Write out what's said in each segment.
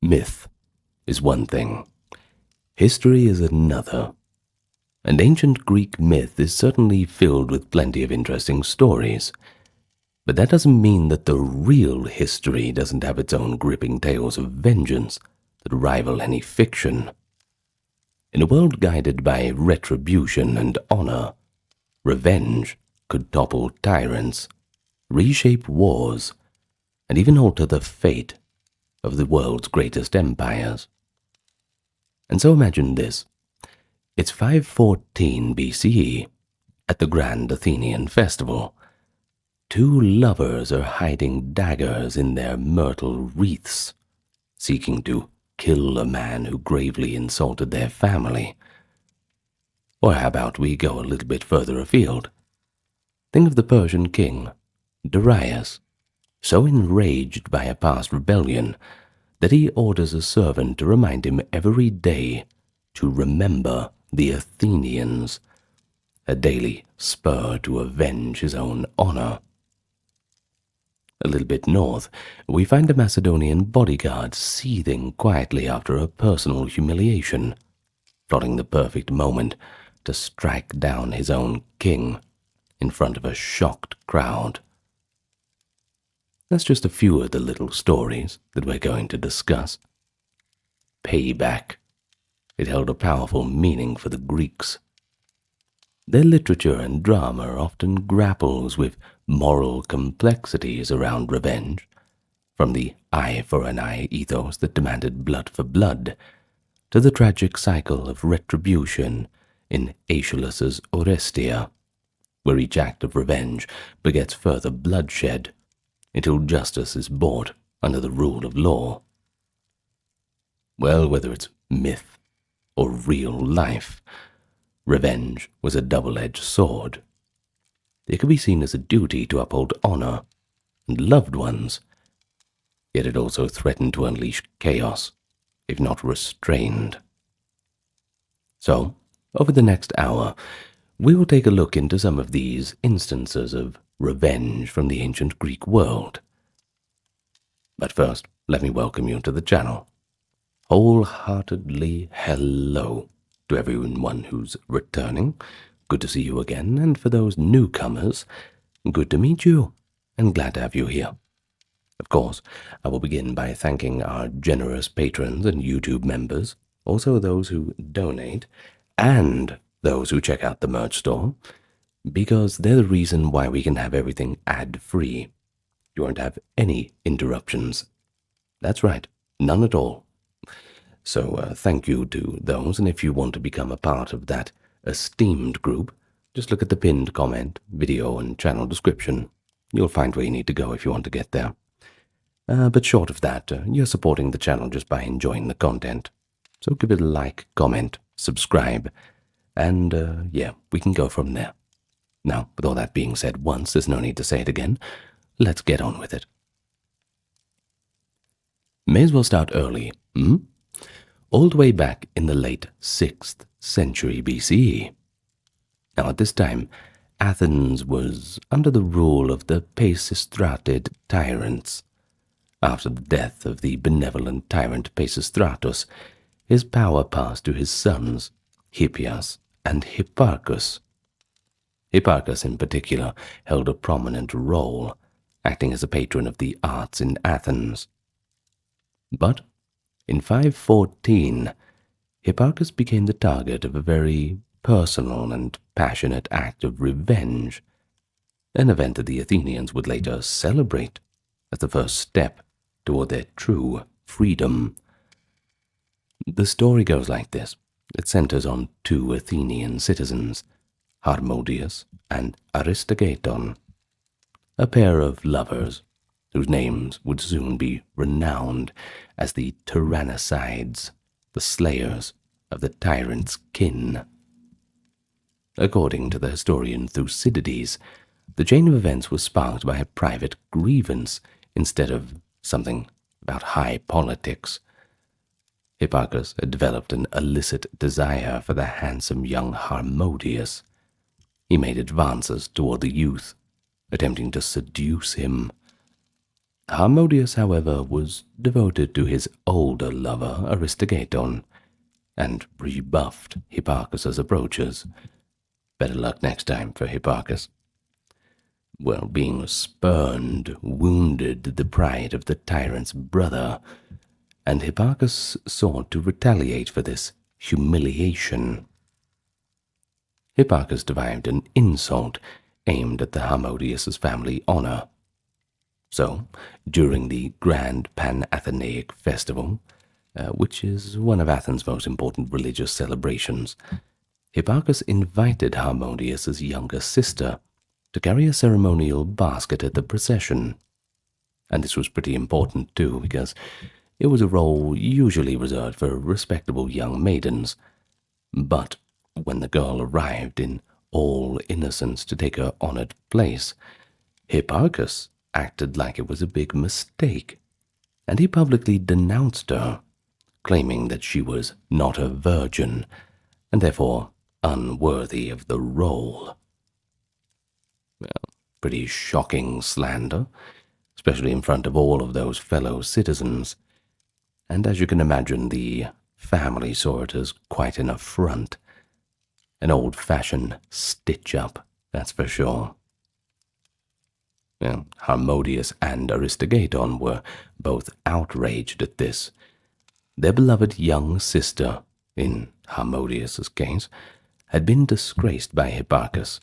Myth is one thing. History is another. And ancient Greek myth is certainly filled with plenty of interesting stories. But that doesn't mean that the real history doesn't have its own gripping tales of vengeance that rival any fiction. In a world guided by retribution and honor, revenge could topple tyrants, reshape wars, and even alter the fate of the world's greatest empires. And so imagine this. It's 514 BCE, at the Grand Athenian Festival. Two lovers are hiding daggers in their myrtle wreaths, seeking to kill a man who gravely insulted their family. Or how about we go a little bit further afield? Think of the Persian king, Darius, so enraged by a past rebellion that he orders a servant to remind him every day to remember the Athenians, a daily spur to avenge his own honor. A little bit north, we find a Macedonian bodyguard seething quietly after a personal humiliation, plotting the perfect moment to strike down his own king in front of a shocked crowd. That's just a few of the little stories that we're going to discuss. Payback. It held a powerful meaning for the Greeks. Their literature and drama often grapples with moral complexities around revenge, from the eye for an eye ethos that demanded blood for blood, to the tragic cycle of retribution in Aeschylus's Orestia, where each act of revenge begets further bloodshed until justice is brought under the rule of law. Well, whether it's myth or real life, revenge was a double-edged sword. It could be seen as a duty to uphold honor and loved ones, yet it also threatened to unleash chaos, if not restrained. So, over the next hour, we will take a look into some of these instances of revenge from the ancient Greek world. But first, let me welcome you to the channel. Wholeheartedly hello to everyone who's returning. Good to see you again, and for those newcomers, good to meet you and glad to have you here. Of course, I will begin by thanking our generous patrons and YouTube members, also those who donate, and those who check out the merch store, because they're the reason why we can have everything ad-free. You won't have any interruptions. That's right, none at all. So thank you to those, and if you want to become a part of that esteemed group, just look at the pinned comment, video, and channel description. You'll find where you need to go if you want to get there. But short of that, you're supporting the channel just by enjoying the content. So give it a like, comment, subscribe, and yeah, we can go from there. Now, with all that being said once, there's no need to say it again. Let's get on with it. May as well start early, all the way back in the late 6th century BCE. Now at this time, Athens was under the rule of the Pisistrated tyrants. After the death of the benevolent tyrant Pisistratus, his power passed to his sons, Hippias and Hipparchus. Hipparchus in particular held a prominent role, acting as a patron of the arts in Athens. But in 514, Hipparchus became the target of a very personal and passionate act of revenge, an event that the Athenians would later celebrate as the first step toward their true freedom. The story goes like this. It centers on two Athenian citizens, Harmodius and Aristogaton, a pair of lovers whose names would soon be renowned as the tyrannicides, the slayers of the tyrant's kin. According to the historian Thucydides, the chain of events was sparked by a private grievance instead of something about high politics. Hipparchus had developed an illicit desire for the handsome young Harmodius. He made advances toward the youth, attempting to seduce him. Harmodius, however, was devoted to his older lover, Aristogaton, and rebuffed Hipparchus's approaches. Better luck next time for Hipparchus. Well, being spurned wounded the pride of the tyrant's brother, and Hipparchus sought to retaliate for this humiliation. Hipparchus devised an insult aimed at the Harmodius's family honor. So, during the grand Pan-Athenaic festival, which is one of Athens' most important religious celebrations, Hipparchus invited Harmodius's younger sister to carry a ceremonial basket at the procession. And this was pretty important too, because it was a role usually reserved for respectable young maidens. But when the girl arrived in all innocence to take her honored place, Hipparchus acted like it was a big mistake, and he publicly denounced her, claiming that she was not a virgin, and therefore unworthy of the role. Well, pretty shocking slander, especially in front of all of those fellow citizens, and as you can imagine, the family saw it as quite an affront. An old-fashioned stitch-up, that's for sure. Well, Harmodius and Aristogaton were both outraged at this. Their beloved young sister, in Harmodius's case, had been disgraced by Hipparchus.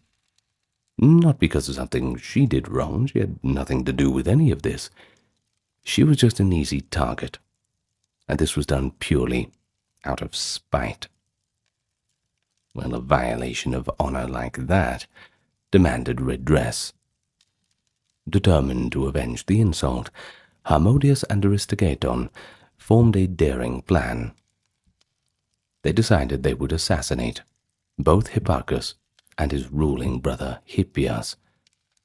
Not because of something she did wrong, she had nothing to do with any of this. She was just an easy target, and this was done purely out of spite. Well, a violation of honor like that demanded redress. Determined to avenge the insult, Harmodius and Aristogaton formed a daring plan. They decided they would assassinate both Hipparchus and his ruling brother Hippias,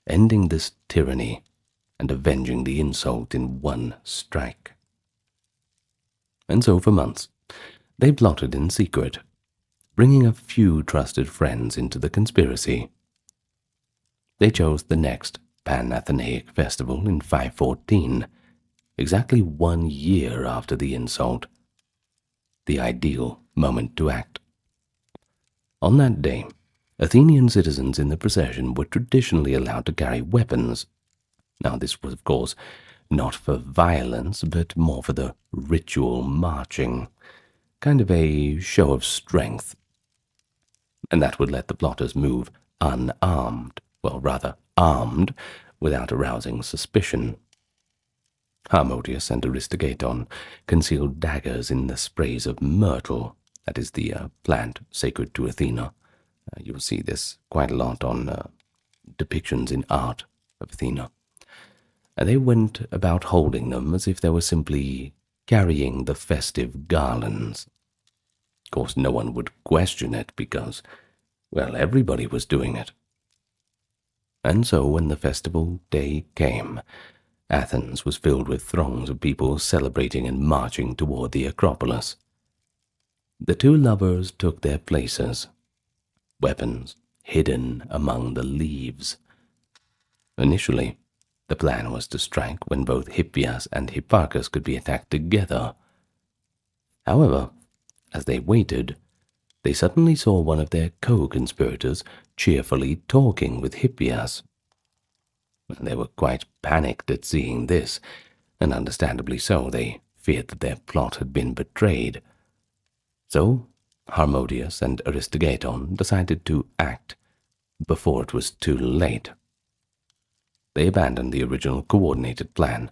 ending this tyranny and avenging the insult in one strike. And so for months, they plotted in secret, bringing a few trusted friends into the conspiracy. They chose the next Pan-Athenaic festival in 514, exactly 1 year after the insult, the ideal moment to act. On that day, Athenian citizens in the procession were traditionally allowed to carry weapons. Now, this was, of course, not for violence, but more for the ritual marching, kind of a show of strength. And that would let the plotters move unarmed, well, rather armed, without arousing suspicion. Harmodius and Aristogaton concealed daggers in the sprays of myrtle, that is the plant sacred to Athena. You'll see this quite a lot on depictions in art of Athena. And they went about holding them as if they were simply carrying the festive garlands. Of course, no one would question it because, well, everybody was doing it. And so when the festival day came, Athens was filled with throngs of people celebrating and marching toward the Acropolis. The two lovers took their places, weapons hidden among the leaves. Initially, the plan was to strike when both Hippias and Hipparchus could be attacked together. However, as they waited, they suddenly saw one of their co-conspirators cheerfully talking with Hippias. They were quite panicked at seeing this, and understandably so. They feared that their plot had been betrayed. So Harmodius and Aristogaton decided to act before it was too late. They abandoned the original coordinated plan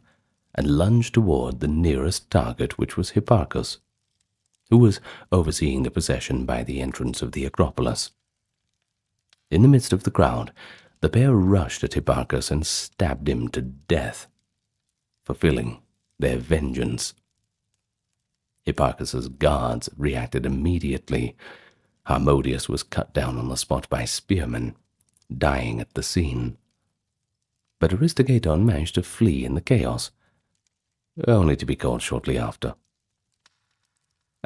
and lunged toward the nearest target, which was Hipparchus, who was overseeing the procession by the entrance of the Acropolis. In the midst of the crowd, the pair rushed at Hipparchus and stabbed him to death, fulfilling their vengeance. Hipparchus's guards reacted immediately. Harmodius was cut down on the spot by spearmen, dying at the scene. But Aristogaton managed to flee in the chaos, only to be caught shortly after.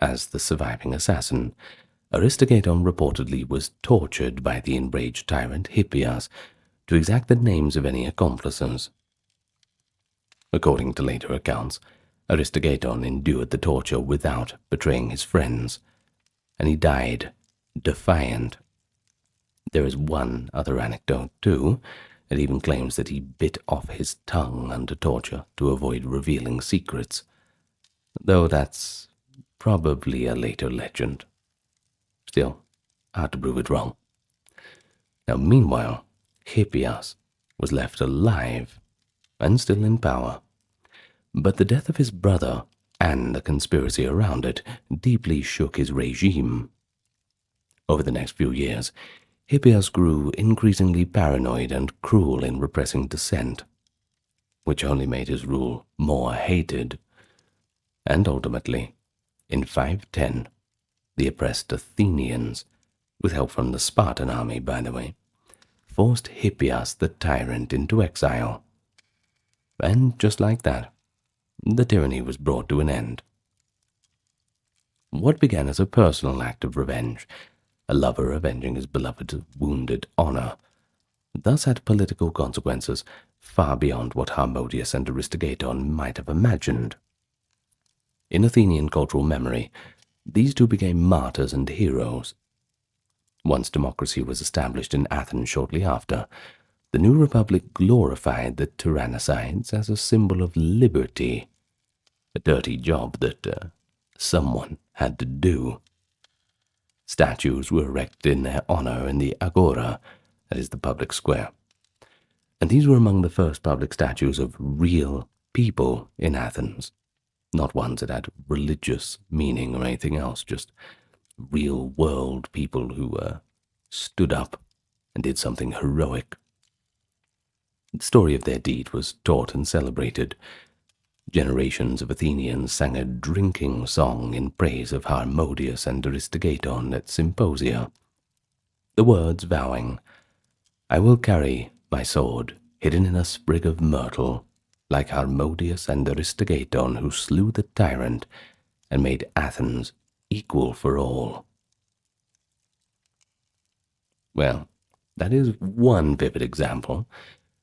As the surviving assassin, Aristogaton reportedly was tortured by the enraged tyrant Hippias to exact the names of any accomplices. According to later accounts, Aristogaton endured the torture without betraying his friends, and he died defiant. There is one other anecdote, too. It even claims that he bit off his tongue under torture to avoid revealing secrets, though that's probably a later legend. Still, hard to prove it wrong. Now, meanwhile, Hippias was left alive and still in power, but the death of his brother and the conspiracy around it deeply shook his regime. Over the next few years, Hippias grew increasingly paranoid and cruel in repressing dissent, which only made his rule more hated. And ultimately, in 510, the oppressed Athenians, with help from the Spartan army, by the way, forced Hippias the tyrant into exile. And just like that, the tyranny was brought to an end. What began as a personal act of revenge, a lover avenging his beloved's wounded honor, thus had political consequences far beyond what Harmodius and Aristogaton might have imagined. In Athenian cultural memory, these two became martyrs and heroes. Once democracy was established in Athens shortly after, the new republic glorified the tyrannicides as a symbol of liberty, a dirty job that someone had to do. Statues were erected in their honor in the agora, that is the public square, and these were among the first public statues of real people in Athens, not ones that had religious meaning or anything else, just real-world people who stood up and did something heroic. The story of their deed was taught and celebrated. Generations of Athenians sang a drinking song in praise of Harmodius and Aristogaton at symposia, the words vowing, "I will carry my sword hidden in a sprig of myrtle, like Harmodius and Aristogaton, who slew the tyrant and made Athens equal for all." Well, that is one vivid example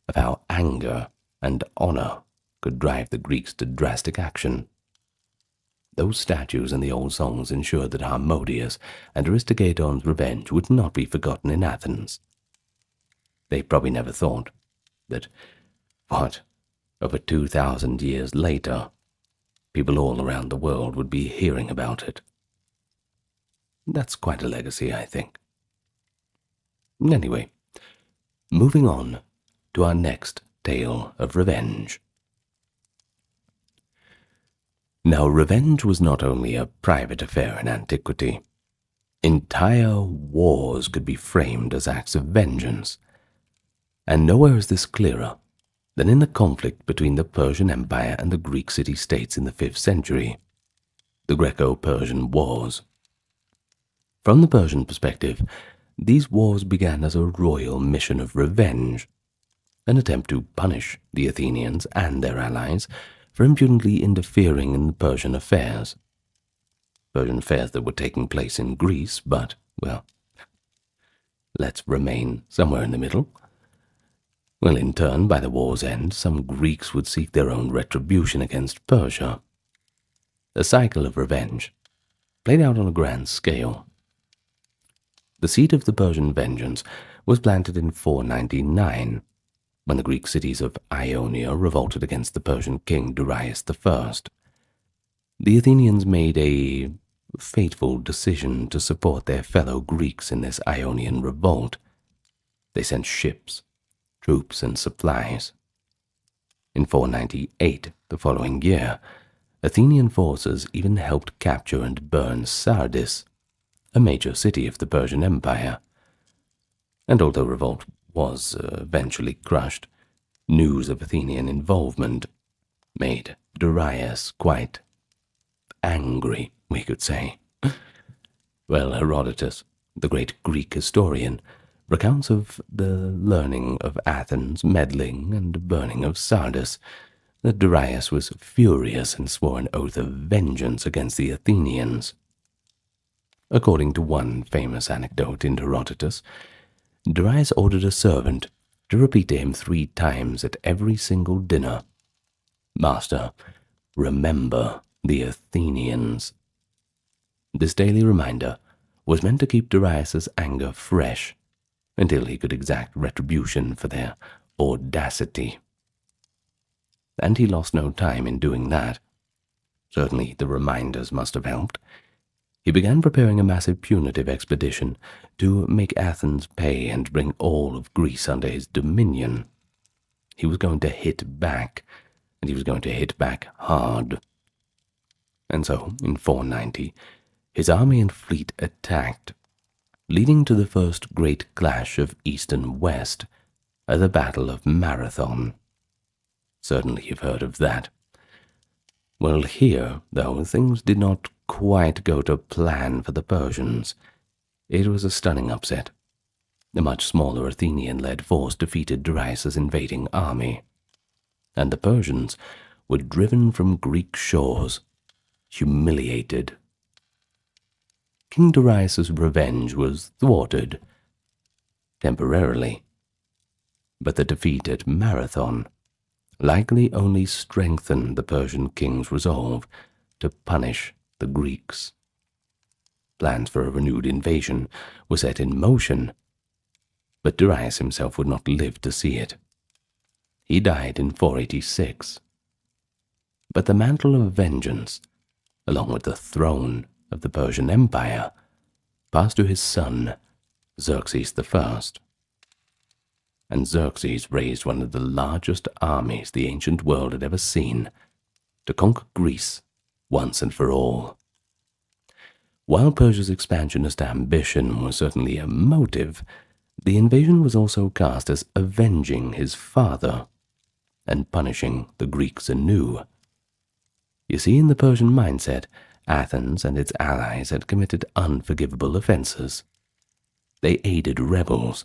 of how anger and honor could drive the Greeks to drastic action. Those statues and the old songs ensured that Harmodius and Aristogaton's revenge would not be forgotten in Athens. They probably never thought that, over 2,000 years later, people all around the world would be hearing about it. That's quite a legacy, I think. Anyway, moving on to our next tale of revenge. Now, revenge was not only a private affair in antiquity. Entire wars could be framed as acts of vengeance, and nowhere is this clearer than in the conflict between the Persian Empire and the Greek city-states in the 5th century, the Greco-Persian Wars. From the Persian perspective, these wars began as a royal mission of revenge, an attempt to punish the Athenians and their allies for impudently interfering in the Persian affairs that were taking place in Greece, but, well, let's remain somewhere in the middle. Well, in turn, by the war's end, some Greeks would seek their own retribution against Persia. A cycle of revenge, played out on a grand scale. The seed of the Persian vengeance was planted in 499, when the Greek cities of Ionia revolted against the Persian king Darius I. The Athenians made a fateful decision to support their fellow Greeks in this Ionian revolt. They sent ships, troops, and supplies. In 498, the following year, Athenian forces even helped capture and burn Sardis, a major city of the Persian Empire. And although revolt was eventually crushed, news of Athenian involvement made Darius quite angry, we could say. Well, Herodotus, the great Greek historian, recounts of the learning of Athens' meddling and burning of Sardis, that Darius was furious and swore an oath of vengeance against the Athenians. According to one famous anecdote in Herodotus, Darius ordered a servant to repeat to him 3 times at every single dinner, Master, remember the Athenians. This daily reminder was meant to keep Darius's anger fresh until he could exact retribution for their audacity. And he lost no time in doing that. Certainly the reminders must have helped. He began preparing a massive punitive expedition to make Athens pay and bring all of Greece under his dominion. He was going to hit back, and he was going to hit back hard. And so, in 490, his army and fleet attacked, leading to the first great clash of East and West at the Battle of Marathon. Certainly you've heard of that. Well, here, though, things did not quite go to plan for the Persians. It was a stunning upset. A much smaller Athenian-led force defeated Darius's invading army, and the Persians were driven from Greek shores, humiliated. King Darius's revenge was thwarted, temporarily, but the defeat at Marathon likely only strengthened the Persian king's resolve to punish the Greeks. Plans for a renewed invasion were set in motion, but Darius himself would not live to see it. He died in 486. But the mantle of vengeance, along with the throne of the Persian Empire, passed to his son, Xerxes I. And Xerxes raised one of the largest armies the ancient world had ever seen to conquer Greece once and for all. While Persia's expansionist ambition was certainly a motive, the invasion was also cast as avenging his father and punishing the Greeks anew. You see, in the Persian mindset, Athens and its allies had committed unforgivable offenses. They aided rebels.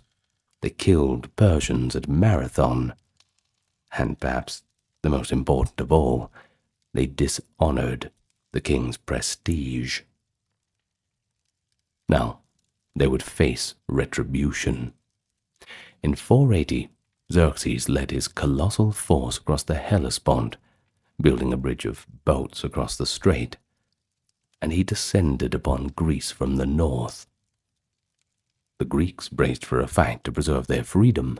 They killed Persians at Marathon. And perhaps the most important of all, they dishonored the king's prestige. Now, they would face retribution. In 480, Xerxes led his colossal force across the Hellespont, building a bridge of boats across the strait, and he descended upon Greece from the north. The Greeks braced for a fight to preserve their freedom,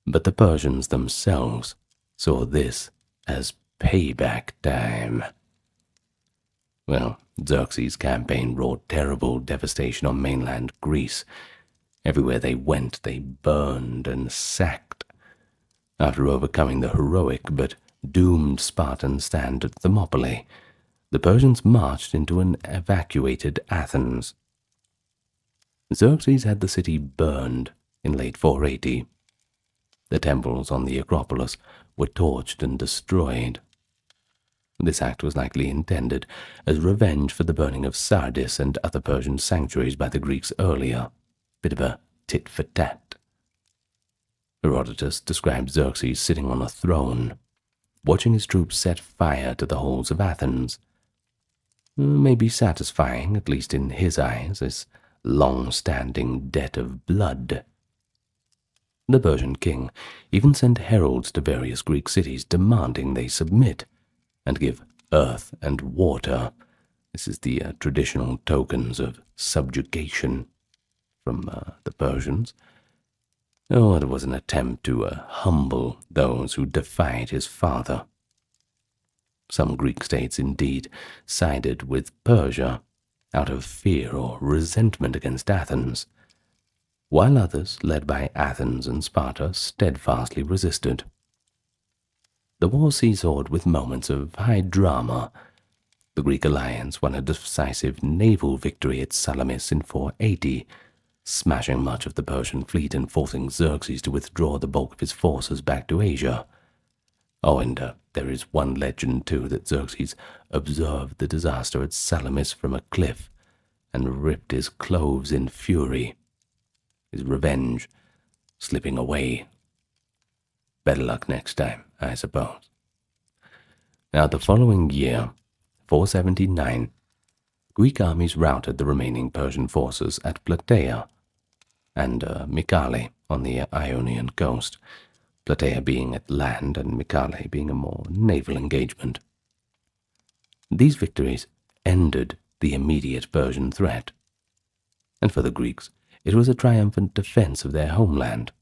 but the Persians themselves saw this as payback time. Well, Xerxes' campaign wrought terrible devastation on mainland Greece. Everywhere they went, they burned and sacked. After overcoming the heroic but doomed Spartan stand at Thermopylae, the Persians marched into an evacuated Athens. Xerxes had the city burned in late 480. The temples on the Acropolis were torched and destroyed. This act was likely intended as revenge for the burning of Sardis and other Persian sanctuaries by the Greeks earlier. Bit of a tit for tat. Herodotus describes Xerxes sitting on a throne, watching his troops set fire to the halls of Athens. May be satisfying, at least in his eyes, this long-standing debt of blood. The Persian king even sent heralds to various Greek cities demanding they submit and give earth and water. This is the traditional tokens of subjugation from the Persians. Oh, it was an attempt to humble those who defied his father. Some Greek states indeed sided with Persia out of fear or resentment against Athens, while others, led by Athens and Sparta, steadfastly resisted. The war seesawed with moments of high drama. The Greek alliance won a decisive naval victory at Salamis in 480, smashing much of the Persian fleet and forcing Xerxes to withdraw the bulk of his forces back to Asia. Oh, and there is one legend, too, that Xerxes observed the disaster at Salamis from a cliff and ripped his clothes in fury, his revenge slipping away. Better luck next time, I suppose. Now, the following year, 479, Greek armies routed the remaining Persian forces at Plataea and Mycale on the Ionian coast, Plataea being at land and Mycale being a more naval engagement. These victories ended the immediate Persian threat, and for the Greeks it was a triumphant defense of their homeland,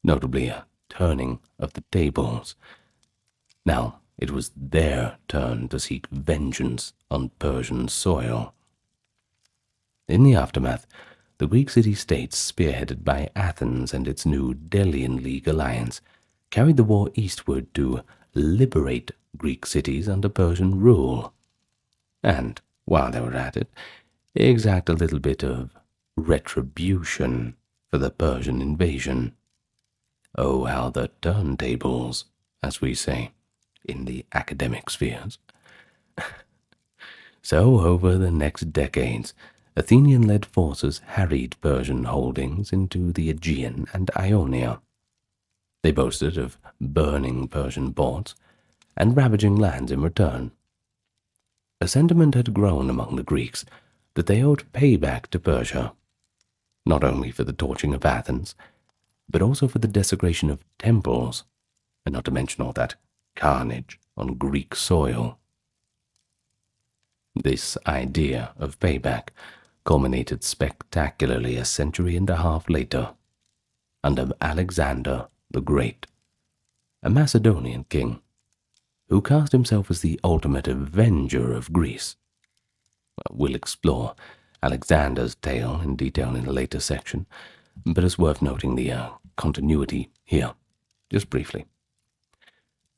notably a turning of the tables. Now it was their turn to seek vengeance on Persian soil. In the aftermath, the Greek city-states, spearheaded by Athens and its new Delian League alliance, carried the war eastward to liberate Greek cities under Persian rule, and, while they were at it, exact a little bit of retribution for the Persian invasion. Oh, how the turntables, as we say, in the academic spheres. So, over the next decades, Athenian-led forces harried Persian holdings into the Aegean and Ionia. They boasted of burning Persian ports and ravaging lands in return. A sentiment had grown among the Greeks that they owed payback to Persia, not only for the torching of Athens, but also for the desecration of temples, and not to mention all that carnage on Greek soil. This idea of payback culminated spectacularly a century and a half later, under Alexander the Great, a Macedonian king, who cast himself as the ultimate avenger of Greece. We'll explore Alexander's tale in detail in a later section, but it's worth noting the continuity here, just briefly.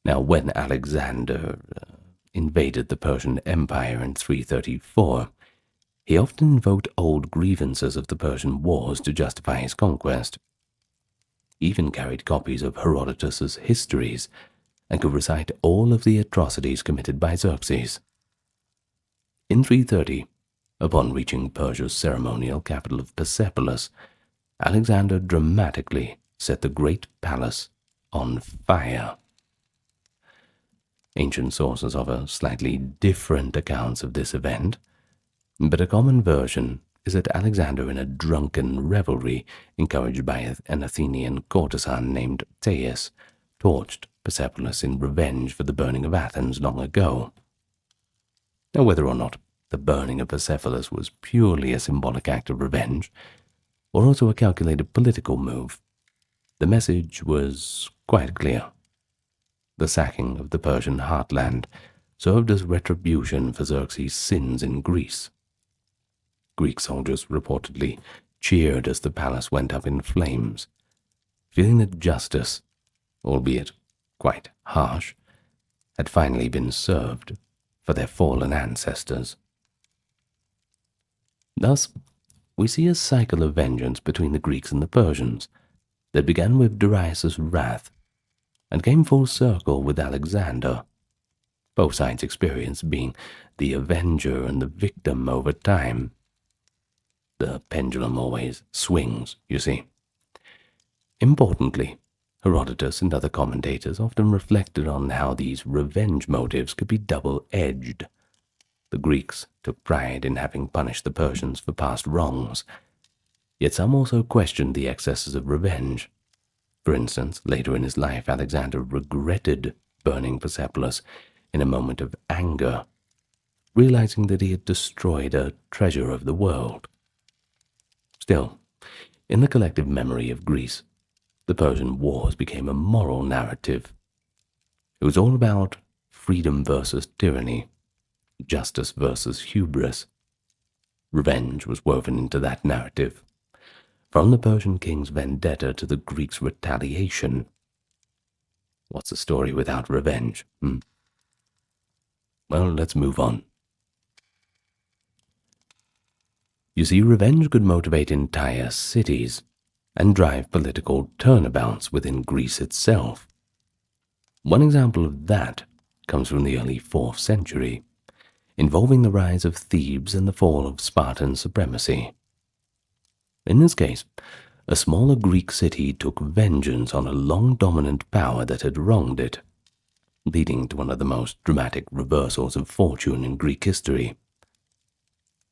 Now, when Alexander invaded the Persian Empire in 334, he often invoked old grievances of the Persian wars to justify his conquest. He even carried copies of Herodotus's histories and could recite all of the atrocities committed by Xerxes. In 330, upon reaching Persia's ceremonial capital of Persepolis, Alexander dramatically set the great palace on fire. Ancient sources offer slightly different accounts of this event, but a common version is that Alexander, in a drunken revelry encouraged by an Athenian courtesan named Thais, torched Persepolis in revenge for the burning of Athens long ago. Now, whether or not the burning of Persepolis was purely a symbolic act of revenge, or also a calculated political move, the message was quite clear. The sacking of the Persian heartland served as retribution for Xerxes' sins in Greece. Greek soldiers reportedly cheered as the palace went up in flames, feeling that justice, albeit quite harsh, had finally been served for their fallen ancestors. Thus, we see a cycle of vengeance between the Greeks and the Persians that began with Darius' wrath and came full circle with Alexander, both sides' experience being the avenger and the victim over time. The pendulum always swings, you see. Importantly, Herodotus and other commentators often reflected on how these revenge motives could be double-edged. The Greeks took pride in having punished the Persians for past wrongs, yet some also questioned the excesses of revenge. For instance, later in his life, Alexander regretted burning Persepolis in a moment of anger, realizing that he had destroyed a treasure of the world. Still, in the collective memory of Greece, the Persian Wars became a moral narrative. It was all about freedom versus tyranny, justice versus hubris. Revenge was woven into that narrative, from the Persian king's vendetta to the Greeks' retaliation. What's a story without revenge? Well, let's move on. You see, revenge could motivate entire cities and drive political turnabouts within Greece itself. One example of that comes from the early 4th century, involving the rise of Thebes and the fall of Spartan supremacy. In this case, a smaller Greek city took vengeance on a long-dominant power that had wronged it, leading to one of the most dramatic reversals of fortune in Greek history.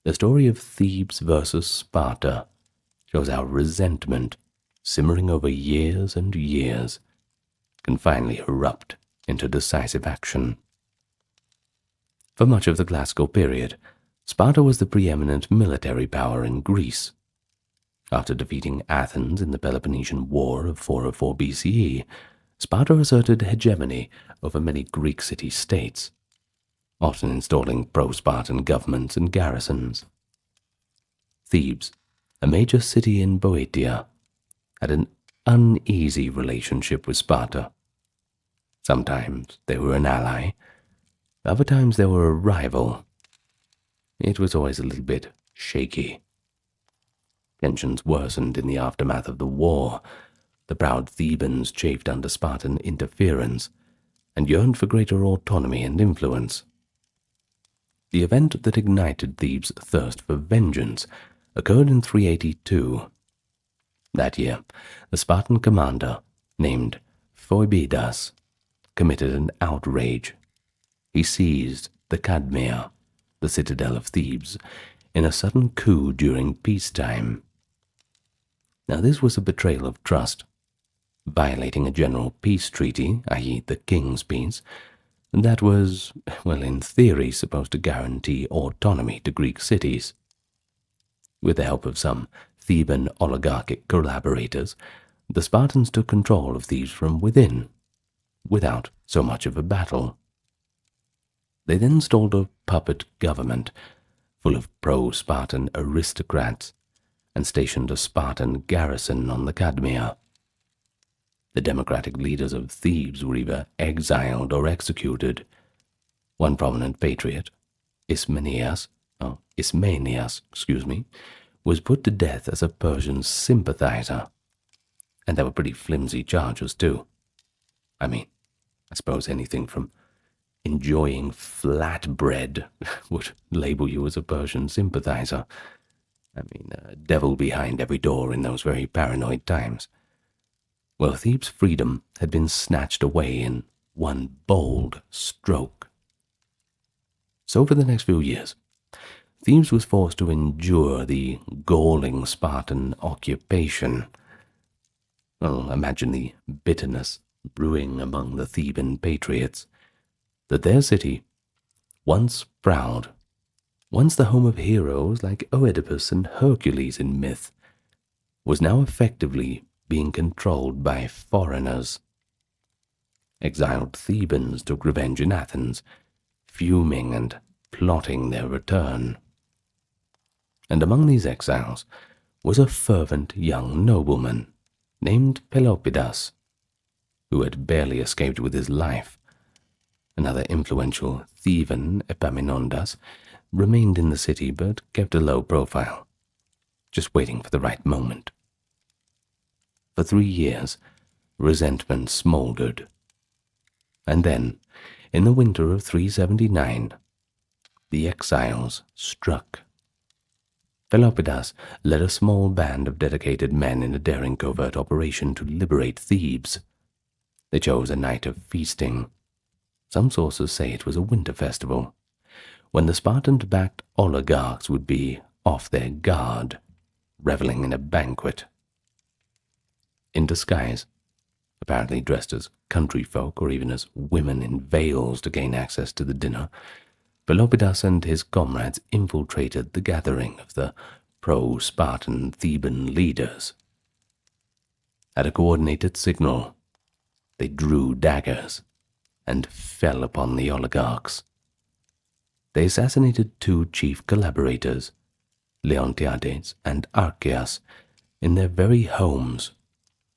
The story of Thebes versus Sparta shows how resentment, simmering over years and years, can finally erupt into decisive action. For much of the classical period, Sparta was the preeminent military power in Greece. After defeating Athens in the Peloponnesian War of 404 BCE, Sparta asserted hegemony over many Greek city-states, often installing pro-Spartan governments and garrisons. Thebes, a major city in Boeotia, had an uneasy relationship with Sparta. Sometimes they were an ally, other times they were a rival. It was always a little bit shaky. Tensions worsened in the aftermath of the war. The proud Thebans chafed under Spartan interference and yearned for greater autonomy and influence. The event that ignited Thebes' thirst for vengeance occurred in 382. That year, the Spartan commander, named Phoebidas, committed an outrage. He seized the Cadmea, the citadel of Thebes, in a sudden coup during peacetime. Now this was a betrayal of trust, violating a general peace treaty, i.e. the King's Peace, that was, well, in theory supposed to guarantee autonomy to Greek cities. With the help of some Theban oligarchic collaborators, the Spartans took control of Thebes from within, without so much of a battle. They then installed a puppet government, full of pro-Spartan aristocrats, and stationed a Spartan garrison on the Cadmea. The democratic leaders of Thebes were either exiled or executed. One prominent patriot, Ismenias, was put to death as a Persian sympathizer. And they were pretty flimsy charges, too. I suppose anything from enjoying flatbread would label you as a Persian sympathizer. A devil behind every door in those very paranoid times. Well, Thebes' freedom had been snatched away in one bold stroke. So for the next few years, Thebes was forced to endure the galling Spartan occupation. Well, imagine the bitterness brewing among the Theban patriots, that their city, once proud, once the home of heroes like Oedipus and Hercules in myth, was now effectively being controlled by foreigners. Exiled Thebans took revenge in Athens, fuming and plotting their return. And among these exiles was a fervent young nobleman named Pelopidas, who had barely escaped with his life. Another influential Theban, Epaminondas, remained in the city but kept a low profile, just waiting for the right moment. For 3 years, resentment smoldered. And then, in the winter of 379, the exiles struck. Pelopidas led a small band of dedicated men in a daring covert operation to liberate Thebes. They chose a night of feasting. Some sources say it was a winter festival, when the Spartan-backed oligarchs would be off their guard, reveling in a banquet. In disguise, apparently dressed as country folk or even as women in veils to gain access to the dinner, Pelopidas and his comrades infiltrated the gathering of the pro-Spartan Theban leaders. At a coordinated signal, they drew daggers and fell upon the oligarchs. They assassinated 2 chief collaborators, Leontiades and Archias, in their very homes,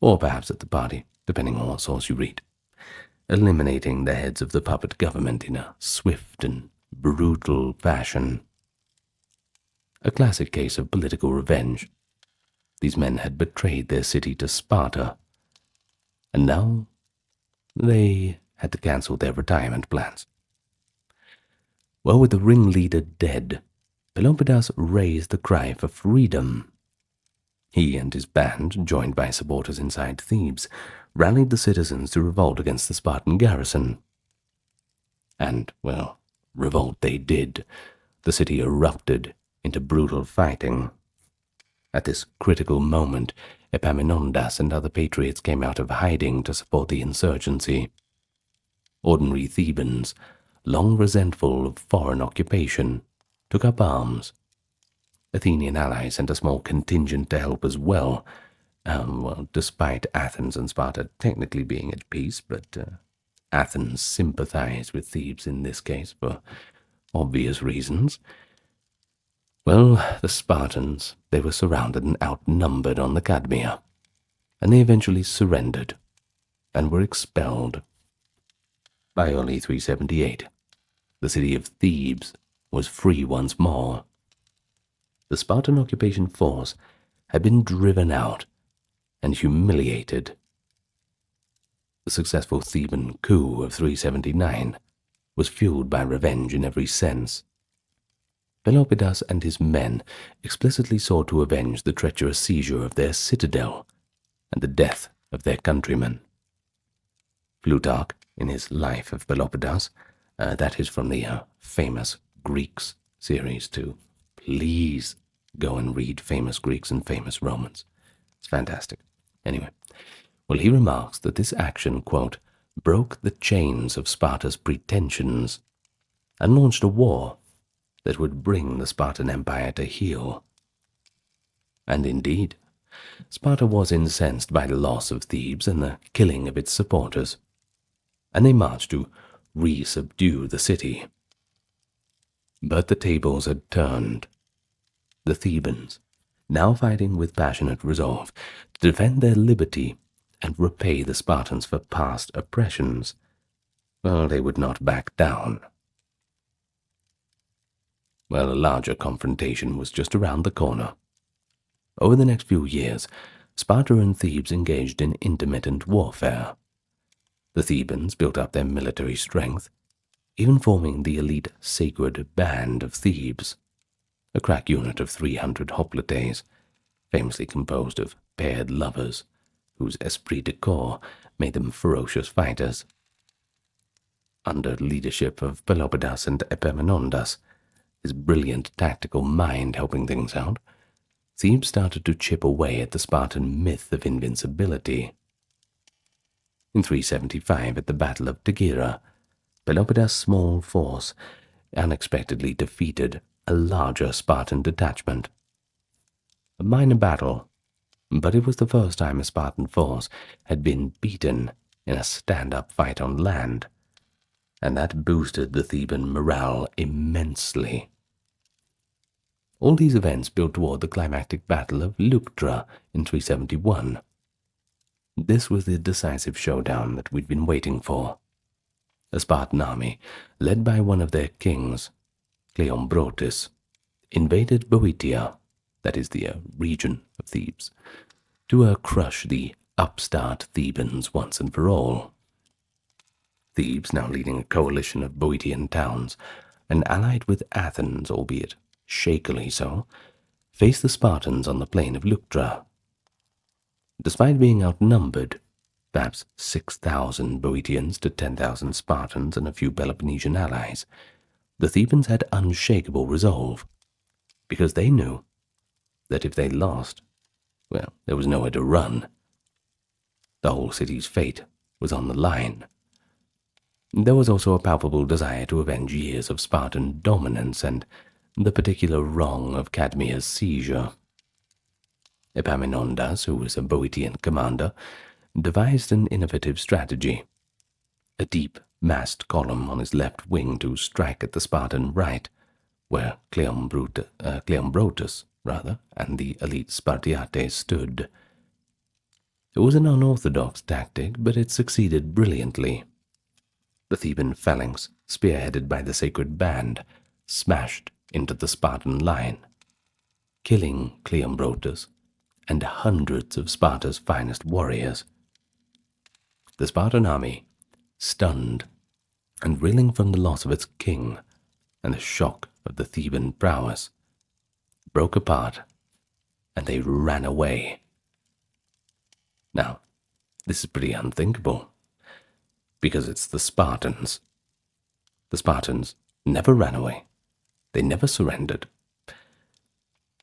or perhaps at the party, depending on what source you read, eliminating the heads of the puppet government in a swift and brutal fashion. A classic case of political revenge. These men had betrayed their city to Sparta, and now they had to cancel their retirement plans. Well, with the ringleader dead, Pelopidas raised the cry for freedom. He and his band, joined by supporters inside Thebes, rallied the citizens to revolt against the Spartan garrison. And, well, revolt they did. The city erupted into brutal fighting. At this critical moment, Epaminondas and other patriots came out of hiding to support the insurgency. Ordinary Thebans, long resentful of foreign occupation, took up arms. Athenian allies sent a small contingent to help as well, despite Athens and Sparta technically being at peace, but Athens sympathized with Thebes in this case for obvious reasons. Well, the Spartans, they were surrounded and outnumbered on the Cadmea, and they eventually surrendered and were expelled. By early 378, the city of Thebes was free once more. The Spartan occupation force had been driven out and humiliated. The successful Theban coup of 379 was fueled by revenge in every sense. Pelopidas and his men explicitly sought to avenge the treacherous seizure of their citadel and the death of their countrymen. Plutarch, in his Life of Pelopidas, that is from the famous Greeks series too. Please go and read famous Greeks and famous Romans. It's fantastic. Anyway, well, he remarks that this action, quote, broke the chains of Sparta's pretensions and launched a war that would bring the Spartan Empire to heel. And indeed, Sparta was incensed by the loss of Thebes and the killing of its supporters, and they marched to re-subdue the city. But the tables had turned. The Thebans, now fighting with passionate resolve to defend their liberty and repay the Spartans for past oppressions, well, they would not back down. Well, a larger confrontation was just around the corner. Over the next few years, Sparta and Thebes engaged in intermittent warfare. The Thebans built up their military strength, even forming the elite Sacred Band of Thebes, a crack unit of 300 hoplites, famously composed of paired lovers, whose esprit de corps made them ferocious fighters. Under leadership of Pelopidas and Epaminondas, his brilliant tactical mind helping things out, Thebes started to chip away at the Spartan myth of invincibility. In 375, at the Battle of Tegera, Pelopidas' small force unexpectedly defeated a larger Spartan detachment. A minor battle, but it was the first time a Spartan force had been beaten in a stand-up fight on land, and that boosted the Theban morale immensely. All these events built toward the climactic Battle of Leuctra in 371. This was the decisive showdown that we'd been waiting for. A Spartan army, led by one of their kings, Cleombrotus, invaded Boeotia, that is the region of Thebes, to crush the upstart Thebans once and for all. Thebes, now leading a coalition of Boeotian towns, and allied with Athens, albeit shakily so, faced the Spartans on the plain of Leuctra. Despite being outnumbered, perhaps 6,000 Boeotians to 10,000 Spartans and a few Peloponnesian allies, the Thebans had unshakable resolve, because they knew that if they lost, well, there was nowhere to run. The whole city's fate was on the line. There was also a palpable desire to avenge years of Spartan dominance and the particular wrong of Cadmea's seizure. Epaminondas, who was a Boeotian commander, devised an innovative strategy. A deep, massed column on his left wing to strike at the Spartan right, where Cleombrotus and the elite Spartiates stood. It was an unorthodox tactic, but it succeeded brilliantly. The Theban phalanx, spearheaded by the Sacred Band, smashed into the Spartan line, killing Cleombrotus and hundreds of Sparta's finest warriors. The Spartan army, stunned and reeling from the loss of its king and the shock of the Theban prowess, broke apart and they ran away. Now, this is pretty unthinkable, because it's the Spartans. The Spartans never ran away. They never surrendered.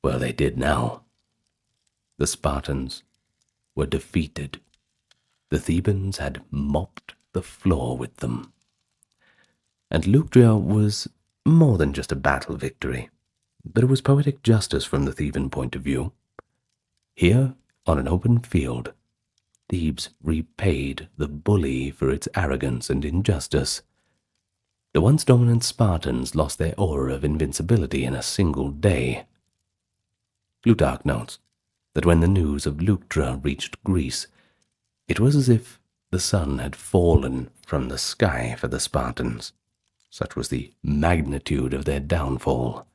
Well, they did now. The Spartans were defeated. The Thebans had mopped the floor with them. And Leuctra was more than just a battle victory, but it was poetic justice from the Theban point of view. Here, on an open field, Thebes repaid the bully for its arrogance and injustice. The once dominant Spartans lost their aura of invincibility in a single day. Plutarch notes that when the news of Leuctra reached Greece, it was as if the sun had fallen from the sky for the Spartans. Such was the magnitude of their downfall.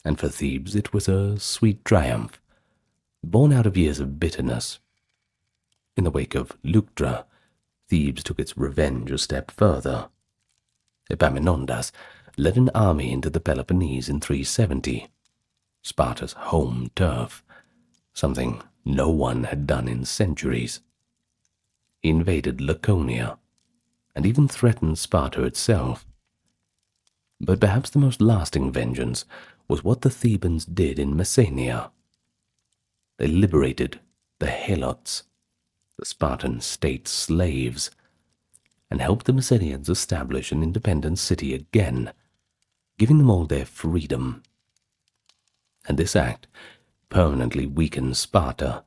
And for Thebes it was a sweet triumph, born out of years of bitterness. In the wake of Leuctra, Thebes took its revenge a step further. Epaminondas led an army into the Peloponnese in 370, Sparta's home turf, something no one had done in centuries. He invaded Laconia, and even threatened Sparta itself. But perhaps the most lasting vengeance was what the Thebans did in Messenia. They liberated the Helots, the Spartan state slaves, and helped the Messenians establish an independent city again, giving them all their freedom. And this act permanently weakened Sparta,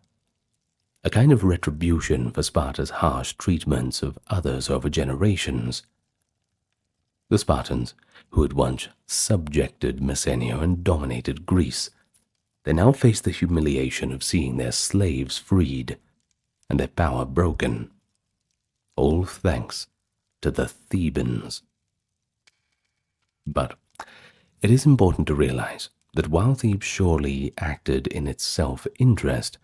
a kind of retribution for Sparta's harsh treatments of others over generations. The Spartans, who had once subjected Messenia and dominated Greece, they now faced the humiliation of seeing their slaves freed and their power broken, all thanks to the Thebans. But it is important to realize that while Thebes surely acted in its self-interest,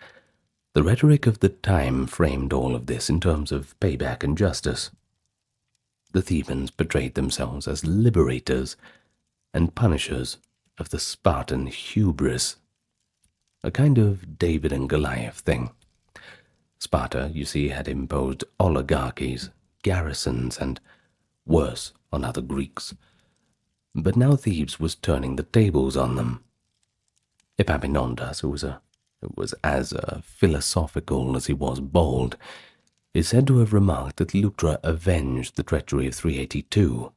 the rhetoric of the time framed all of this in terms of payback and justice. The Thebans portrayed themselves as liberators and punishers of the Spartan hubris, a kind of David and Goliath thing. Sparta, you see, had imposed oligarchies, garrisons, and worse on other Greeks. But now Thebes was turning the tables on them. Epaminondas, who was as philosophical as he was bold, is said to have remarked that Leuctra avenged the treachery of 382.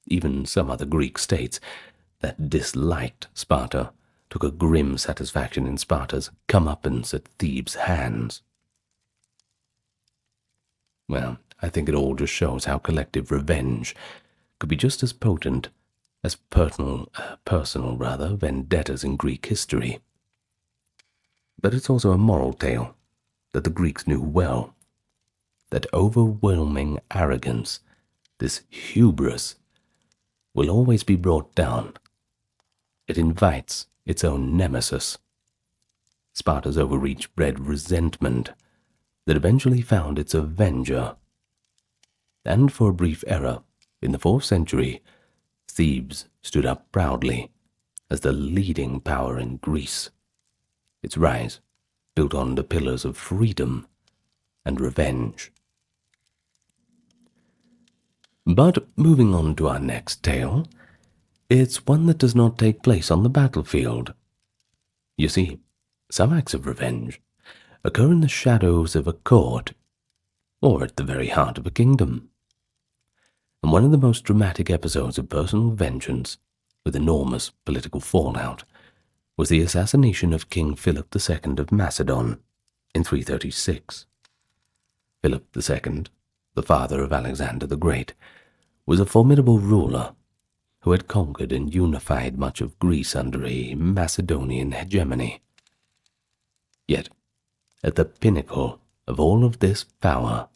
Even some other Greek states that disliked Sparta took a grim satisfaction in Sparta's comeuppance at Thebes' hands. Well, I think it all just shows how collective revenge could be just as potent as personal vendettas in Greek history. But it's also a moral tale that the Greeks knew well, that overwhelming arrogance, this hubris, will always be brought down. It invites its own nemesis. Sparta's overreach bred resentment that eventually found its avenger. And for a brief era, in the 4th century, Thebes stood up proudly as the leading power in Greece. Its rise built on the pillars of freedom and revenge. But moving on to our next tale, it's one that does not take place on the battlefield. You see, some acts of revenge occur in the shadows of a court, or at the very heart of a kingdom. And one of the most dramatic episodes of personal vengeance, with enormous political fallout, was the assassination of King Philip II of Macedon in 336. Philip II, the father of Alexander the Great, was a formidable ruler who had conquered and unified much of Greece under a Macedonian hegemony. Yet, at the pinnacle of all of this power,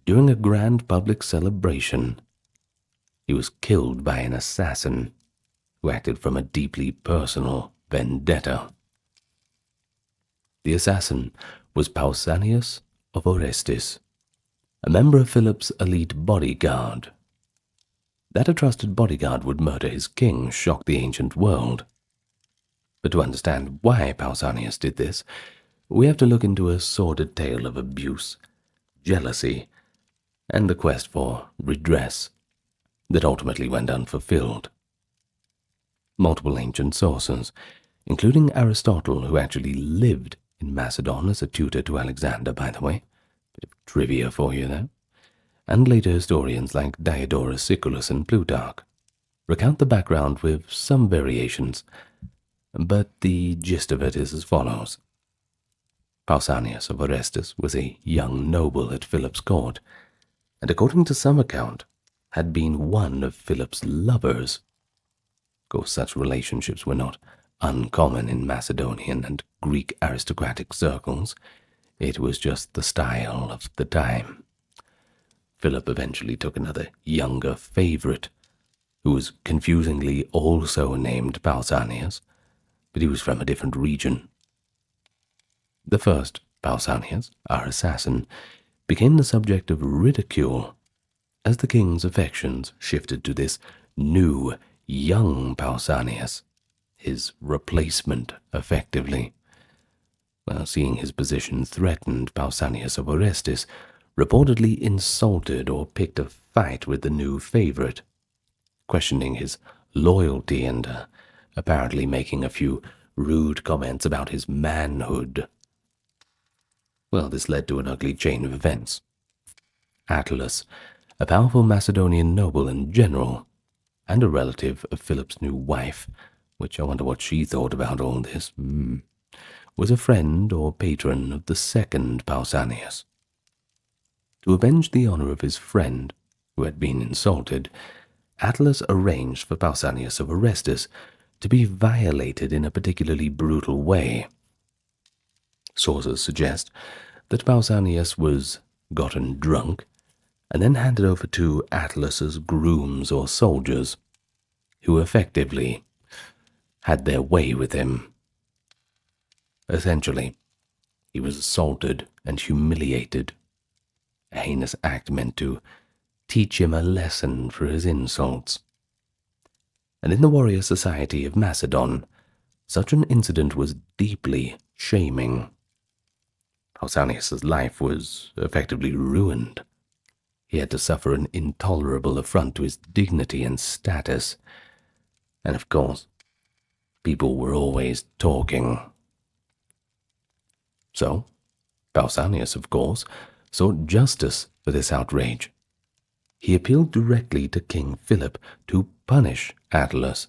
during a grand public celebration, he was killed by an assassin who acted from a deeply personal vendetta. The assassin was Pausanias of Orestis, a member of Philip's elite bodyguard. That a trusted bodyguard would murder his king shocked the ancient world. But to understand why Pausanias did this, we have to look into a sordid tale of abuse, jealousy, and the quest for redress that ultimately went unfulfilled. Multiple ancient sources, including Aristotle, who actually lived in Macedon as a tutor to Alexander, by the way. Bit of trivia for you there. And later historians like Diodorus Siculus and Plutarch recount the background with some variations, but the gist of it is as follows. Pausanias of Orestes was a young noble at Philip's court, and according to some account, had been one of Philip's lovers. Of course, such relationships were not uncommon in Macedonian and Greek aristocratic circles. It was just the style of the time. Philip eventually took another younger favorite, who was confusingly also named Pausanias, but he was from a different region. The first, Pausanias, our assassin, became the subject of ridicule as the king's affections shifted to this new, young Pausanias, his replacement, effectively. Well, seeing his position threatened, Pausanias of Orestes reportedly insulted or picked a fight with the new favorite, questioning his loyalty and apparently making a few rude comments about his manhood. Well, this led to an ugly chain of events. Attalus, a powerful Macedonian noble and general, and a relative of Philip's new wife, which I wonder what she thought about all this, was a friend or patron of the second Pausanias. To avenge the honor of his friend, who had been insulted, Attalus arranged for Pausanias of Orestes to be violated in a particularly brutal way. Sources suggest that Pausanias was gotten drunk and then handed over to Attalus's grooms or soldiers, who effectively had their way with him. Essentially, he was assaulted and humiliated, a heinous act meant to teach him a lesson for his insults. And in the warrior society of Macedon, such an incident was deeply shaming. Pausanias' life was effectively ruined. He had to suffer an intolerable affront to his dignity and status. And of course, people were always talking. So, Pausanias, of course, sought justice for this outrage. He appealed directly to King Philip to punish Attalus,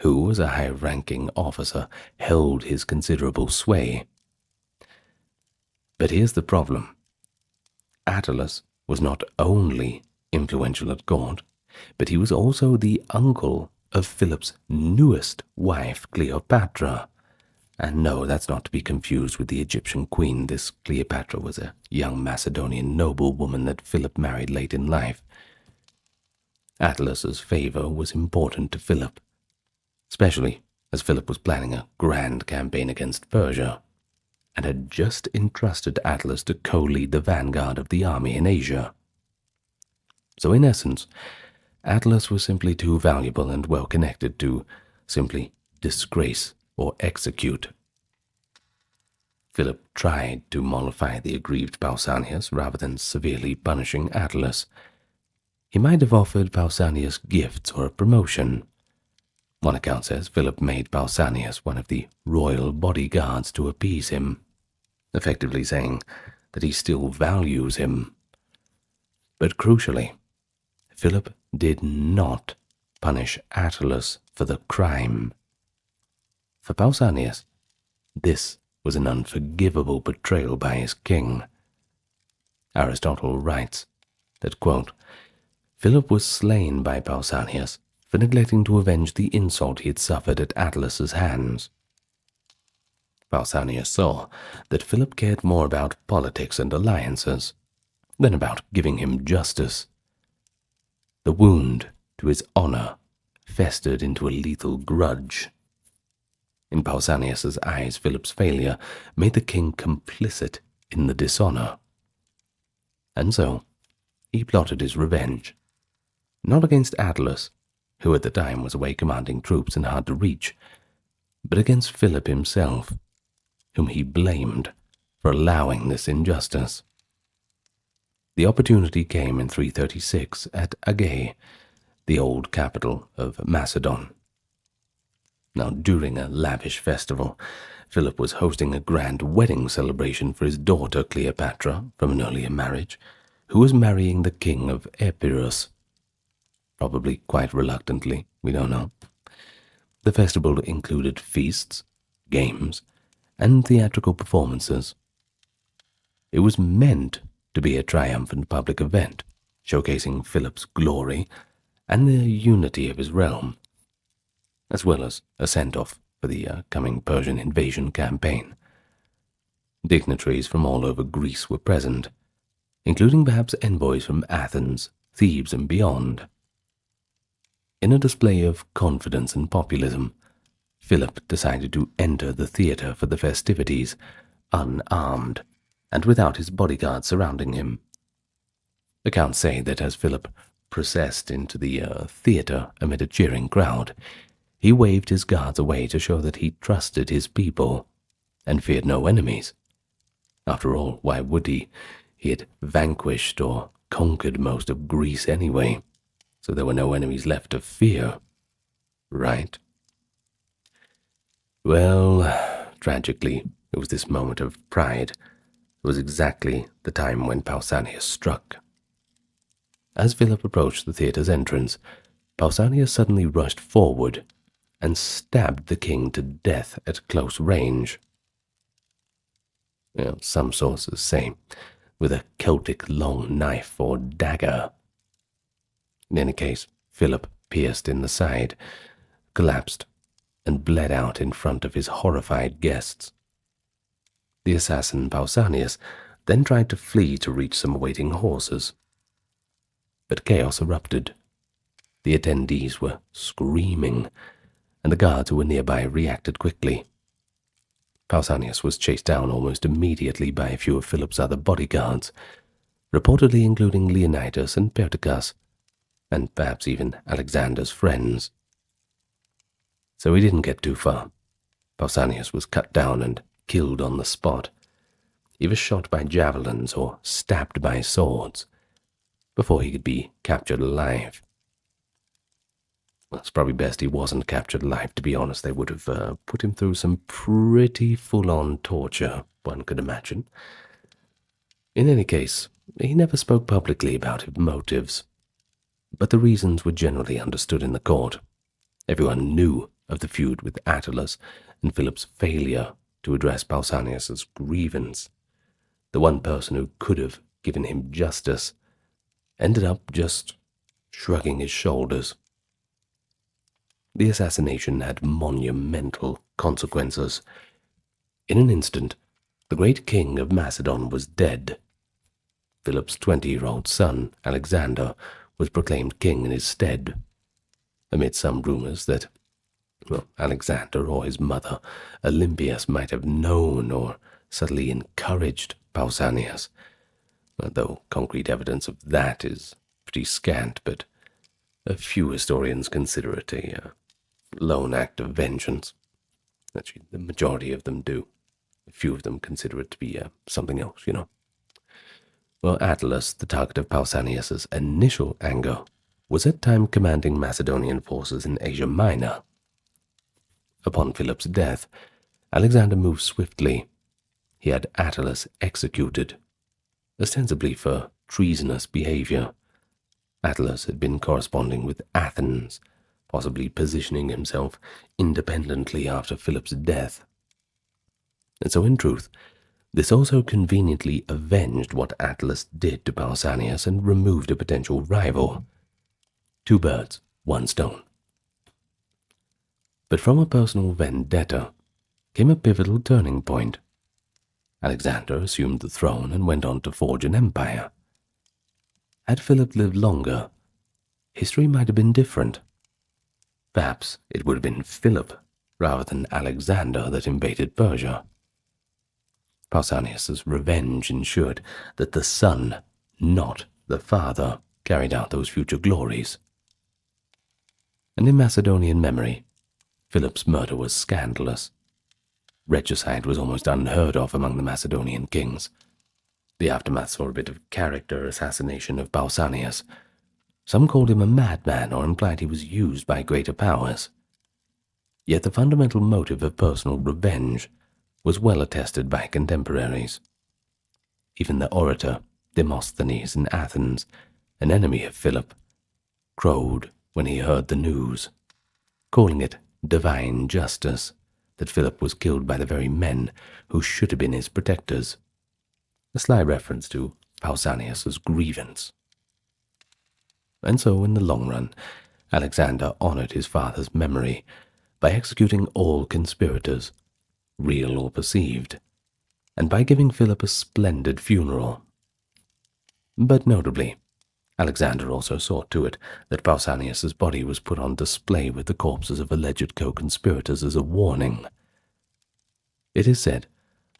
who, as a high-ranking officer, held his considerable sway. But here's the problem. Attalus was not only influential at court, but he was also the uncle of Philip's newest wife, Cleopatra. And no, that's not to be confused with the Egyptian queen. This Cleopatra was a young Macedonian noblewoman that Philip married late in life. Attalus's favor was important to Philip, especially as Philip was planning a grand campaign against Persia, and had just entrusted Attalus to co-lead the vanguard of the army in Asia. So in essence, Attalus was simply too valuable and well-connected to simply disgrace or execute. Philip tried to mollify the aggrieved Pausanias rather than severely punishing Attalus. He might have offered Pausanias gifts or a promotion. One account says Philip made Pausanias one of the royal bodyguards to appease him, effectively saying that he still values him. But crucially, Philip did not punish Attalus for the crime. For Pausanias, this was an unforgivable betrayal by his king. Aristotle writes that, quote, Philip was slain by Pausanias for neglecting to avenge the insult he had suffered at Attalus's hands. Pausanias saw that Philip cared more about politics and alliances than about giving him justice. The wound to his honor festered into a lethal grudge. In Pausanias' eyes, Philip's failure made the king complicit in the dishonor. And so, he plotted his revenge, not against Attalus, who at the time was away commanding troops and hard to reach, but against Philip himself, whom he blamed for allowing this injustice. The opportunity came in 336 at Agae, the old capital of Macedon. Now, during a lavish festival, Philip was hosting a grand wedding celebration for his daughter Cleopatra from an earlier marriage, who was marrying the king of Epirus. Probably quite reluctantly, we don't know. The festival included feasts, games, and theatrical performances. It was meant to be a triumphant public event, showcasing Philip's glory and the unity of his realm, as well as a send-off for the coming Persian invasion campaign. Dignitaries from all over Greece were present, including perhaps envoys from Athens, Thebes, and beyond. In a display of confidence and populism, Philip decided to enter the theatre for the festivities unarmed and without his bodyguard surrounding him. Accounts say that as Philip processed into the theatre amid a cheering crowd, he waved his guards away to show that he trusted his people and feared no enemies. After all, why would he? He had vanquished or conquered most of Greece anyway, so there were no enemies left to fear, right? Well, tragically, it was this moment of pride. It was exactly the time when Pausanias struck. As Philip approached the theatre's entrance, Pausanias suddenly rushed forward and stabbed the king to death at close range. Well, some sources say with a Celtic long knife or dagger. In any case, Philip pierced in the side, collapsed, and bled out in front of his horrified guests. The assassin Pausanias then tried to flee to reach some waiting horses. But chaos erupted. The attendees were screaming, and the guards who were nearby reacted quickly. Pausanias was chased down almost immediately by a few of Philip's other bodyguards, reportedly including Leonidas and Perdiccas, and perhaps even Alexander's friends. So he didn't get too far. Pausanias was cut down and killed on the spot. He was shot by javelins or stabbed by swords before he could be captured alive. Well, it's probably best he wasn't captured alive, to be honest. They would have put him through some pretty full-on torture, one could imagine. In any case, he never spoke publicly about his motives, but the reasons were generally understood in the court. Everyone knew of the feud with Attalus and Philip's failure to address Pausanias' grievance. The one person who could have given him justice ended up just shrugging his shoulders. The assassination had monumental consequences. In an instant, the great king of Macedon was dead. Philip's 20-year-old son, Alexander, was proclaimed king in his stead, amid some rumors that, well, Alexander or his mother, Olympias, might have known or subtly encouraged Pausanias, though concrete evidence of that is pretty scant, but a few historians consider it a lone act of vengeance. Actually, the majority of them do. A few of them consider it to be something else, you know. Well, Attalus, the target of Pausanias' initial anger, was at time commanding Macedonian forces in Asia Minor. Upon Philip's death, Alexander moved swiftly. He had Attalus executed, ostensibly for treasonous behavior. Attalus had been corresponding with Athens, possibly positioning himself independently after Philip's death. And so in truth, this also conveniently avenged what Attalus did to Pausanias and removed a potential rival. Two birds, one stone. But from a personal vendetta came a pivotal turning point. Alexander assumed the throne and went on to forge an empire. Had Philip lived longer, history might have been different. Perhaps it would have been Philip rather than Alexander that invaded Persia. Pausanias' revenge ensured that the son, not the father, carried out those future glories. And in Macedonian memory, Philip's murder was scandalous. Regicide was almost unheard of among the Macedonian kings. The aftermath saw a bit of character assassination of Pausanias. Some called him a madman or implied he was used by greater powers. Yet the fundamental motive of personal revenge was well attested by contemporaries. Even the orator Demosthenes in Athens, an enemy of Philip, crowed when he heard the news, calling it divine justice that Philip was killed by the very men who should have been his protectors, a sly reference to Pausanias's grievance. And so, in the long run, Alexander honored his father's memory by executing all conspirators, real or perceived, and by giving Philip a splendid funeral. But notably, Alexander also saw to it that Pausanias's body was put on display with the corpses of alleged co-conspirators as a warning. It is said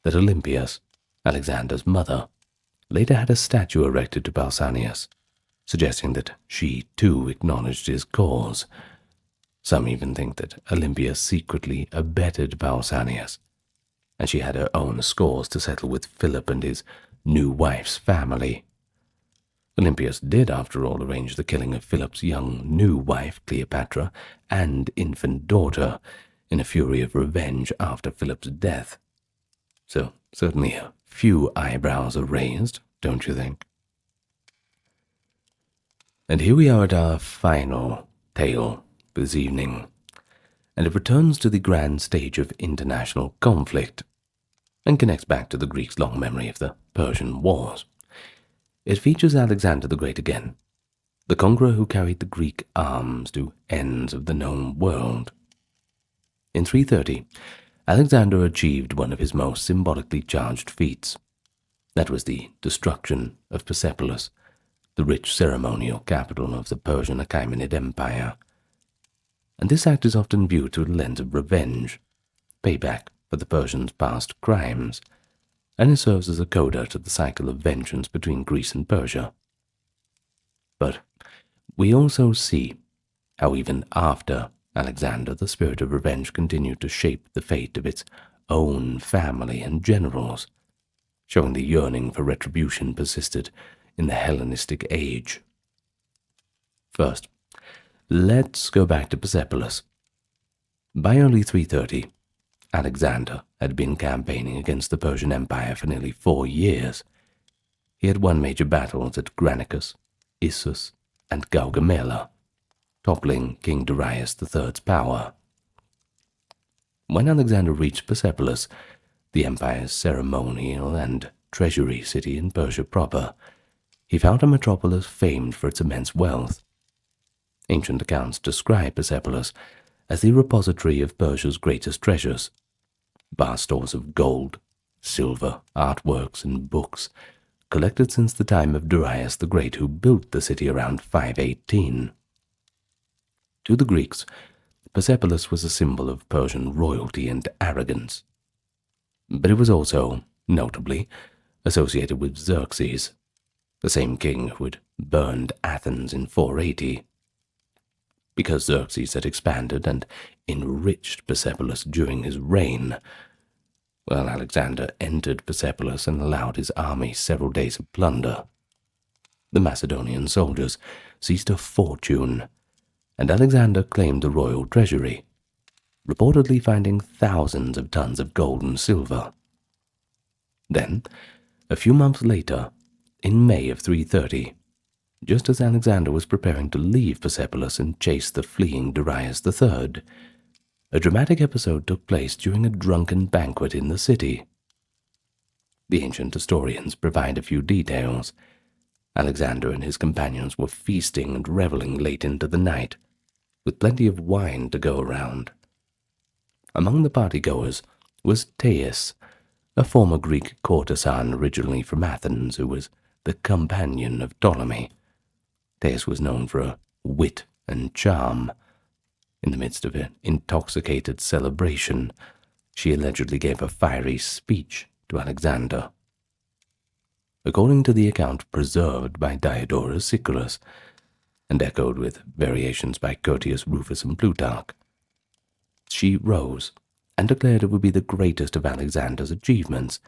that Olympias, Alexander's mother, later had a statue erected to Pausanias, suggesting that she too acknowledged his cause. Some even think that Olympia secretly abetted Pausanias, and she had her own scores to settle with Philip and his new wife's family. Olympias did, after all, arrange the killing of Philip's young new wife, Cleopatra, and infant daughter, in a fury of revenge after Philip's death. So, certainly a few eyebrows are raised, don't you think? And here we are at our final tale this evening, and it returns to the grand stage of international conflict, and connects back to the Greeks' long memory of the Persian Wars. It features Alexander the Great again, the conqueror who carried the Greek arms to ends of the known world. In 330, Alexander achieved one of his most symbolically charged feats. That was the destruction of Persepolis, the rich ceremonial capital of the Persian Achaemenid Empire. And this act is often viewed through the lens of revenge, payback for the Persians' past crimes, and it serves as a coda to the cycle of vengeance between Greece and Persia. But we also see how even after Alexander, the spirit of revenge continued to shape the fate of its own family and generals, showing the yearning for retribution persisted in the Hellenistic age. First, let's go back to Persepolis. By early 330, Alexander had been campaigning against the Persian Empire for nearly 4 years. He had won major battles at Granicus, Issus, and Gaugamela, toppling King Darius III's power. When Alexander reached Persepolis, the empire's ceremonial and treasury city in Persia proper, he found a metropolis famed for its immense wealth. Ancient accounts describe Persepolis as the repository of Persia's greatest treasures, vast stores of gold, silver, artworks, and books, collected since the time of Darius the Great, who built the city around 518. To the Greeks, Persepolis was a symbol of Persian royalty and arrogance, but it was also, notably, associated with Xerxes, the same king who had burned Athens in 480. Because Xerxes had expanded and enriched Persepolis during his reign, well, Alexander entered Persepolis and allowed his army several days of plunder. The Macedonian soldiers seized a fortune, and Alexander claimed the royal treasury, reportedly finding thousands of tons of gold and silver. Then, a few months later, in May of 330, just as Alexander was preparing to leave Persepolis and chase the fleeing Darius III, a dramatic episode took place during a drunken banquet in the city. The ancient historians provide a few details. Alexander and his companions were feasting and reveling late into the night, with plenty of wine to go around. Among the partygoers was Thais, a former Greek courtesan originally from Athens who was the companion of Ptolemy. Thais was known for her wit and charm. In the midst of an intoxicated celebration, she allegedly gave a fiery speech to Alexander. According to the account preserved by Diodorus Siculus, and echoed with variations by Curtius Rufus and Plutarch, she rose and declared it would be the greatest of Alexander's achievements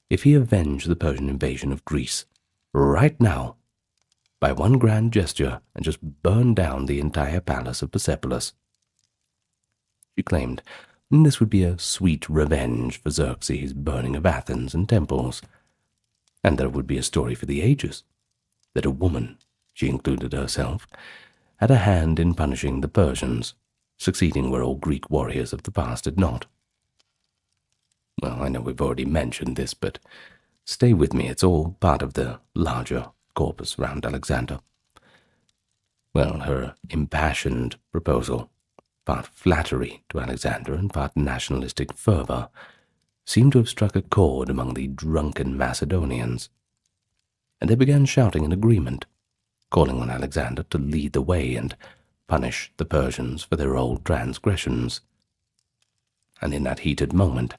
if he avenged the Persian invasion of Greece right now, by one grand gesture, and just burned down the entire palace of Persepolis. she claimed. This would be a sweet revenge for Xerxes' burning of Athens and temples, and there would be a story for the ages, that a woman, she included herself, had a hand in punishing the Persians, succeeding where all Greek warriors of the past had not. Well, I know we've already mentioned this, but stay with me, it's all part of the larger corpus around Alexander. Well, her impassioned proposal, part flattery to Alexander and part nationalistic fervor, seemed to have struck a chord among the drunken Macedonians, and they began shouting in agreement, calling on Alexander to lead the way and punish the Persians for their old transgressions. And in that heated moment,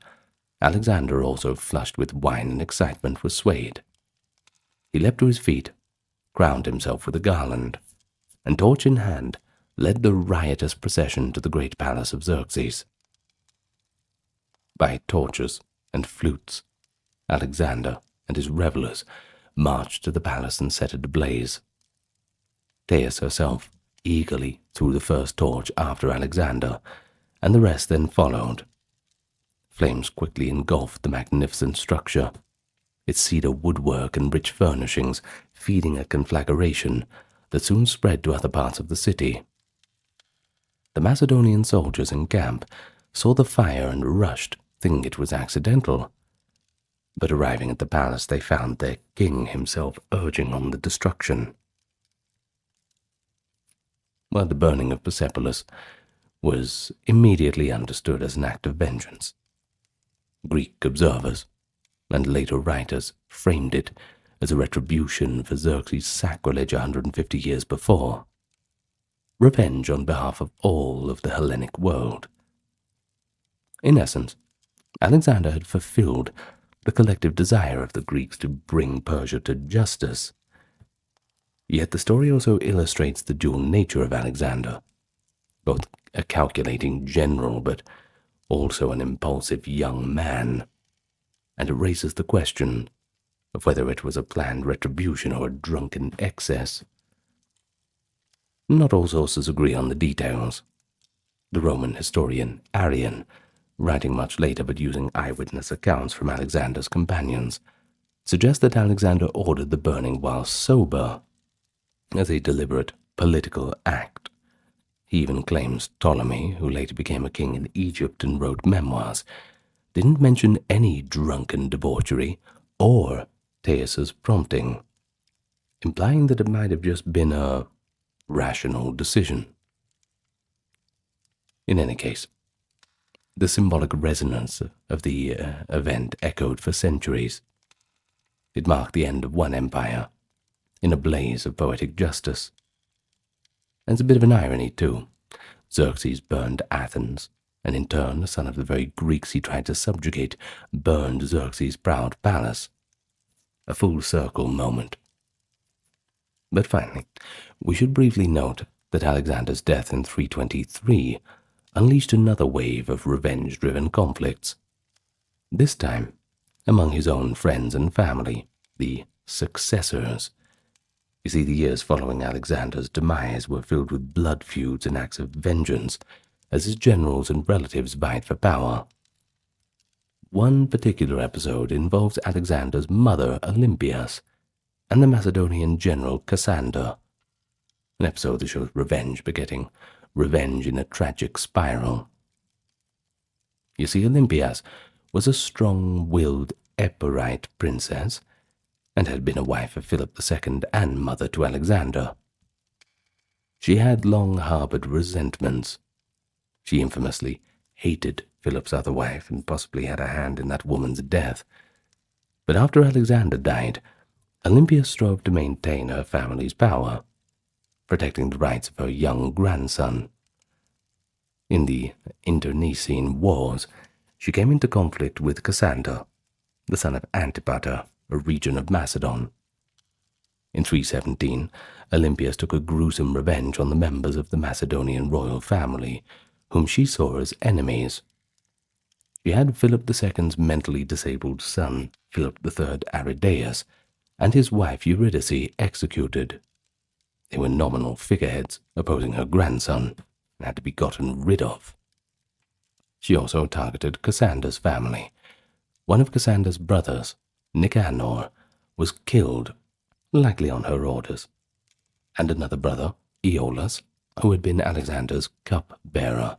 Alexander, also flushed with wine and excitement, was swayed. He leapt to his feet, crowned himself with a garland, and torch in hand, led the riotous procession to the great palace of Xerxes. By torches and flutes, Alexander and his revelers marched to the palace and set it ablaze. Thais herself eagerly threw the first torch after Alexander, and the rest then followed. Flames quickly engulfed the magnificent structure, its cedar woodwork and rich furnishings feeding a conflagration that soon spread to other parts of the city. The Macedonian soldiers in camp saw the fire and rushed, thinking it was accidental. But arriving at the palace, they found their king himself urging on the destruction. Well, the burning of Persepolis was immediately understood as an act of vengeance. Greek observers and later writers framed it as a retribution for Xerxes' sacrilege 150 years before, revenge on behalf of all of the Hellenic world. In essence, Alexander had fulfilled the collective desire of the Greeks to bring Persia to justice. Yet the story also illustrates the dual nature of Alexander, both a calculating general but also an impulsive young man, and it raises the question of whether it was a planned retribution or a drunken excess. Not all sources agree on the details. The Roman historian Arrian, writing much later but using eyewitness accounts from Alexander's companions, suggests that Alexander ordered the burning while sober, as a deliberate political act. He even claims Ptolemy, who later became a king in Egypt and wrote memoirs, didn't mention any drunken debauchery or Theis's prompting, implying that it might have just been a rational decision. In any case, the symbolic resonance of the event echoed for centuries. It marked the end of one empire, in a blaze of poetic justice. And it's a bit of an irony, too. Xerxes burned Athens, and in turn, the son of the very Greeks he tried to subjugate burned Xerxes' proud palace. A full circle moment. But finally, we should briefly note that Alexander's death in 323 unleashed another wave of revenge-driven conflicts. This time, among his own friends and family, the successors. You see, the years following Alexander's demise were filled with blood feuds and acts of vengeance, as his generals and relatives vied for power. One particular episode involves Alexander's mother, Olympias, and the Macedonian general Cassander, an episode that shows revenge begetting revenge in a tragic spiral. You see, Olympias was a strong-willed Epirite princess, and had been a wife of Philip II and mother to Alexander. She had long harbored resentments. She infamously hated Philip's other wife and possibly had a hand in that woman's death. But after Alexander died, Olympia strove to maintain her family's power, protecting the rights of her young grandson. In the internecine wars, she came into conflict with Cassander, the son of Antipater, a region of Macedon. In 317, Olympias took a gruesome revenge on the members of the Macedonian royal family, whom she saw as enemies. She had Philip II's mentally disabled son, Philip III Aridaeus, and his wife Eurydice executed. They were nominal figureheads opposing her grandson and had to be gotten rid of. She also targeted Cassandra's family. One of Cassandra's brothers, Nicanor, was killed, likely on her orders, and another brother, Aeolus, who had been Alexander's cup-bearer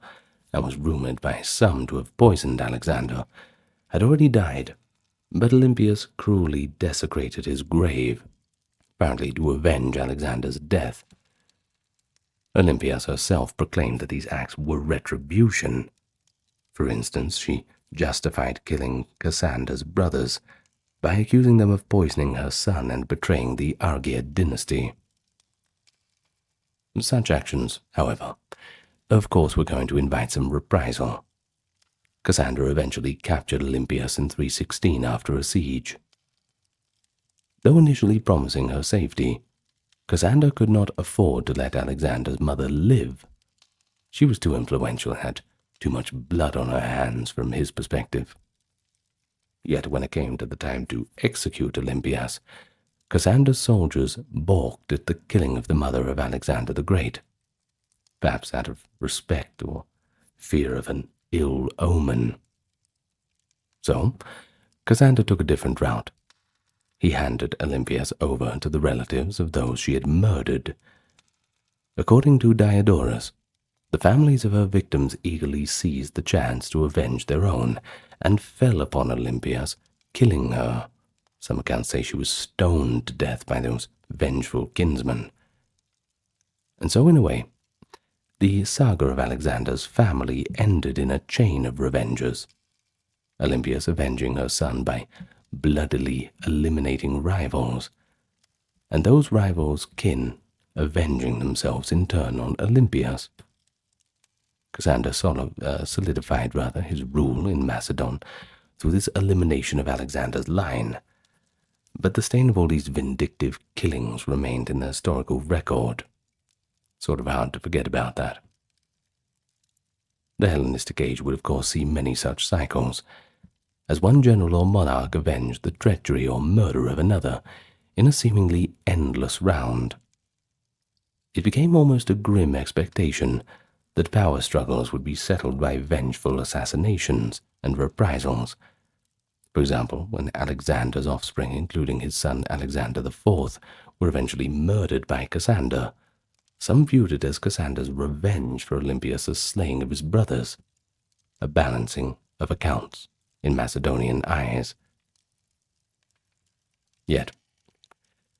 and was rumored by some to have poisoned Alexander, had already died, but Olympias cruelly desecrated his grave, apparently to avenge Alexander's death. Olympias herself proclaimed that these acts were retribution. For instance, she justified killing Cassandra's brothers by accusing them of poisoning her son and betraying the Argead dynasty. Such actions, however, of course were going to invite some reprisal. Cassandra eventually captured Olympias in 316 after a siege. Though initially promising her safety, Cassandra could not afford to let Alexander's mother live. She was too influential and had too much blood on her hands from his perspective. Yet when it came to the time to execute Olympias, Cassandra's soldiers balked at the killing of the mother of Alexander the Great, perhaps out of respect or fear of an ill omen. So, Cassandra took a different route. He handed Olympias over to the relatives of those she had murdered. According to Diodorus, the families of her victims eagerly seized the chance to avenge their own and fell upon Olympias, killing her. Some accounts say she was stoned to death by those vengeful kinsmen. And so, in a way, the saga of Alexander's family ended in a chain of revengers, Olympias avenging her son by bloodily eliminating rivals, and those rivals' kin avenging themselves in turn on Olympias. Cassandra solidified his rule in Macedon through this elimination of Alexander's line, but the stain of all these vindictive killings remained in the historical record. Sort of hard to forget about that. The Hellenistic age would of course see many such cycles, as one general or monarch avenged the treachery or murder of another in a seemingly endless round. It became almost a grim expectation that power struggles would be settled by vengeful assassinations and reprisals. For example, when Alexander's offspring, including his son Alexander IV, were eventually murdered by Cassandra, some viewed it as Cassandra's revenge for Olympias' slaying of his brothers, a balancing of accounts in Macedonian eyes. Yet,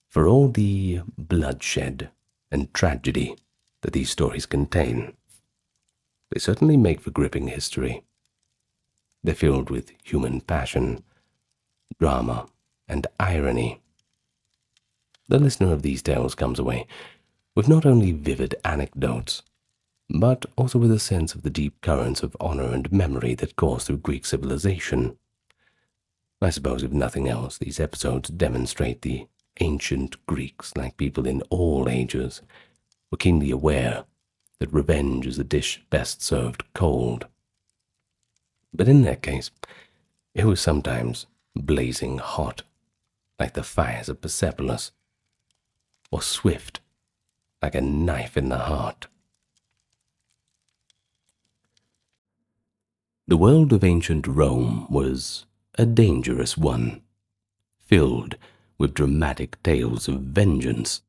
for all the bloodshed and tragedy that these stories contain, they certainly make for gripping history. They're filled with human passion, drama, and irony. The listener of these tales comes away with not only vivid anecdotes, but also with a sense of the deep currents of honor and memory that course through Greek civilization. I suppose, if nothing else, these episodes demonstrate the ancient Greeks, like people in all ages, were keenly aware that revenge is a dish best served cold. But in their case, it was sometimes blazing hot, like the fires of Persepolis, or swift, like a knife in the heart. The world of ancient Rome was a dangerous one, filled with dramatic tales of vengeance.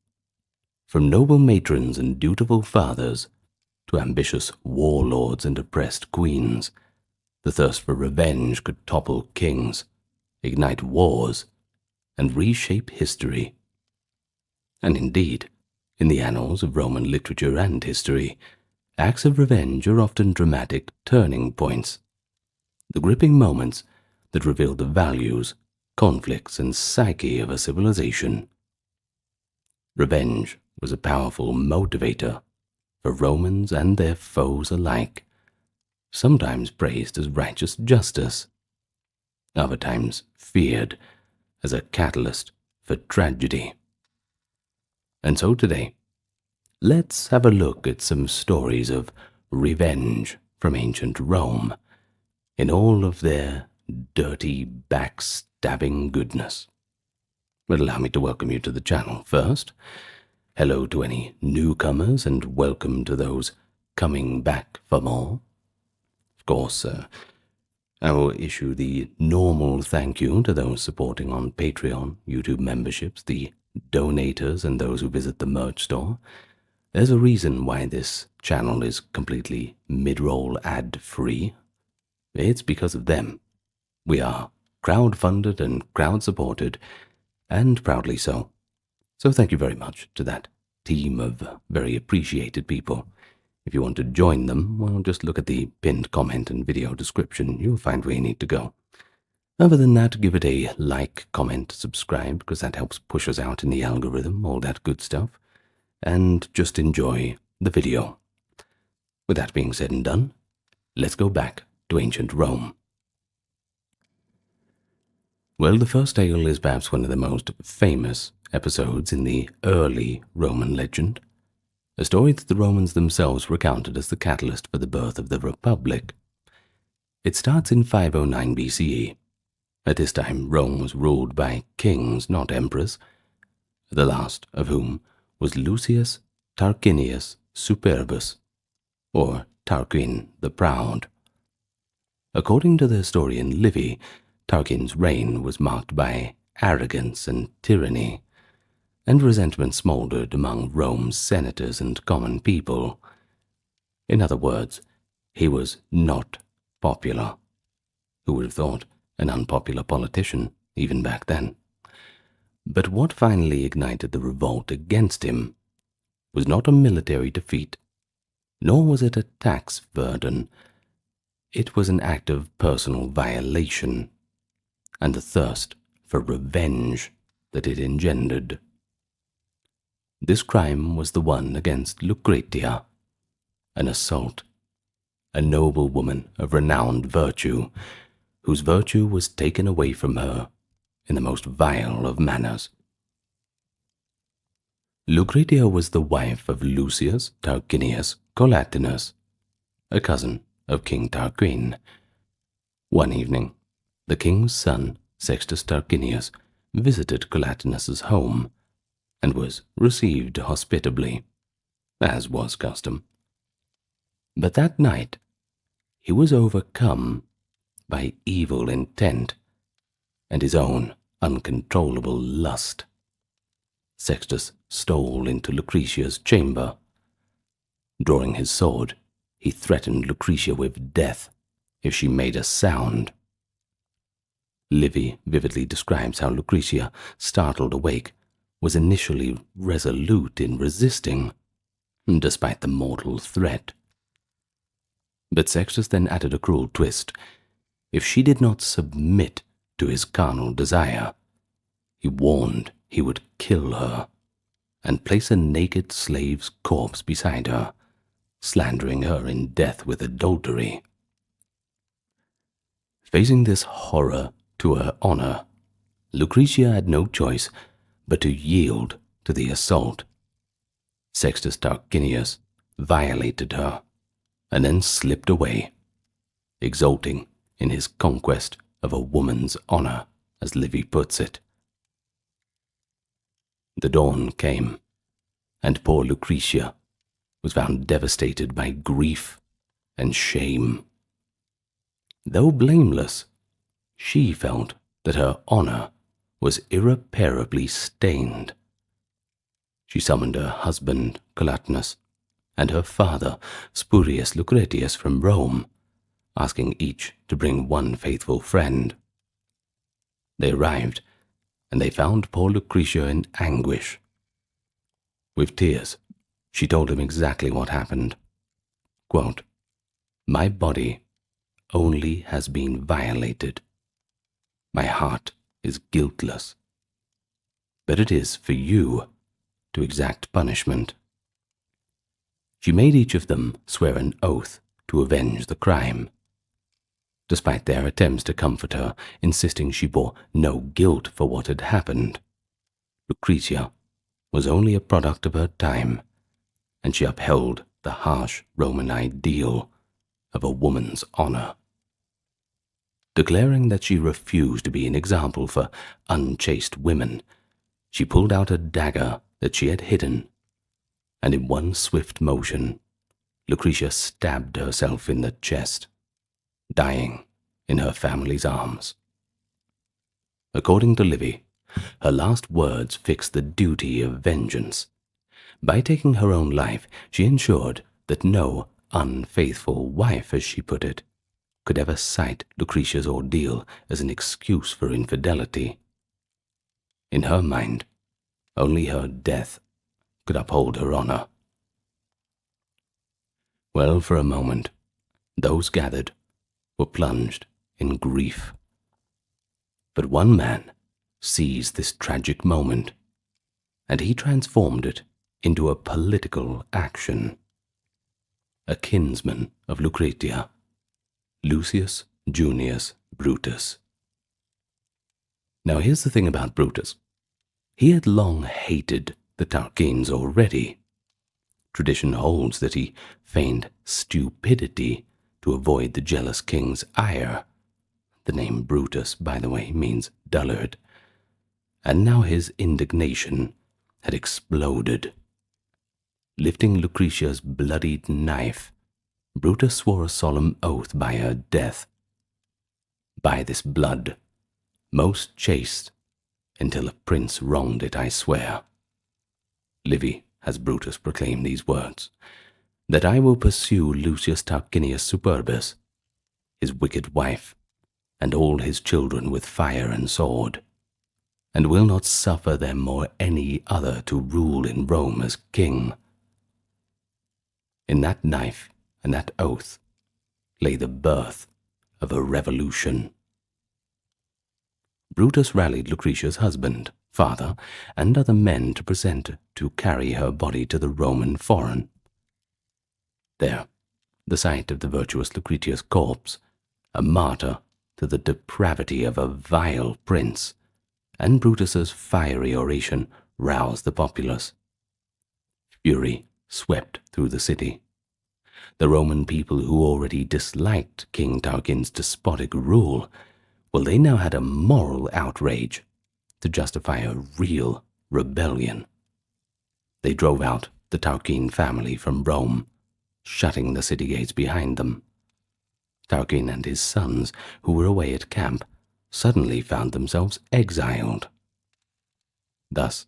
From noble matrons and dutiful fathers to ambitious warlords and oppressed queens, the thirst for revenge could topple kings, ignite wars, and reshape history. And indeed, in the annals of Roman literature and history, acts of revenge are often dramatic turning points, the gripping moments that reveal the values, conflicts, and psyche of a civilization. Revenge was a powerful motivator for Romans and their foes alike, sometimes praised as righteous justice, other times feared as a catalyst for tragedy. And so today, let's have a look at some stories of revenge from ancient Rome in all of their dirty, backstabbing goodness. But allow me to welcome you to the channel first. Hello to any newcomers and welcome to those coming back for more. Of course, I will issue the normal thank you to those supporting on Patreon, YouTube memberships, the donators, and those who visit the merch store. There's a reason why this channel is completely mid-roll ad-free. It's because of them. We are crowd-funded and crowd-supported, and proudly so. So thank you very much to that team of very appreciated people. If you want to join them, well, just look at the pinned comment and video description. You'll find where you need to go. Other than that, give it a like, comment, subscribe, because that helps push us out in the algorithm, all that good stuff. And just enjoy the video. With that being said and done, let's go back to ancient Rome. Well, the first tale is perhaps one of the most famous episodes in the early Roman legend, a story that the Romans themselves recounted as the catalyst for the birth of the Republic. It starts in 509 BCE. At this time, Rome was ruled by kings, not emperors, the last of whom was Lucius Tarquinius Superbus, or Tarquin the Proud. According to the historian Livy, Tarquin's reign was marked by arrogance and tyranny, and resentment smoldered among Rome's senators and common people. In other words, he was not popular. Who would have thought an unpopular politician, even back then? But what finally ignited the revolt against him was not a military defeat, nor was it a tax burden. It was an act of personal violation, and the thirst for revenge that it engendered. This crime was the one against Lucretia, an assault, a noble woman of renowned virtue, whose virtue was taken away from her in the most vile of manners. Lucretia was the wife of Lucius Tarquinius Collatinus, a cousin of King Tarquin. One evening, the king's son, Sextus Tarquinius, visited Collatinus's home and was received hospitably, as was custom. But that night, he was overcome by evil intent and his own uncontrollable lust. Sextus stole into Lucretia's chamber. Drawing his sword, he threatened Lucretia with death if she made a sound. Livy vividly describes how Lucretia, startled awake, was initially resolute in resisting, despite the mortal threat. But Sextus then added a cruel twist. If she did not submit to his carnal desire, he warned he would kill her and place a naked slave's corpse beside her, slandering her in death with adultery. Facing this horror to her honor, Lucretia had no choice but to yield to the assault. Sextus Tarquinius violated her and then slipped away, exulting in his conquest of a woman's honor, as Livy puts it. The dawn came, and poor Lucretia was found devastated by grief and shame. Though blameless, she felt that her honor was irreparably stained. She summoned her husband, Collatinus, and her father, Spurius Lucretius, from Rome, asking each to bring one faithful friend. They arrived, and they found poor Lucretia in anguish. With tears, she told him exactly what happened. Quote, "My body only has been violated. My heart is guiltless. But it is for you to exact punishment." She made each of them swear an oath to avenge the crime. Despite their attempts to comfort her, insisting she bore no guilt for what had happened, Lucretia was only a product of her time, and she upheld the harsh Roman ideal of a woman's honor. Declaring that she refused to be an example for unchaste women, she pulled out a dagger that she had hidden, and in one swift motion, Lucretia stabbed herself in the chest, dying in her family's arms. According to Livy, her last words fixed the duty of vengeance. By taking her own life, she ensured that no unfaithful wife, as she put it, could ever cite Lucretia's ordeal as an excuse for infidelity. In her mind, only her death could uphold her honor. Well, for a moment, those gathered were plunged in grief. But one man seized this tragic moment, and he transformed it into a political action. A kinsman of Lucretia, Lucius Junius Brutus. Now here's the thing about Brutus. He had long hated the Tarquins already. Tradition holds that he feigned stupidity to avoid the jealous king's ire. The name Brutus, by the way, means dullard. And now his indignation had exploded. Lifting Lucretia's bloodied knife, Brutus swore a solemn oath by her death. By this blood, most chaste, until a prince wronged it, I swear. Livy has Brutus proclaim these words, that I will pursue Lucius Tarquinius Superbus, his wicked wife, and all his children with fire and sword, and will not suffer them or any other to rule in Rome as king. In that knife and that oath lay the birth of a revolution. Brutus rallied Lucretia's husband, father, and other men to carry her body to the Roman Forum. There, the sight of the virtuous Lucretia's corpse, a martyr to the depravity of a vile prince, and Brutus's fiery oration roused the populace. Fury swept through the city. The Roman people, who already disliked King Tarquin's despotic rule, well, they now had a moral outrage to justify a real rebellion. They drove out the Tarquin family from Rome, shutting the city gates behind them. Tarquin and his sons, who were away at camp, suddenly found themselves exiled. Thus,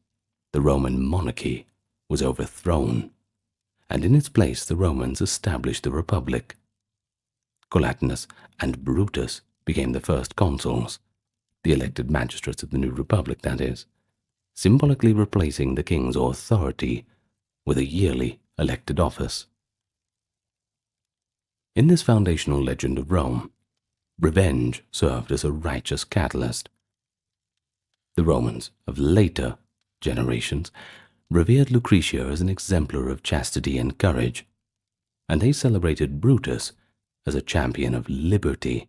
the Roman monarchy was overthrown, and in its place the Romans established a republic. Collatinus and Brutus became the first consuls, the elected magistrates of the new republic, that is, symbolically replacing the king's authority with a yearly elected office. In this foundational legend of Rome, revenge served as a righteous catalyst. The Romans of later generations revered Lucretia as an exemplar of chastity and courage, and they celebrated Brutus as a champion of liberty,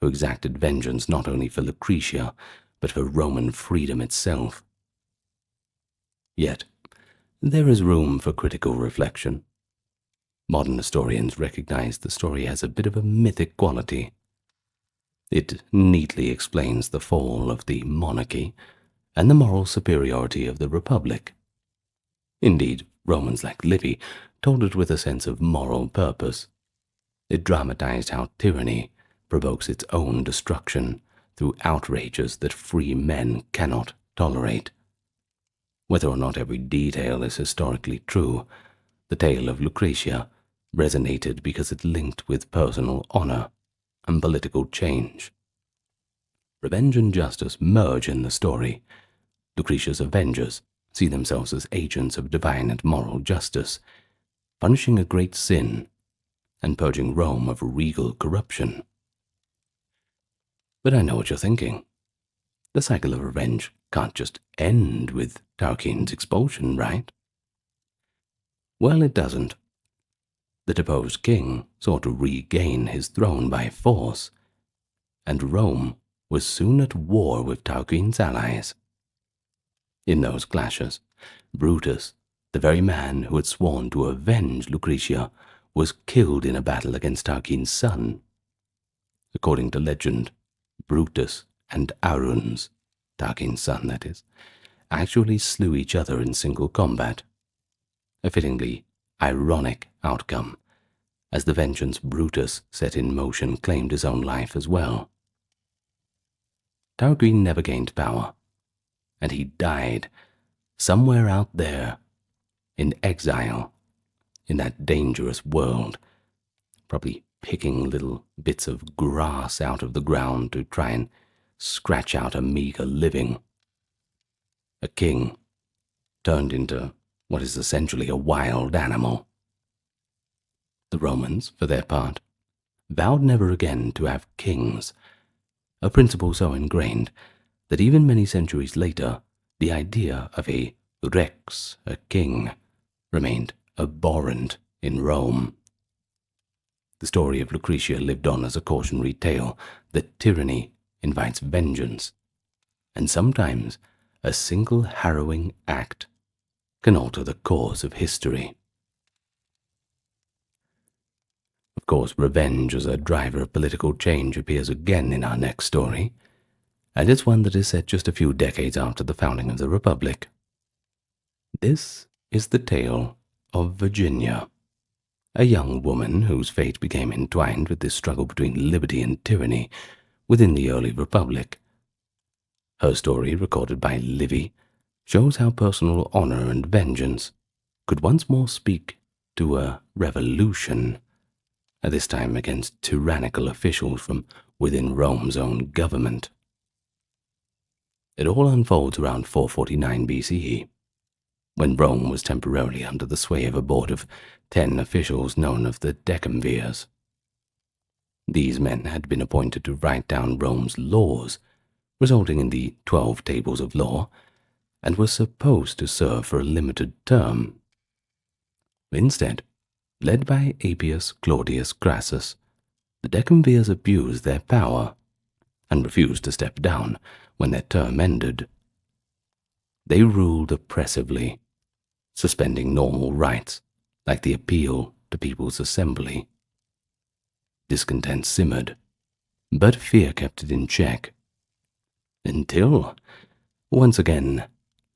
who exacted vengeance not only for Lucretia, but for Roman freedom itself. Yet, there is room for critical reflection. Modern historians recognize the story has a bit of a mythic quality. It neatly explains the fall of the monarchy and the moral superiority of the republic. Indeed, Romans like Livy told it with a sense of moral purpose. It dramatized how tyranny provokes its own destruction through outrages that free men cannot tolerate. Whether or not every detail is historically true, the tale of Lucretia resonated because it linked with personal honor and political change. Revenge and justice merge in the story. Lucretia's avengers see themselves as agents of divine and moral justice, punishing a great sin and purging Rome of regal corruption. But I know what you're thinking. The cycle of revenge can't just end with Tarquin's expulsion, right? Well, it doesn't. The deposed king sought to regain his throne by force, and Rome was soon at war with Tarquin's allies. In those clashes, Brutus, the very man who had sworn to avenge Lucretia, was killed in a battle against Tarquin's son. According to legend, Brutus and Aruns, Tarquin's son that is, actually slew each other in single combat. A fittingly ironic outcome, as the vengeance Brutus set in motion claimed his own life as well. Tarquin never gained power, and he died somewhere out there, in exile, in that dangerous world, probably picking little bits of grass out of the ground to try and scratch out a meager living. A king turned into what is essentially a wild animal. The Romans, for their part, vowed never again to have kings, a principle so ingrained that even many centuries later, the idea of a rex, a king, remained abhorrent in Rome. The story of Lucretia lived on as a cautionary tale that tyranny invites vengeance, and sometimes a single harrowing act can alter the course of history. Of course, revenge as a driver of political change appears again in our next story, and it's one that is set just a few decades after the founding of the Republic. This is the tale of Virginia, a young woman whose fate became entwined with this struggle between liberty and tyranny within the early Republic. Her story, recorded by Livy, shows how personal honor and vengeance could once more speak to a revolution, at this time against tyrannical officials from within Rome's own government. It all unfolds around 449 BCE, when Rome was temporarily under the sway of a board of 10 officials known as the decemvirs. These men had been appointed to write down Rome's laws, resulting in the 12 tables of law, and were supposed to serve for a limited term. Instead, led by Appius Claudius Crassus, the decemvirs abused their power and refused to step down when their term ended. They ruled oppressively, suspending normal rights like the appeal to people's assembly. Discontent simmered, but fear kept it in check, until, once again,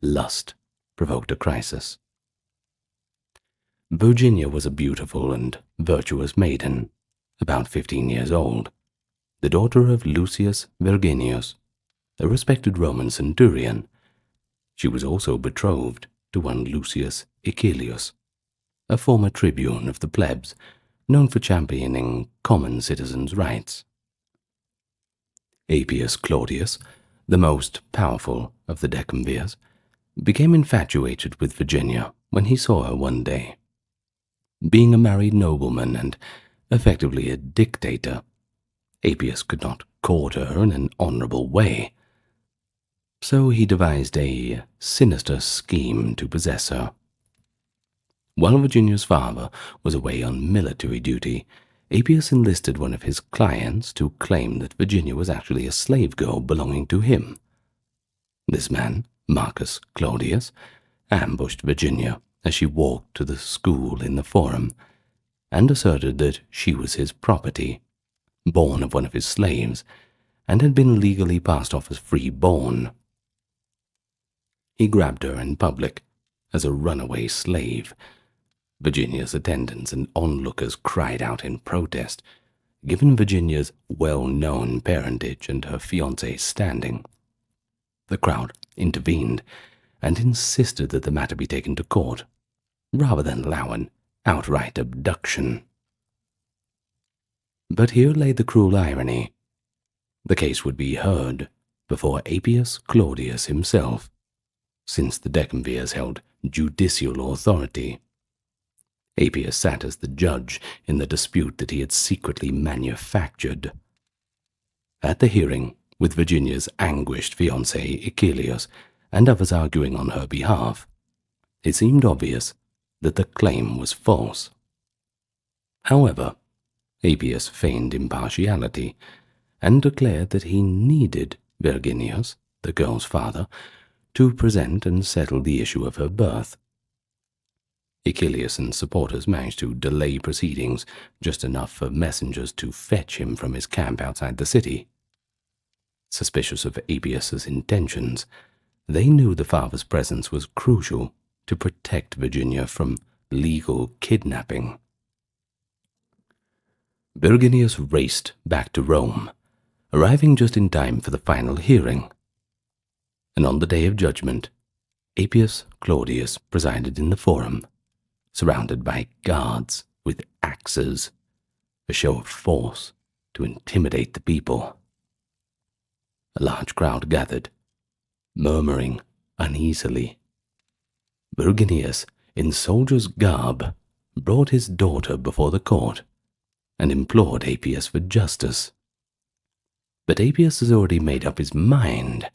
lust provoked a crisis. Virginia was a beautiful and virtuous maiden, about 15 years old, the daughter of Lucius Verginius, a respected Roman centurion. She was also betrothed to one Lucius Icilius, a former tribune of the plebs, known for championing common citizens' rights. Appius Claudius, the most powerful of the decemvirs, became infatuated with Virginia when he saw her one day. Being a married nobleman and effectively a dictator, Appius could not court her in an honorable way, so he devised a sinister scheme to possess her. While Virginia's father was away on military duty, Appius enlisted one of his clients to claim that Virginia was actually a slave girl belonging to him. This man, Marcus Claudius, ambushed Virginia as she walked to the school in the Forum, and asserted that she was his property, born of one of his slaves, and had been legally passed off as free-born. He grabbed her in public as a runaway slave. Virginia's attendants and onlookers cried out in protest. Given Virginia's well-known parentage and her fiancé's standing, the crowd intervened and insisted that the matter be taken to court, rather than allow an outright abduction. But here lay the cruel irony. The case would be heard before Appius Claudius himself, since the decemvirs held judicial authority. Appius sat as the judge in the dispute that he had secretly manufactured. At the hearing, with Virginia's anguished fiancé Icilius and others arguing on her behalf, it seemed obvious that the claim was false. However, Appius feigned impartiality and declared that he needed Verginius, the girl's father, to present and settle the issue of her birth. Icilius and supporters managed to delay proceedings just enough for messengers to fetch him from his camp outside the city. Suspicious of Appius's intentions, they knew the father's presence was crucial to protect Virginia from legal kidnapping. Virginius raced back to Rome, arriving just in time for the final hearing. And on the day of judgment, Appius Claudius presided in the forum, surrounded by guards with axes, a show of force to intimidate the people. A large crowd gathered, murmuring uneasily. Virginius, in soldier's garb, brought his daughter before the court and implored Appius for justice. But Appius has already made up his mind.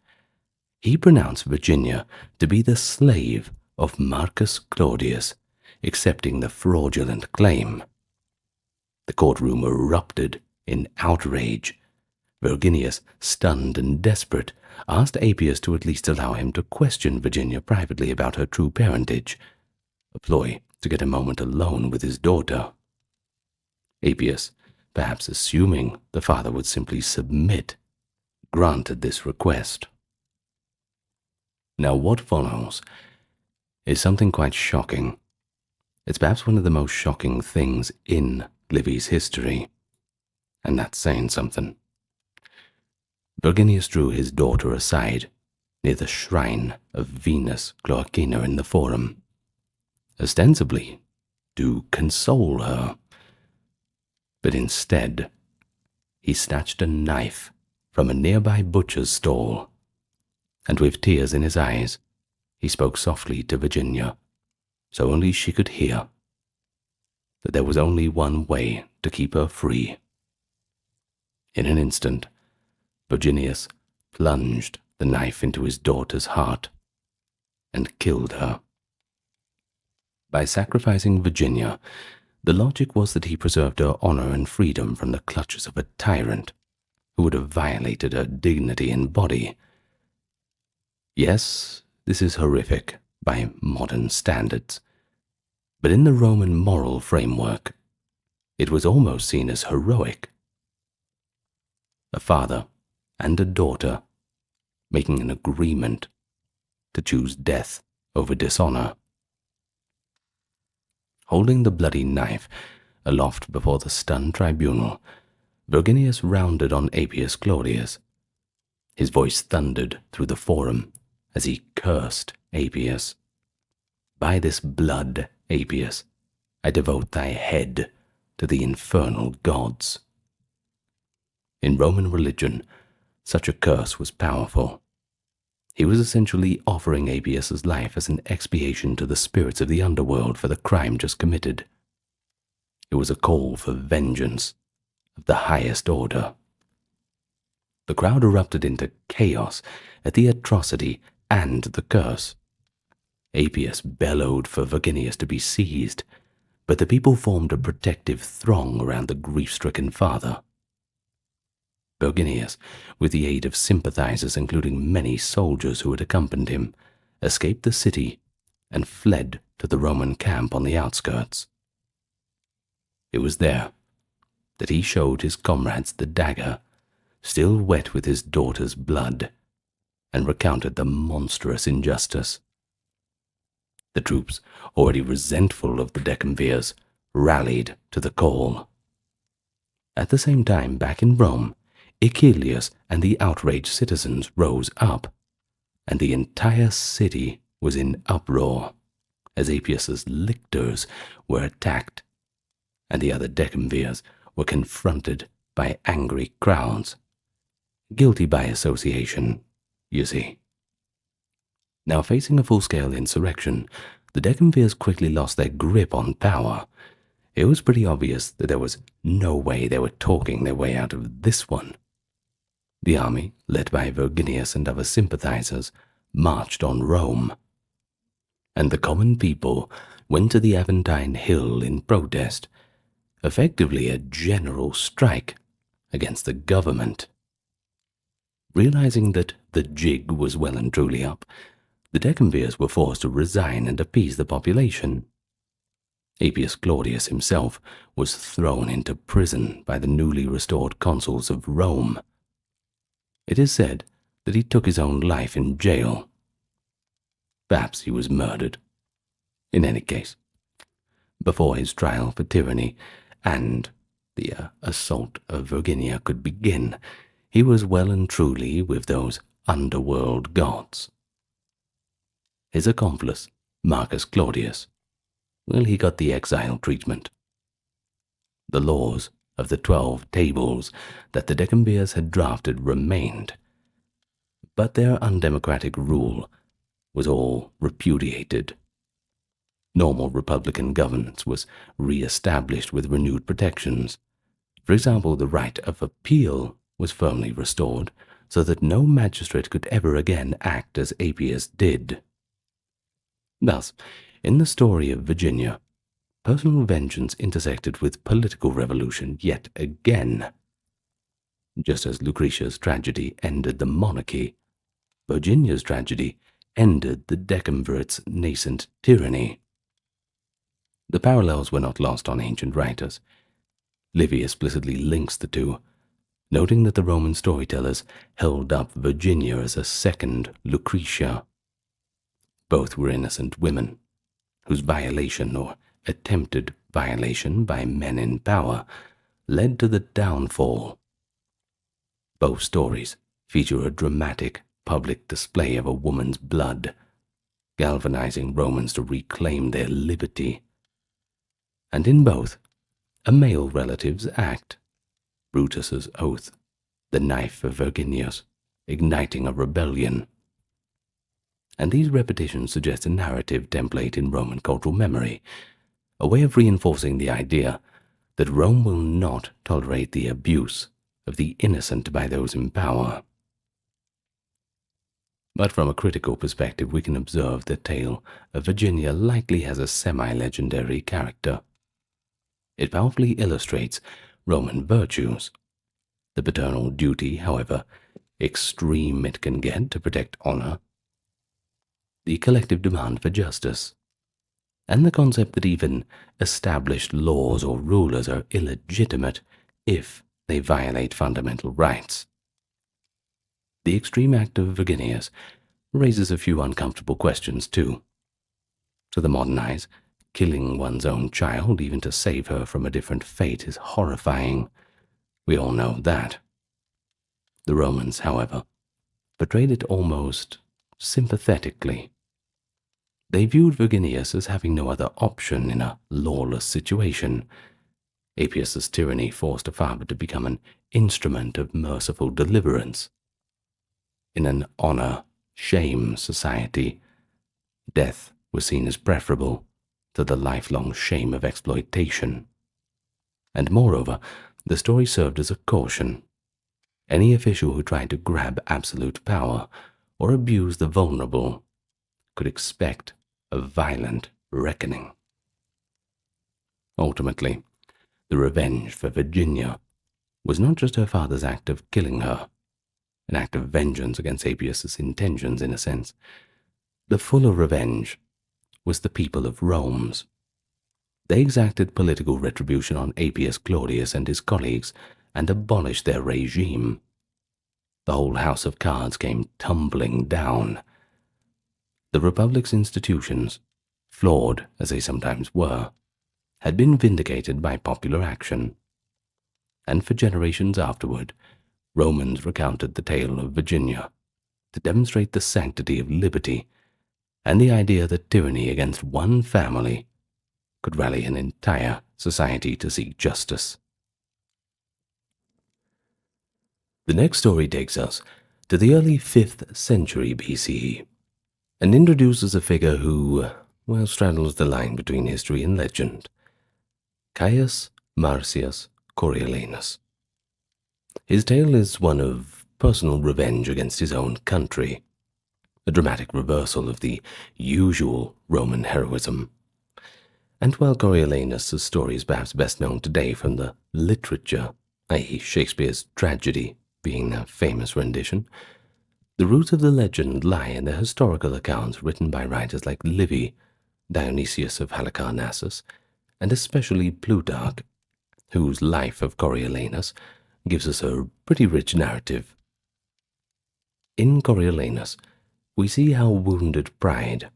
He pronounced Virginia to be the slave of Marcus Claudius, accepting the fraudulent claim. The courtroom erupted in outrage. Virginius, stunned and desperate, asked Appius to at least allow him to question Virginia privately about her true parentage, a ploy to get a moment alone with his daughter. Appius, perhaps assuming the father would simply submit, granted this request. Now what follows is something quite shocking. It's perhaps one of the most shocking things in Livy's history, and that's saying something. Virginius drew his daughter aside near the shrine of Venus Cloacina in the Forum, ostensibly to console her. But instead, he snatched a knife from a nearby butcher's stall, and with tears in his eyes, he spoke softly to Virginia, so only she could hear, that there was only one way to keep her free. In an instant, Virginius plunged the knife into his daughter's heart and killed her. By sacrificing Virginia, the logic was that he preserved her honor and freedom from the clutches of a tyrant who would have violated her dignity in body. Yes, this is horrific by modern standards, but in the Roman moral framework, it was almost seen as heroic. A father and a daughter making an agreement to choose death over dishonor. Holding the bloody knife aloft before the stunned tribunal, Virginius rounded on Appius Claudius. His voice thundered through the forum as he cursed Appius. By this blood, Appius, I devote thy head to the infernal gods. In Roman religion, such a curse was powerful. He was essentially offering Appius's life as an expiation to the spirits of the underworld for the crime just committed. It was a call for vengeance of the highest order. The crowd erupted into chaos at the atrocity and the curse. Appius bellowed for Virginius to be seized, but the people formed a protective throng around the grief-stricken father. Virginius, with the aid of sympathizers including many soldiers who had accompanied him, escaped the city and fled to the Roman camp on the outskirts. It was there that he showed his comrades the dagger, still wet with his daughter's blood, and recounted the monstrous injustice. The troops, already resentful of the decemvirs, rallied to the call. At the same time, back in Rome, Achilles and the outraged citizens rose up, and the entire city was in uproar as Appius's lictors were attacked, and the other decemvirs were confronted by angry crowds, guilty by association, you see. Now, facing a full-scale insurrection, the decemvirs quickly lost their grip on power. It was pretty obvious that there was no way they were talking their way out of this one. The army, led by Virginius and other sympathizers, marched on Rome, and the common people went to the Aventine Hill in protest, effectively a general strike against the government. Realizing that the jig was well and truly up, the decemvirs were forced to resign and appease the population. Appius Claudius himself was thrown into prison by the newly restored consuls of Rome. It is said that he took his own life in jail. Perhaps he was murdered. In any case, before his trial for tyranny and the assault of Virginia could begin, he was well and truly with those underworld gods. His accomplice, Marcus Claudius, well, he got the exile treatment. The laws of the 12 tables that the decemvirs had drafted remained, but their undemocratic rule was all repudiated. Normal republican governance was re-established with renewed protections. For example, the right of appeal was firmly restored, so that no magistrate could ever again act as Appius did. Thus, in the story of Virginia, personal vengeance intersected with political revolution yet again. Just as Lucretia's tragedy ended the monarchy, Virginia's tragedy ended the decemvirs' nascent tyranny. The parallels were not lost on ancient writers. Livy explicitly links the two, noting that the Roman storytellers held up Virginia as a second Lucretia. Both were innocent women, whose violation or attempted violation by men in power led to the downfall. Both stories feature a dramatic public display of a woman's blood, galvanizing Romans to reclaim their liberty. And in both, a male relative's act, Brutus's oath, the knife of Verginius, igniting a rebellion. And these repetitions suggest a narrative template in Roman cultural memory, a way of reinforcing the idea that Rome will not tolerate the abuse of the innocent by those in power. But from a critical perspective, we can observe the tale of Virginia likely has a semi-legendary character. It powerfully illustrates Roman virtues. The paternal duty, however extreme it can get to protect honor, the collective demand for justice, and the concept that even established laws or rulers are illegitimate if they violate fundamental rights. The extreme act of Virginius raises a few uncomfortable questions too. To the modern eyes, killing one's own child even to save her from a different fate is horrifying. We all know that. The Romans, however, portrayed it almost sympathetically. They viewed Virginius as having no other option in a lawless situation. Appius's tyranny forced a father to become an instrument of merciful deliverance. In an honor-shame society, death was seen as preferable to the lifelong shame of exploitation. And moreover, the story served as a caution. Any official who tried to grab absolute power or abuse the vulnerable could expect a violent reckoning. Ultimately, the revenge for Virginia was not just her father's act of killing her, an act of vengeance against Appius's intentions in a sense. The fuller revenge was the people of Rome's. They exacted political retribution on Appius Claudius and his colleagues and abolished their regime. The whole house of cards came tumbling down. The Republic's institutions, flawed as they sometimes were, had been vindicated by popular action. And for generations afterward, Romans recounted the tale of Virginia to demonstrate the sanctity of liberty and the idea that tyranny against one family could rally an entire society to seek justice. The next story takes us to the early 5th century BCE and introduces a figure who, well, straddles the line between history and legend, Caius Marcius Coriolanus. His tale is one of personal revenge against his own country, a dramatic reversal of the usual Roman heroism. And while Coriolanus' story is perhaps best known today from the literature, i.e. Shakespeare's tragedy being a famous rendition, the roots of the legend lie in the historical accounts written by writers like Livy, Dionysius of Halicarnassus, and especially Plutarch, whose life of Coriolanus gives us a pretty rich narrative. In Coriolanus, we see how wounded pride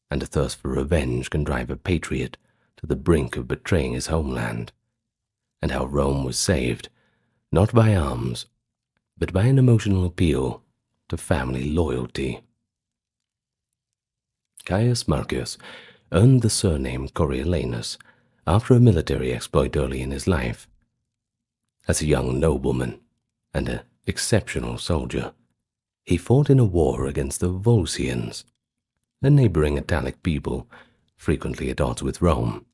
and a thirst for revenge can drive a patriot to the brink of betraying his homeland. and how Rome was saved, not by arms, but by an emotional appeal to family loyalty. Caius Marcius earned the surname Coriolanus after a military exploit early in his life. As a young nobleman and an exceptional soldier, he fought in a war against the Volscians, a neighboring Italic people frequently at odds with Rome.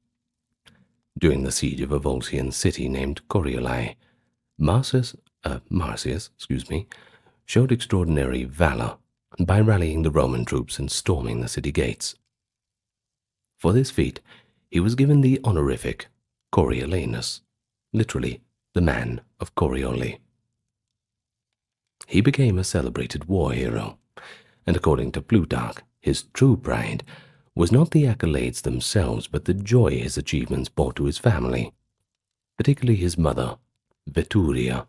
During the siege of a Volscian city named Corioli, Marcius showed extraordinary valor by rallying the Roman troops and storming the city gates. For this feat, he was given the honorific Coriolanus, literally the man of Corioli. He became a celebrated war hero, and according to Plutarch, his true pride was not the accolades themselves, but the joy his achievements brought to his family, particularly his mother, Veturia,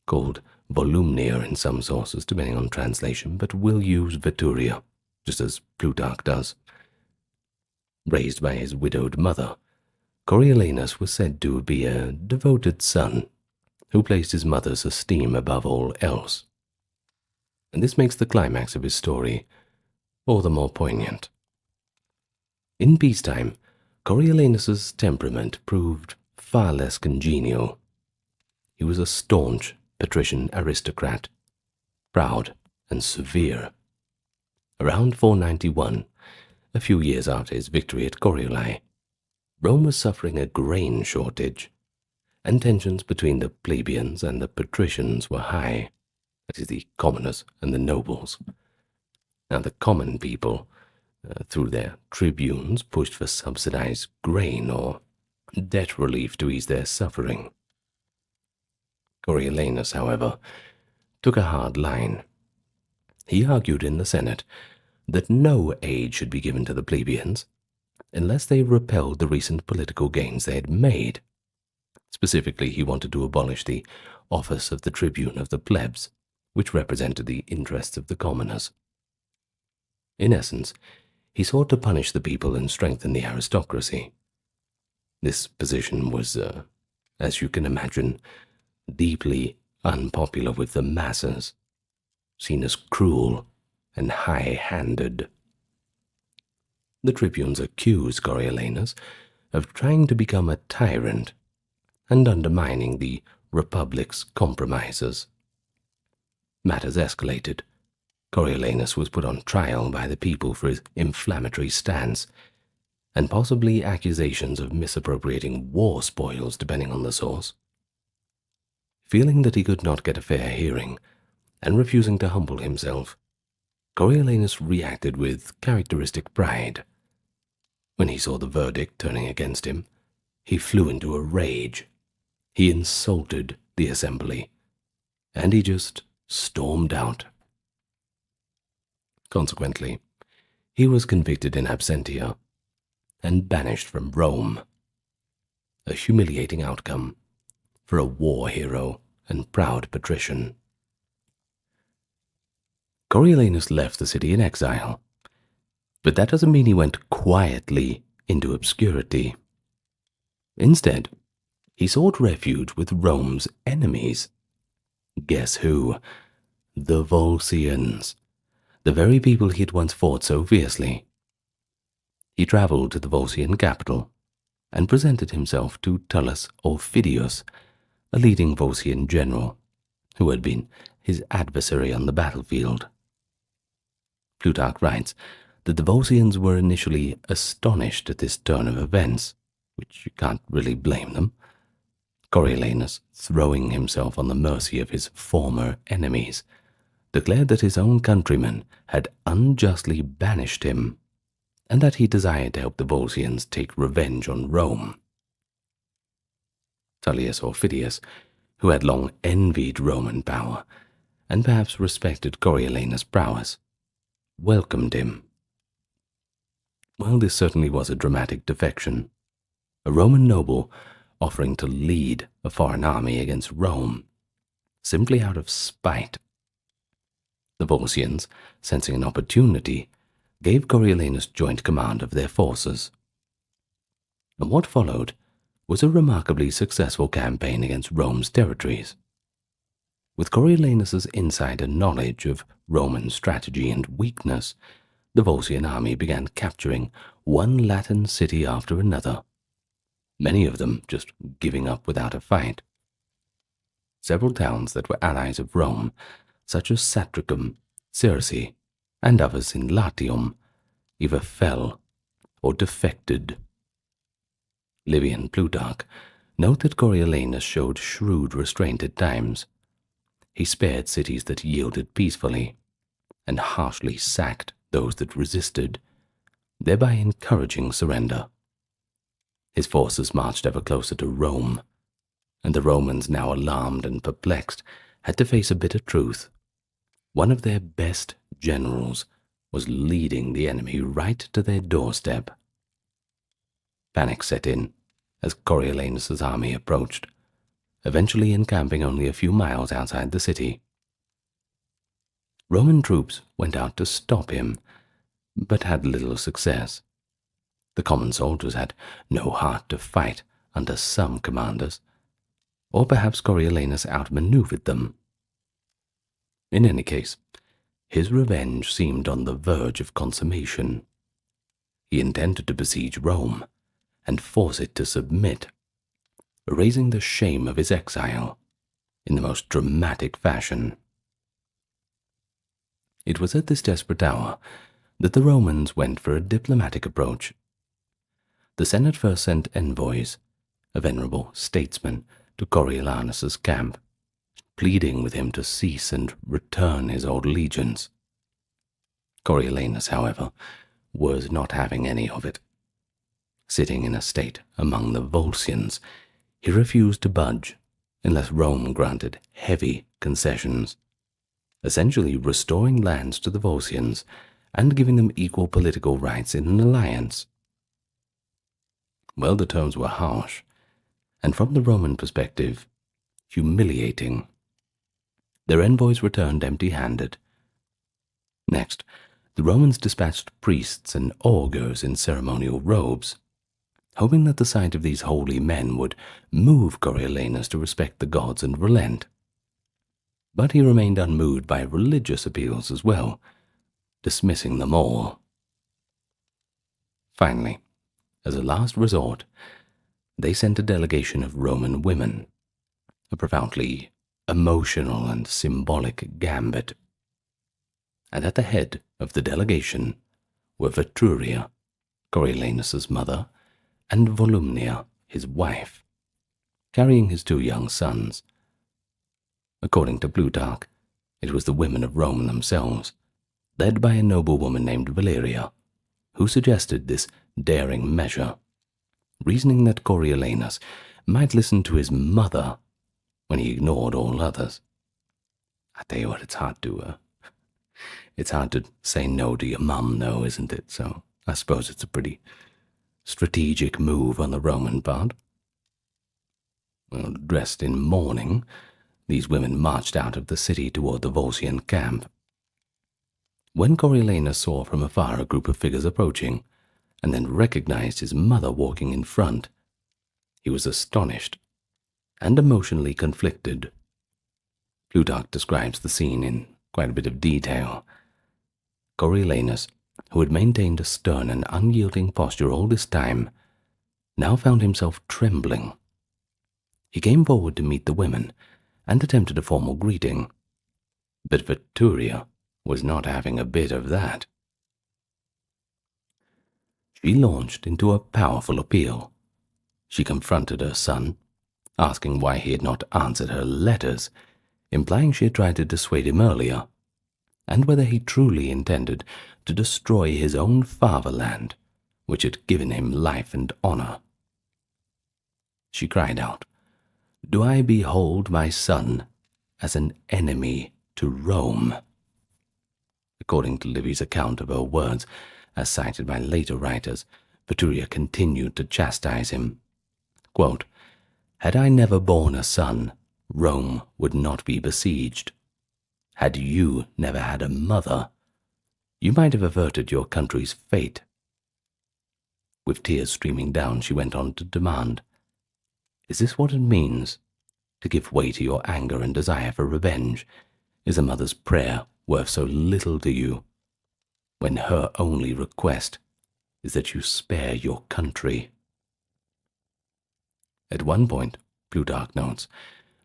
called Volumnia in some sources, depending on translation, but we'll use Veturia, just as Plutarch does. Raised by his widowed mother, Coriolanus was said to be a devoted son who placed his mother's esteem above all else. And this makes the climax of his story all the more poignant. In peacetime, Coriolanus's temperament proved far less congenial. He was a staunch patrician aristocrat, proud and severe. Around 491, a few years after his victory at Corioli, Rome was suffering a grain shortage, and tensions between the plebeians and the patricians were high, that is, the commoners and the nobles. Now the common people, through their tribunes, pushed for subsidized grain or debt relief to ease their suffering. Coriolanus, however, took a hard line. He argued in the Senate that no aid should be given to the plebeians unless they repelled the recent political gains they had made. Specifically, he wanted to abolish the office of the tribune of the plebs, which represented the interests of the commoners. In essence, he sought to punish the people and strengthen the aristocracy. This position was, as you can imagine, deeply unpopular with the masses, seen as cruel and high-handed. The tribunes accused Coriolanus of trying to become a tyrant and undermining the Republic's compromises. Matters escalated. Coriolanus was put on trial by the people for his inflammatory stance, and possibly accusations of misappropriating war spoils, depending on the source. Feeling that he could not get a fair hearing, and refusing to humble himself, Coriolanus reacted with characteristic pride. When he saw the verdict turning against him, he flew into a rage. He insulted the assembly, and he just stormed out. Consequently, he was convicted in absentia and banished from Rome, a humiliating outcome for a war hero and proud patrician. Coriolanus left the city in exile, but that doesn't mean he went quietly into obscurity. Instead, he sought refuge with Rome's enemies. Guess who? The Volscians, the very people he had once fought so fiercely. He traveled to the Volscian capital and presented himself to Tullus Aufidius, a leading Volscian general who had been his adversary on the battlefield. Plutarch writes that the Volscians were initially astonished at this turn of events, which you can't really blame them. Coriolanus, throwing himself on the mercy of his former enemies, declared that his own countrymen had unjustly banished him, and that he desired to help the Volscians take revenge on Rome. Tullus Aufidius, who had long envied Roman power, and perhaps respected Coriolanus' prowess, welcomed him. Well, this certainly was a dramatic defection. A Roman noble offering to lead a foreign army against Rome, simply out of spite. The Volscians, sensing an opportunity, gave Coriolanus joint command of their forces. And what followed was a remarkably successful campaign against Rome's territories. With Coriolanus's insight and knowledge of Roman strategy and weakness, the Volscian army began capturing one Latin city after another, many of them just giving up without a fight. Several towns that were allies of Rome, such as Satricum, Circe, and others in Latium, either fell or defected. Livy and Plutarch note that Coriolanus showed shrewd restraint at times. He spared cities that yielded peacefully, and harshly sacked those that resisted, thereby encouraging surrender. His forces marched ever closer to Rome, and the Romans, now alarmed and perplexed, had to face a bitter truth. One of their best generals was leading the enemy right to their doorstep. Panic set in as Coriolanus's army approached, eventually encamping only a few miles outside the city. Roman troops went out to stop him, but had little success. The common soldiers had no heart to fight under some commanders, or perhaps Coriolanus outmaneuvered them. In any case, his revenge seemed on the verge of consummation. He intended to besiege Rome and force it to submit, erasing the shame of his exile in the most dramatic fashion. It was at this desperate hour that the Romans went for a diplomatic approach. The Senate first sent envoys, a venerable statesman, to Coriolanus's camp, pleading with him to cease and return his old allegiance. Coriolanus, however, was not having any of it. Sitting in a state among the Volscians, he refused to budge unless Rome granted heavy concessions, essentially restoring lands to the Volscians and giving them equal political rights in an alliance. Well, the terms were harsh, and from the Roman perspective, humiliating. Their envoys returned empty-handed. Next, the Romans dispatched priests and augurs in ceremonial robes, hoping that the sight of these holy men would move Coriolanus to respect the gods and relent. But he remained unmoved by religious appeals as well, dismissing them all. Finally, as a last resort, they sent a delegation of Roman women, a profoundly emotional and symbolic gambit. And at the head of the delegation were Vetruria, Coriolanus's mother, and Volumnia, his wife, carrying his two young sons. According to Plutarch, it was the women of Rome themselves, led by a noblewoman named Valeria, who suggested this daring measure, reasoning that Coriolanus might listen to his mother when he ignored all others. I tell you what, it's hard to say no to your mum, though, isn't it? So I suppose it's a pretty strategic move on the Roman part. Well, dressed in mourning, these women marched out of the city toward the Volscian camp. When Coriolanus saw from afar a group of figures approaching, and then recognized his mother walking in front, he was astonished and emotionally conflicted. Plutarch describes the scene in quite a bit of detail. Coriolanus, who had maintained a stern and unyielding posture all this time, now found himself trembling. He came forward to meet the women and attempted a formal greeting, but Vetruria was not having a bit of that. She launched into a powerful appeal. She confronted her son, asking why he had not answered her letters, implying she had tried to dissuade him earlier, and whether he truly intended to destroy his own fatherland, which had given him life and honor. She cried out, "Do I behold my son as an enemy to Rome?" According to Livy's account of her words, as cited by later writers, Vetruria continued to chastise him. Quote, "Had I never borne a son, Rome would not be besieged. Had you never had a mother, you might have averted your country's fate." With tears streaming down, she went on to demand, Is this what it means? To give way to your anger and desire for revenge? Is a mother's prayer worth so little to you, when her only request is that you spare your country? At one point, Plutarch notes,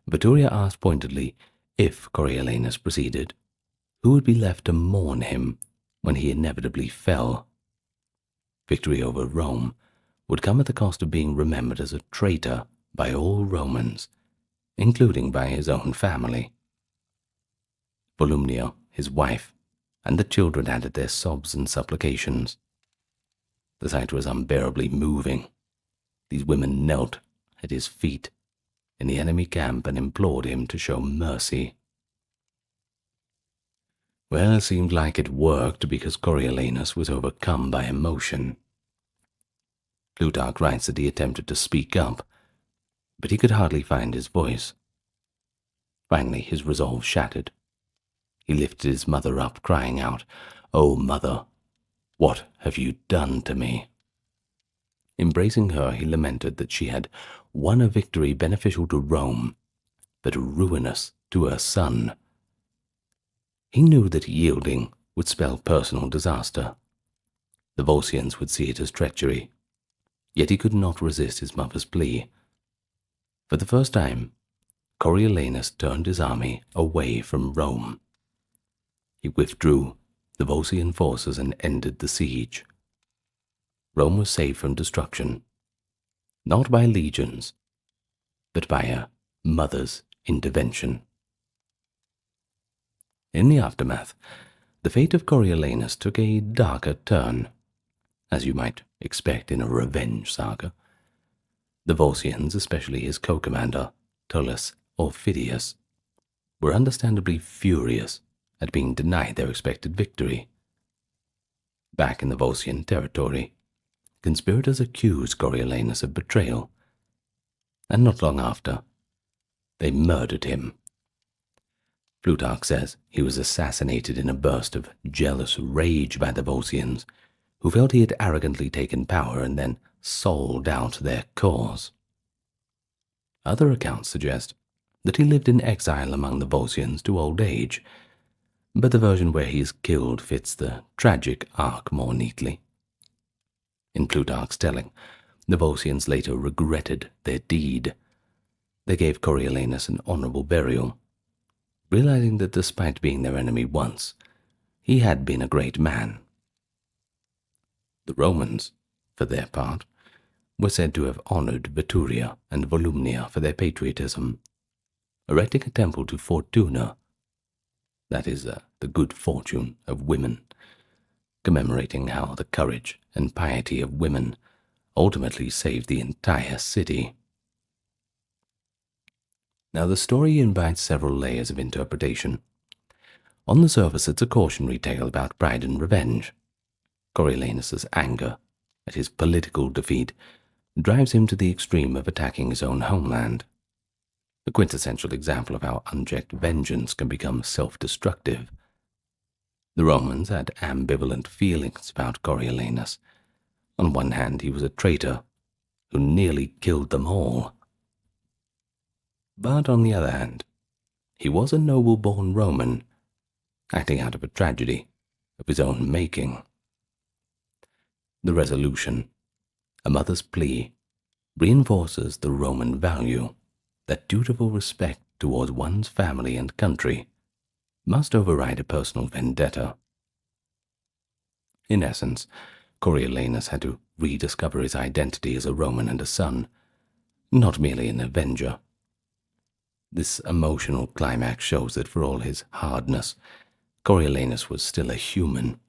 Vittoria asked pointedly if Coriolanus proceeded, who would be left to mourn him when he inevitably fell? Victory over Rome would come at the cost of being remembered as a traitor by all Romans, including by his own family. Volumnia, his wife, and the children added their sobs and supplications. The sight was unbearably moving. These women knelt at his feet in the enemy camp and implored him to show mercy. Well, it seemed like it worked because Coriolanus was overcome by emotion. Plutarch writes that he attempted to speak up, but he could hardly find his voice. Finally, his resolve shattered. He lifted his mother up, crying out, "Oh, mother, what have you done to me?" Embracing her, he lamented that she had won a victory beneficial to Rome, but ruinous to her son. He knew that yielding would spell personal disaster. The Volscians would see it as treachery, yet he could not resist his mother's plea. For the first time, Coriolanus turned his army away from Rome. He withdrew the Volscian forces and ended the siege. Rome was saved from destruction, not by legions, but by a mother's intervention. In the aftermath, the fate of Coriolanus took a darker turn, as you might expect in a revenge saga. The Volscians, especially his co-commander, Tullus or Phidias, were understandably furious at being denied their expected victory. Back in the Volscian territory, conspirators accused Coriolanus of betrayal, and not long after, they murdered him. Plutarch says he was assassinated in a burst of jealous rage by the Volscians, who felt he had arrogantly taken power and then sold out their cause. Other accounts suggest that he lived in exile among the Volscians to old age, but the version where he is killed fits the tragic arc more neatly. In Plutarch's telling, the Volscians later regretted their deed. They gave Coriolanus an honorable burial, realizing that despite being their enemy once, he had been a great man. The Romans, for their part, were said to have honored Vittoria and Volumnia for their patriotism, erecting a temple to Fortuna, that is, the good fortune of women, commemorating how the courage and piety of women ultimately saved the entire city. Now, the story invites several layers of interpretation. On the surface, it's a cautionary tale about pride and revenge. Coriolanus's anger at his political defeat drives him to the extreme of attacking his own homeland, a quintessential example of how unchecked vengeance can become self-destructive. The Romans had ambivalent feelings about Coriolanus. On one hand, he was a traitor who nearly killed them all. But on the other hand, he was a noble-born Roman, acting out of a tragedy of his own making. The resolution, a mother's plea, reinforces the Roman value that dutiful respect towards one's family and country must override a personal vendetta. In essence, Coriolanus had to rediscover his identity as a Roman and a son, not merely an avenger. This emotional climax shows that for all his hardness, Coriolanus was still a human,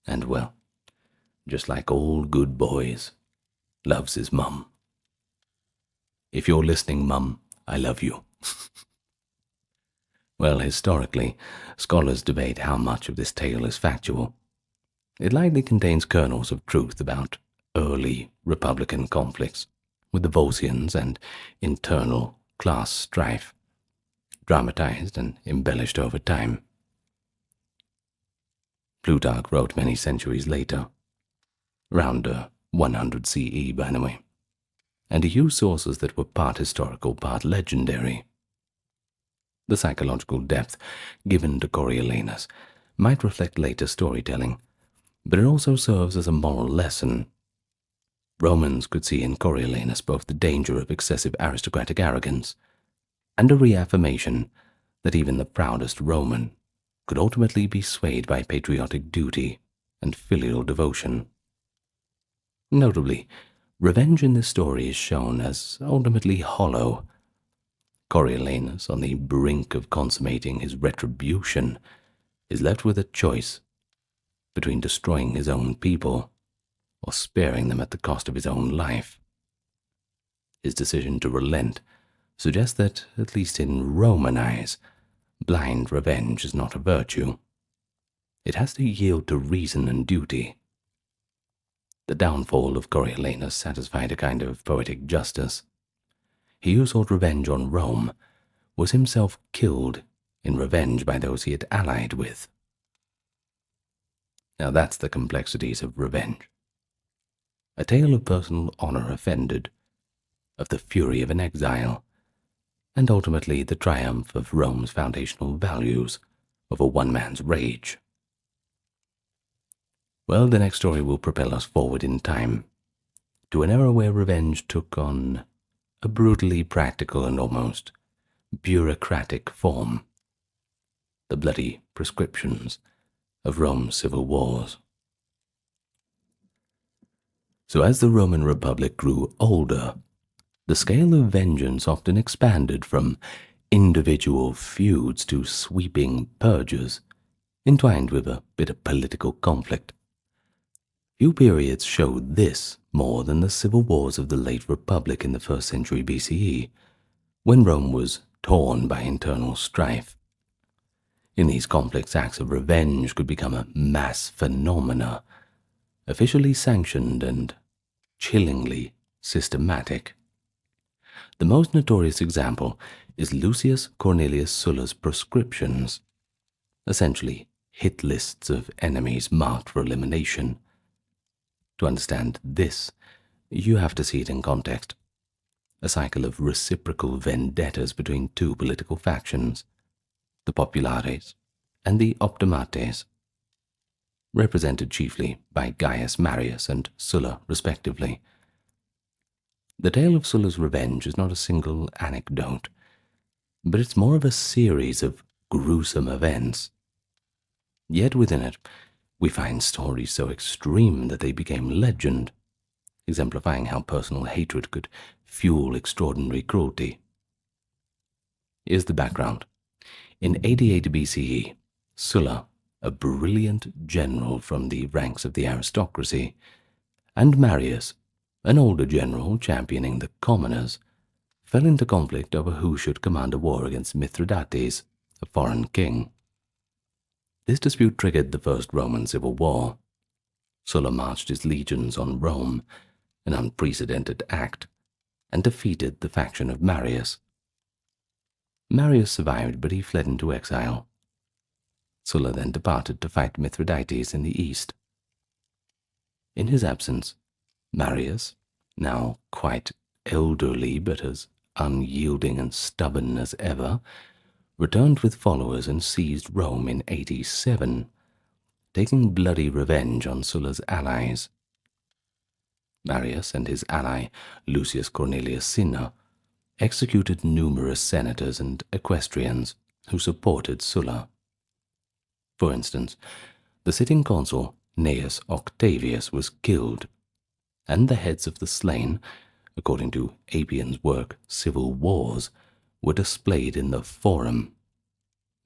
and, well, just like all good boys, loves his mum. If you're listening, Mum, I love you. Well, historically, scholars debate how much of this tale is factual. It likely contains kernels of truth about early Republican conflicts with the Volscians and internal class strife, dramatized and embellished over time. Plutarch wrote many centuries later, around 100 CE, by the way. and he used sources that were part historical, part legendary. The psychological depth given to Coriolanus might reflect later storytelling, but it also serves as a moral lesson. Romans could see in Coriolanus both the danger of excessive aristocratic arrogance and a reaffirmation that even the proudest Roman could ultimately be swayed by patriotic duty and filial devotion. Notably, revenge in this story is shown as ultimately hollow. Coriolanus, on the brink of consummating his retribution, is left with a choice between destroying his own people or sparing them at the cost of his own life. His decision to relent suggests that, at least in Roman eyes, blind revenge is not a virtue. It has to yield to reason and duty. The downfall of Coriolanus satisfied a kind of poetic justice. He who sought revenge on Rome was himself killed in revenge by those he had allied with. Now that's the complexities of revenge. A tale of personal honor offended, of the fury of an exile, and ultimately the triumph of Rome's foundational values over one man's rage. Well, the next story will propel us forward in time, to an era where revenge took on a brutally practical and almost bureaucratic form. The bloody prescriptions of Rome's civil wars. So as the Roman Republic grew older, the scale of vengeance often expanded from individual feuds to sweeping purges, entwined with a bit of political conflict. Few periods showed this more than the civil wars of the late Republic in the 1st century BCE, when Rome was torn by internal strife. In these conflicts, acts of revenge could become a mass phenomena, officially sanctioned and chillingly systematic. The most notorious example is Lucius Cornelius Sulla's proscriptions, essentially hit lists of enemies marked for elimination. To understand this, you have to see it in context. A cycle of reciprocal vendettas between two political factions, the Populares and the Optimates, represented chiefly by Gaius Marius and Sulla, respectively. The tale of Sulla's revenge is not a single anecdote, but it's more of a series of gruesome events. Yet within it, we find stories so extreme that they became legend, exemplifying how personal hatred could fuel extraordinary cruelty. Here's the background. In 88 BCE, Sulla, a brilliant general from the ranks of the aristocracy, and Marius, an older general championing the commoners, fell into conflict over who should command a war against Mithridates, a foreign king. This dispute triggered the First Roman Civil War. Sulla marched his legions on Rome, an unprecedented act, and defeated the faction of Marius. Marius survived, but he fled into exile. Sulla then departed to fight Mithridates in the east. In his absence, Marius, now quite elderly but as unyielding and stubborn as ever, returned with followers and seized Rome in 87, taking bloody revenge on Sulla's allies. Marius and his ally Lucius Cornelius Cinna executed numerous senators and equestrians who supported Sulla. For instance, the sitting consul Gnaeus Octavius was killed, and the heads of the slain, according to Appian's work Civil Wars, were displayed in the Forum.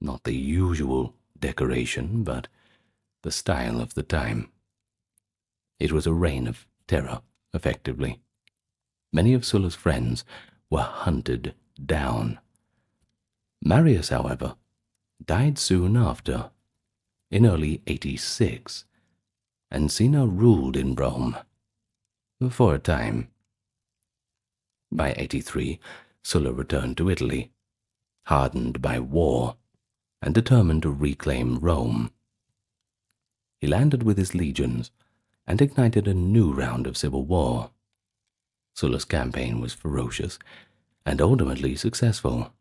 Not the usual decoration, but the style of the time. It was a reign of terror, effectively. Many of Sulla's friends were hunted down. Marius, however, died soon after, in early 86, and Cinna ruled in Rome for a time. By 83, Sulla returned to Italy, hardened by war, and determined to reclaim Rome. He landed with his legions and ignited a new round of civil war. Sulla's campaign was ferocious and ultimately successful.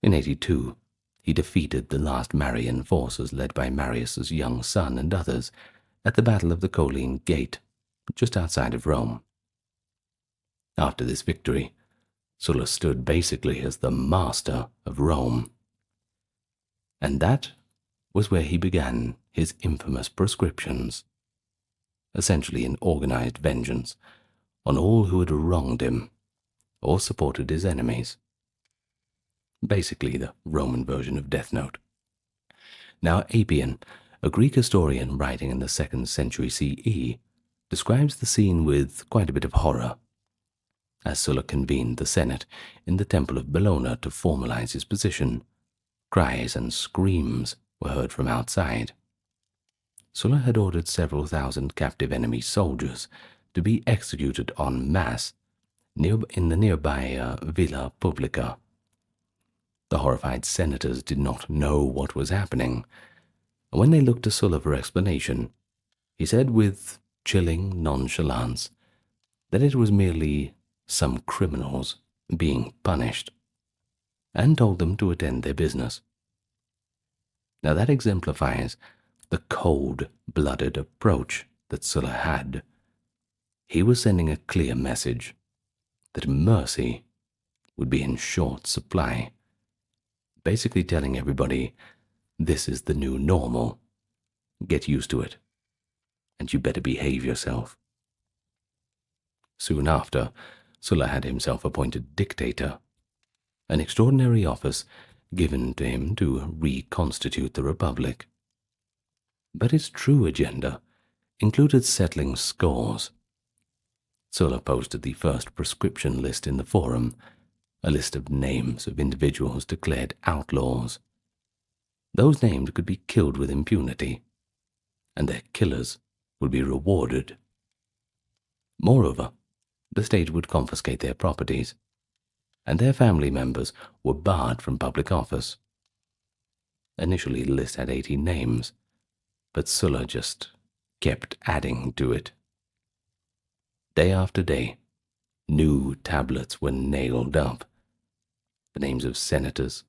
In 82, he defeated the last Marian forces led by Marius's young son and others at the Battle of the Colline Gate, just outside of Rome. After this victory, Sulla stood basically as the master of Rome. And that was where he began his infamous proscriptions, essentially an organized vengeance on all who had wronged him or supported his enemies. Basically the Roman version of Death Note. Now Appian, a Greek historian writing in the 2nd century CE, describes the scene with quite a bit of horror. As Sulla convened the Senate in the Temple of Bellona to formalize his position, cries and screams were heard from outside. Sulla had ordered several thousand captive enemy soldiers to be executed en masse in the nearby Villa Publica. The horrified senators did not know what was happening, and when they looked to Sulla for explanation, he said with chilling nonchalance that it was merely some criminals being punished, and told them to attend their business. Now that exemplifies the cold-blooded approach that Sulla had. He was sending a clear message that mercy would be in short supply, basically telling everybody, this is the new normal, get used to it, and you better behave yourself. Soon after, Sulla had himself appointed dictator, an extraordinary office given to him to reconstitute the Republic. But his true agenda included settling scores. Sulla posted the first proscription list in the Forum, a list of names of individuals declared outlaws. Those named could be killed with impunity, and their killers would be rewarded. Moreover, the state would confiscate their properties, and their family members were barred from public office. Initially, the list had 80 names, but Sulla just kept adding to it. Day after day, new tablets were nailed up. The names of senators,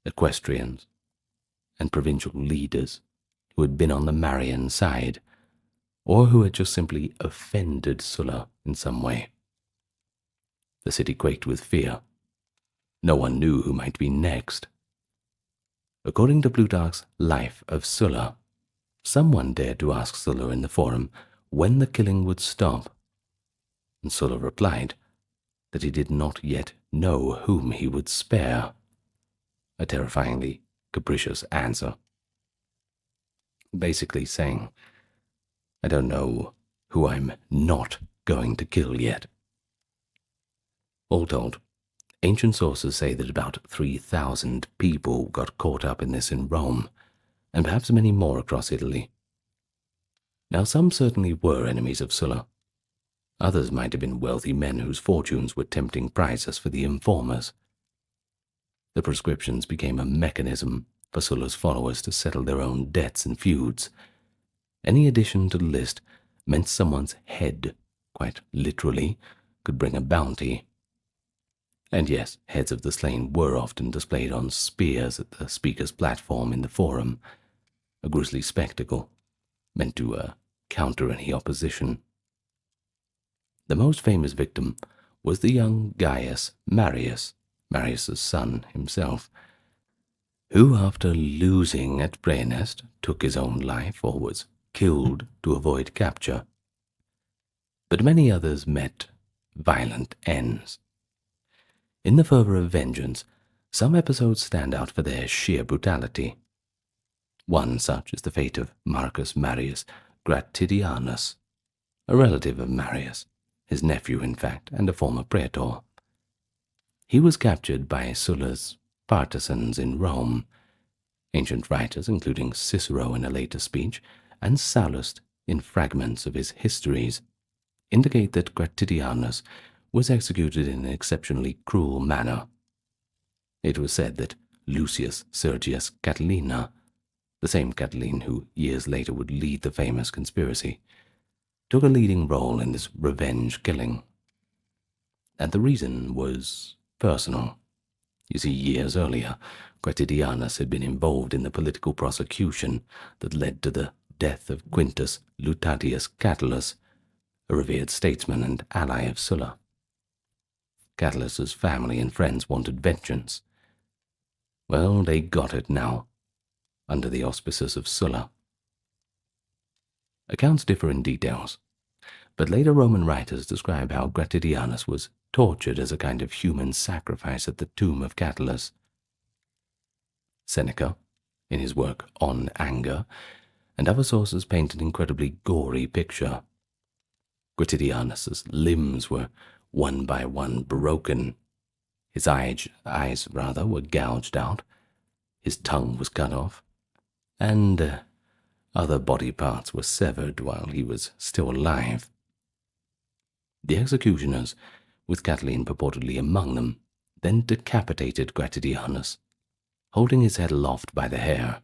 equestrians, and provincial leaders who had been on the Marian side, or who had just simply offended Sulla in some way. The city quaked with fear. No one knew who might be next. According to Plutarch's Life of Sulla, someone dared to ask Sulla in the Forum when the killing would stop, and Sulla replied that he did not yet know whom he would spare, a terrifyingly capricious answer. Basically saying, I don't know who I'm not going to kill yet. All told, ancient sources say that about 3,000 people got caught up in this in Rome, and perhaps many more across Italy. Now some certainly were enemies of Sulla. Others might have been wealthy men whose fortunes were tempting prizes for the informers. The proscriptions became a mechanism for Sulla's followers to settle their own debts and feuds. Any addition to the list meant someone's head, quite literally, could bring a bounty. And yes, heads of the slain were often displayed on spears at the speaker's platform in the Forum, a grisly spectacle meant to counter any opposition. The most famous victim was the young Gaius Marius, Marius's son himself, who after losing at Praenest took his own life or was killed to avoid capture. But many others met violent ends. In the fervor of vengeance, some episodes stand out for their sheer brutality. One such is the fate of Marcus Marius Gratidianus, a relative of Marius, his nephew in fact, and a former praetor. He was captured by Sulla's partisans in Rome. Ancient writers, including Cicero in a later speech, and Sallust in fragments of his histories, indicate that Gratidianus was executed in an exceptionally cruel manner. It was said that Lucius Sergius Catilina, the same Catiline who years later would lead the famous conspiracy, took a leading role in this revenge killing. And the reason was personal. You see, years earlier, Gratidianus had been involved in the political prosecution that led to the death of Quintus Lutatius Catulus, a revered statesman and ally of Sulla. Catulus's family and friends wanted vengeance. Well, they got it now, under the auspices of Sulla. Accounts differ in details, but later Roman writers describe how Gratidianus was tortured as a kind of human sacrifice at the tomb of Catulus. Seneca, in his work On Anger, and other sources paint an incredibly gory picture. Gratidianus's limbs were one by one broken. His eyes were gouged out. His tongue was cut off, and other body parts were severed while he was still alive. The executioners, with Catiline purportedly among them, then decapitated Gratidianus, holding his head aloft by the hair.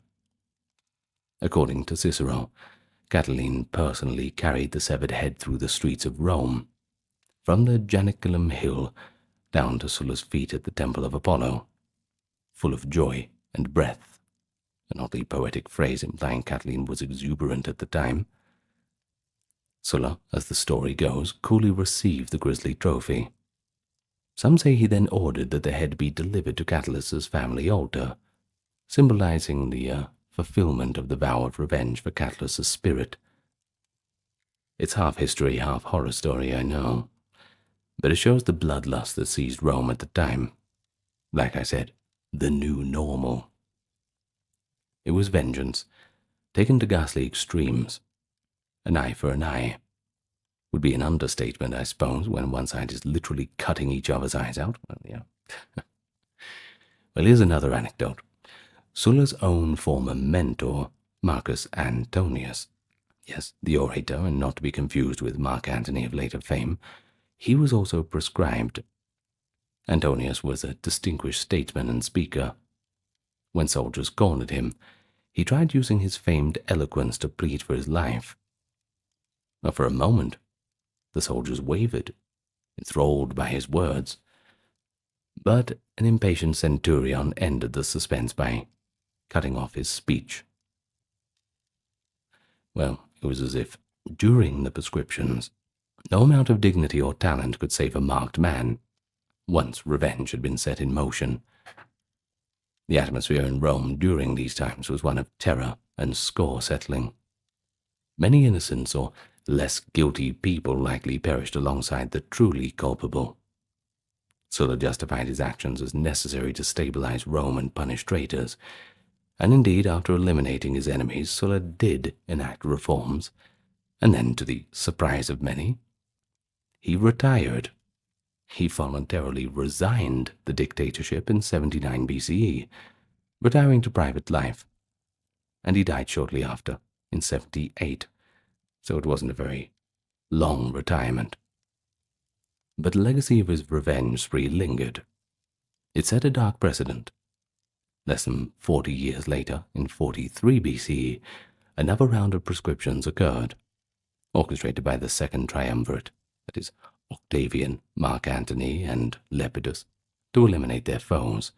According to Cicero, Catiline personally carried the severed head through the streets of Rome, from the Janiculum Hill down to Sulla's feet at the Temple of Apollo, full of joy and breath, an oddly poetic phrase implying Catiline was exuberant at the time. Sulla, as the story goes, coolly received the grisly trophy. Some say he then ordered that the head be delivered to Catulus's family altar, symbolizing the fulfillment of the vow of revenge for Catulus's spirit. It's half history, half horror story, I know, but it shows the bloodlust that seized Rome at the time. Like I said, the new normal. It was vengeance, taken to ghastly extremes. An eye for an eye would be an understatement, I suppose, when one side is literally cutting each other's eyes out. Well, yeah. Well, here's another anecdote. Sulla's own former mentor, Marcus Antonius, yes, the orator, and not to be confused with Mark Antony of later fame, he was also proscribed. Antonius was a distinguished statesman and speaker. When soldiers cornered him, he tried using his famed eloquence to plead for his life. Now, for a moment, the soldiers wavered, enthralled by his words. But an impatient centurion ended the suspense by cutting off his speech. Well, it was as if, during the prescriptions, no amount of dignity or talent could save a marked man, once revenge had been set in motion. The atmosphere in Rome during these times was one of terror and score settling. Many innocents or less guilty people likely perished alongside the truly culpable. Sulla justified his actions as necessary to stabilize Rome and punish traitors, and indeed, after eliminating his enemies, Sulla did enact reforms, and then, to the surprise of many, he retired. He voluntarily resigned the dictatorship in 79 BCE, retiring to private life, and he died shortly after, in 78, so it wasn't a very long retirement. But the legacy of his revenge spree lingered. It set a dark precedent. Less than 40 years later, in 43 BCE, another round of proscriptions occurred, orchestrated by the Second Triumvirate, that is, Octavian, Mark Antony, and Lepidus, to eliminate their foes,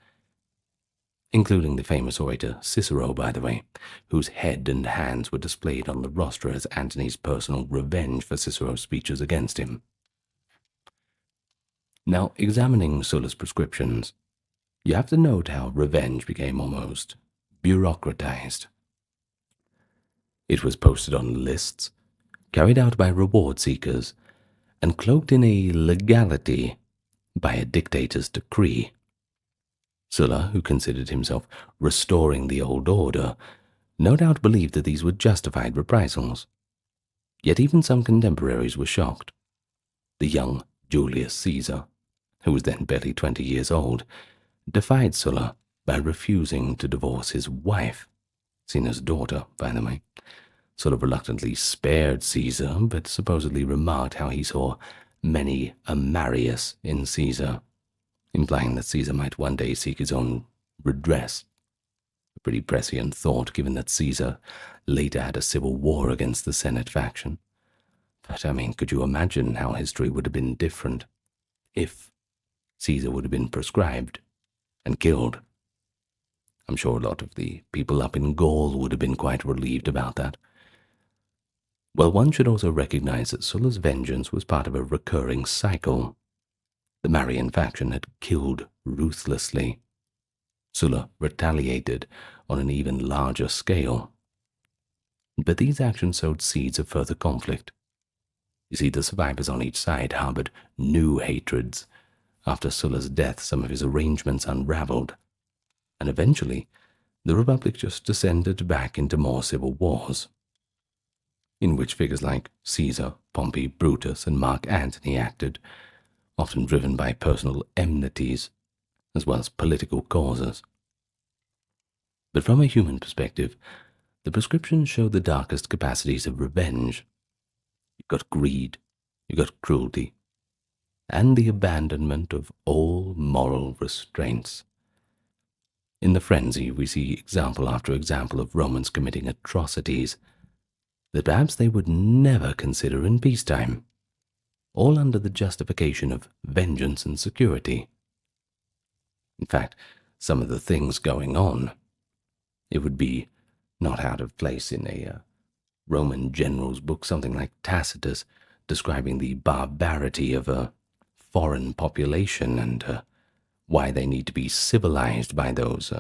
including the famous orator Cicero, by the way, whose head and hands were displayed on the rostra as Antony's personal revenge for Cicero's speeches against him. Now, examining Sulla's prescriptions, you have to note how revenge became almost bureaucratized. It was posted on lists, carried out by reward seekers, and cloaked in a legality by a dictator's decree. Sulla, who considered himself restoring the old order, no doubt believed that these were justified reprisals. Yet even some contemporaries were shocked. The young Julius Caesar, who was then barely 20 years old, defied Sulla by refusing to divorce his wife, Cinna's daughter, by the way. Sulla reluctantly spared Caesar, but supposedly remarked how he saw many a Marius in Caesar, implying that Caesar might one day seek his own redress. A pretty prescient thought, given that Caesar later had a civil war against the Senate faction, But I mean, could you imagine how history would have been different if Caesar would have been proscribed and killed? I'm sure a lot of the people up in Gaul would have been quite relieved about that. Well, one should also recognize that Sulla's vengeance was part of a recurring cycle. The Marian faction had killed ruthlessly. Sulla retaliated on an even larger scale. But these actions sowed seeds of further conflict. You see, the survivors on each side harbored new hatreds. After Sulla's death, some of his arrangements unraveled, and eventually the Republic just descended back into more civil wars, in which figures like Caesar, Pompey, Brutus, and Mark Antony acted, often driven by personal enmities as well as political causes. But from a human perspective, the prescriptions show the darkest capacities of revenge. You've got greed, you've got cruelty, and the abandonment of all moral restraints. In the frenzy, we see example after example of Romans committing atrocities that perhaps they would never consider in peacetime, all under the justification of vengeance and security. In fact, some of the things going on, it would be not out of place in a Roman general's book, something like Tacitus, describing the barbarity of a foreign population and why they need to be civilized by those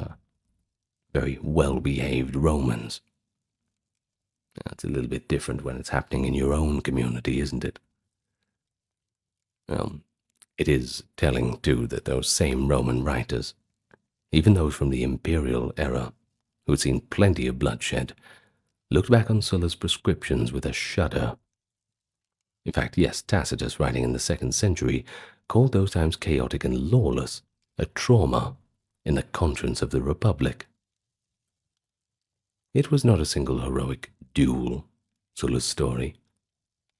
very well-behaved Romans. It's a little bit different when it's happening in your own community, isn't it? Well, it is telling, too, that those same Roman writers, even those from the imperial era, who had seen plenty of bloodshed, looked back on Sulla's prescriptions with a shudder. In fact, yes, Tacitus, writing in the 2nd century, called those times chaotic and lawless, a trauma in the conscience of the Republic. It was not a single heroic duel, Sulla's story.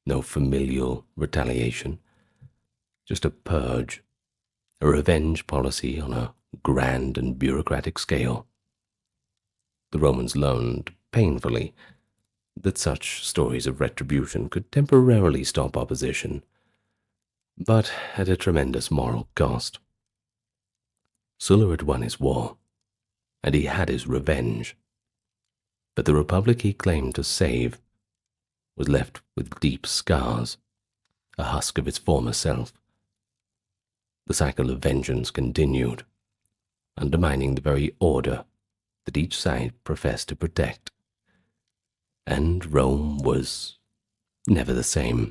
No familial retaliation. Just a purge, a revenge policy on a grand and bureaucratic scale. The Romans learned, painfully, that such stories of retribution could temporarily stop opposition, but at a tremendous moral cost. Sulla had won his war, and he had his revenge, but the Republic he claimed to save was left with deep scars, a husk of its former self. The cycle of vengeance continued, undermining the very order that each side professed to protect. And Rome was never the same.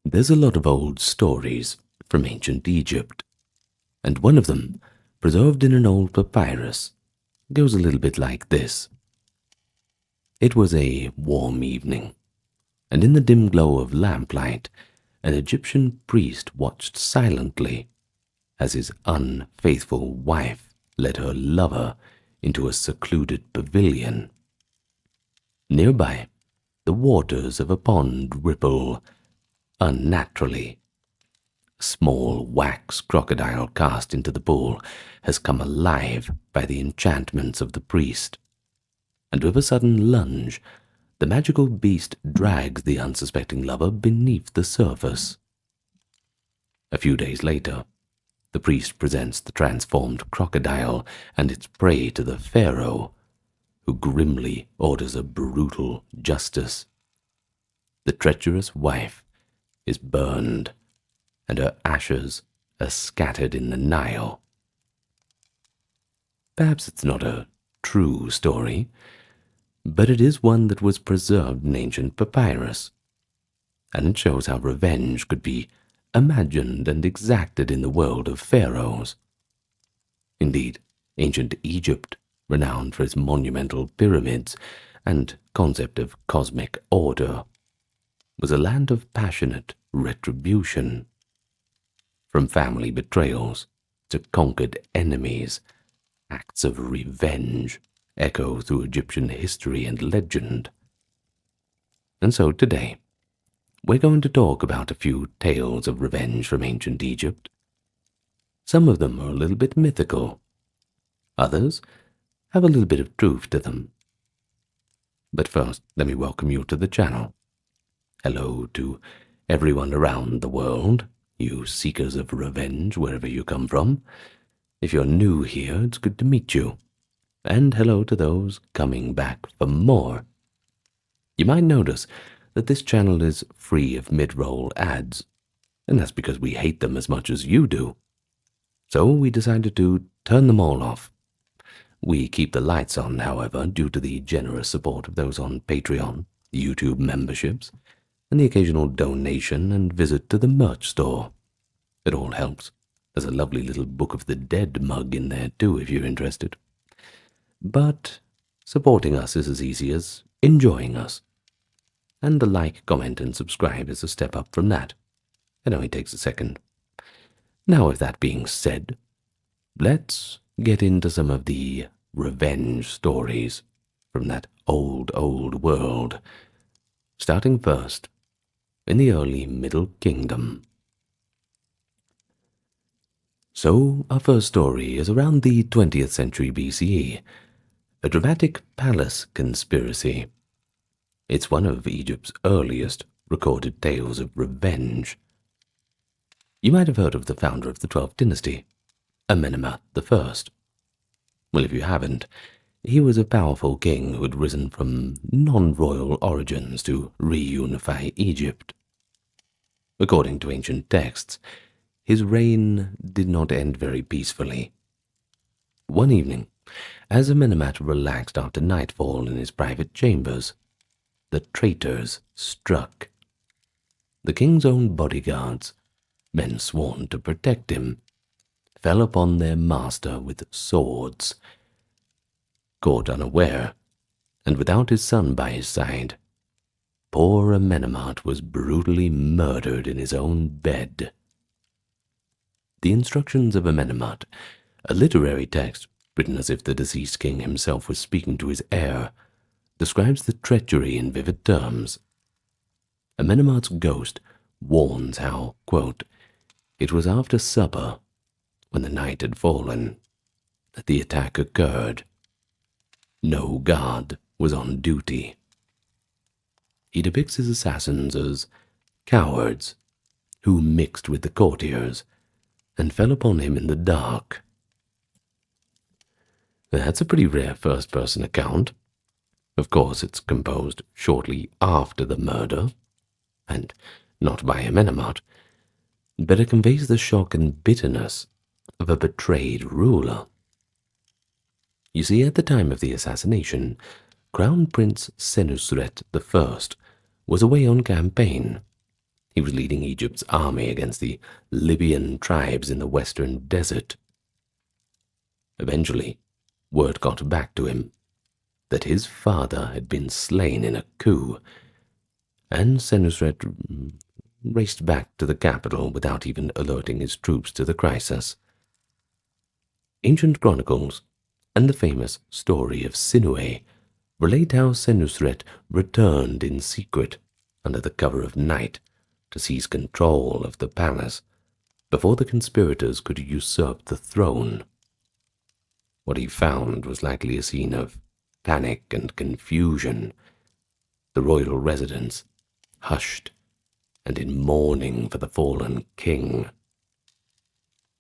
There's a lot of old stories from ancient Egypt, and one of them, preserved in an old papyrus, goes a little bit like this. It was a warm evening, and in the dim glow of lamplight, an Egyptian priest watched silently as his unfaithful wife led her lover into a secluded pavilion. Nearby, the waters of a pond ripple unnaturally. A small wax crocodile cast into the pool has come alive by the enchantments of the priest, and with a sudden lunge, the magical beast drags the unsuspecting lover beneath the surface. A few days later, the priest presents the transformed crocodile and its prey to the pharaoh, who grimly orders a brutal justice. The treacherous wife is burned, and her ashes are scattered in the Nile. Perhaps it's not a true story, but it is one that was preserved in ancient papyrus, and it shows how revenge could be imagined and exacted in the world of pharaohs. Indeed, ancient Egypt, renowned for its monumental pyramids and concept of cosmic order, was a land of passionate retribution. From family betrayals to conquered enemies, acts of revenge echo through Egyptian history and legend. And so today, we're going to talk about a few tales of revenge from ancient Egypt. Some of them are a little bit mythical. Others have a little bit of truth to them. But first, let me welcome you to the channel. Hello to everyone around the world, you seekers of revenge wherever you come from. If you're new here, it's good to meet you. And hello to those coming back for more. You might notice that this channel is free of mid-roll ads, and that's because we hate them as much as you do. So we decided to turn them all off. We keep the lights on, however, due to the generous support of those on Patreon, YouTube memberships, and the occasional donation and visit to the merch store. It all helps. There's a lovely little Book of the Dead mug in there too, if you're interested. But supporting us is as easy as enjoying us. And the like, comment, and subscribe is a step up from that. It only takes a second. Now, with that being said, let's get into some of the revenge stories from that old world, starting first in the early Middle Kingdom. So, our first story is around the 20th century BCE, a dramatic palace conspiracy. It's one of Egypt's earliest recorded tales of revenge. You might have heard of the founder of the 12th dynasty, Amenemhat I. Well, if you haven't, he was a powerful king who had risen from non-royal origins to reunify Egypt. According to ancient texts, his reign did not end very peacefully. One evening, as Amenemhat relaxed after nightfall in his private chambers, the traitors struck. The king's own bodyguards, men sworn to protect him, fell upon their master with swords. Caught unaware, and without his son by his side, poor Amenemhat was brutally murdered in his own bed. The Instructions of Amenemhat, a literary text written as if the deceased king himself was speaking to his heir, describes the treachery in vivid terms. Amenemhat's ghost warns how, quote, "It was after supper, when the night had fallen, that the attack occurred. No guard was on duty." He depicts his assassins as cowards who mixed with the courtiers and fell upon him in the dark. That's a pretty rare first-person account. Of course, it's composed shortly after the murder, and not by Amenemhat, but it conveys the shock and bitterness of a betrayed ruler. You see, at the time of the assassination, Crown Prince Senusret I was away on campaign. He was leading Egypt's army against the Libyan tribes in the western desert. Eventually, word got back to him that his father had been slain in a coup, and Senusret raced back to the capital without even alerting his troops to the crisis. Ancient chronicles and the famous story of Sinuhe relate how Senusret returned in secret under the cover of night to seize control of the palace before the conspirators could usurp the throne. What he found was likely a scene of panic and confusion, the royal residence hushed and in mourning for the fallen king,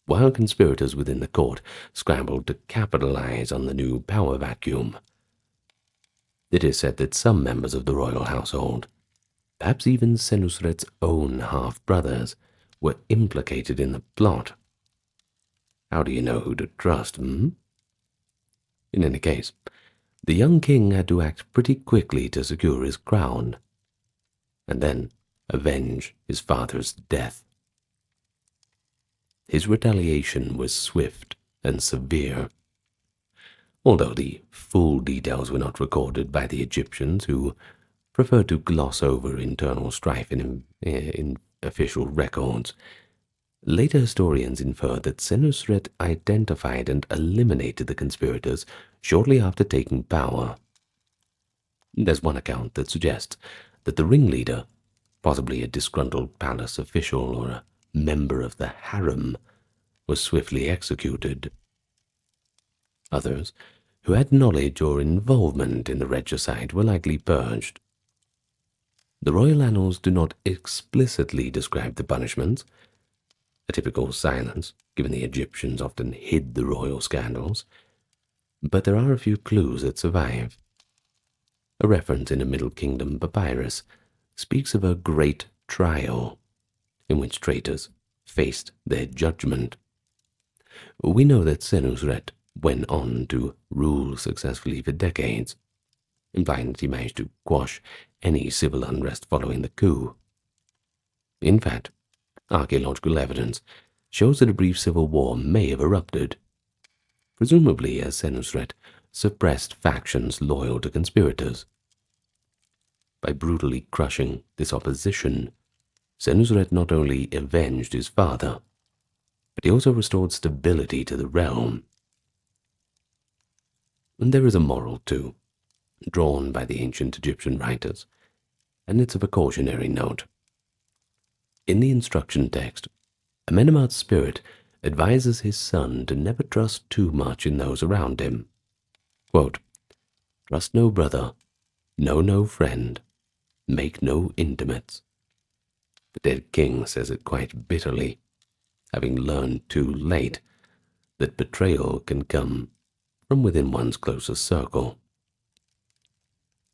while conspirators within the court scrambled to capitalize on the new power vacuum. It is said that some members of the royal household, perhaps even Senusret's own half-brothers, were implicated in the plot. How do you know who to trust, In any case, the young king had to act pretty quickly to secure his crown, and then avenge his father's death. His retaliation was swift and severe, although the full details were not recorded by the Egyptians, who preferred to gloss over internal strife in official records. Later historians infer that Senusret identified and eliminated the conspirators shortly after taking power. There's one account that suggests that the ringleader, possibly a disgruntled palace official or a member of the harem, was swiftly executed. Others who had knowledge or involvement in the regicide were likely purged. The royal annals do not explicitly describe the punishments, a typical silence, given the Egyptians often hid the royal scandals, but there are a few clues that survive. A reference in a Middle Kingdom papyrus speaks of a great trial, in which traitors faced their judgment. We know that Senusret went on to rule successfully for decades, implying that he managed to quash any civil unrest following the coup. In fact, archaeological evidence shows that a brief civil war may have erupted, presumably as Senusret suppressed factions loyal to conspirators. By brutally crushing this opposition, Senusret not only avenged his father, but he also restored stability to the realm. And there is a moral, too, drawn by the ancient Egyptian writers, and it's of a cautionary note. In the instruction text, Amenemhat's spirit advises his son to never trust too much in those around him. Quote, "Trust no brother, know no friend, make no intimates." The dead king says it quite bitterly, having learned too late that betrayal can come from within one's closest circle.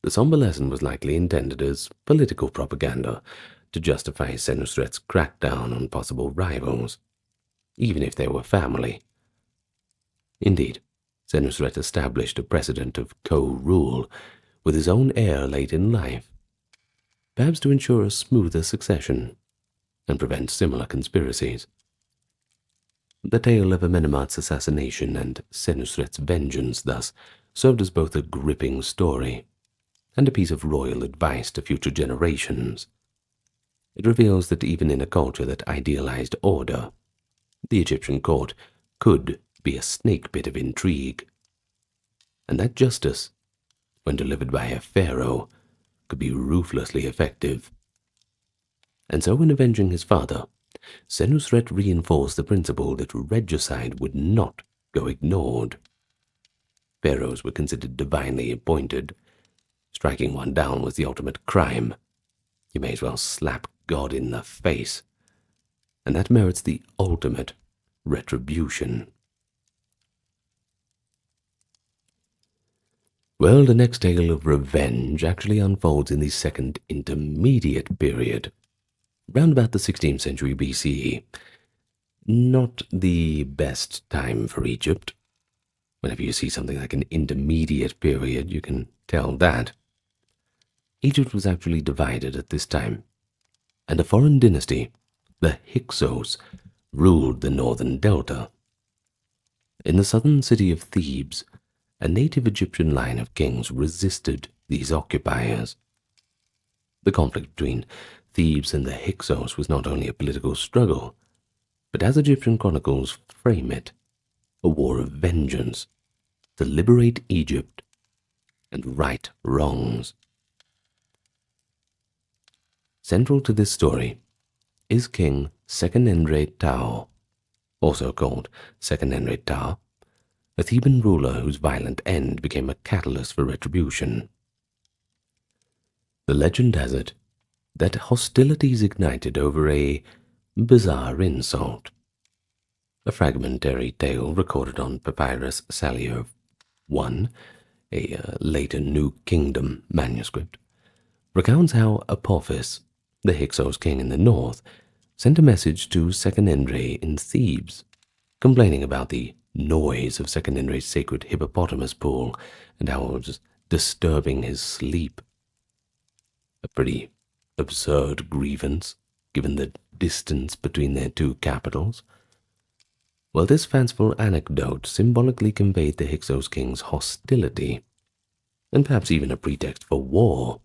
The somber lesson was likely intended as political propaganda to justify Senusret's crackdown on possible rivals, even if they were family. Indeed, Senusret established a precedent of co-rule with his own heir late in life, perhaps to ensure a smoother succession and prevent similar conspiracies. The tale of Amenemhat's assassination and Senusret's vengeance thus served as both a gripping story and a piece of royal advice to future generations. It reveals that even in a culture that idealized order, the Egyptian court could be a snake pit of intrigue, and that justice, when delivered by a pharaoh, could be ruthlessly effective. And so in avenging his father, Senusret reinforced the principle that regicide would not go ignored. Pharaohs were considered divinely appointed. Striking one down was the ultimate crime. You may as well slap God in the face. And that merits the ultimate retribution. Well, the next tale of revenge actually unfolds in the Second Intermediate Period, round about the 16th century BCE. Not the best time for Egypt. Whenever you see something like an intermediate period, you can tell that. Egypt was actually divided at this time, and a foreign dynasty, the Hyksos, ruled the northern delta. In the southern city of Thebes, a native Egyptian line of kings resisted these occupiers. The conflict between Thebes and the Hyksos was not only a political struggle, but as Egyptian chronicles frame it, a war of vengeance to liberate Egypt and right wrongs. Central to this story is King Sekenenre-Tao, also called Sekenenre-Ta, a Theban ruler whose violent end became a catalyst for retribution. The legend has it that hostilities ignited over a bizarre insult. A fragmentary tale recorded on Papyrus Salio I, a later New Kingdom manuscript, recounts how Apophis, the Hyksos king in the north, sent a message to Sekenenre in Thebes, complaining about the noise of Sekenenre's sacred hippopotamus pool and how it was disturbing his sleep. A pretty absurd grievance, given the distance between their two capitals. Well, this fanciful anecdote symbolically conveyed the Hyksos king's hostility, and perhaps even a pretext for war.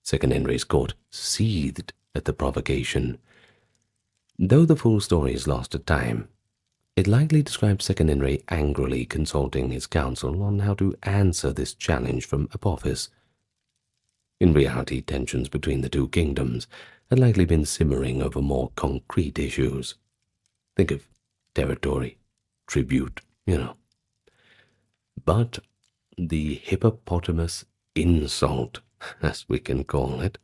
Sekenenre's court seethed at the provocation. Though the full story is lost to time, it likely describes Sekenenre angrily consulting his council on how to answer this challenge from Apophis. In reality, tensions between the two kingdoms had likely been simmering over more concrete issues. Think of territory, tribute, But the hippopotamus insult, as we can call it,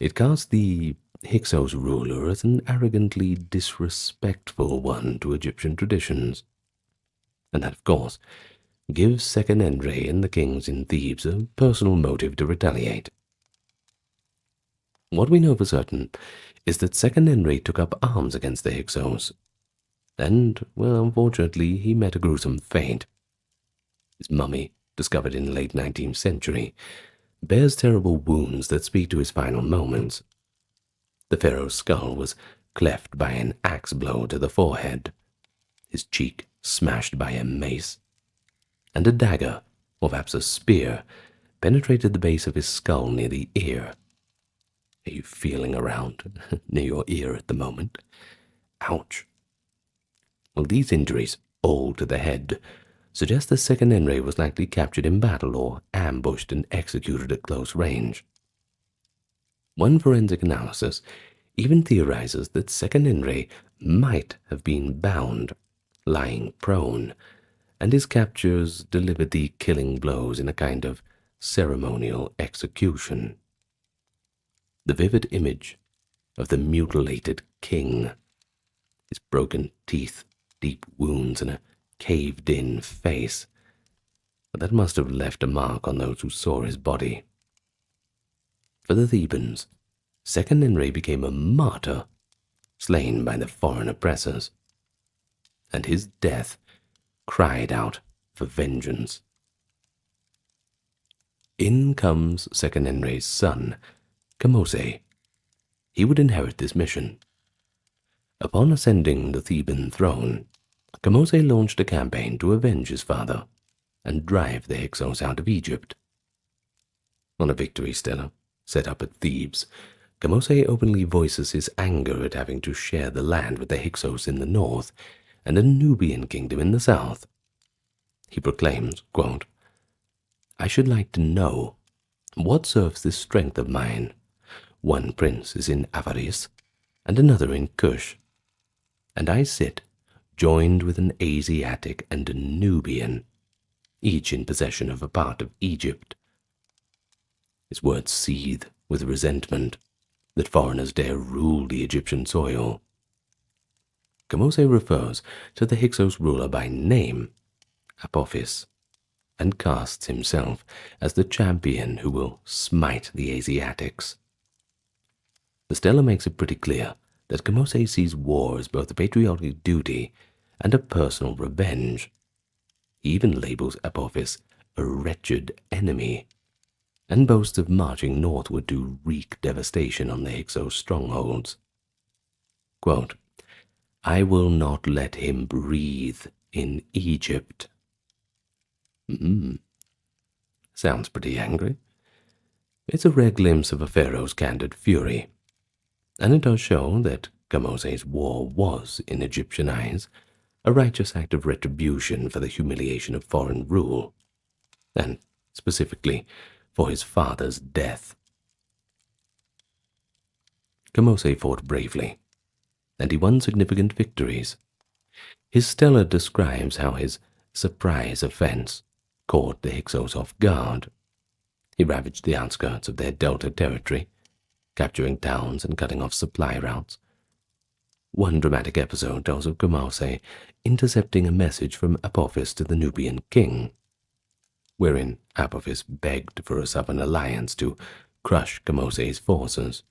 it cast the Hyksos ruler as an arrogantly disrespectful one to Egyptian traditions. And that, of course, gives Sekenenre and the kings in Thebes a personal motive to retaliate. What we know for certain is that Sekenenre took up arms against the Hyksos, and, well, unfortunately, he met a gruesome fate. His mummy, discovered in the late 19th century, bears terrible wounds that speak to his final moments. The pharaoh's skull was cleft by an axe blow to the forehead, his cheek smashed by a mace, and a dagger, or perhaps a spear, penetrated the base of his skull near the ear. Are you feeling around near your ear at the moment? Ouch. Well, these injuries, all to the head, suggest that Sekenenre was likely captured in battle or ambushed and executed at close range. One forensic analysis even theorizes that Sekenenre might have been bound, lying prone, and his captors delivered the killing blows in a kind of ceremonial execution. The vivid image of the mutilated king, his broken teeth, deep wounds, and a caved-in face, but that must have left a mark on those who saw his body. For the Thebans, Sekenenre became a martyr, slain by the foreign oppressors, and his death cried out for vengeance. In comes Sekenenre's son, Kamose. He would inherit this mission. Upon ascending the Theban throne, Kamose launched a campaign to avenge his father and drive the Hyksos out of Egypt. On a victory stela set up at Thebes, Kamose openly voices his anger at having to share the land with the Hyksos in the north and a Nubian kingdom in the south. He proclaims, quote, "I should like to know what serves this strength of mine. One prince is in Avaris and another in Cush, and I sit joined with an Asiatic and a Nubian, each in possession of a part of Egypt." His words seethe with resentment that foreigners dare rule the Egyptian soil. Kamose refers to the Hyksos ruler by name, Apophis, and casts himself as the champion who will smite the Asiatics. The stela makes it pretty clear that Kamose sees war as both a patriotic duty and a personal revenge. He even labels Apophis a wretched enemy, and boasts of marching northward to wreak devastation on the Hyksos strongholds. Quote, "I will not let him breathe in Egypt." Sounds pretty angry. It's a rare glimpse of a pharaoh's candid fury, and it does show that Kamose's war was, in Egyptian eyes, a righteous act of retribution for the humiliation of foreign rule, and specifically for his father's death. Kamose fought bravely, and he won significant victories. His stela describes how his surprise offense caught the Hyksos off guard. He ravaged the outskirts of their delta territory, capturing towns and cutting off supply routes. One dramatic episode tells of Kamose intercepting a message from Apophis to the Nubian king, wherein Apophis begged for a southern alliance to crush Kamose's forces.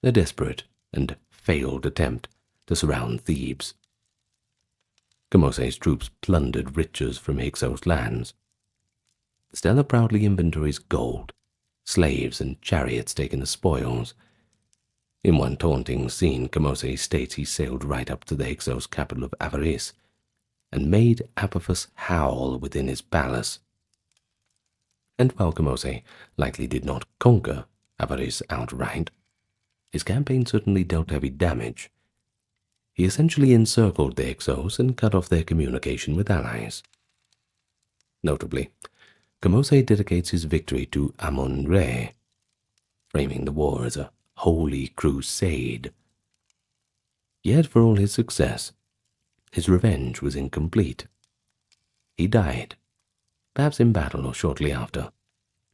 A desperate and failed attempt to surround Thebes. Kamose's troops plundered riches from Hyksos lands. Stella proudly inventories gold, slaves, and chariots taken as spoils. In one taunting scene, Kamose states he sailed right up to the Hyksos capital of Avaris and made Apophis howl within his palace. And while Kamose likely did not conquer Avaris outright, his campaign certainly dealt heavy damage. He essentially encircled the Hyksos and cut off their communication with allies. Notably, Kamose dedicates his victory to Amon-Re, framing the war as a holy crusade. Yet for all his success, his revenge was incomplete. he died, perhaps in battle or shortly after,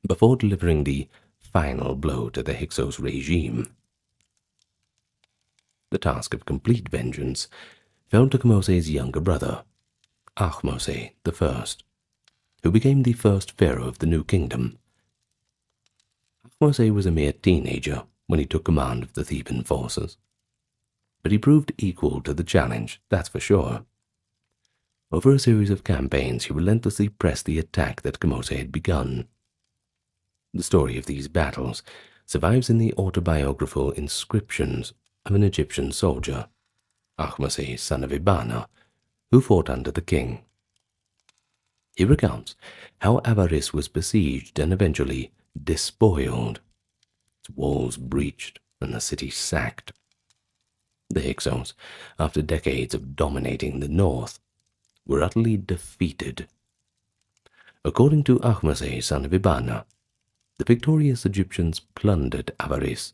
before delivering the final blow to the Hyksos regime. The task of complete vengeance fell to Kmose's younger brother, Ahmose I, who became the first pharaoh of the new kingdom. Ahmose was a mere teenager when he took command of the Theban forces, but he proved equal to the challenge, that's for sure. Over a series of campaigns, he relentlessly pressed the attack that Kmose had begun. The story of these battles survives in the autobiographical inscriptions of an Egyptian soldier, Ahmose, son of Ibana, who fought under the king. He recounts how Avaris was besieged and eventually despoiled, its walls breached and the city sacked. The Hyksos, after decades of dominating the north, were utterly defeated. According to Ahmose, son of Ibana, the victorious Egyptians plundered Avaris,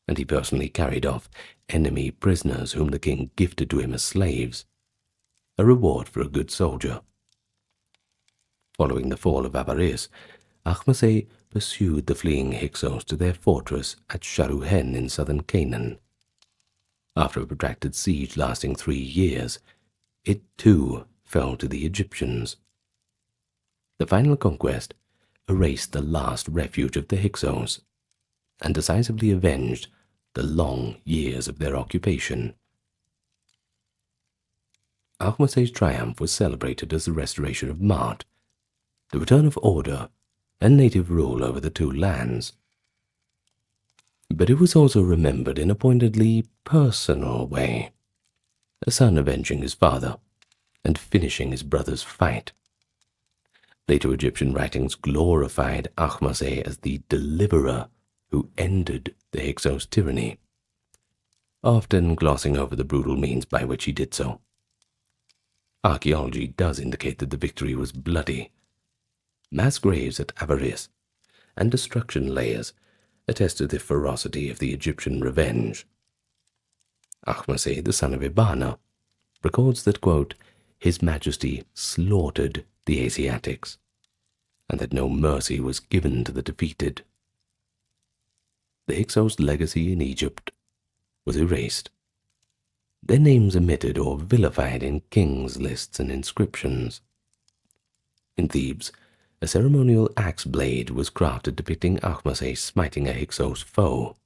and he personally carried off enemy prisoners whom the king gifted to him as slaves, a reward for a good soldier. Following the fall of Avaris, Ahmose pursued the fleeing Hyksos to their fortress at Sharuhen in southern Canaan. After a protracted siege lasting 3 years, it too fell to the Egyptians. The final conquest erased the last refuge of the Hyksos and decisively avenged the long years of their occupation. Ahmose's triumph was celebrated as the restoration of Maat, the return of order and native rule over the two lands. But it was also remembered in a pointedly personal way, a son avenging his father and finishing his brother's fight. Later Egyptian writings glorified Ahmose as the deliverer who ended the Hyksos tyranny, often glossing over the brutal means by which he did so. Archaeology does indicate that the victory was bloody. Mass graves at Avaris and destruction layers attest to the ferocity of the Egyptian revenge. Ahmose, the son of Ibana, records that, quote, His Majesty slaughtered the Asiatics, and that no mercy was given to the defeated. The Hyksos' legacy in Egypt was erased, their names omitted or vilified in kings' lists and inscriptions. In Thebes, a ceremonial axe blade was crafted depicting Ahmose smiting a Hyksos foe,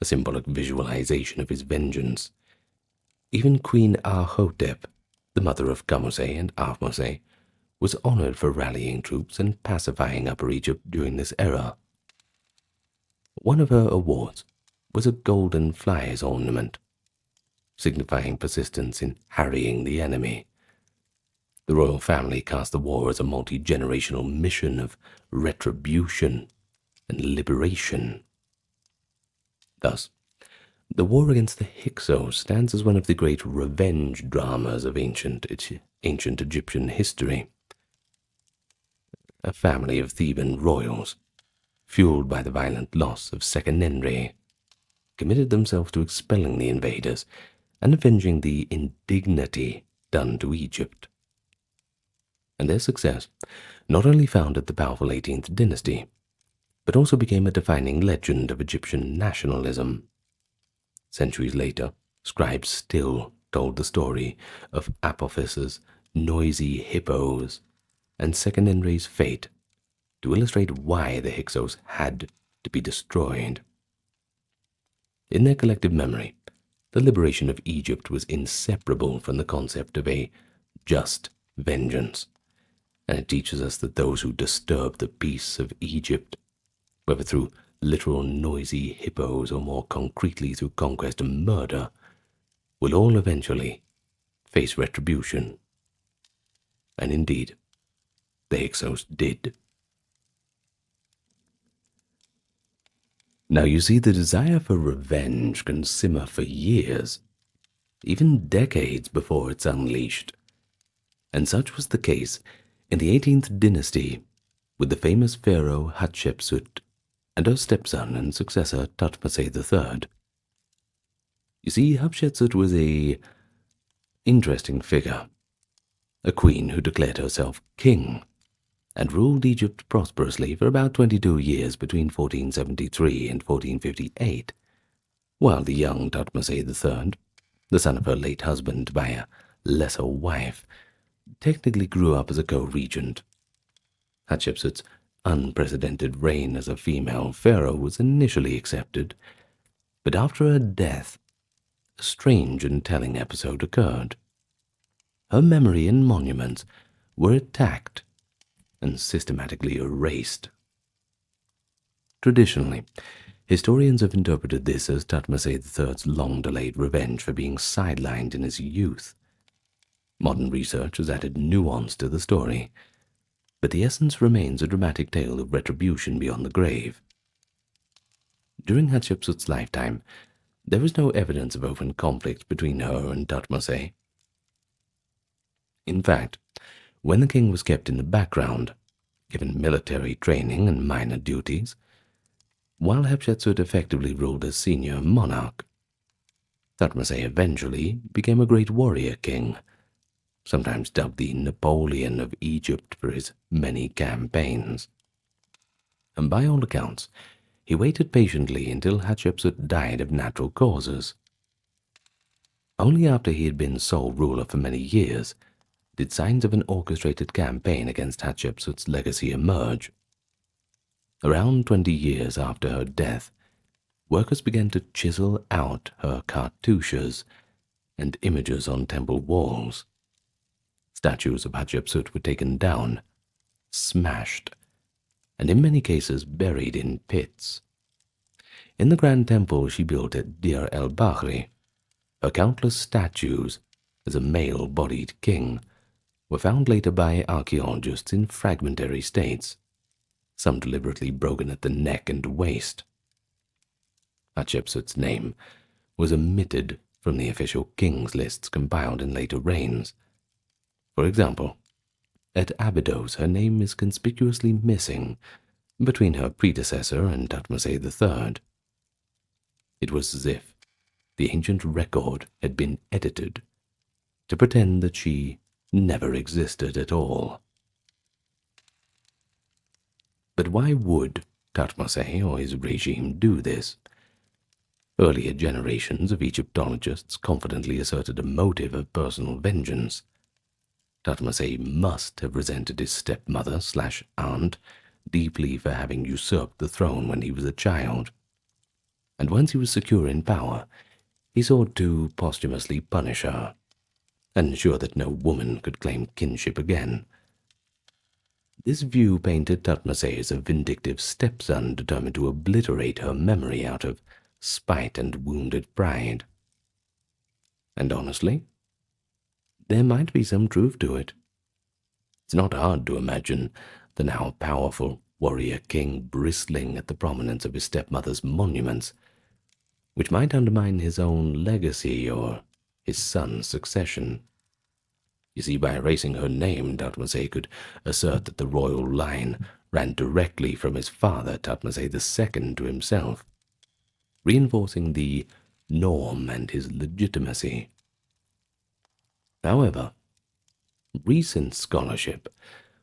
a symbolic visualization of his vengeance. Even Queen Ahotep, the mother of Kmose and Ahmose, was honored for rallying troops and pacifying Upper Egypt during this era. One of her awards was a golden fly's ornament, signifying persistence in harrying the enemy. The royal family cast the war as a multi-generational mission of retribution and liberation. Thus, the war against the Hyksos stands as one of the great revenge dramas of ancient Egyptian history. A family of Theban royals, fueled by the violent loss of Sekenenre, committed themselves to expelling the invaders and avenging the indignity done to Egypt. And their success not only founded the powerful 18th dynasty, but also became a defining legend of Egyptian nationalism. Centuries later, scribes still told the story of Apophis's noisy hippos and Sekenenre's fate to illustrate why the Hyksos had to be destroyed. In their collective memory, the liberation of Egypt was inseparable from the concept of a just vengeance, and it teaches us that those who disturb the peace of Egypt, whether through literal noisy hippos or more concretely through conquest and murder, will all eventually face retribution. And indeed, the Hyksos did. Now you see, the desire for revenge can simmer for years, even decades before it's unleashed. And such was the case in the 18th dynasty with the famous pharaoh Hatshepsut and her stepson and successor Thutmose III. You see, Hatshepsut was an interesting figure. a queen who declared herself king and ruled Egypt prosperously for about 22 years between 1473 and 1458, while the young Thutmose III, the son of her late husband by a lesser wife, technically grew up as a co-regent. Hatshepsut's unprecedented reign as a female pharaoh was initially accepted, but after her death, a strange and telling episode occurred. Her memory and monuments were attacked and systematically erased. Traditionally, historians have interpreted this as Thutmose III's long-delayed revenge for being sidelined in his youth. Modern research has added nuance to the story, but the essence remains a dramatic tale of retribution beyond the grave. During Hatshepsut's lifetime, there was no evidence of open conflict between her and Thutmose. In fact, when the king was kept in the background, given military training and minor duties, while Hatshepsut effectively ruled as senior monarch, Thutmose eventually became a great warrior king, sometimes dubbed the Napoleon of Egypt for his many campaigns. And by all accounts, he waited patiently until Hatshepsut died of natural causes. Only after he had been sole ruler for many years did signs of an orchestrated campaign against Hatshepsut's legacy emerge. Around 20 years after her death, workers began to chisel out her cartouches and images on temple walls. Statues of Hatshepsut were taken down, smashed, and in many cases buried in pits. In the grand temple she built at Deir el-Bahri, her countless statues as a male-bodied king were found later by archaeologists in fragmentary states, some deliberately broken at the neck and waist. Hatshepsut's name was omitted from the official kings lists compiled in later reigns. For example, at Abydos her name is conspicuously missing between her predecessor and Thutmose III. It was as if the ancient record had been edited to pretend that she never existed at all. But why would Thutmose or his regime do this? Earlier generations of Egyptologists confidently asserted a motive of personal vengeance. Thutmose must have resented his stepmother/aunt deeply for having usurped the throne when he was a child, and once he was secure in power, he sought to posthumously punish her, and ensure that no woman could claim kinship again. This view painted Thutmose as a vindictive stepson determined to obliterate her memory out of spite and wounded pride. And honestly, there might be some truth to it. It's not hard to imagine the now powerful warrior king bristling at the prominence of his stepmother's monuments, which might undermine his own legacy or his son's succession. You see, by erasing her name, Thutmose could assert that the royal line ran directly from his father, Thutmose II, to himself, reinforcing the norm and his legitimacy. However, recent scholarship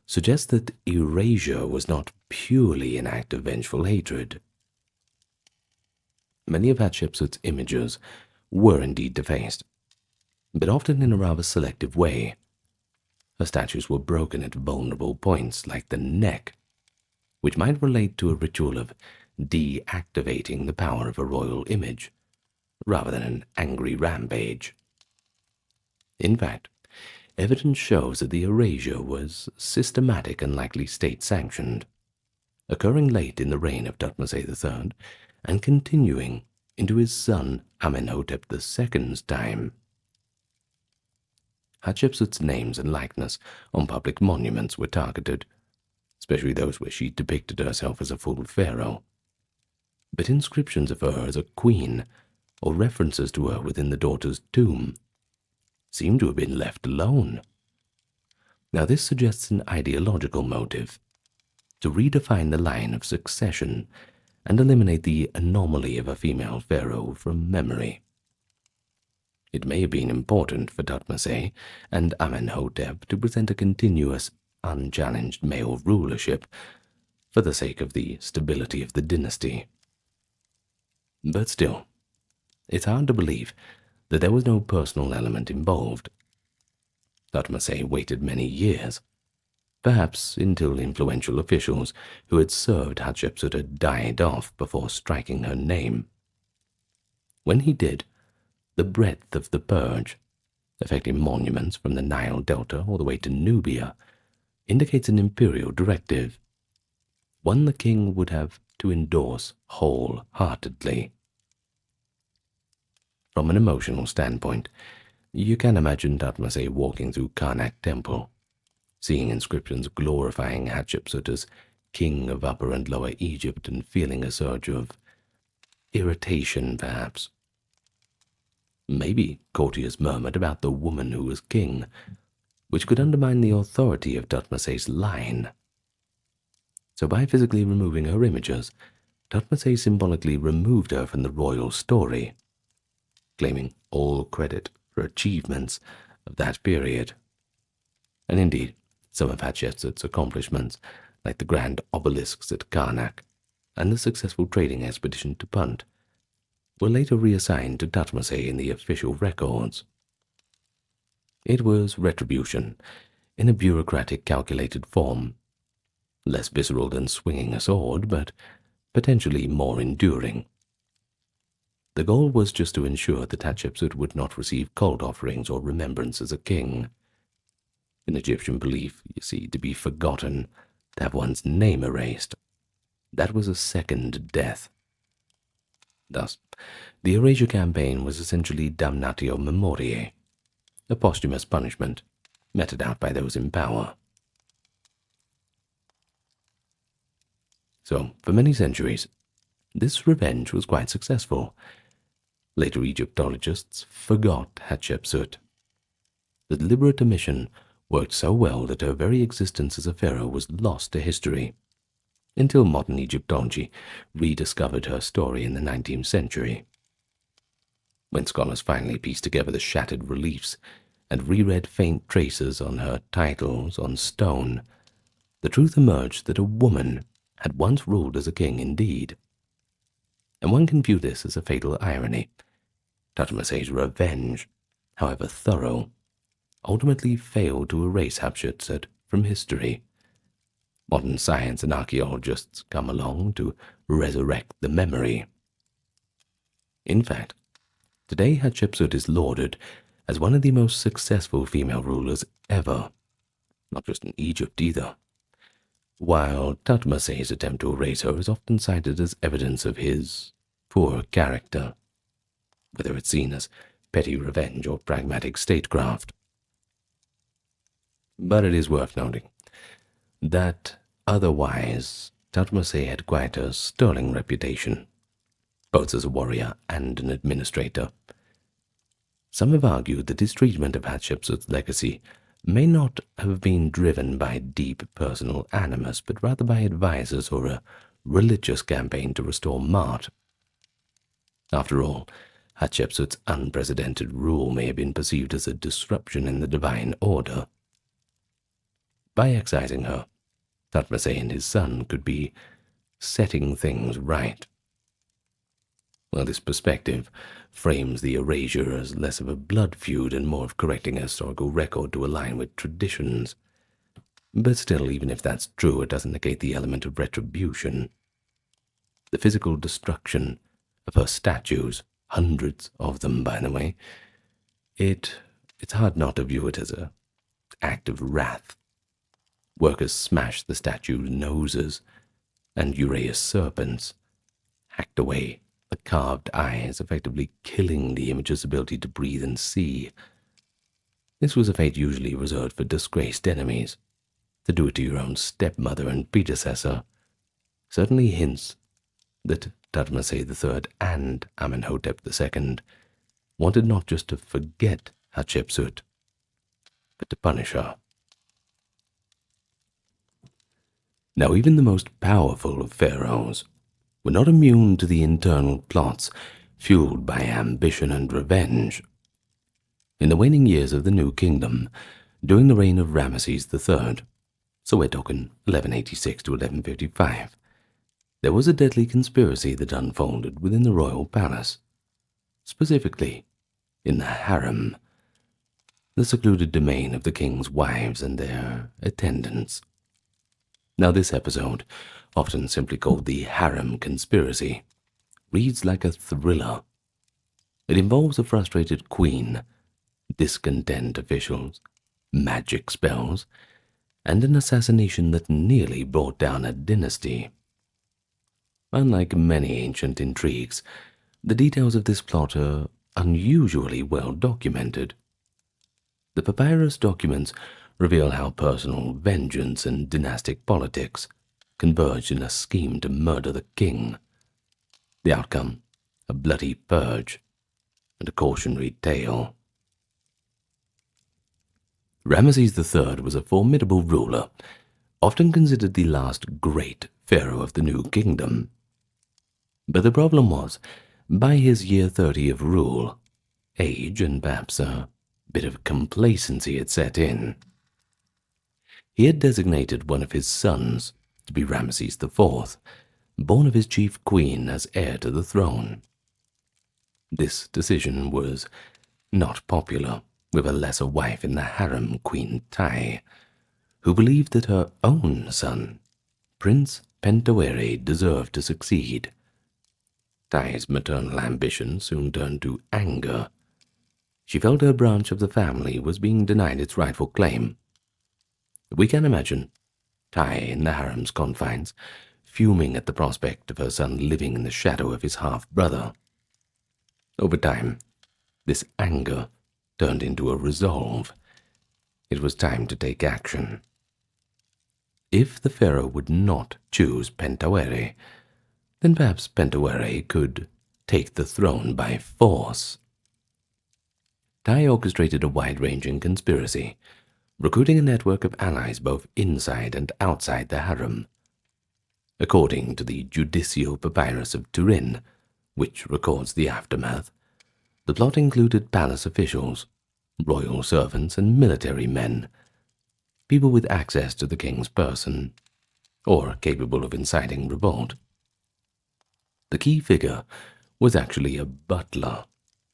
suggests that erasure was not purely an act of vengeful hatred. Many of Hatshepsut's images were indeed defaced, but often in a rather selective way. Her statues were broken at vulnerable points like the neck, which might relate to a ritual of deactivating the power of a royal image, rather than an angry rampage. In fact, evidence shows that the erasure was systematic and likely state-sanctioned, occurring late in the reign of Thutmose III and continuing into his son Amenhotep II's time. Hatshepsut's names and likeness on public monuments were targeted, especially those where she depicted herself as a full pharaoh. But inscriptions of her as a queen, or references to her within the daughter's tomb, seem to have been left alone. Now this suggests an ideological motive, to redefine the line of succession and eliminate the anomaly of a female pharaoh from memory. It may have been important for Thutmose and Amenhotep to present a continuous, unchallenged male rulership for the sake of the stability of the dynasty. But still, it's hard to believe that there was no personal element involved. Thutmose waited many years, perhaps until influential officials who had served Hatshepsut had died off before striking her name. When he did, the breadth of the purge, affecting monuments from the Nile Delta all the way to Nubia, indicates an imperial directive, one the king would have to endorse wholeheartedly. From an emotional standpoint, you can imagine Thutmose walking through Karnak Temple, seeing inscriptions glorifying Hatshepsut as king of Upper and Lower Egypt and feeling a surge of irritation, perhaps. Maybe courtiers murmured about the woman who was king, which could undermine the authority of Thutmose's line. So by physically removing her images, Thutmose symbolically removed her from the royal story, claiming all credit for achievements of that period. And indeed, some of Hatshepsut's accomplishments, like the grand obelisks at Karnak and the successful trading expedition to Punt, were later reassigned to Thutmose in the official records. It was retribution, in a bureaucratic calculated form, less visceral than swinging a sword, but potentially more enduring. The goal was just to ensure that Hatshepsut would not receive cult offerings or remembrance as a king. In Egyptian belief, you see, to be forgotten, to have one's name erased, that was a second death. Thus, the erasure campaign was essentially damnatio memoriae, a posthumous punishment meted out by those in power. So, for many centuries, this revenge was quite successful. Later Egyptologists forgot Hatshepsut. The deliberate omission worked so well that her very existence as a pharaoh was lost to history, until modern Egyptology rediscovered her story in the 19th century. When scholars finally pieced together the shattered reliefs and reread faint traces on her titles on stone, the truth emerged that a woman had once ruled as a king indeed. And one can view this as a fatal irony. Thutmose's revenge, however thorough, ultimately failed to erase Hatshepsut from history. Modern science and archaeologists come along to resurrect the memory. In fact, today Hatshepsut is lauded as one of the most successful female rulers ever, not just in Egypt either, while Thutmose's attempt to erase her is often cited as evidence of his poor character, whether it's seen as petty revenge or pragmatic statecraft. But it is worth noting that otherwise Thutmose had quite a sterling reputation, both as a warrior and an administrator. Some have argued that his treatment of Hatshepsut's legacy may not have been driven by deep personal animus, but rather by advisors or a religious campaign to restore Maat. After all, Hatshepsut's unprecedented rule may have been perceived as a disruption in the divine order. By excising her, Thutmose and his son could be setting things right. Well, this perspective frames the erasure as less of a blood feud and more of correcting a historical record to align with traditions. But still, even if that's true, it doesn't negate the element of retribution. The physical destruction of her statues, hundreds of them, by the way, it's hard not to view it as an act of wrath. Workers smashed the statue's noses and Uraeus serpents, hacked away the carved eyes, effectively killing the image's ability to breathe and see. This was a fate usually reserved for disgraced enemies. To do it to your own stepmother and predecessor certainly hints that Thutmose III and Amenhotep II wanted not just to forget Hatshepsut, but to punish her. Now, even the most powerful of pharaohs were not immune to the internal plots fueled by ambition and revenge. In the waning years of the New Kingdom, during the reign of Ramesses III, so we're talking 1186 to 1155, there was a deadly conspiracy that unfolded within the royal palace, specifically in the harem, the secluded domain of the king's wives and their attendants. Now this episode, often simply called the harem conspiracy, reads like a thriller. It involves a frustrated queen, discontent officials, magic spells, and an assassination that nearly brought down a dynasty. Unlike many ancient intrigues, the details of this plot are unusually well documented. The papyrus documents reveal how personal vengeance and dynastic politics converged in a scheme to murder the king. The outcome, a bloody purge and a cautionary tale. Ramesses III was a formidable ruler, often considered the last great pharaoh of the New Kingdom. But the problem was, by his year 30 of rule, age and perhaps a bit of complacency had set in. He had designated one of his sons to be Ramesses IV, born of his chief queen, as heir to the throne. This decision was not popular with a lesser wife in the harem, Queen Tai, who believed that her own son, Prince Pentawere, deserved to succeed. Tai's maternal ambition soon turned to anger. She felt her branch of the family was being denied its rightful claim. We can imagine Tai in the harem's confines, fuming at the prospect of her son living in the shadow of his half-brother. Over time, this anger turned into a resolve. It was time to take action. If the pharaoh would not choose Pentawere, then perhaps Pentawere could take the throne by force. Tai orchestrated a wide-ranging conspiracy, recruiting a network of allies both inside and outside the harem. According to the Judicial Papyrus of Turin, which records the aftermath, the plot included palace officials, royal servants, and military men, people with access to the king's person, or capable of inciting revolt. The key figure was actually a butler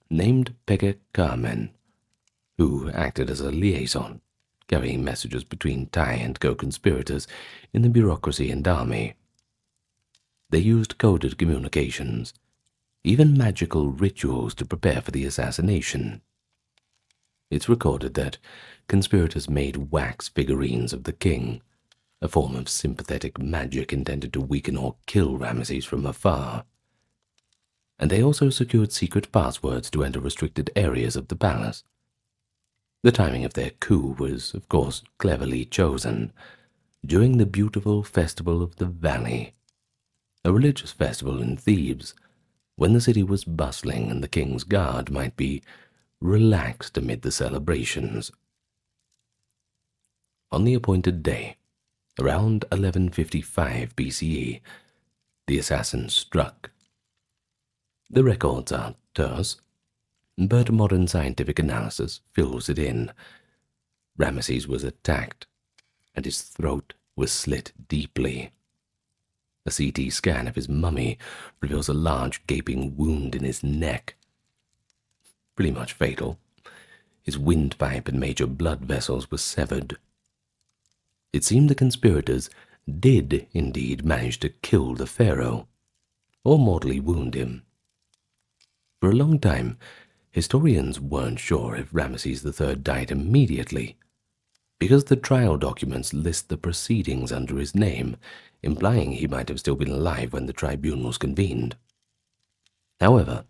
named Peke Carmen, who acted as a liaison, carrying messages between Tai and co-conspirators in the bureaucracy and army. They used coded communications, even magical rituals to prepare for the assassination. It's recorded that conspirators made wax figurines of the king, a form of sympathetic magic intended to weaken or kill Ramesses from afar. And they also secured secret passwords to enter restricted areas of the palace. The timing of their coup was, of course, cleverly chosen, during the beautiful Festival of the Valley, a religious festival in Thebes, when the city was bustling and the king's guard might be relaxed amid the celebrations. On the appointed day, around 1155 BCE, the assassin struck. The records are terse, but modern scientific analysis fills it in. Ramesses was attacked, and his throat was slit deeply. A CT scan of his mummy reveals a large gaping wound in his neck. Pretty much fatal. His windpipe and major blood vessels were severed. It seemed the conspirators did indeed manage to kill the pharaoh, or mortally wound him. For a long time, historians weren't sure if Ramesses III died immediately, because the trial documents list the proceedings under his name, implying he might have still been alive when the tribunals convened. However,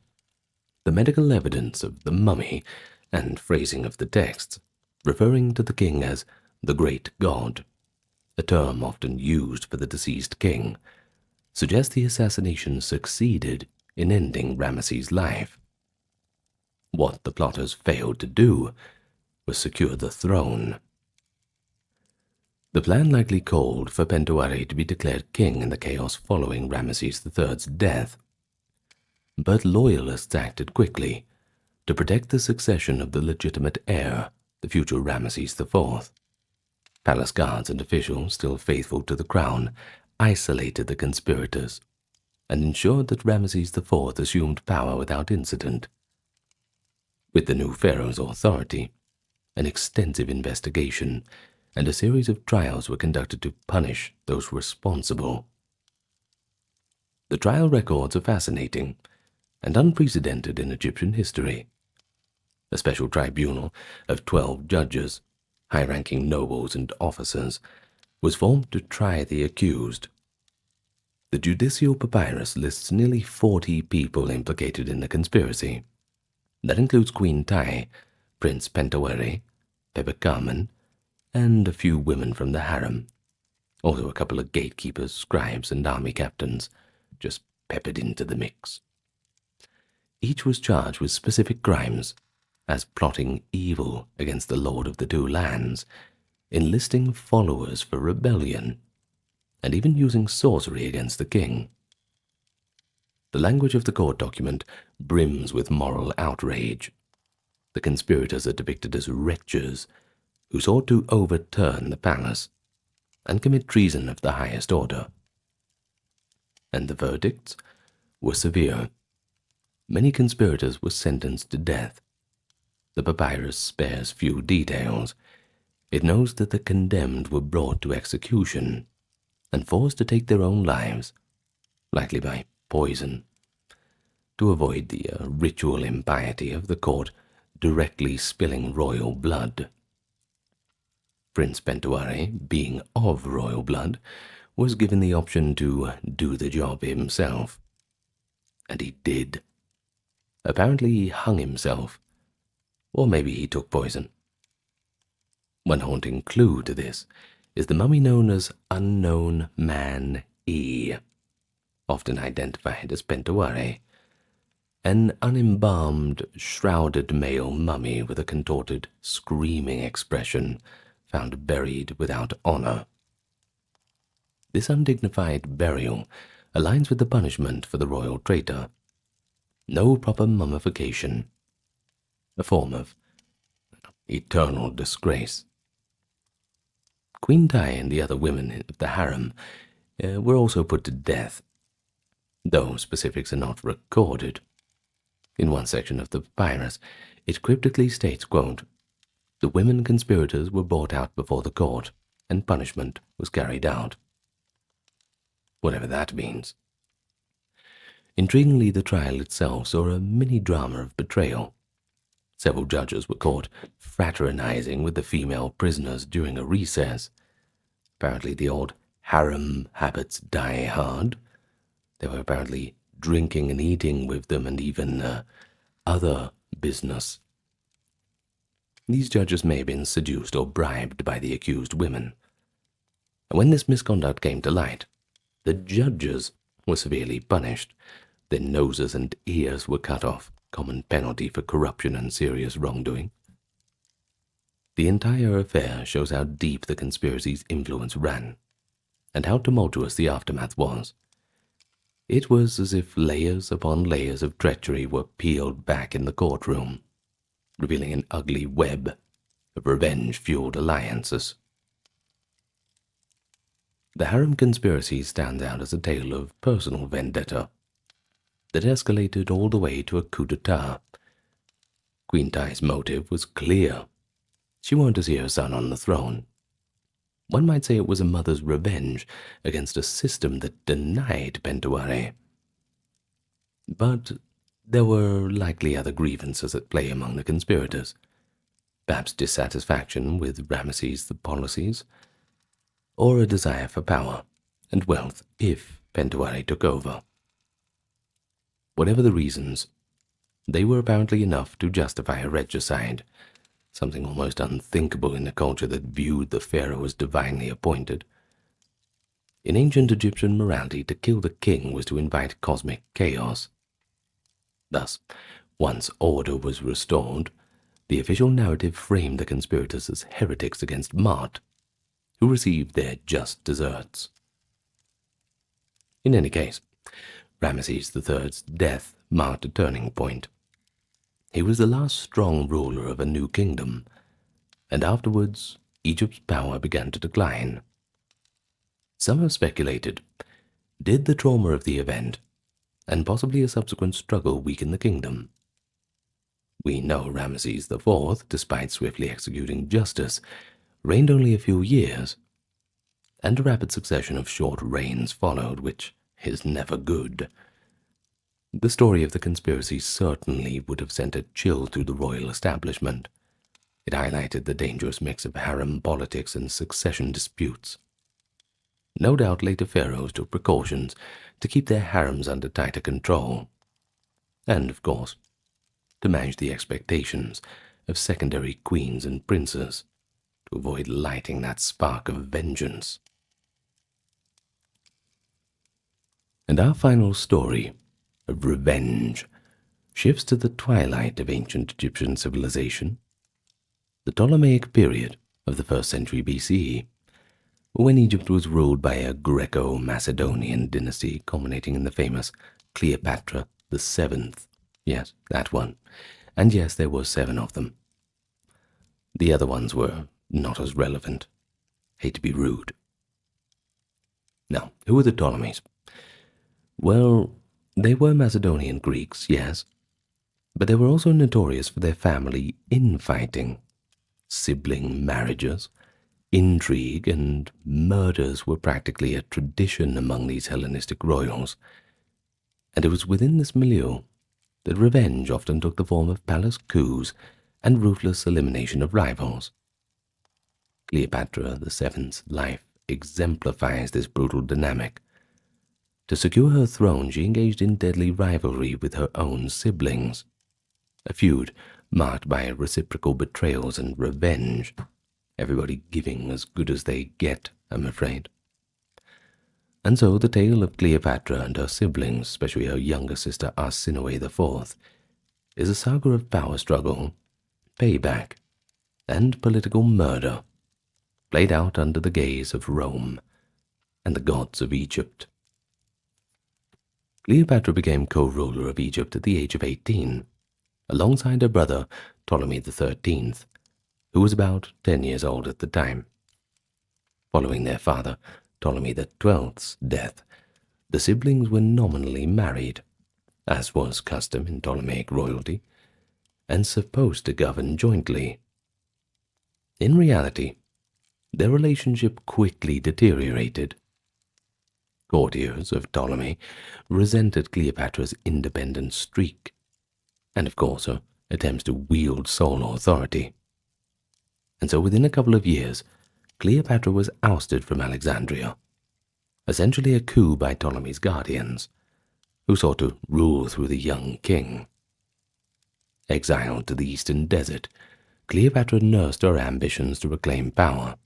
the medical evidence of the mummy and phrasing of the texts, referring to the king as the great god, a term often used for the deceased king, suggests the assassination succeeded in ending Ramesses' life. What the plotters failed to do was secure the throne. The plan likely called for Pentawere to be declared king in the chaos following Ramesses III's death. But loyalists acted quickly, to protect the succession of the legitimate heir, the future Ramesses IV. Palace guards and officials, still faithful to the crown, isolated the conspirators and ensured that Ramesses IV assumed power without incident. With the new pharaoh's authority, an extensive investigation and a series of trials were conducted to punish those responsible. The trial records are fascinating and unprecedented in Egyptian history. A special tribunal of 12 judges, high-ranking nobles and officers, was formed to try the accused. The judicial papyrus lists nearly 40 people implicated in the conspiracy. That includes Queen Tai, Prince Pentawere, Pepe Carmen, and a few women from the harem. Also a couple of gatekeepers, scribes, and army captains, just peppered into the mix. Each was charged with specific crimes, as plotting evil against the Lord of the Two Lands, enlisting followers for rebellion, and even using sorcery against the king. The language of the court document brims with moral outrage. The conspirators are depicted as wretches who sought to overturn the palace and commit treason of the highest order. And the verdicts were severe. Many conspirators were sentenced to death. The papyrus spares few details. It knows that the condemned were brought to execution and forced to take their own lives, likely by poison, to avoid the ritual impiety of the court directly spilling royal blood. Prince Pentawere, being of royal blood, was given the option to do the job himself. And he did. Apparently he hung himself, or maybe he took poison. One haunting clue to this is the mummy known as Unknown Man E, often identified as Pentawere, an unembalmed, shrouded male mummy with a contorted, screaming expression found buried without honor. This undignified burial aligns with the punishment for the royal traitor. No proper mummification, a form of eternal disgrace. Queen Tai and the other women of the harem were also put to death, though specifics are not recorded. In one section of the papyrus, it cryptically states, quote, "The women conspirators were brought out before the court, and punishment was carried out." Whatever that means. Intriguingly, the trial itself saw a mini-drama of betrayal. Several judges were caught fraternizing with the female prisoners during a recess. Apparently the old harem habits die hard. They were apparently drinking and eating with them, and even other business. These judges may have been seduced or bribed by the accused women. And when this misconduct came to light, the judges were severely punished. Their noses and ears were cut off, common penalty for corruption and serious wrongdoing. The entire affair shows how deep the conspiracy's influence ran, and how tumultuous the aftermath was. It was as if layers upon layers of treachery were peeled back in the courtroom, revealing an ugly web of revenge-fueled alliances. The harem conspiracy stands out as a tale of personal vendetta that escalated all the way to a coup d'etat. Queen Tai's motive was clear. She wanted to see her son on the throne. One might say it was a mother's revenge against a system that denied Pentawere. But there were likely other grievances at play among the conspirators. Perhaps dissatisfaction with Ramesses' policies, or a desire for power and wealth if Pentawere took over. Whatever the reasons, they were apparently enough to justify a regicide, something almost unthinkable in a culture that viewed the pharaoh as divinely appointed. In ancient Egyptian morality, to kill the king was to invite cosmic chaos. Thus, once order was restored, the official narrative framed the conspirators as heretics against Ma'at, who received their just deserts. In any case, Ramesses III's death marked a turning point. He was the last strong ruler of a new kingdom, and afterwards Egypt's power began to decline. Some have speculated, did the trauma of the event, and possibly a subsequent struggle, weaken the kingdom? We know Ramesses IV, despite swiftly executing justice, reigned only a few years, and a rapid succession of short reigns followed, which is never good. The story of the conspiracy certainly would have sent a chill through the royal establishment. It highlighted the dangerous mix of harem politics and succession disputes. No doubt later pharaohs took precautions to keep their harems under tighter control, and, of course, to manage the expectations of secondary queens and princes, to avoid lighting that spark of vengeance. And our final story of revenge shifts to the twilight of ancient Egyptian civilization, the Ptolemaic period of the 1st century BCE, when Egypt was ruled by a Greco-Macedonian dynasty culminating in the famous Cleopatra the Seventh. Yes, that one. And yes, there were 7 of them. The other ones were not as relevant. Hate to be rude. Now, who were the Ptolemies? Well, they were Macedonian Greeks, yes, but they were also notorious for their family infighting. Sibling marriages, intrigue, and murders were practically a tradition among these Hellenistic royals, and it was within this milieu that revenge often took the form of palace coups and ruthless elimination of rivals. Cleopatra the Seventh's life exemplifies this brutal dynamic. To secure her throne, she engaged in deadly rivalry with her own siblings, a feud marked by reciprocal betrayals and revenge, everybody giving as good as they get, I'm afraid. And so the tale of Cleopatra and her siblings, especially her younger sister Arsinoe IV, is a saga of power struggle, payback, and political murder, played out under the gaze of Rome and the gods of Egypt. Cleopatra became co-ruler of Egypt at the age of 18, alongside her brother Ptolemy XIII, who was about 10 years old at the time. Following their father Ptolemy XII's death, the siblings were nominally married, as was custom in Ptolemaic royalty, and supposed to govern jointly. In reality, their relationship quickly deteriorated. Courtiers of Ptolemy resented Cleopatra's independent streak, and of course her attempts to wield sole authority. And so within a couple of years, Cleopatra was ousted from Alexandria, essentially a coup by Ptolemy's guardians, who sought to rule through the young king. Exiled to the eastern desert, Cleopatra nursed her ambitions to reclaim power.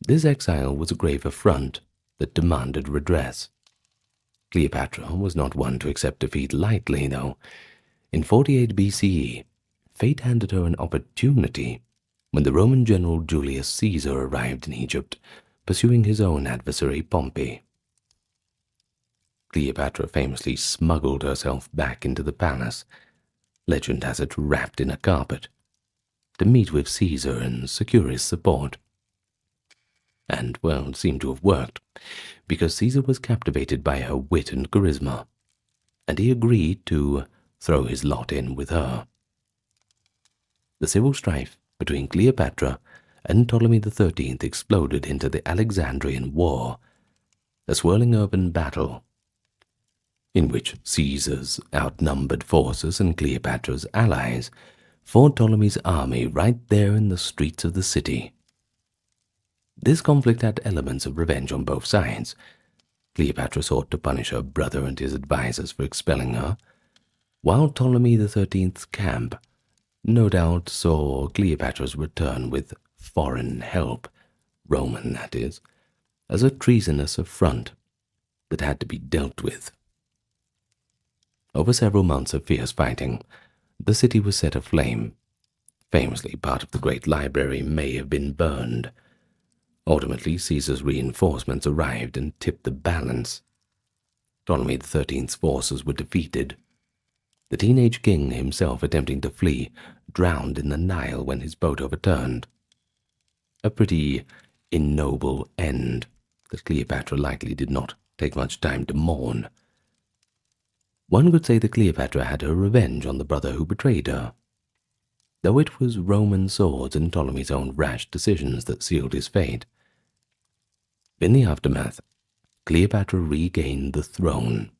This exile was a grave affront that demanded redress. Cleopatra was not one to accept defeat lightly, though. In 48 BCE, fate handed her an opportunity when the Roman general Julius Caesar arrived in Egypt, pursuing his own adversary Pompey. Cleopatra famously smuggled herself back into the palace, legend has it wrapped in a carpet, to meet with Caesar and secure his support. And, well, it seemed to have worked, because Caesar was captivated by her wit and charisma, and he agreed to throw his lot in with her. The civil strife between Cleopatra and Ptolemy XIII exploded into the Alexandrian War, a swirling urban battle in which Caesar's outnumbered forces and Cleopatra's allies fought Ptolemy's army right there in the streets of the city. This conflict had elements of revenge on both sides. Cleopatra sought to punish her brother and his advisors for expelling her, while Ptolemy XIII's camp no doubt saw Cleopatra's return with foreign help, Roman that is, as a treasonous affront that had to be dealt with. Over several months of fierce fighting, the city was set aflame. Famously, part of the great library may have been burned. Ultimately, Caesar's reinforcements arrived and tipped the balance. Ptolemy XIII's forces were defeated. the teenage king himself attempting to flee, drowned in the Nile when his boat overturned. A pretty ignoble end that Cleopatra likely did not take much time to mourn. One could say that Cleopatra had her revenge on the brother who betrayed her, though it was Roman swords and Ptolemy's own rash decisions that sealed his fate. In the aftermath, Cleopatra regained the throne.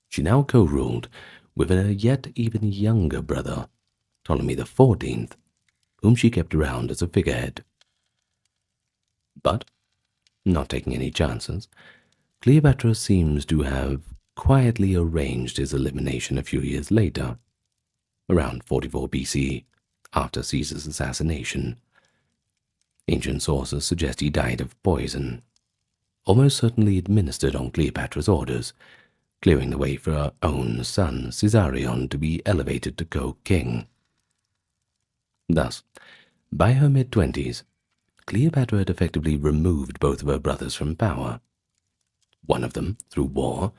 She now co-ruled with a yet even younger brother, Ptolemy XIV, whom she kept around as a figurehead. But, not taking any chances, Cleopatra seems to have quietly arranged his elimination a few years later, around 44 BC, after Caesar's assassination. Ancient sources suggest he died of poison, almost certainly administered on Cleopatra's orders, clearing the way for her own son, Caesarion, to be elevated to co-king. Thus, by her mid-20s, Cleopatra had effectively removed both of her brothers from power, one of them through war,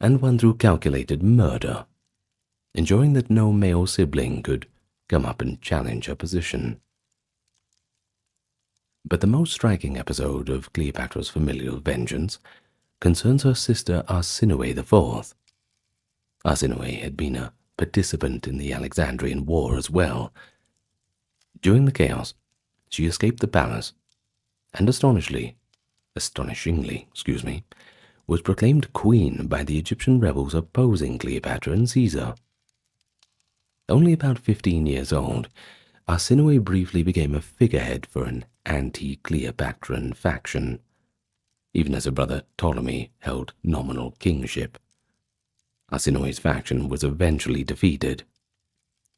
and one through calculated murder, ensuring that no male sibling could come up and challenge her position. But the most striking episode of Cleopatra's familial vengeance concerns her sister Arsinoe IV. Arsinoe had been a participant in the Alexandrian War as well. During the chaos, she escaped the palace, and astonishingly, was proclaimed queen by the Egyptian rebels opposing Cleopatra and Caesar. Only about 15 years old, Arsinoe briefly became a figurehead for an anti-Cleopatran faction, even as her brother Ptolemy held nominal kingship. Arsinoe's faction was eventually defeated.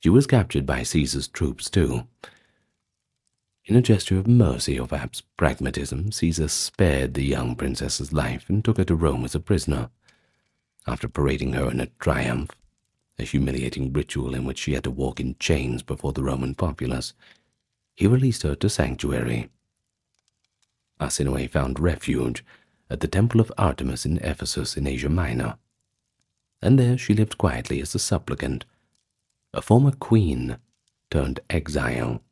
She was captured by Caesar's troops too. In a gesture of mercy, or perhaps pragmatism, Caesar spared the young princess's life and took her to Rome as a prisoner. After parading her in a triumph, a humiliating ritual in which she had to walk in chains before the Roman populace, he released her to sanctuary. Arsinoe found refuge at the temple of Artemis in Ephesus in Asia Minor, and there she lived quietly as a supplicant, a former queen turned exile.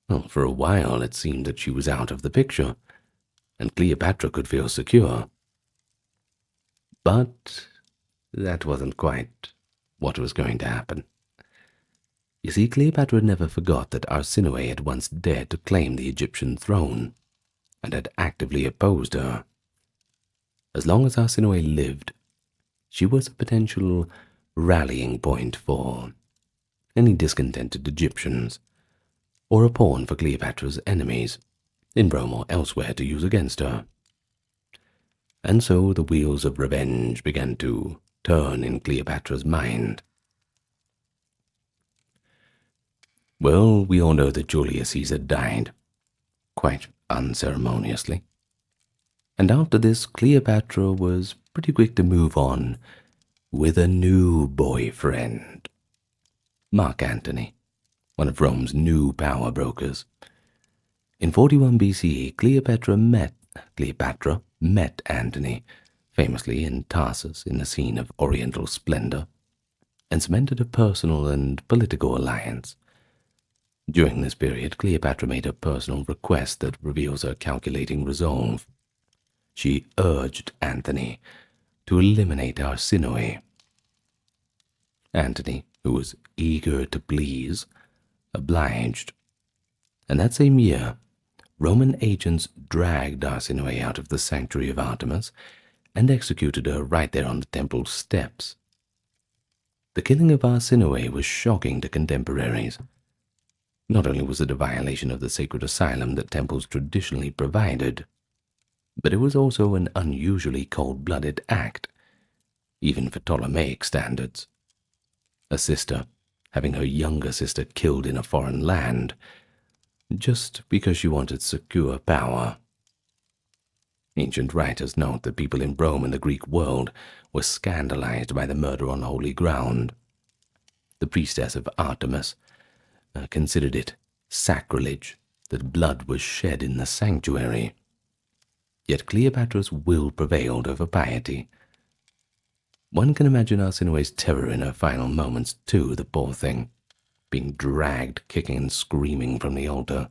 Well, for a while it seemed that she was out of the picture, and Cleopatra could feel secure. But that wasn't quite what was going to happen. You see, Cleopatra never forgot that Arsinoe had once dared to claim the Egyptian throne, and had actively opposed her. As long as Arsinoe lived, she was a potential rallying point for any discontented Egyptians, or a pawn for Cleopatra's enemies, in Rome or elsewhere, to use against her. And so the wheels of revenge began to turn in Cleopatra's mind. Well, we all know that Julius Caesar died, quite unceremoniously. And after this, Cleopatra was pretty quick to move on with a new boyfriend, Mark Antony, one of Rome's new power brokers. In 41 BCE, Cleopatra met Antony, famously in Tarsus in a scene of oriental splendor, and cemented a personal and political alliance. During this period, Cleopatra made a personal request that reveals her calculating resolve. She urged Antony to eliminate Arsinoe. Antony, who was eager to please, obliged. And that same year, Roman agents dragged Arsinoe out of the sanctuary of Artemis and executed her right there on the temple steps. The killing of Arsinoe was shocking to contemporaries. Not only was it a violation of the sacred asylum that temples traditionally provided, but it was also an unusually cold-blooded act, even for Ptolemaic standards. A sister having her younger sister killed in a foreign land, just because she wanted secure power. Ancient writers note that people in Rome and the Greek world were scandalized by the murder on holy ground. The priestess of Artemis considered it sacrilege that blood was shed in the sanctuary. Yet Cleopatra's will prevailed over piety. One can imagine Arsinoe's terror in her final moments too, the poor thing, being dragged kicking and screaming from the altar,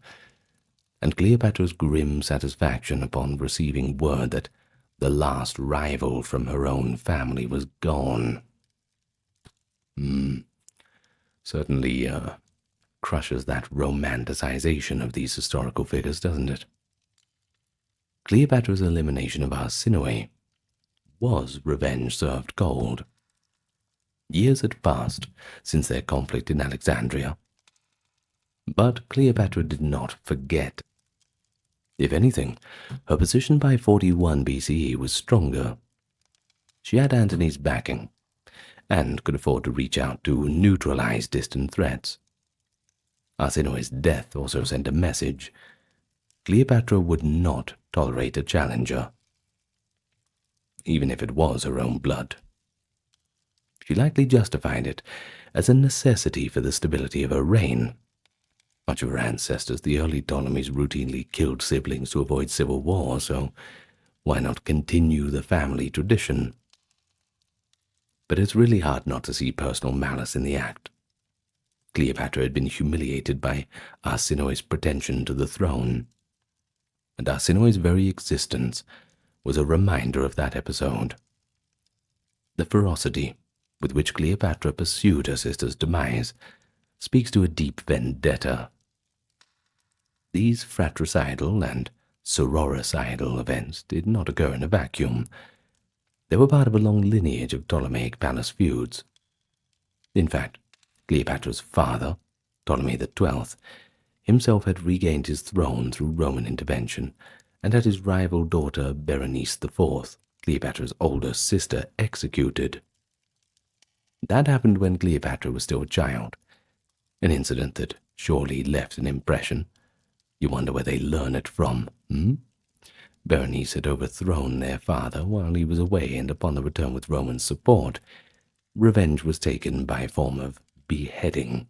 and Cleopatra's grim satisfaction upon receiving word that the last rival from her own family was gone. Certainly crushes that romanticization of these historical figures, doesn't it? Cleopatra's elimination of Arsinoe was revenge served cold. Years had passed since their conflict in Alexandria, but Cleopatra did not forget. If anything, her position by 41 BCE was stronger. She had Antony's backing, and could afford to reach out to neutralize distant threats. Arsinoe's death also sent a message. Cleopatra would not tolerate a challenger, even if it was her own blood. She likely justified it as a necessity for the stability of her reign. Much of her ancestors, the early Ptolemies, routinely killed siblings to avoid civil war, so why not continue the family tradition? But it's really hard not to see personal malice in the act. Cleopatra had been humiliated by Arsinoe's pretension to the throne, and Arsinoe's very existence was a reminder of that episode. The ferocity with which Cleopatra pursued her sister's demise speaks to a deep vendetta. These fratricidal and sororicidal events did not occur in a vacuum. They were part of a long lineage of Ptolemaic palace feuds. In fact, Cleopatra's father, Ptolemy XII, himself had regained his throne through Roman intervention, and had his rival daughter Berenice IV, Cleopatra's older sister, executed. That happened when Cleopatra was still a child, an incident that surely left an impression. You wonder where they learn it from, Berenice had overthrown their father while he was away, and upon the return with Roman support, revenge was taken by a form of beheading.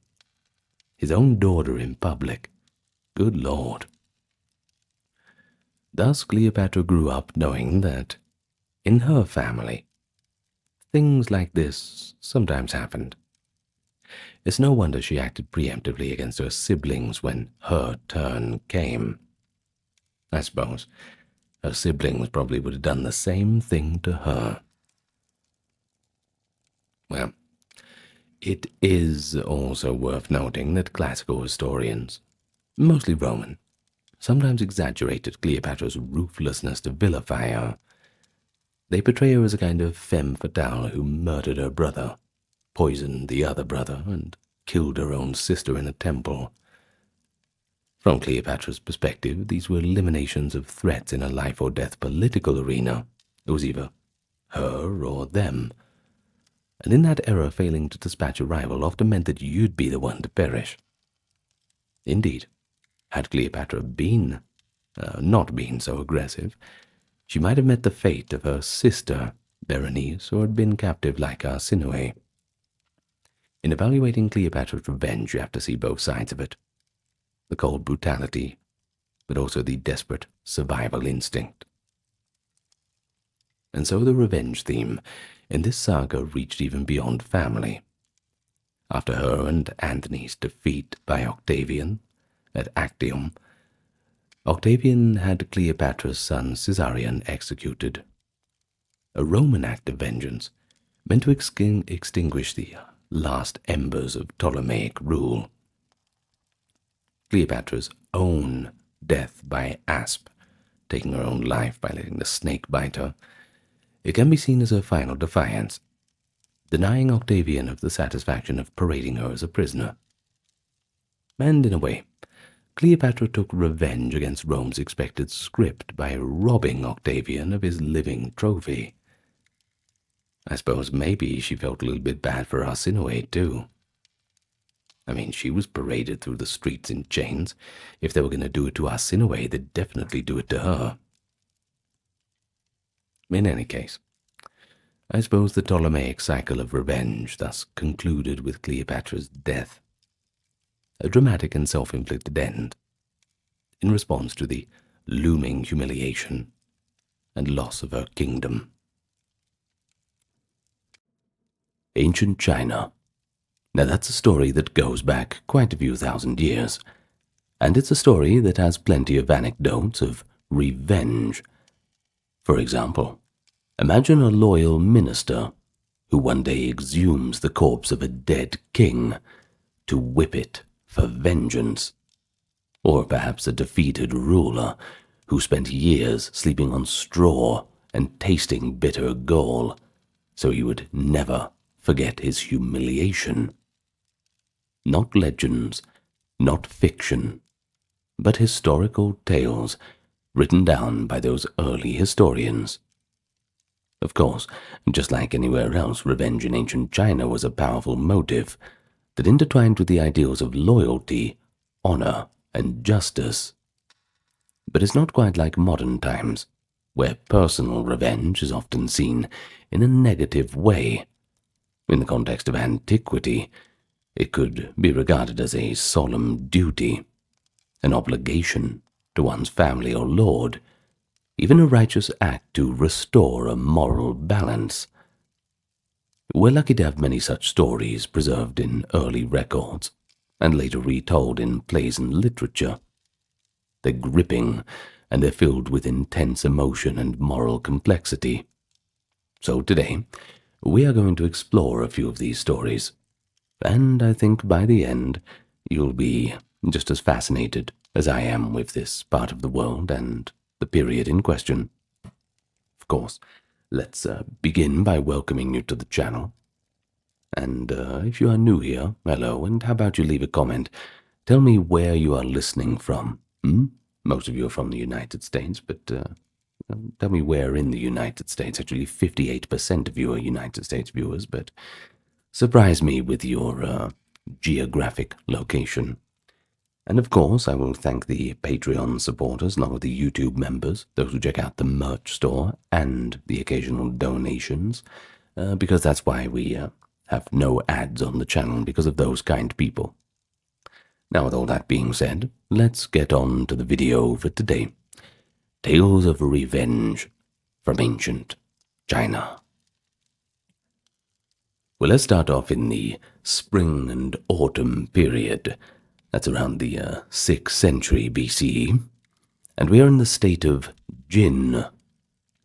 His own daughter in public. Good Lord. Thus Cleopatra grew up knowing that, in her family, things like this sometimes happened. It's no wonder she acted preemptively against her siblings when her turn came. I suppose her siblings probably would have done the same thing to her. Well, it is also worth noting that classical historians, mostly Roman, sometimes exaggerated Cleopatra's ruthlessness to vilify her. They portray her as a kind of femme fatale who murdered her brother, poisoned the other brother, and killed her own sister in a temple. From Cleopatra's perspective, these were eliminations of threats in a life-or-death political arena. It was either her or them. And in that era, failing to dispatch a rival often meant that you'd be the one to perish. Indeed, had Cleopatra not been so aggressive, she might have met the fate of her sister, Berenice, or had been captive like Arsinoe. In evaluating Cleopatra's revenge, you have to see both sides of it. The cold brutality, but also the desperate survival instinct. And so the revenge theme in this saga reached even beyond family. After her and Antony's defeat by Octavian at Actium, Octavian had Cleopatra's son Caesarion executed. A Roman act of vengeance meant to extinguish the last embers of Ptolemaic rule. Cleopatra's own death by asp, taking her own life by letting the snake bite her, it can be seen as her final defiance, denying Octavian of the satisfaction of parading her as a prisoner. And in a way, Cleopatra took revenge against Rome's expected script by robbing Octavian of his living trophy. I suppose maybe she felt a little bit bad for Arsinoe, too. I mean, she was paraded through the streets in chains. If they were going to do it to Arsinoe, they'd definitely do it to her. In any case, I suppose the Ptolemaic cycle of revenge thus concluded with Cleopatra's death, a dramatic and self-inflicted end, in response to the looming humiliation and loss of her kingdom. Ancient China. Now that's a story that goes back quite a few thousand years, and it's a story that has plenty of anecdotes of revenge. For example, imagine a loyal minister who one day exhumes the corpse of a dead king to whip it for vengeance. Or perhaps a defeated ruler who spent years sleeping on straw and tasting bitter gall, so he would never forget his humiliation. Not legends, not fiction, but historical tales written down by those early historians. Of course, just like anywhere else, revenge in ancient China was a powerful motive that intertwined with the ideals of loyalty, honor, and justice. But it's not quite like modern times, where personal revenge is often seen in a negative way. In the context of antiquity, it could be regarded as a solemn duty, an obligation to one's family or lord, even a righteous act to restore a moral balance. We're lucky to have many such stories preserved in early records and later retold in plays and literature. They're gripping, and they're filled with intense emotion and moral complexity. So today, we are going to explore a few of these stories, and I think by the end, you'll be just as fascinated as I am with this part of the world and the period in question. Of course, let's begin by welcoming you to the channel. And if you are new here, hello, and how about you leave a comment? Tell me where you are listening from. Most of you are from the United States, but tell me where in the United States. Actually, 58% of you are United States viewers, but surprise me with your geographic location. And of course, I will thank the Patreon supporters, along with the YouTube members, those who check out the merch store, and the occasional donations, because that's why we have no ads on the channel, because of those kind people. Now, with all that being said, let's get on to the video for today. Tales of Revenge from Ancient China. Well, let's start off in the spring and autumn period. That's around the 6th century BCE. And we are in the state of Jin.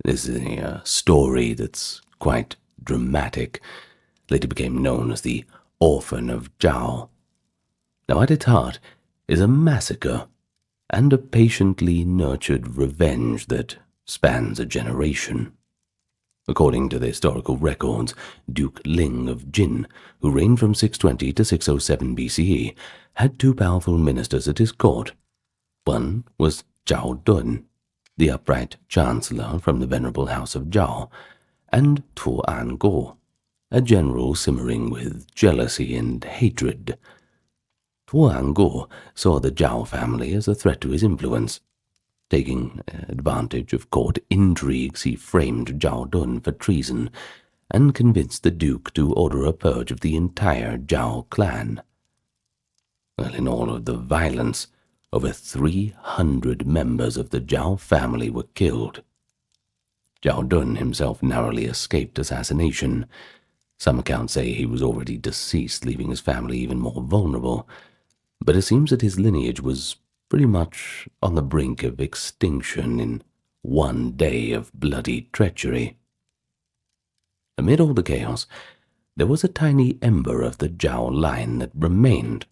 This is a story that's quite dramatic. Later became known as the Orphan of Zhao. Now, at its heart is a massacre and a patiently nurtured revenge that spans a generation. According to the historical records, Duke Ling of Jin, who reigned from 620 to 607 BCE, had two powerful ministers at his court. One was Zhao Dun, the upright chancellor from the venerable house of Zhao, and Tu Anguo, a general simmering with jealousy and hatred. Tu Anguo saw the Zhao family as a threat to his influence. Taking advantage of court intrigues, he framed Zhao Dun for treason and convinced the duke to order a purge of the entire Zhao clan. Well, in all of the violence, over 300 members of the Zhao family were killed. Zhao Dun himself narrowly escaped assassination. Some accounts say he was already deceased, leaving his family even more vulnerable, but it seems that his lineage was pretty much on the brink of extinction in one day of bloody treachery. Amid all the chaos, there was a tiny ember of the Zhao line that remained,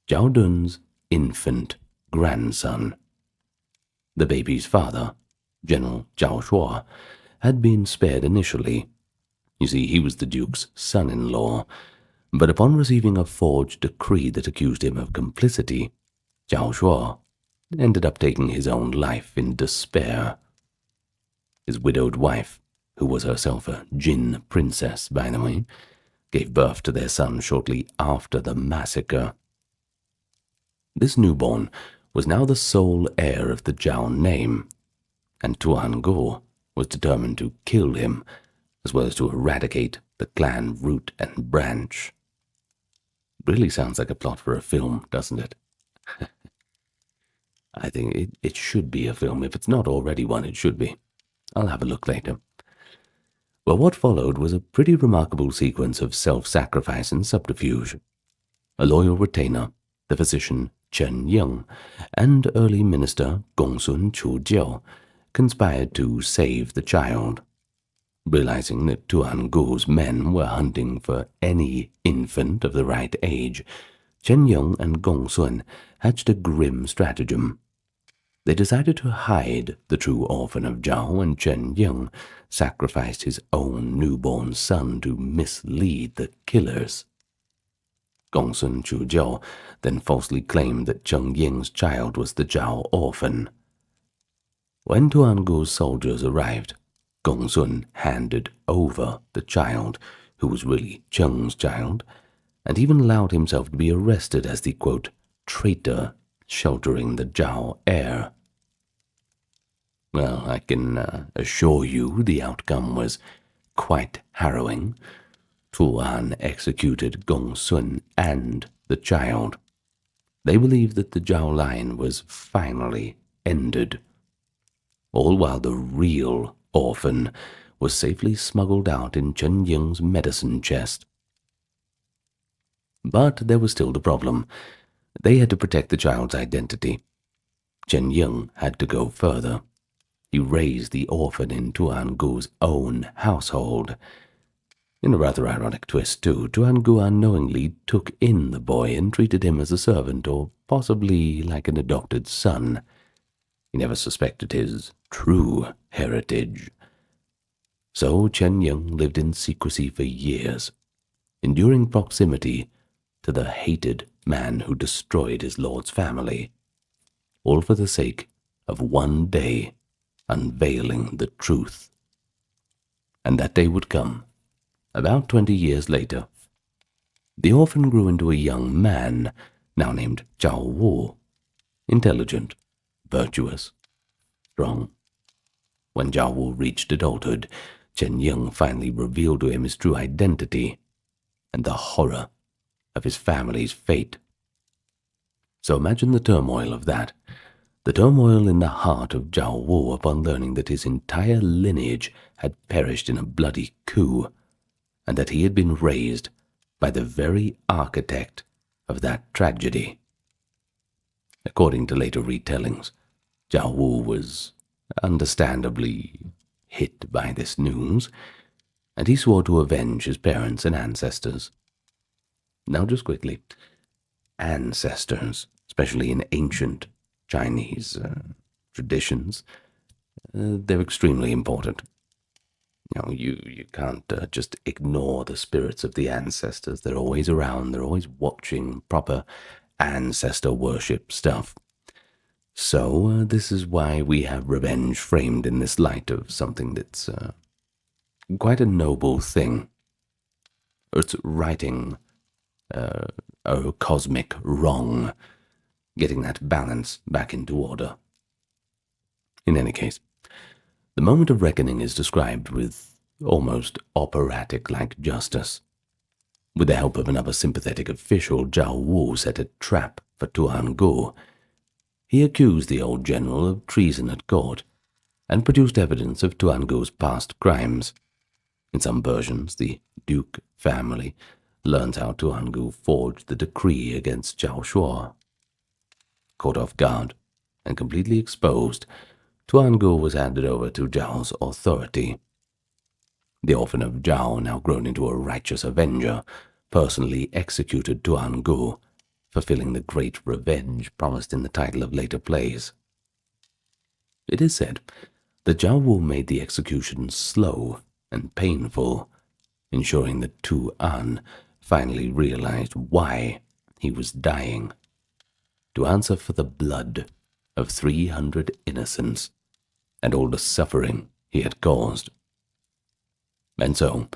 Zhao Dun's infant grandson. The baby's father, General Zhao Shuo, had been spared initially. You see, he was the duke's son-in-law, but upon receiving a forged decree that accused him of complicity, Zhao Shuo ended up taking his own life in despair. His widowed wife, who was herself a Jin princess, by the way, gave birth to their son shortly after the massacre. This newborn was now the sole heir of the Zhao name, and Tuan Go was determined to kill him, as well as to eradicate the clan root and branch. Really sounds like a plot for a film, doesn't it? I think it should be a film. If it's not already one, it should be. I'll have a look later. Well, what followed was a pretty remarkable sequence of self-sacrifice and subterfuge. A loyal retainer, the physician Chen Ying, and early minister Gongsun Chujiao conspired to save the child. Realizing that Tuan Gu's men were hunting for any infant of the right age, Chen Ying and Gongsun hatched a grim stratagem. They decided to hide the true orphan of Zhao, and Chen Ying sacrificed his own newborn son to mislead the killers. Gongsun Chujiao then falsely claimed that Chen Ying's child was the Zhao orphan. When Tuan Gu's soldiers arrived, Gongsun handed over the child, who was really Cheng's child, and even allowed himself to be arrested as the, quote, traitor sheltering the Zhao heir. Well, I can assure you the outcome was quite harrowing. Tuan executed Gongsun and the child. They believed that the Zhao line was finally ended, all while the real orphan was safely smuggled out in Chen Ying's medicine chest. But there was still the problem. They had to protect the child's identity. Chen Ying had to go further. He raised the orphan in Tuan Gu's own household. In a rather ironic twist, too, Tuan Gu unknowingly took in the boy and treated him as a servant, or possibly like an adopted son. He never suspected his true heritage. So Chen Ying lived in secrecy for years, enduring proximity to the hated man who destroyed his lord's family, all for the sake of one day unveiling the truth. And that day would come, about 20 years later. The orphan grew into a young man, now named Zhao Wu, intelligent, virtuous, strong. When Zhao Wu reached adulthood, Chen Ying finally revealed to him his true identity and the horror of his family's fate. So imagine the turmoil of that, the turmoil in the heart of Zhao Wu upon learning that his entire lineage had perished in a bloody coup, and that he had been raised by the very architect of that tragedy. According to later retellings, Zhao Wu was understandably hit by this news, and he swore to avenge his parents and ancestors. Now just quickly, ancestors, especially in ancient Chinese traditions, they're extremely important. You can't just ignore the spirits of the ancestors. They're always around. They're always watching proper ancestor worship stuff. So this is why we have revenge framed in this light of something that's quite a noble thing. It's righting a cosmic wrong, getting that balance back into order. In any case, the moment of reckoning is described with almost operatic-like justice. With the help of another sympathetic official, Zhao Wu set a trap for Tuan Gu. He accused the old general of treason at court, and produced evidence of Tuan Gu's past crimes. In some versions, the Duke family learns how Tuan Gu forged the decree against Zhao Shuo. Caught off guard and completely exposed, Tuan Gu was handed over to Zhao's authority. The orphan of Zhao, now grown into a righteous avenger, personally executed Tuan Gu, fulfilling the great revenge promised in the title of later plays. It is said that Zhao Wu made the execution slow and painful, ensuring that Tuan finally realized why he was dying, to answer for the blood of 300 innocents and all the suffering he had caused. And so,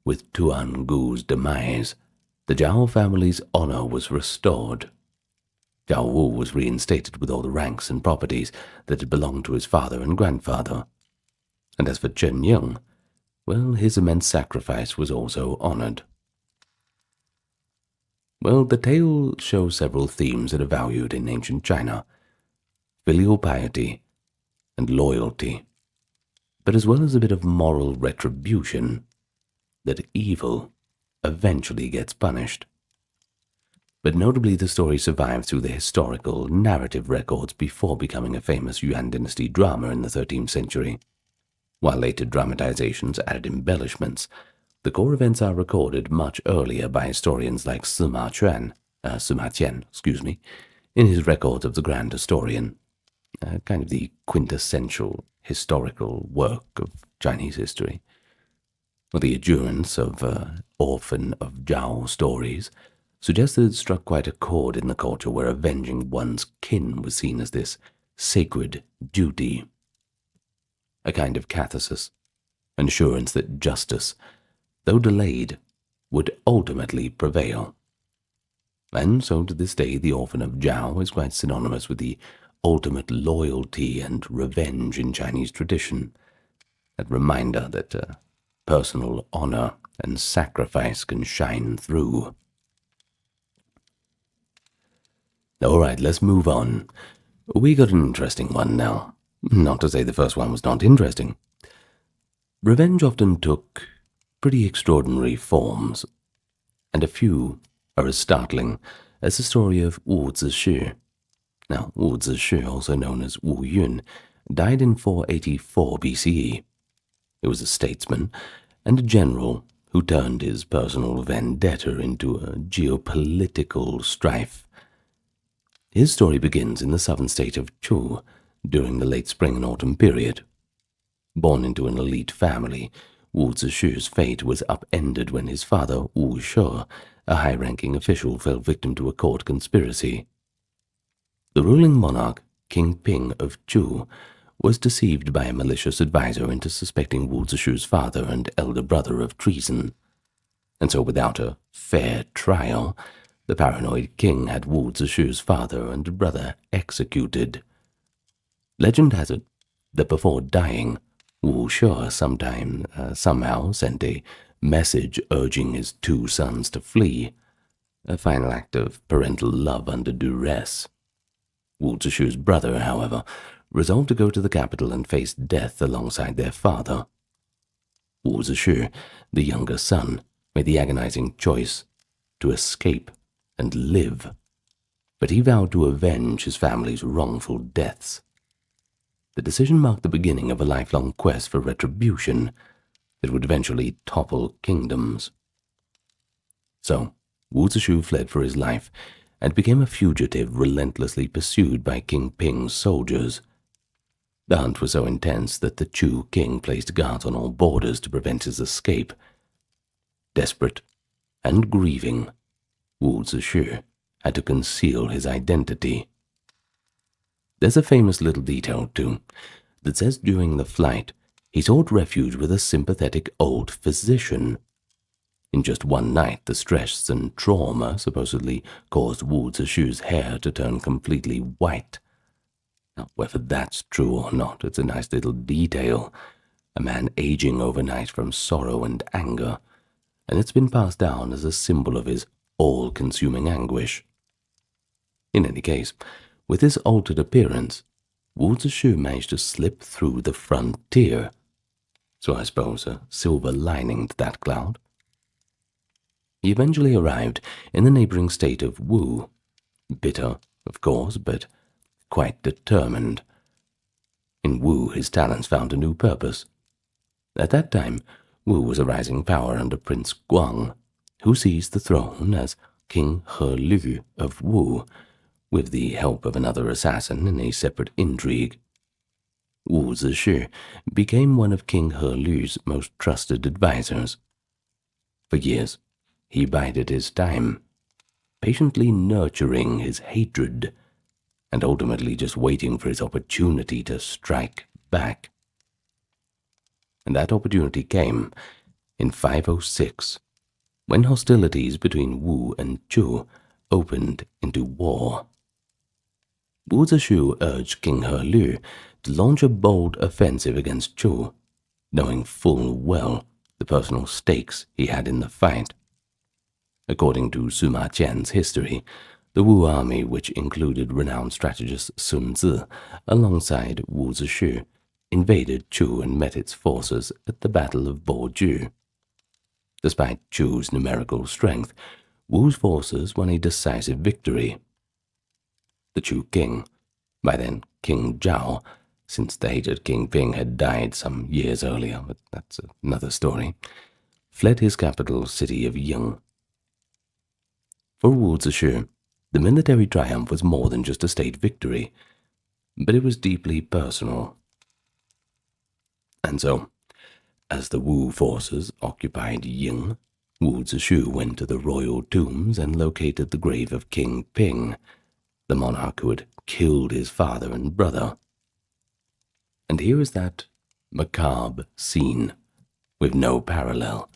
with Tuan Gu's demise, the Zhao family's honor was restored. Zhao Wu was reinstated with all the ranks and properties that had belonged to his father and grandfather. And as for Chen Ying, well, his immense sacrifice was also honored. Well, the tale shows several themes that are valued in ancient China: filial piety and loyalty. but as well as a bit of moral retribution, that evil eventually gets punished. But notably, the story survived through the historical narrative records before becoming a famous Yuan dynasty drama in the 13th century. While later dramatizations added embellishments, the core events are recorded much earlier by historians like Sima Tian, in his records of the Grand Historian, kind of the quintessential historical work of Chinese history. Well, the adherents of Orphan of Zhao stories suggests that it struck quite a chord in the culture where avenging one's kin was seen as this sacred duty, a kind of catharsis, an assurance that justice, though delayed, would ultimately prevail. And so to this day the Orphan of Zhao is quite synonymous with the ultimate loyalty and revenge in Chinese tradition, that reminder that personal honor and sacrifice can shine through. Alright, let's move on. We got an interesting one now. Not to say the first one was not interesting. Revenge often took pretty extraordinary forms, and a few are as startling as the story of Wu Zixi. Now, Wu Zixi, also known as Wu Yun, died in 484 BCE. He was a statesman and a general who turned his personal vendetta into a geopolitical strife. His story begins in the southern state of Chu during the late spring and autumn period. Born into an elite family, Wu Zixu's fate was upended when his father, Wu Shi, a high-ranking official, fell victim to a court conspiracy. The ruling monarch, King Ping of Chu, was deceived by a malicious advisor into suspecting Wu Zixu's father and elder brother of treason. And so without a fair trial, the paranoid king had Wu Zixu's father and brother executed. Legend has it that before dying, Wu Shi somehow sent a message urging his two sons to flee, a final act of parental love under duress. Wu Zixu's brother, however, resolved to go to the capital and face death alongside their father. Wu Zixu, the younger son, made the agonizing choice to escape and live, but he vowed to avenge his family's wrongful deaths. The decision marked the beginning of a lifelong quest for retribution that would eventually topple kingdoms. So, Wu Zixu fled for his life and became a fugitive relentlessly pursued by King Ping's soldiers. The hunt was so intense that the Chu king placed guards on all borders to prevent his escape. Desperate and grieving, Wu Zixu had to conceal his identity. There's a famous little detail, too, that says during the flight he sought refuge with a sympathetic old physician. In just one night, the stress and trauma supposedly caused Wu Zixu's hair to turn completely white. Now, whether that's true or not, it's a nice little detail. A man aging overnight from sorrow and anger, and it's been passed down as a symbol of his all-consuming anguish. In any case, with his altered appearance, Wu Zixu managed to slip through the frontier. So I suppose a silver lining to that cloud. He eventually arrived in the neighboring state of Wu, bitter, of course, but quite determined. In Wu, his talents found a new purpose. At that time, Wu was a rising power under Prince Guang, who seized the throne as King He Lu of Wu, with the help of another assassin in a separate intrigue. Wu Zixi became one of King He Lu's most trusted advisors. For years, he bided his time, patiently nurturing his hatred, and ultimately just waiting for his opportunity to strike back. And that opportunity came in 506, when hostilities between Wu and Chu opened into war. Wu Zixu urged King He Lu to launch a bold offensive against Chu, knowing full well the personal stakes he had in the fight. According to Sima Qian's history, the Wu army, which included renowned strategist Sun Tzu alongside Wu Zixu, invaded Chu and met its forces at the Battle of Boju. Despite Chu's numerical strength, Wu's forces won a decisive victory. The Chu king, by then King Zhao, since the hated King Ping had died some years earlier, but that's another story, fled his capital city of Ying. For Wu Zishu, the military triumph was more than just a state victory, but it was deeply personal. And so, as the Wu forces occupied Ying, Wu Zishu went to the royal tombs and located the grave of King Ping, the monarch who had killed his father and brother. And here is that macabre scene, with no parallel.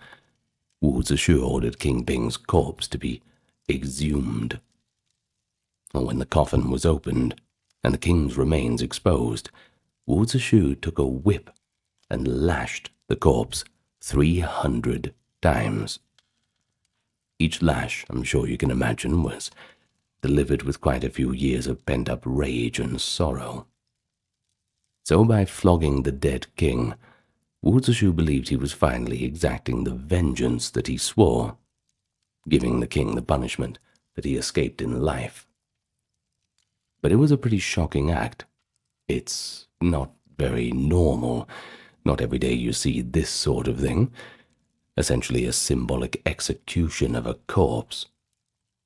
Wu Zishu ordered King Ping's corpse to be exhumed. When the coffin was opened and the king's remains exposed, Wu Zishu took a whip and lashed the corpse 300 times. Each lash, I'm sure you can imagine, was delivered with quite a few years of pent-up rage and sorrow. So by flogging the dead king, Wu Zishu believed he was finally exacting the vengeance that he swore, giving the king the punishment that he escaped in life. But it was a pretty shocking act. It's not very normal. Not every day you see this sort of thing. Essentially a symbolic execution of a corpse.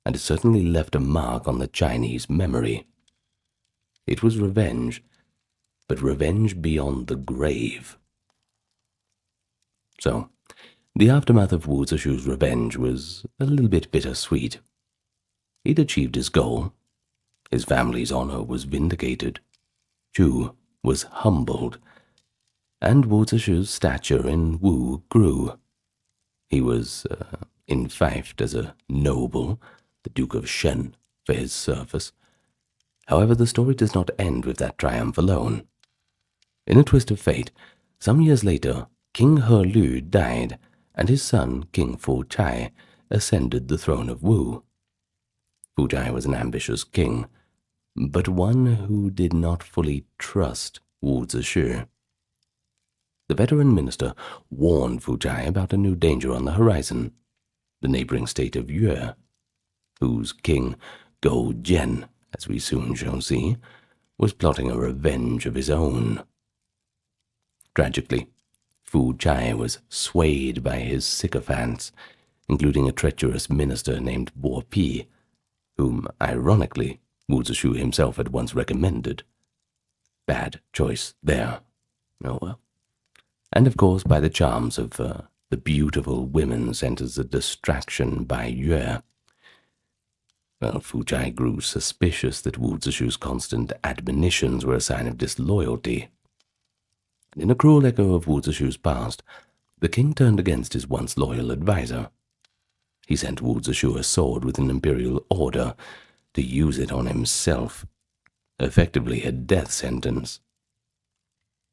And it certainly left a mark on the Chinese memory. It was revenge, but revenge beyond the grave. So, the aftermath of Wu Zishu's revenge was a little bit bittersweet. He'd achieved his goal. His family's honor was vindicated. Chu was humbled. And Wu Zishu's stature in Wu grew. He was enfeoffed as a noble, the Duke of Shen, for his service. However, the story does not end with that triumph alone. In a twist of fate, some years later, King He Lu died, and his son, King Fu Chai, ascended the throne of Wu. Fu Chai was an ambitious king, but one who did not fully trust Wu Zishu. The veteran minister warned Fu Chai about a new danger on the horizon, the neighboring state of Yue, whose king, Go Jian, as we soon shall see, was plotting a revenge of his own. Tragically, Fu Chai was swayed by his sycophants, including a treacherous minister named Bo Pi, whom, ironically, Wu Zishu himself had once recommended. Bad choice there. Oh well. And of course by the charms of the beautiful women sent as a distraction by Yue. Well, Fu Chai grew suspicious that Wu Zishu's constant admonitions were a sign of disloyalty. And in a cruel echo of Wu Zishu's past, the king turned against his once loyal advisor. He sent Wu Zishu a sword with an imperial order to use it on himself, effectively a death sentence.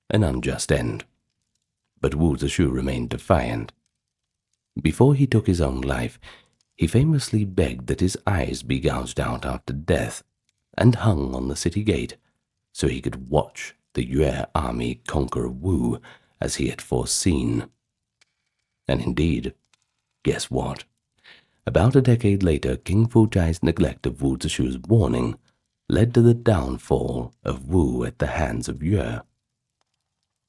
An unjust end. But Wu Zishu remained defiant. Before he took his own life, he famously begged that his eyes be gouged out after death and hung on the city gate so he could watch the Yue army conquer Wu as he had foreseen. And indeed, guess what? About a decade later, King Fu Chai's neglect of Wu Zishu's warning led to the downfall of Wu at the hands of Yue.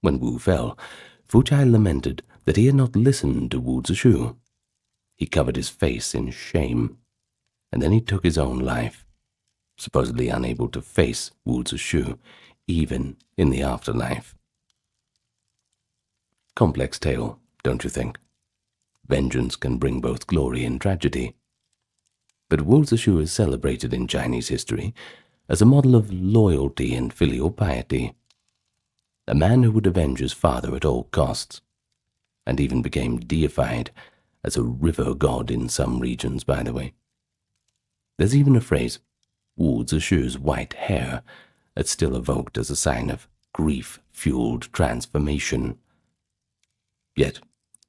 When Wu fell, Fu Chai lamented that he had not listened to Wu Zishu. He covered his face in shame, and then he took his own life, supposedly unable to face Wu Zishu, even in the afterlife. Complex tale, don't you think? Vengeance can bring both glory and tragedy. But Wu Zishu is celebrated in Chinese history as a model of loyalty and filial piety. A man who would avenge his father at all costs, and even became deified as a river god in some regions, by the way. There's even a phrase, Wu Zishu's white hair, that's still evoked as a sign of grief-fueled transformation. Yet,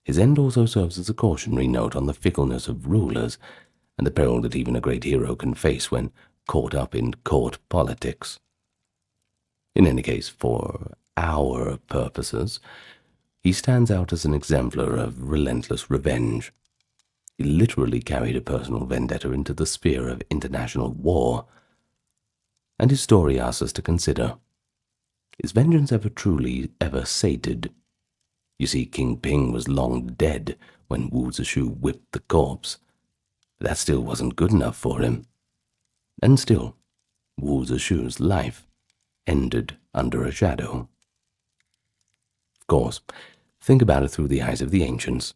his end also serves as a cautionary note on the fickleness of rulers and the peril that even a great hero can face when caught up in court politics. In any case, for our purposes, he stands out as an exemplar of relentless revenge. He literally carried a personal vendetta into the sphere of international war. And his story asks us to consider, is vengeance ever sated? You see, King Ping was long dead when Wu Zishu whipped the corpse. That still wasn't good enough for him. And still, Wu Zishu's life ended under a shadow. Of course, think about it through the eyes of the ancients.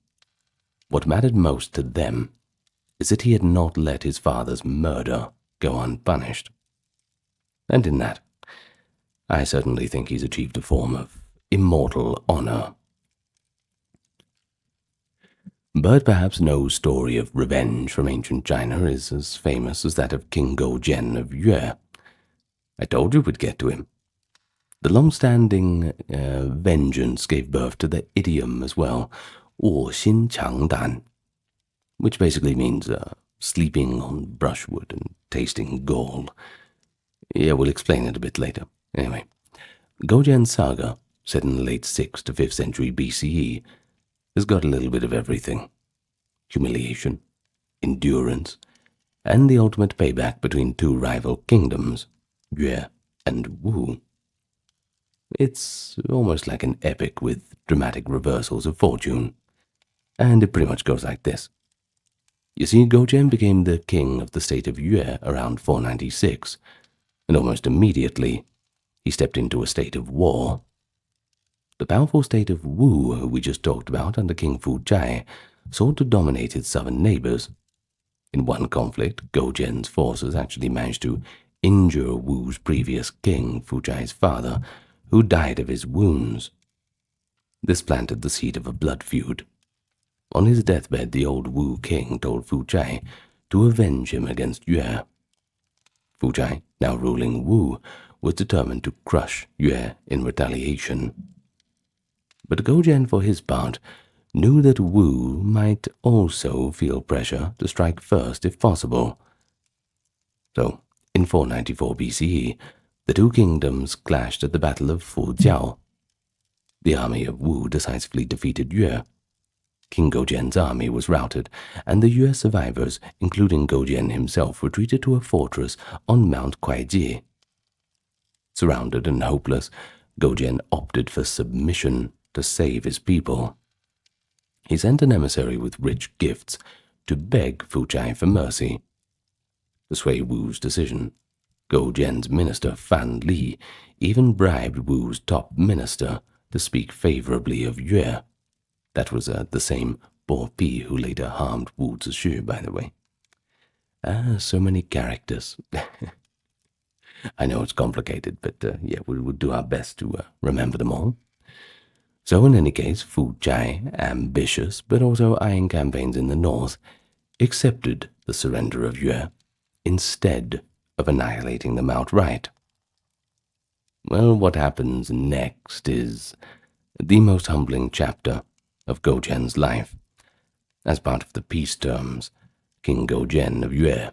What mattered most to them is that he had not let his father's murder go unpunished. And in that, I certainly think he's achieved a form of immortal honor. But perhaps no story of revenge from ancient China is as famous as that of King Goujian of Yue. I told you we'd get to him. The long-standing vengeance gave birth to the idiom as well, 卧薪尝胆, which basically means sleeping on brushwood and tasting gall. Yeah, we'll explain it a bit later. Anyway, Goujian's saga, set in the late 6th to 5th century BCE, has got a little bit of everything. Humiliation, endurance, and the ultimate payback between two rival kingdoms, Yue and Wu. It's almost like an epic with dramatic reversals of fortune, and it pretty much goes like this. You see, Goujian became the king of the state of Yue around 496, and almost immediately he stepped into a state of war. The powerful state of Wu, who we just talked about under King Fuzhai, sought to dominate its southern neighbors. In one conflict, Goujian's forces actually managed to injure Wu's previous king, Fuzhai's father, who died of his wounds. This planted the seed of a blood feud. On his deathbed, the old Wu king told Fuzhai to avenge him against Yue. Fuzhai, now ruling Wu, was determined to crush Yue in retaliation. But Goujian, for his part, knew that Wu might also feel pressure to strike first if possible. So, in 494 BCE, the two kingdoms clashed at the Battle of Fujiao. The army of Wu decisively defeated Yue. King Goujian's army was routed, and the Yue survivors, including Goujian himself, retreated to a fortress on Mount Kuaiji. Surrounded and hopeless, Goujian opted for submission to save his people. He sent an emissary with rich gifts to beg Fuzhai for mercy. To sway Wu's decision, Goujian's minister Fan Li even bribed Wu's top minister to speak favorably of Yue. That was the same Bo Pi who later harmed Wu Zishu, by the way. So many characters. I know it's complicated, but yeah, we'll do our best to remember them all. So in any case, Fuzhai, ambitious but also eyeing campaigns in the north, accepted the surrender of Yue instead of annihilating them outright. Well, what happens next is the most humbling chapter of Goujian's life. As part of the peace terms, King Goujian of Yue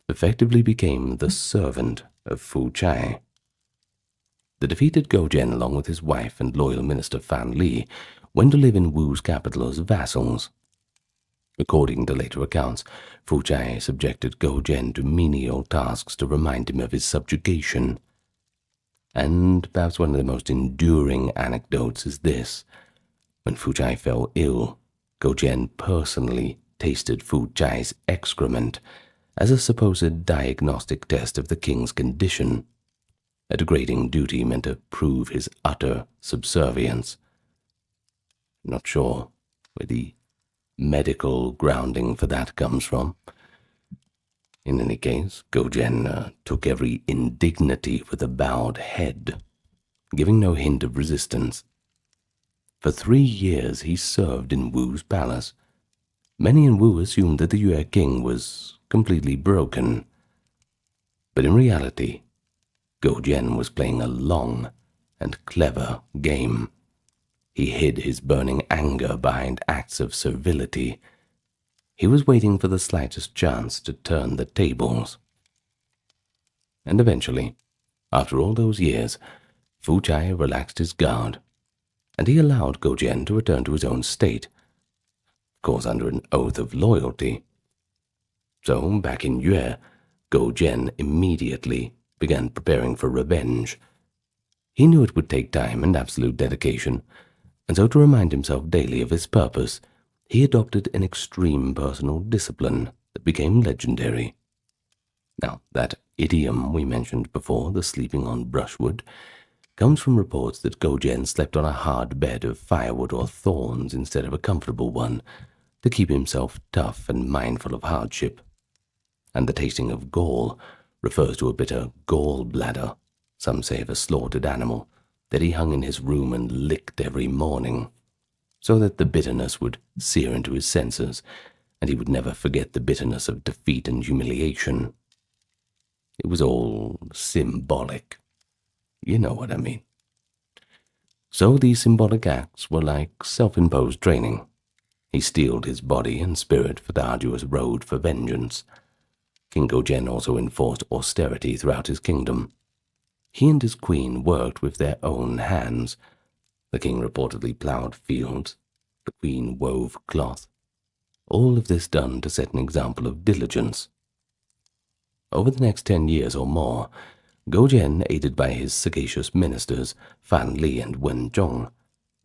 effectively became the servant of Fuzhai. The defeated Goujian, along with his wife and loyal minister Fan Li, went to live in Wu's capital as vassals. According to later accounts, Fuzhai subjected Goujian to menial tasks to remind him of his subjugation. And perhaps one of the most enduring anecdotes is this. When Fuzhai fell ill, Goujian personally tasted Fuzhai's excrement as a supposed diagnostic test of the king's condition. A degrading duty meant to prove his utter subservience. Not sure where the medical grounding for that comes from. In any case, Goujian took every indignity with a bowed head, giving no hint of resistance. For 3 years he served in Wu's palace. Many in Wu assumed that the Yue king was completely broken. But in reality, Goujian was playing a long and clever game. He hid his burning anger behind acts of servility. He was waiting for the slightest chance to turn the tables. And eventually, after all those years, Fu Chai relaxed his guard, and he allowed Go Jian to return to his own state, of course under an oath of loyalty. So, back in Yue, Go Jian immediately began preparing for revenge. He knew it would take time and absolute dedication, and so to remind himself daily of his purpose, he adopted an extreme personal discipline that became legendary. Now, that idiom we mentioned before, the sleeping on brushwood, comes from reports that Go Jian slept on a hard bed of firewood or thorns instead of a comfortable one, to keep himself tough and mindful of hardship. And the tasting of gall refers to a bitter gall bladder, some say of a slaughtered animal, that he hung in his room and licked every morning, so that the bitterness would sear into his senses, and he would never forget the bitterness of defeat and humiliation. It was all symbolic. You know what I mean. So these symbolic acts were like self-imposed training. He steeled his body and spirit for the arduous road for vengeance. King Go Jian also enforced austerity throughout his kingdom. He and his queen worked with their own hands. The king reportedly plowed fields. The queen wove cloth. All of this done to set an example of diligence. Over the next 10 years or more, Go Jian, aided by his sagacious ministers Fan Li and Wen Zhong,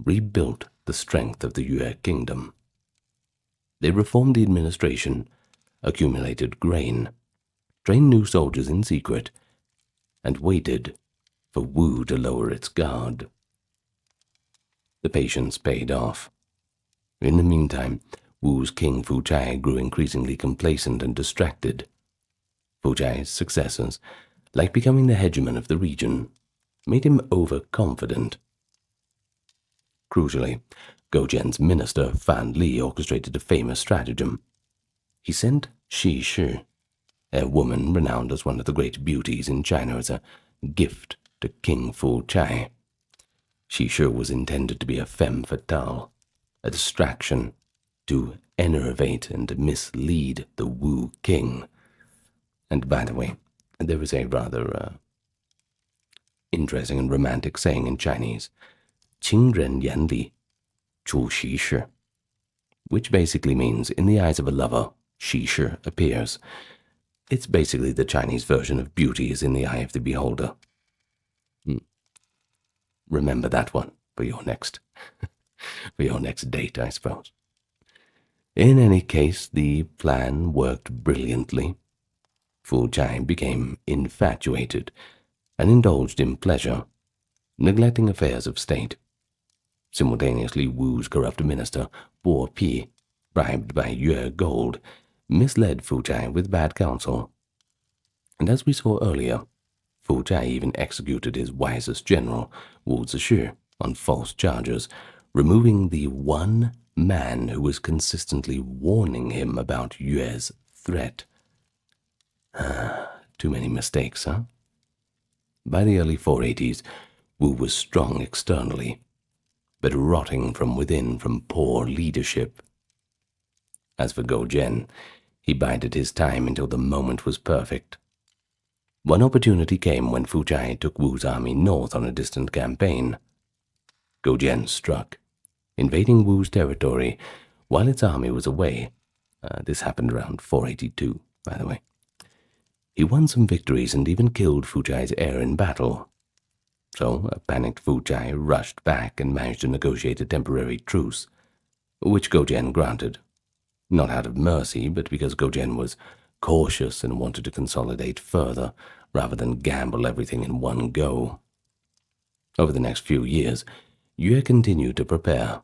rebuilt the strength of the Yue kingdom. They reformed the administration, accumulated grain, trained new soldiers in secret, and waited for Wu to lower its guard. The patience paid off. In the meantime, Wu's king Fu Chai grew increasingly complacent and distracted. Fu Chai's successors, like becoming the hegemon of the region, made him overconfident. Crucially, Go Jian's minister Fan Li orchestrated a famous stratagem. He sent Shi Shi, a woman renowned as one of the great beauties in China, as a gift to King Fu Chai. Shi Shi was intended to be a femme fatale, a distraction to enervate and mislead the Wu king. And by the way, there is a rather interesting and romantic saying in Chinese, "Qing ren yan li, chu xi shi," which basically means, in the eyes of a lover, Shi Shi appears. It's basically the Chinese version of beauty is in the eye of the beholder. Remember that one for your next date, I suppose. In any case, the plan worked brilliantly. Fu Chai became infatuated and indulged in pleasure, neglecting affairs of state. Simultaneously, Wu's corrupt minister, Bo Pi, bribed by Yue gold, misled Fu Chai with bad counsel. And as we saw earlier, Fu Chai even executed his wisest general, Wu Zixi, on false charges, removing the one man who was consistently warning him about Yue's threat. Too many mistakes, huh? By the early 480s, Wu was strong externally, but rotting from within from poor leadership. As for Go Jian, he bided his time until the moment was perfect. One opportunity came when Fu Chai took Wu's army north on a distant campaign. Go Jian struck, invading Wu's territory while its army was away. This happened around 482, by the way. He won some victories and even killed Fu Chai's heir in battle. So a panicked Fu Chai rushed back and managed to negotiate a temporary truce, which Go Jian granted. Not out of mercy, but because Go Jian was cautious and wanted to consolidate further, rather than gamble everything in one go. Over the next few years, Yue continued to prepare.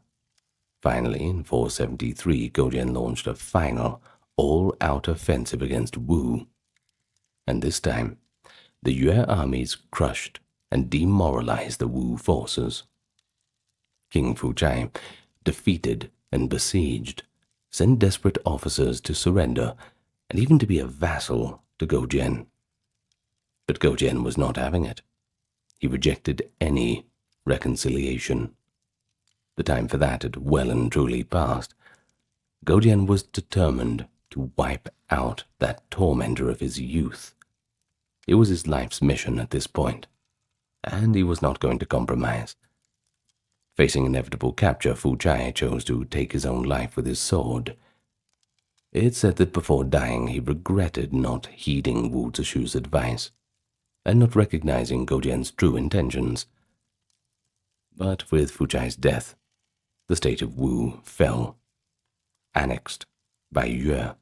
Finally, in 473, Go Jian launched a final, all-out offensive against Wu. And this time, the Yue armies crushed and demoralized the Wu forces. King Fu Chai, defeated and besieged, sent desperate officers to surrender and even to be a vassal to Go Jian. But Go Jian was not having it. He rejected any reconciliation. The time for that had well and truly passed. Go Jian was determined to wipe out that tormentor of his youth. It was his life's mission at this point, and he was not going to compromise. Facing inevitable capture, Fu Chai chose to take his own life with his sword. It's said that before dying he regretted not heeding Wu Zishu's advice and not recognizing Goujian's true intentions. But with Fu Chai's death, the state of Wu fell, annexed by Yue.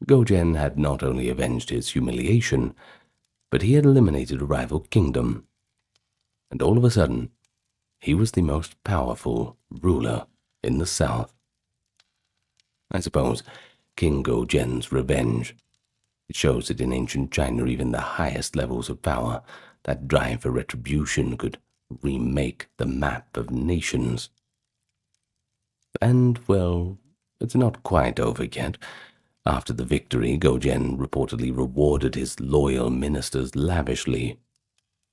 Goujian had not only avenged his humiliation, but he had eliminated a rival kingdom, and all of a sudden, he was the most powerful ruler in the south. I suppose King Goujian's revenge. It shows that in ancient China, even the highest levels of power, that drive for retribution, could remake the map of nations. And, well, it's not quite over yet. After the victory, Goujian reportedly rewarded his loyal ministers lavishly,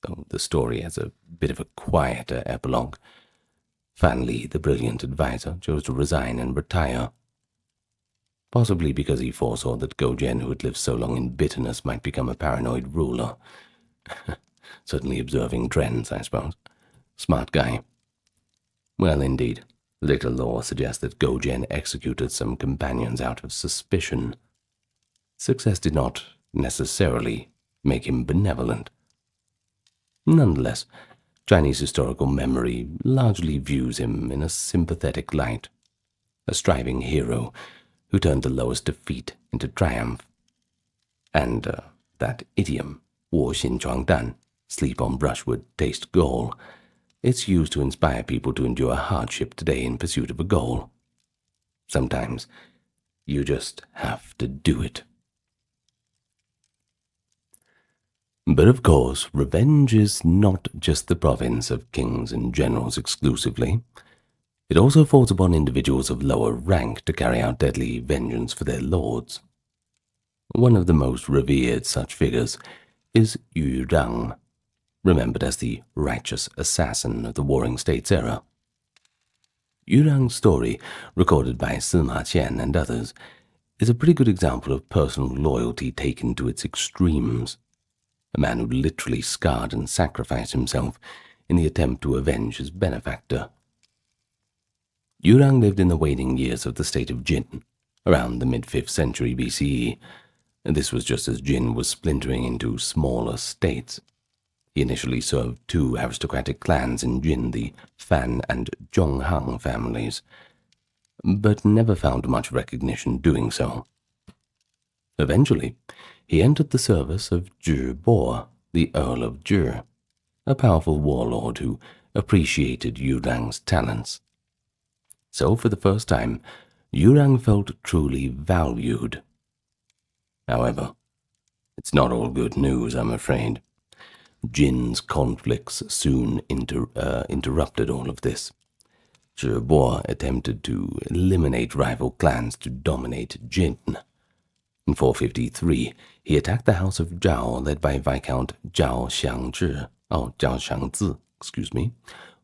though the story has a bit of a quieter epilogue. Fan Li, the brilliant advisor, chose to resign and retire, possibly because he foresaw that Goujian, who had lived so long in bitterness, might become a paranoid ruler. Certainly observing trends, I suppose. Smart guy. Well, indeed, little lore suggests that Goujian executed some companions out of suspicion. Success did not necessarily make him benevolent. Nonetheless, Chinese historical memory largely views him in a sympathetic light, a striving hero who turned the lowest defeat into triumph. And that idiom, 卧薪尝胆, sleep on brushwood, taste gall, it's used to inspire people to endure hardship today in pursuit of a goal. Sometimes you just have to do it. But of course, revenge is not just the province of kings and generals exclusively. It also falls upon individuals of lower rank to carry out deadly vengeance for their lords. One of the most revered such figures is Yu Rang, remembered as the righteous assassin of the Warring States era. Yu Rang's story, recorded by Sima Qian and others, is a pretty good example of personal loyalty taken to its extremes. A man who literally scarred and sacrificed himself in the attempt to avenge his benefactor. Yu Rang lived in the waning years of the state of Jin, around the mid-5th century BCE, and this was just as Jin was splintering into smaller states. He initially served two aristocratic clans in Jin, the Fan and Zhonghang families, but never found much recognition doing so. Eventually, he entered the service of Zhi Bo, the Earl of Zhi, a powerful warlord who appreciated Yu Rang's talents. So, for the first time, Yu Rang felt truly valued. However, it's not all good news, I'm afraid. Jin's conflicts soon interrupted all of this. Zhi Bo attempted to eliminate rival clans to dominate Jin. In 453, he attacked the house of Zhao, led by Viscount Zhao Xiangzi,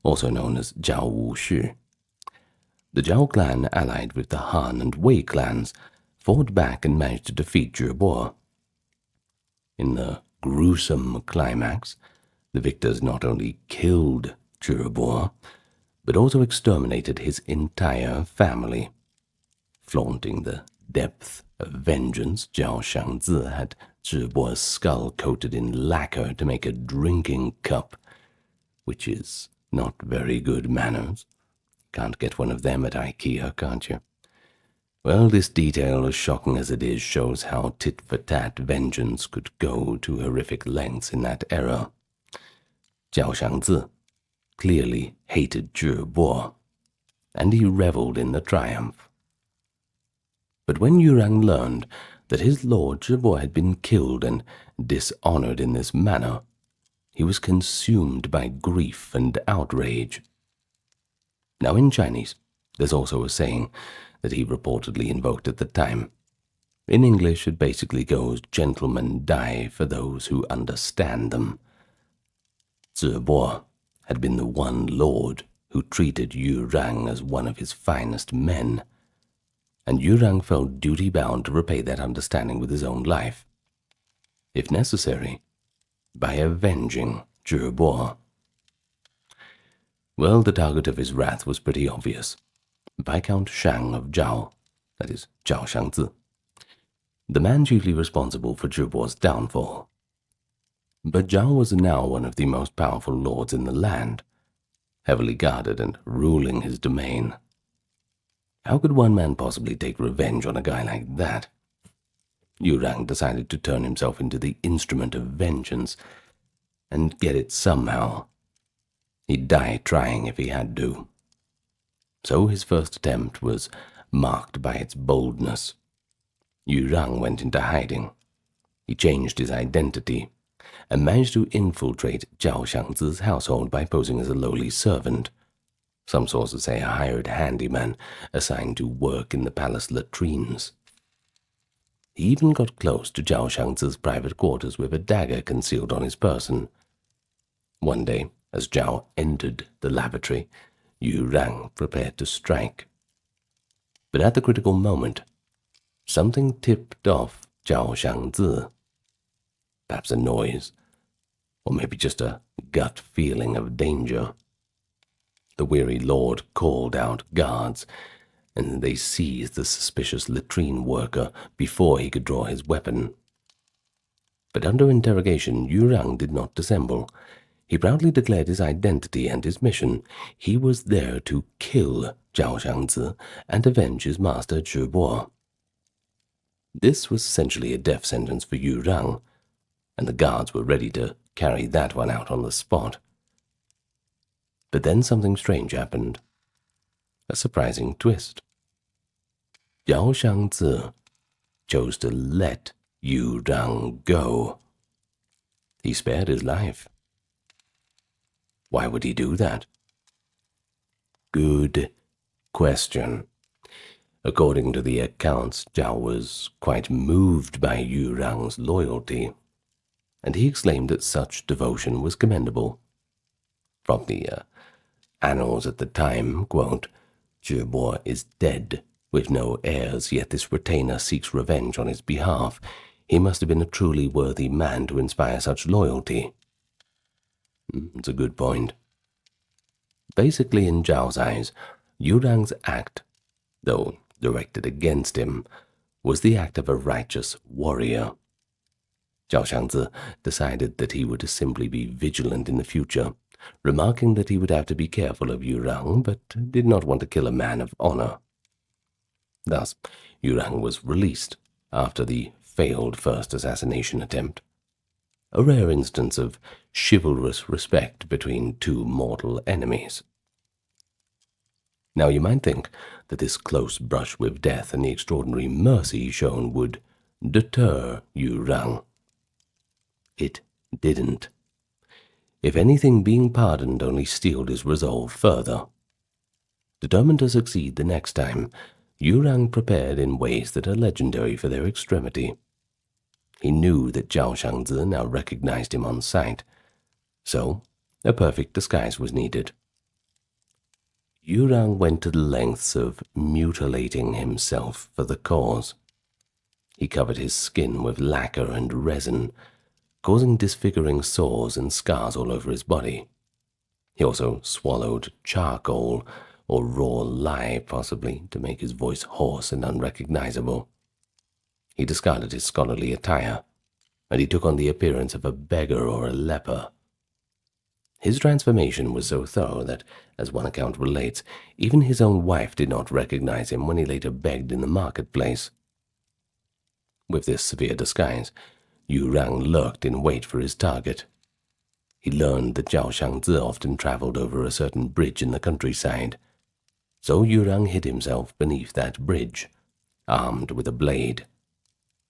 also known as Zhao Wushi. The Zhao clan, allied with the Han and Wei clans, fought back and managed to defeat Zhi Bo. In the gruesome climax, the victors not only killed Zhi Bo, but also exterminated his entire family. Flaunting the depth of vengeance, Zhao Xiangzi had Zhi Bo's skull coated in lacquer to make a drinking cup, which is not very good manners. Can't get one of them at IKEA, can't you? Well, this detail, as shocking as it is, shows how tit-for-tat vengeance could go to horrific lengths in that era. Zhao Xiangzi clearly hated Zhi Bo, and he reveled in the triumph. But when Yu Rang learned that his lord Zhi Bo had been killed and dishonored in this manner, he was consumed by grief and outrage. Now in Chinese, there's also a saying that he reportedly invoked at the time. In English, it basically goes, "Gentlemen die for those who understand them." Zhi Bo had been the one lord who treated Yu Rang as one of his finest men, and Yu Rang felt duty-bound to repay that understanding with his own life, if necessary, by avenging Zhibo. Well, the target of his wrath was pretty obvious. Viscount Shang of Zhao, that is, Zhao Shangzi, the man chiefly responsible for Zhibo's downfall. But Zhao was now one of the most powerful lords in the land, heavily guarded and ruling his domain. How could one man possibly take revenge on a guy like that? Yurang decided to turn himself into the instrument of vengeance and get it somehow. He'd die trying if he had to. So his first attempt was marked by its boldness. Yurang went into hiding. He changed his identity and managed to infiltrate Zhao Xiangzi's household by posing as a lowly servant. Some sources say a hired handyman assigned to work in the palace latrines. He even got close to Zhao Xiangzi's private quarters with a dagger concealed on his person. One day, as Zhao entered the lavatory, Yurang prepared to strike. But at the critical moment, something tipped off Zhao Xiangzi. Perhaps a noise, or maybe just a gut feeling of danger. The weary lord called out guards, and they seized the suspicious latrine worker before he could draw his weapon. But under interrogation, Yurang did not dissemble. He proudly declared his identity and his mission. He was there to kill Zhao Xiangzi and avenge his master Zhibo. This was essentially a death sentence for Yurang, and the guards were ready to carry that one out on the spot. But then something strange happened. A surprising twist. Zhao Xiangzi chose to let Yurang go. He spared his life. Why would he do that? Good question. According to the accounts, Zhao was quite moved by Yurang's loyalty, and he exclaimed that such devotion was commendable. From the annals at the time, quote, "Zhibo is dead, with no heirs, yet this retainer seeks revenge on his behalf. He must have been a truly worthy man to inspire such loyalty." It's a good point. Basically, in Zhao's eyes, Yurang's act, though directed against him, was the act of a righteous warrior. Zhao Xiangzi decided that he would simply be vigilant in the future, remarking that he would have to be careful of Yurang, but did not want to kill a man of honor. Thus, Yurang was released after the failed first assassination attempt, a rare instance of chivalrous respect between two mortal enemies. Now you might think that this close brush with death and the extraordinary mercy shown would deter Yurang. It didn't. If anything, being pardoned only steeled his resolve further. Determined to succeed the next time, Yurang prepared in ways that are legendary for their extremity. He knew that Zhao Xiangzi now recognized him on sight, so a perfect disguise was needed. Yurang went to the lengths of mutilating himself for the cause. He covered his skin with lacquer and resin, causing disfiguring sores and scars all over his body. He also swallowed charcoal, or raw lye possibly, to make his voice hoarse and unrecognizable. He discarded his scholarly attire, and he took on the appearance of a beggar or a leper. His transformation was so thorough that, as one account relates, even his own wife did not recognize him when he later begged in the marketplace. With this severe disguise, Yurang lurked in wait for his target. He learned that Zhao Xiangzi often traveled over a certain bridge in the countryside, so Yurang hid himself beneath that bridge, armed with a blade,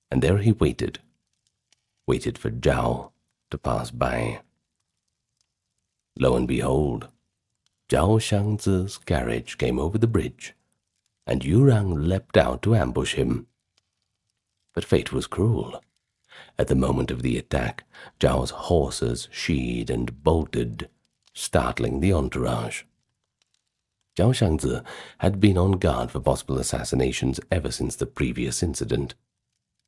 and there he waited for Zhao to pass by. Lo and behold, Zhao Xiangzi's carriage came over the bridge, and Yurang leapt out to ambush him. But fate was cruel. At the moment of the attack, Zhao's horses sheed and bolted, startling the entourage. Zhao Xiangzi had been on guard for possible assassinations ever since the previous incident,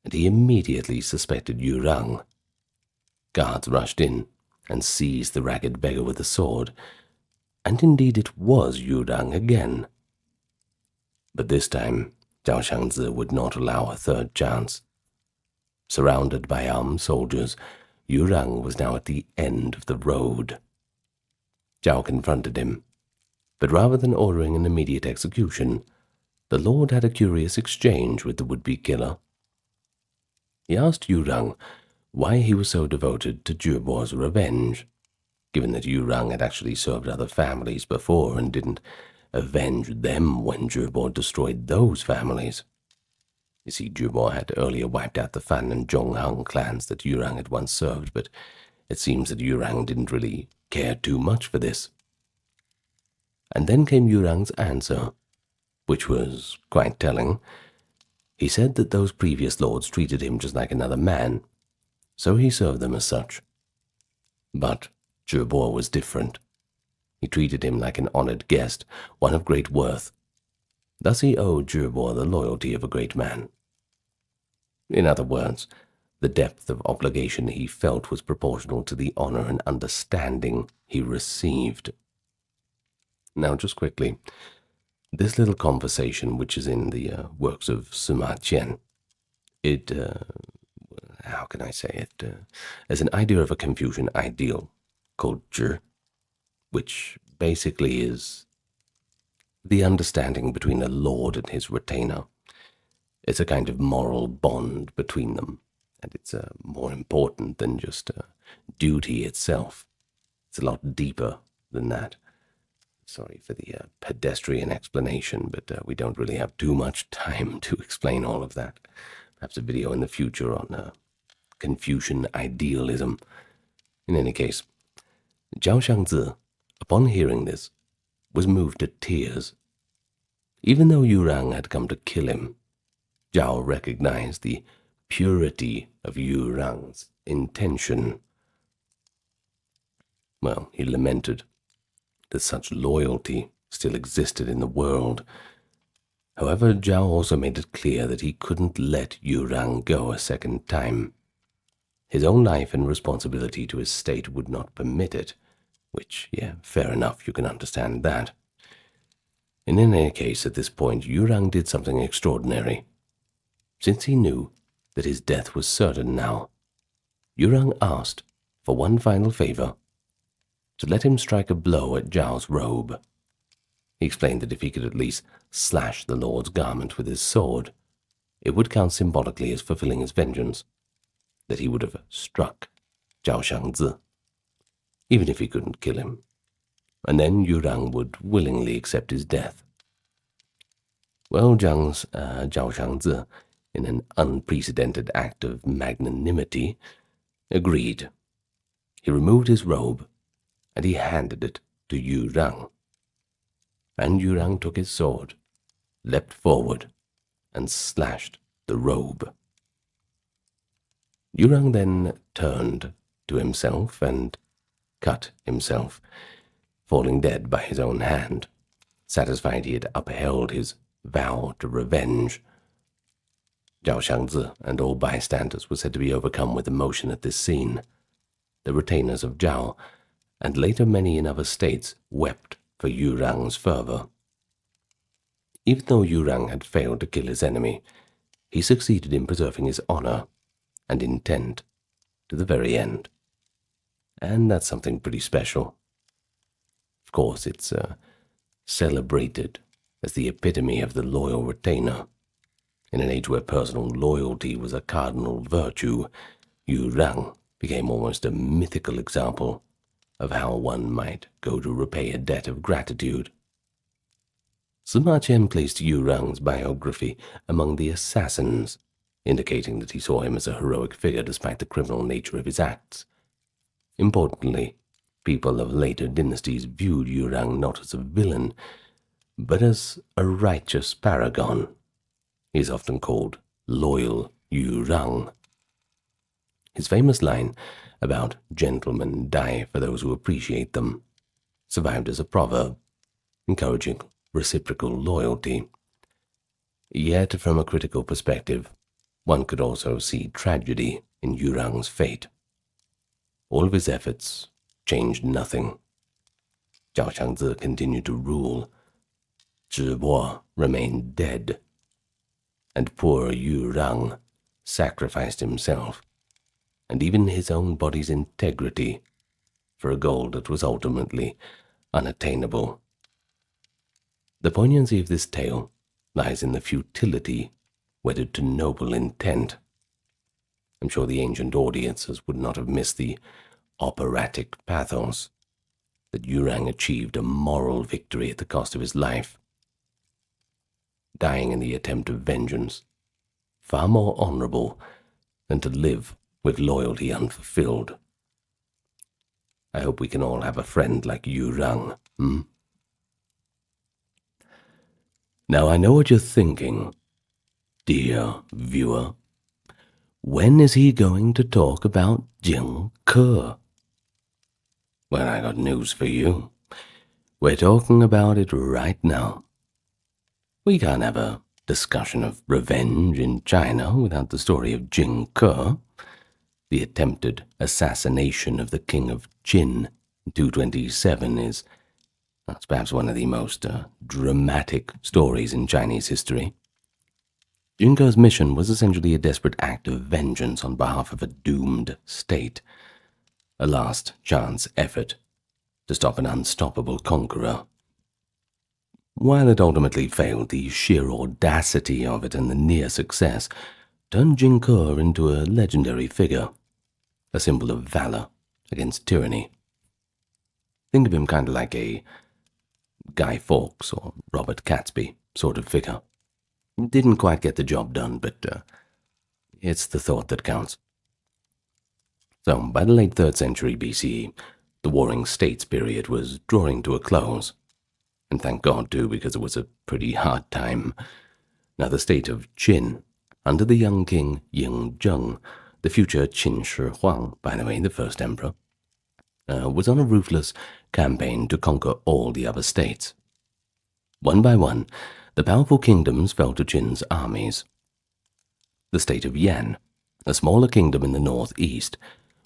and he immediately suspected Yurang. Guards rushed in, and seized the ragged beggar with the sword, and indeed it was Yurang again. But this time, Zhao Shangzi would not allow a third chance. Surrounded by armed soldiers, Yurang was now at the end of the road. Zhao confronted him, but rather than ordering an immediate execution, the lord had a curious exchange with the would-be killer. He asked Yurang why he was so devoted to Zhibo's revenge, given that Yurang had actually served other families before and didn't avenge them when Zhibo destroyed those families. You see, Zhibo had earlier wiped out the Fan and Zhonghang clans that Yurang had once served, but it seems that Yurang didn't really care too much for this. And then came Yurang's answer, which was quite telling. He said that those previous lords treated him just like another man, so he served them as such. But Zhibo was different. He treated him like an honored guest, one of great worth. Thus he owed Zhibo the loyalty of a great man. In other words, the depth of obligation he felt was proportional to the honor and understanding he received. Now, just quickly, this little conversation, which is in the works of Sima Qian, it, how can I say it, as an idea of a Confucian ideal called zhi, which basically is the understanding between a lord and his retainer. It's a kind of moral bond between them, and it's more important than just duty itself. It's a lot deeper than that. Sorry for the pedestrian explanation, but we don't really have too much time to explain all of that. Perhaps a video in the future on Confucian idealism. In any case, Zhao Shangzi, upon hearing this, was moved to tears. Even though Yurang had come to kill him, Zhao recognized the purity of Yurang's intention. Well, he lamented that such loyalty still existed in the world. However, Zhao also made it clear that he couldn't let Yurang go a second time. His own life and responsibility to his state would not permit it, which, yeah, fair enough, you can understand that. And in any case, at this point, Yurang did something extraordinary. Since he knew that his death was certain now, Yurang asked for one final favor, to let him strike a blow at Zhao's robe. He explained that if he could at least slash the lord's garment with his sword, it would count symbolically as fulfilling his vengeance, that he would have struck Zhao Shangzi, even if he couldn't kill him, and then Yurang would willingly accept his death. Well, Zhao Shangzi, in an unprecedented act of magnanimity, agreed. He removed his robe, and he handed it to Yurang. And Yurang took his sword, leapt forward, and slashed the robe. Yurang then turned to himself and cut himself, falling dead by his own hand, satisfied he had upheld his vow to revenge. Zhao Shangzi and all bystanders were said to be overcome with emotion at this scene. The retainers of Zhao, and later many in other states, wept for Yurang's fervor. Even though Yurang had failed to kill his enemy, he succeeded in preserving his honor and intent to the very end. And that's something pretty special. Of course, it's celebrated as the epitome of the loyal retainer. In an age where personal loyalty was a cardinal virtue, Yurang became almost a mythical example of how one might go to repay a debt of gratitude. Sima Qian placed Yurang's biography among the assassins, indicating that he saw him as a heroic figure despite the criminal nature of his acts. Importantly, people of later dynasties viewed Yurang not as a villain, but as a righteous paragon. He is often called Loyal Yurang. His famous line about gentlemen die for those who appreciate them survived as a proverb, encouraging reciprocal loyalty. Yet, from a critical perspective, one could also see tragedy in Yurang's fate. All of his efforts, changed nothing. Zhao Xiangzi continued to rule. Zhibo remained dead. And poor Yu Rang sacrificed himself, and even his own body's integrity, for a goal that was ultimately unattainable. The poignancy of this tale lies in the futility wedded to noble intent. I'm sure the ancient audiences would not have missed the operatic pathos that Yu Rang achieved a moral victory at the cost of his life, dying in the attempt of vengeance, far more honorable than to live with loyalty unfulfilled. I hope we can all have a friend like Yu Rang, Now I know what you're thinking, dear viewer. When is he going to talk about Jing Ke? Well, I got news for you. We're talking about it right now. We can't have a discussion of revenge in China without the story of Jing Ke, the attempted assassination of the king of Qin in 227 that's perhaps one of the most dramatic stories in Chinese history. Jing Ke's mission was essentially a desperate act of vengeance on behalf of a doomed state, a last-chance effort to stop an unstoppable conqueror. While it ultimately failed, the sheer audacity of it and the near success turned Jing Ke into a legendary figure, a symbol of valor against tyranny. Think of him kind of like a Guy Fawkes or Robert Catesby sort of figure. Didn't quite get the job done, but it's the thought that counts. So, by the late 3rd century BCE, the Warring States period was drawing to a close. And thank God, too, because it was a pretty hard time. Now, the state of Qin, under the young king Ying Zheng, the future Qin Shi Huang, by the way, the first emperor, was on a ruthless campaign to conquer all the other states. One by one, the powerful kingdoms fell to Qin's armies. The state of Yan, a smaller kingdom in the northeast,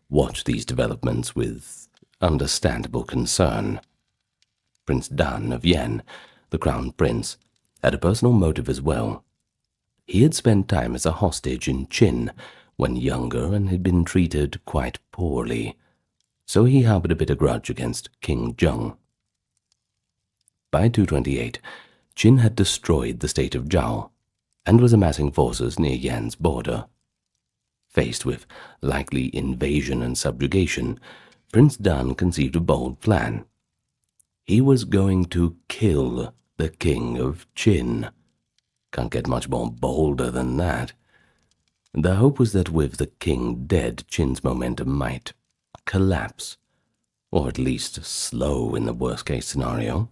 watched these developments with understandable concern. Prince Dan of Yan, the crown prince, had a personal motive as well. He had spent time as a hostage in Qin when younger and had been treated quite poorly, so he harbored a bitter grudge against King Zheng. By 228, Qin had destroyed the state of Zhao and was amassing forces near Yan's border. Faced with likely invasion and subjugation, Prince Dan conceived a bold plan. He was going to kill the king of Qin. Can't get much more bolder than that. The hope was that with the king dead, Qin's momentum might collapse, or at least slow in the worst-case scenario,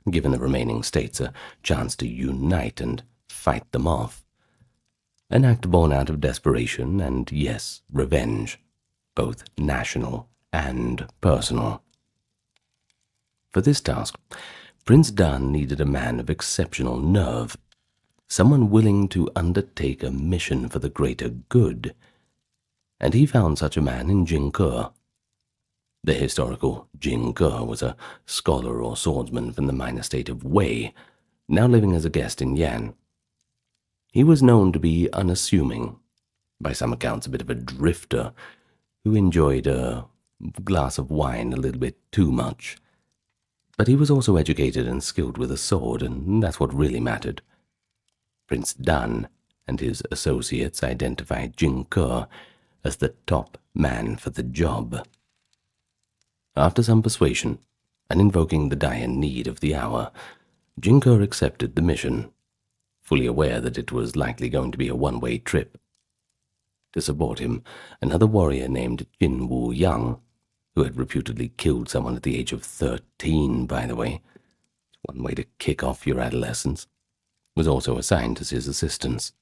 giving the remaining states a chance to unite and fight them off. An act born out of desperation and, yes, revenge, both national and personal. For this task, Prince Dan needed a man of exceptional nerve, someone willing to undertake a mission for the greater good, and he found such a man in Jing Ke. The historical Jing Ke was a scholar or swordsman from the minor state of Wei, now living as a guest in Yan. He was known to be unassuming, by some accounts a bit of a drifter, who enjoyed a glass of wine a little bit too much. But he was also educated and skilled with a sword, and that's what really mattered. Prince Dan and his associates identified Jing Ke as the top man for the job. After some persuasion, and invoking the dire need of the hour, Jing Ke accepted the mission, fully aware that it was likely going to be a one-way trip. To support him, another warrior named Jin Wu Yang, who had reputedly killed someone at the age of 13, by the way, one way to kick off your adolescence, was also assigned as his assistants.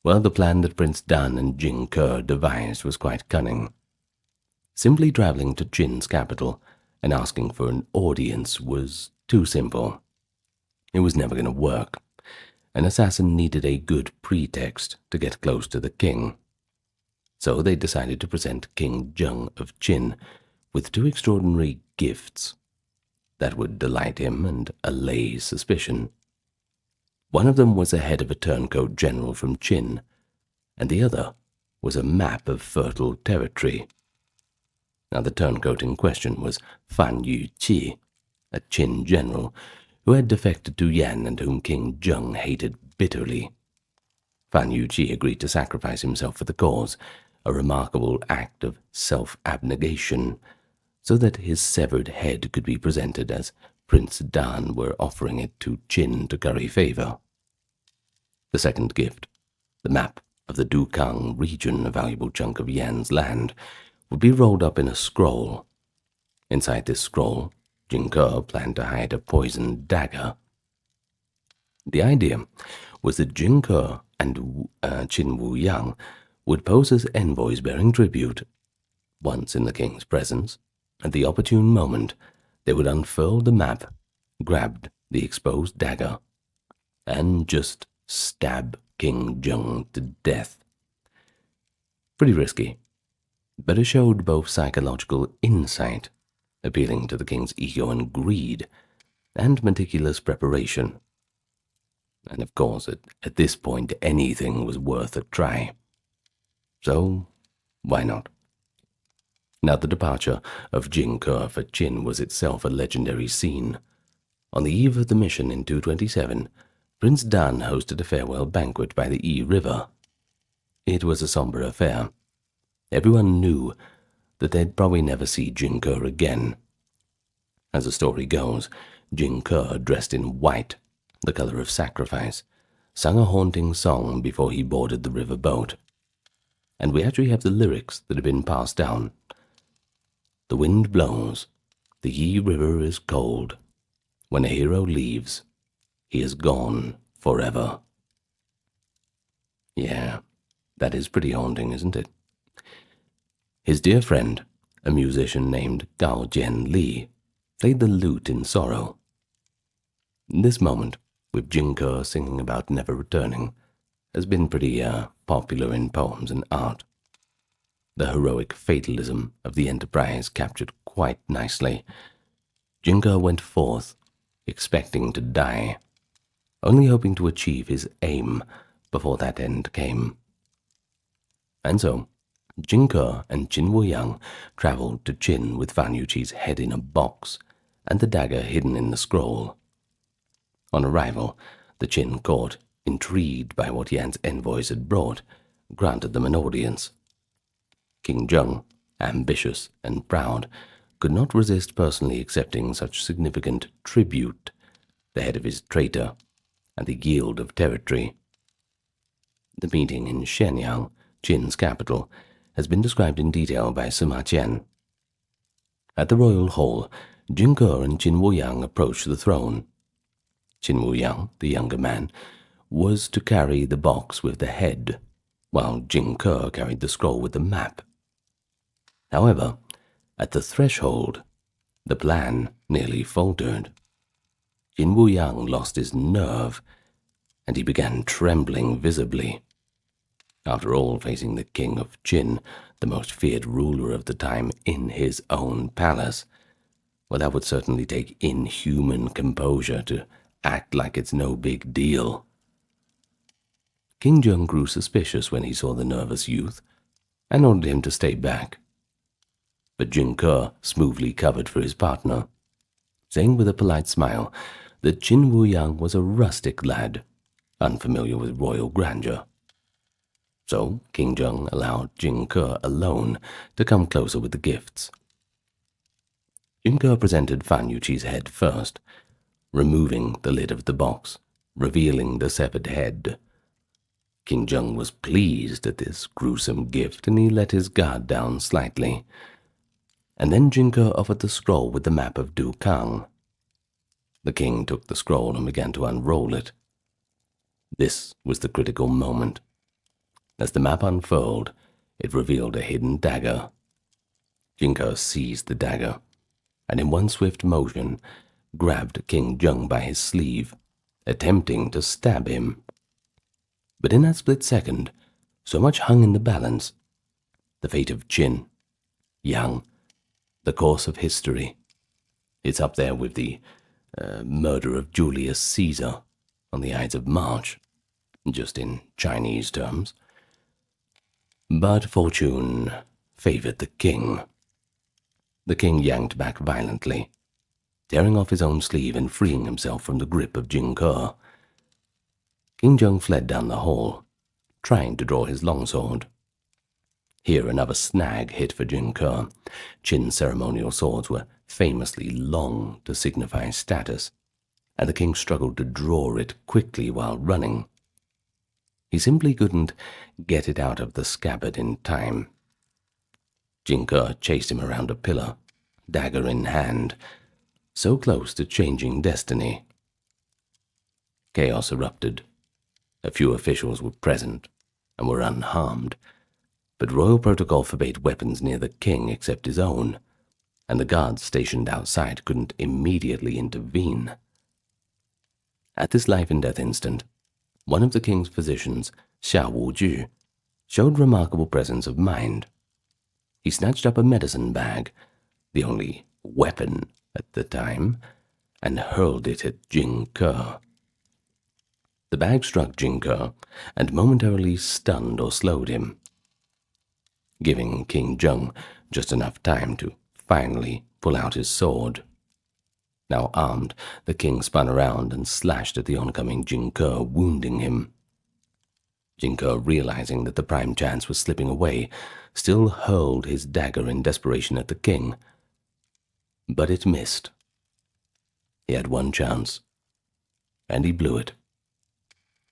Well, the plan that Prince Dan and Jing Ke devised was quite cunning. Simply traveling to Qin's capital and asking for an audience was too simple. It was never going to work. An assassin needed a good pretext to get close to the king. So they decided to present King Jung of Qin with two extraordinary gifts that would delight him and allay suspicion. One of them was the head of a turncoat general from Qin, and the other was a map of fertile territory. Now the turncoat in question was Fan Yuqi, a Qin general who had defected to Yan and whom King Jung hated bitterly. Fan Yuqi agreed to sacrifice himself for the cause, a remarkable act of self-abnegation, so that his severed head could be presented as Prince Dan were offering it to Qin to curry favor. The second gift, the map of the Dukang region, a valuable chunk of Yan's land, would be rolled up in a scroll. Inside this scroll, Jingke planned to hide a poisoned dagger. The idea was that Jingke and Qin Wuyang would pose as envoys bearing tribute. Once in the king's presence, at the opportune moment, they would unfurl the map, grab the exposed dagger, and just stab King Jung to death. Pretty risky, but it showed both psychological insight, appealing to the king's ego and greed, and meticulous preparation. And of course, at this point, anything was worth a try. So, why not? Now the departure of Jingke for Qin was itself a legendary scene. On the eve of the mission in 227, Prince Dan hosted a farewell banquet by the Yi River. It was a somber affair. Everyone knew that they'd probably never see Jingke again. As the story goes, Jingke, dressed in white, the color of sacrifice, sang a haunting song before he boarded the river boat. And we actually have the lyrics that have been passed down. The wind blows, the Yi River is cold. When a hero leaves, he is gone forever. Yeah, that is pretty haunting, isn't it? His dear friend, a musician named Gao Jian Li, played the lute in sorrow. This moment, with Jingke singing about never returning, has been pretty popular in poems and art. The heroic fatalism of the enterprise captured quite nicely. Jingke went forth, expecting to die, only hoping to achieve his aim before that end came. And so, Jingke and Qin Wuyang traveled to Qin with Fan Yuqi's head in a box and the dagger hidden in the scroll. On arrival, the Qin court, intrigued by what Yan's envoys had brought, granted them an audience. King Jung, ambitious and proud, could not resist personally accepting such significant tribute, the head of his traitor, and the yield of territory. The meeting in Shenyang, Qin's capital, has been described in detail by Sima Qian. At the royal hall, Jingke and Qin Wuyang approached the throne. Qin Wuyang, the younger man, was to carry the box with the head, while Jingke carried the scroll with the map. However, at the threshold, the plan nearly faltered. Qin Wuyang lost his nerve, and he began trembling visibly. After all, facing the king of Qin, the most feared ruler of the time, in his own palace, well, that would certainly take inhuman composure to act like it's no big deal. King Jung grew suspicious when he saw the nervous youth, and ordered him to stay back. But Jingke smoothly covered for his partner, saying with a polite smile that Qin Wuyang was a rustic lad, unfamiliar with royal grandeur. So King Jung allowed Jingke alone to come closer with the gifts. Jingke presented Fan Yuqi's head first, removing the lid of the box, revealing the severed head. King Jung was pleased at this gruesome gift, and he let his guard down slightly. And then Jingke offered the scroll with the map of Dukang. The king took the scroll and began to unroll it. This was the critical moment. As the map unfurled, it revealed a hidden dagger. Jingke seized the dagger, and in one swift motion, grabbed King Jung by his sleeve, attempting to stab him. But in that split second, so much hung in the balance The fate of Qin, Yang, the course of history. It's up there with the murder of Julius Caesar on the Ides of March, just in Chinese terms. But fortune favored the king. The king yanked back violently, tearing off his own sleeve and freeing himself from the grip of Jin Ke. King Jung fled down the hall, trying to draw his longsword. Here another snag hit for Jin Ke. Qin's ceremonial swords were famously long to signify status, and the king struggled to draw it quickly while running. He simply couldn't get it out of the scabbard in time. Jin Ke chased him around a pillar, dagger in hand, so close to changing destiny. Chaos erupted. A few officials were present and were unharmed, but royal protocol forbade weapons near the king except his own, and the guards stationed outside couldn't immediately intervene. At this life-and-death instant, one of the king's physicians, Xia Wuju, showed remarkable presence of mind. He snatched up a medicine bag, the only weapon at the time, and hurled it at Jin Ke. The bag struck Jin Ke and momentarily stunned or slowed him, giving King Jung just enough time to finally pull out his sword. Now armed, the king spun around and slashed at the oncoming Jin Ke, wounding him. Jin Ke, realizing that the prime chance was slipping away, still hurled his dagger in desperation at the king. But it missed. He had one chance, and he blew it.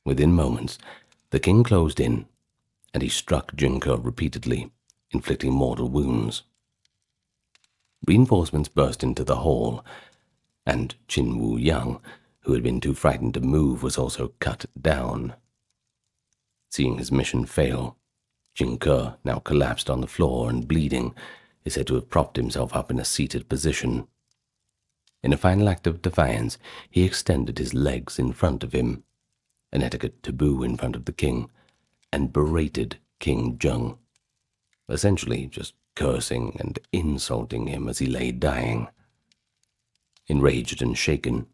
Within moments, the king closed in, and he struck Jin Ke repeatedly, inflicting mortal wounds. Reinforcements burst into the hall, and Qin Wu Yang, who had been too frightened to move, was also cut down. Seeing his mission fail, Jin Ke, now collapsed on the floor and bleeding, is said to have propped himself up in a seated position. In a final act of defiance, he extended his legs in front of him, an etiquette taboo in front of the king, and berated King Jung, essentially just cursing and insulting him as he lay dying. Enraged and shaken,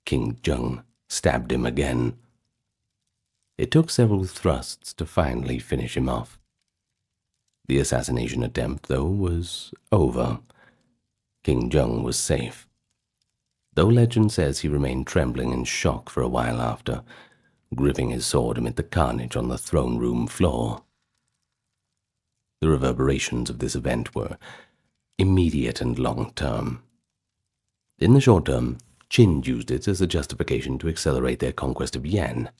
King Jung stabbed him again. It took several thrusts to finally finish him off. The assassination attempt, though, was over. King Jung was safe, though legend says he remained trembling in shock for a while after, gripping his sword amid the carnage on the throne room floor. The reverberations of this event were immediate and long-term. In the short term, Qin used it as a justification to accelerate their conquest of Yan.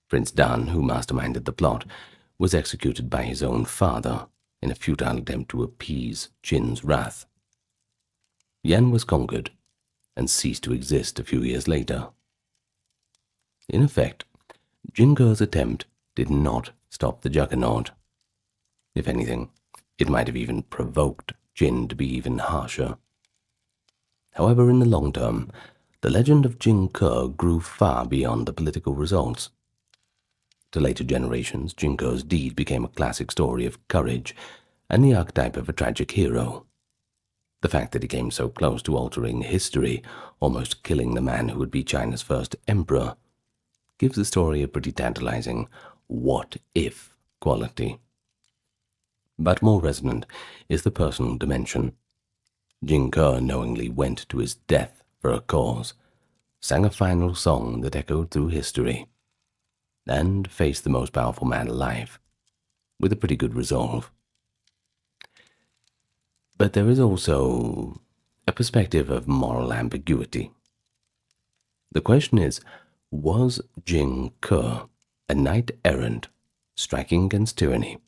Prince Dan, who masterminded the plot, was executed by his own father in a futile attempt to appease Qin's wrath. Yan was conquered and ceased to exist a few years later. In effect, Jin Ke's attempt did not stop the juggernaut. If anything, it might have even provoked Qin to be even harsher. However, in the long term, the legend of Jin Ke grew far beyond the political results. To later generations, Jin Ke's deed became a classic story of courage and the archetype of a tragic hero. The fact that he came so close to altering history, almost killing the man who would be China's first emperor, gives the story a pretty tantalizing what-if quality. But more resonant is the personal dimension. Jin Ke knowingly went to his death for a cause, sang a final song that echoed through history, and faced the most powerful man alive, with a pretty good resolve. But there is also a perspective of moral ambiguity. The question is, was Jin Ke a knight-errant striking against tyranny?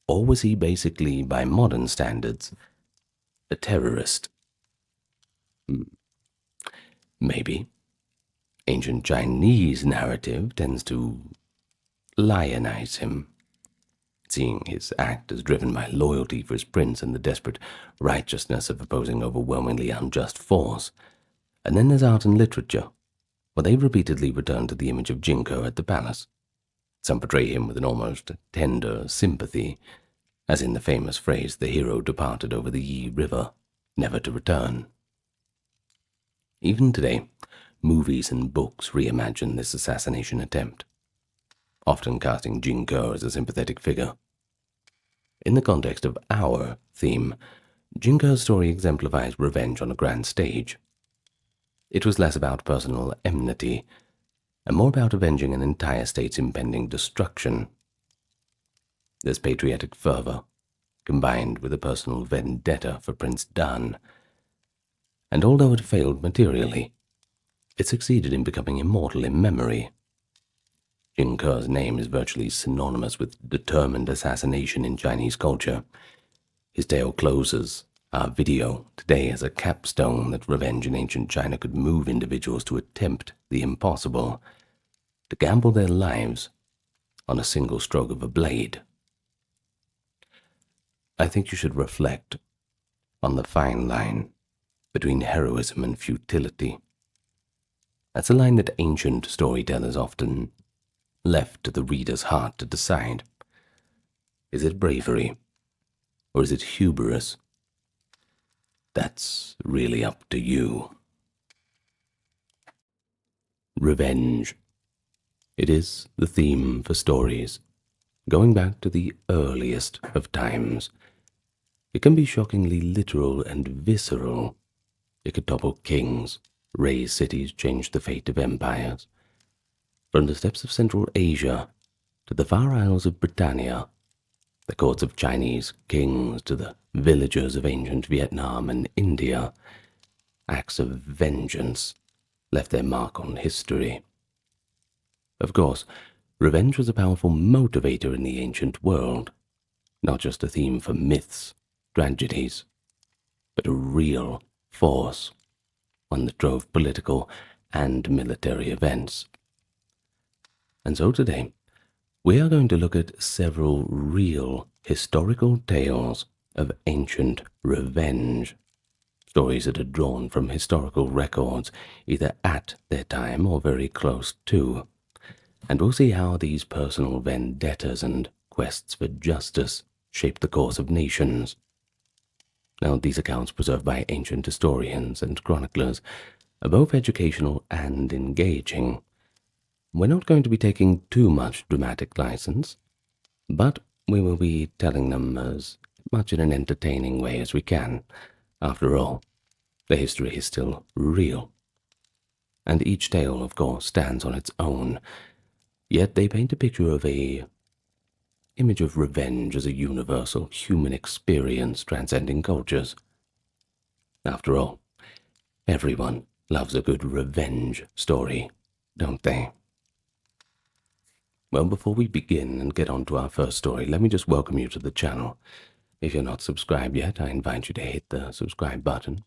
Or was he basically, by modern standards, a terrorist? Maybe. Ancient Chinese narrative tends to lionize him, seeing his act as driven by loyalty for his prince and the desperate righteousness of opposing overwhelmingly unjust force. And then there's art and literature, where they repeatedly return to the image of Jin Ke at the palace. Some portray him with an almost tender sympathy, as in the famous phrase, "The hero departed over the Yi River, never to return." Even today, movies and books reimagine this assassination attempt, often casting Jing Ke as a sympathetic figure. In the context of our theme, Jing Ke's story exemplifies revenge on a grand stage. It was less about personal enmity and more about avenging an entire state's impending destruction. This patriotic fervor, combined with a personal vendetta for Prince Dan, and although it failed materially, it succeeded in becoming immortal in memory. Jing Ke's name is virtually synonymous with determined assassination in Chinese culture. His tale closes our video today as a capstone that revenge in ancient China could move individuals to attempt the impossible, to gamble their lives on a single stroke of a blade. I think you should reflect on the fine line between heroism and futility. That's a line that ancient storytellers often left to the reader's heart to decide. Is it bravery, or is it hubris? That's really up to you. Revenge. It is the theme for stories, going back to the earliest of times. It can be shockingly literal and visceral. It could topple kings, raise cities, change the fate of empires. From the steppes of Central Asia to the far isles of Britannia, the courts of Chinese kings to the villages of ancient Vietnam and India, acts of vengeance left their mark on history. Of course, revenge was a powerful motivator in the ancient world, not just a theme for myths, tragedies, but a real force, one that drove political and military events. And so today, we are going to look at several real historical tales of ancient revenge, stories that are drawn from historical records, either at their time or very close to. And we'll see how these personal vendettas and quests for justice shape the course of nations. Now, these accounts preserved by ancient historians and chroniclers are both educational and engaging. We're not going to be taking too much dramatic license, but we will be telling them as much in an entertaining way as we can. After all, the history is still real. And each tale, of course, stands on its own, yet they paint a picture of a image of revenge as a universal human experience transcending cultures. After all, everyone loves a good revenge story, don't they? Well, before we begin and get on to our first story, let me just welcome you to the channel. If you're not subscribed yet, I invite you to hit the subscribe button.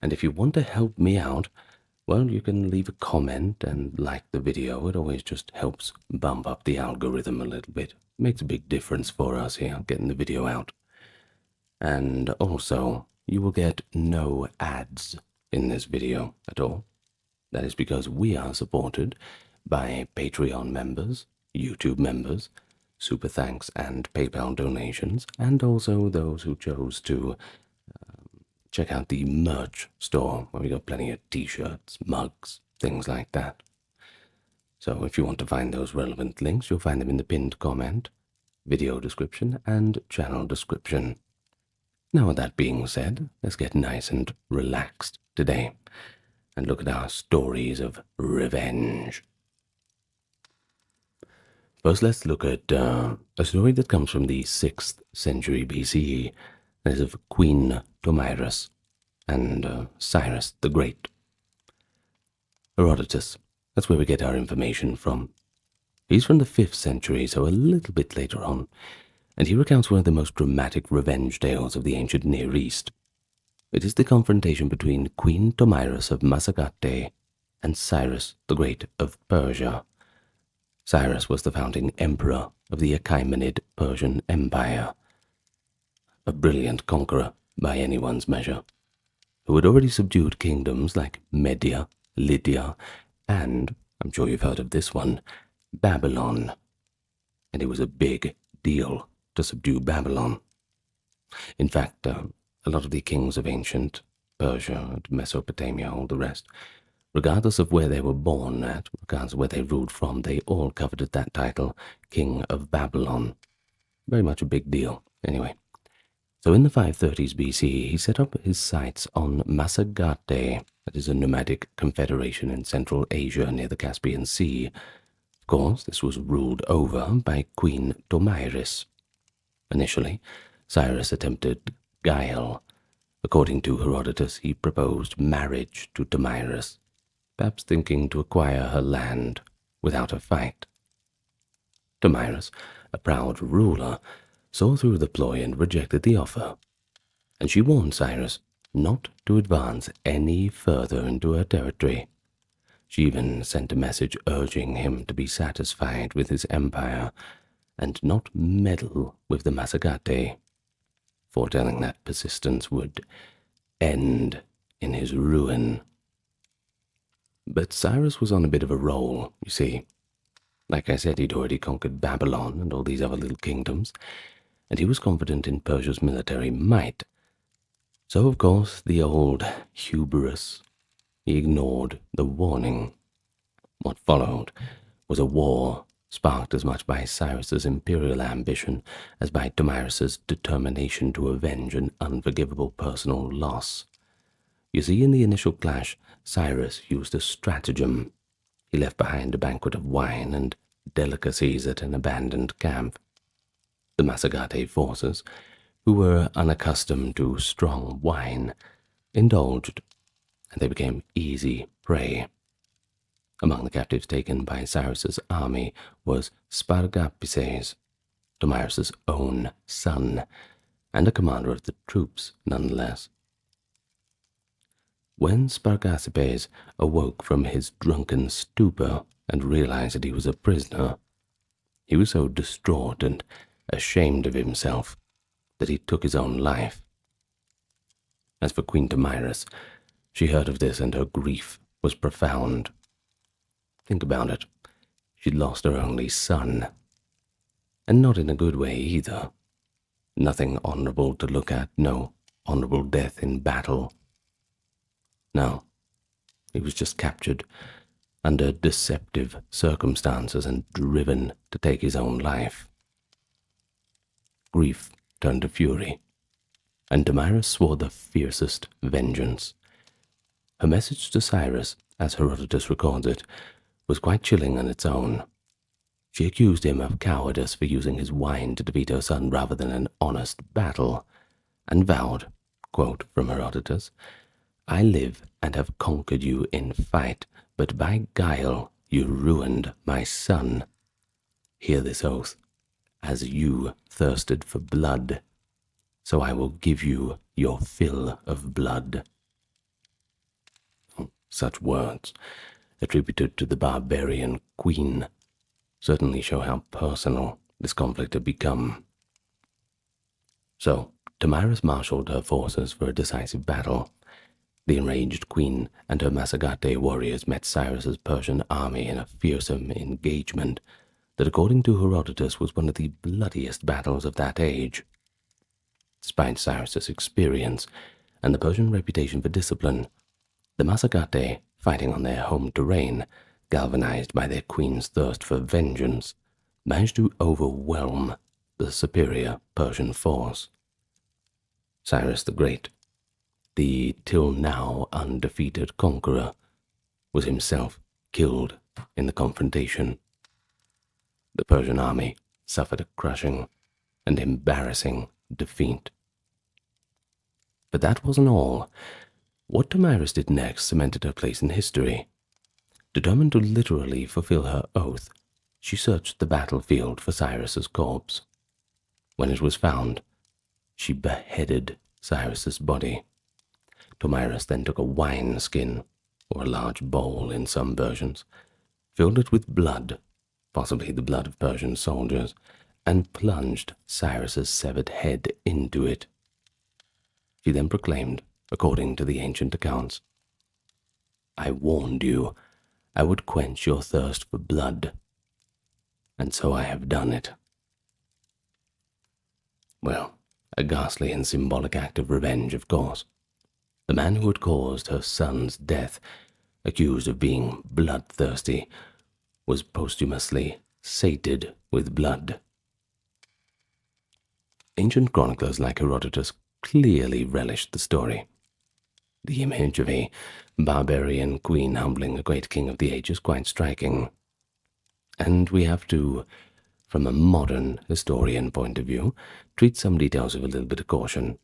And if you want to help me out, well, you can leave a comment and like the video. It always just helps bump up the algorithm a little bit. Makes a big difference for us here, getting the video out. And also, you will get no ads in this video at all. That is because we are supported by Patreon members, YouTube members, super thanks and PayPal donations, and also those who chose to check out the merch store, where we got plenty of t-shirts, mugs, things like that. So if you want to find those relevant links, you'll find them in the pinned comment, video description, and channel description. Now, with that being said, let's get nice and relaxed today and look at our stories of revenge. First, let's look at a story that comes from the 6th century BCE. That is of Queen Tomyris and Cyrus the Great. Herodotus, that's where we get our information from. He's from the 5th century, so a little bit later on, and he recounts one of the most dramatic revenge tales of the ancient Near East. It is the confrontation between Queen Tomyris of Masakate and Cyrus the Great of Persia. Cyrus was the founding emperor of the Achaemenid Persian Empire, a brilliant conqueror by anyone's measure, who had already subdued kingdoms like Media, Lydia, and, I'm sure you've heard of this one, Babylon. And it was a big deal to subdue Babylon. In fact, a lot of the kings of ancient Persia and Mesopotamia, all the rest, regardless of where they were born at, regardless of where they ruled from, they all coveted that title, King of Babylon. Very much a big deal. Anyway, so in the 530s BC, he set up his sights on Masagate, that is a nomadic confederation in Central Asia near the Caspian Sea. Of course, this was ruled over by Queen Tomyris. Initially, Cyrus attempted guile. According to Herodotus, he proposed marriage to Tomyris, perhaps thinking to acquire her land without a fight. Tomyris, a proud ruler, saw through the ploy and rejected the offer, and she warned Cyrus not to advance any further into her territory. She even sent a message urging him to be satisfied with his empire and not meddle with the Masagate, foretelling that persistence would end in his ruin. But Cyrus was on a bit of a roll, you see. Like I said, he'd already conquered Babylon and all these other little kingdoms, and he was confident in Persia's military might. So, of course, the old hubris, he ignored the warning. What followed was a war sparked as much by Cyrus's imperial ambition as by Tomyris's determination to avenge an unforgivable personal loss. You see, in the initial clash, Cyrus used a stratagem. He left behind a banquet of wine and delicacies at an abandoned camp. The Masagate forces, who were unaccustomed to strong wine, indulged, and they became easy prey. Among the captives taken by Cyrus's army was Spargapises, Tomyris's own son, and a commander of the troops nonetheless. When Spargapises awoke from his drunken stupor and realized that he was a prisoner, he was so distraught and ashamed of himself that he took his own life. As for Queen Tomyris, she heard of this and her grief was profound. Think about it. She'd lost her only son. And not in a good way either. Nothing honorable to look at, no honorable death in battle. No, he was just captured under deceptive circumstances and driven to take his own life. Grief turned to fury, and Tomyris swore the fiercest vengeance. Her message to Cyrus, as Herodotus records it, was quite chilling on its own. She accused him of cowardice for using his wine to defeat her son rather than an honest battle, and vowed, quote from Herodotus, "I live and have conquered you in fight, but by guile you ruined my son. Hear this oath, as you thirsted for blood, so I will give you your fill of blood." Such words, attributed to the barbarian queen, certainly show how personal this conflict had become. So, Tomyris marshaled her forces for a decisive battle. The enraged queen and her Masagate warriors met Cyrus's Persian army in a fearsome engagement that, according to Herodotus, was one of the bloodiest battles of that age. Despite Cyrus's experience and the Persian reputation for discipline, the Masagate, fighting on their home terrain, galvanized by their queen's thirst for vengeance, managed to overwhelm the superior Persian force. Cyrus the Great, the till now undefeated conqueror, was himself killed in the confrontation. The Persian army suffered a crushing and embarrassing defeat. But that wasn't all. What Tomyris did next cemented her place in history. Determined to literally fulfill her oath, she searched the battlefield for Cyrus's corpse. When it was found, she beheaded Cyrus's body. Tomyris then took a wine skin, or a large bowl in some versions, filled it with blood, possibly the blood of Persian soldiers, and plunged Cyrus's severed head into it. She then proclaimed, according to the ancient accounts, "I warned you I would quench your thirst for blood, and so I have done it." Well, A ghastly and symbolic act of revenge, of course. The man who had caused her son's death, accused of being bloodthirsty, was posthumously sated with blood. Ancient chroniclers like Herodotus clearly relished the story. The image of a barbarian queen humbling a great king of the age is quite striking. And we have to, from a modern historian point of view, treat some details with a little bit of caution.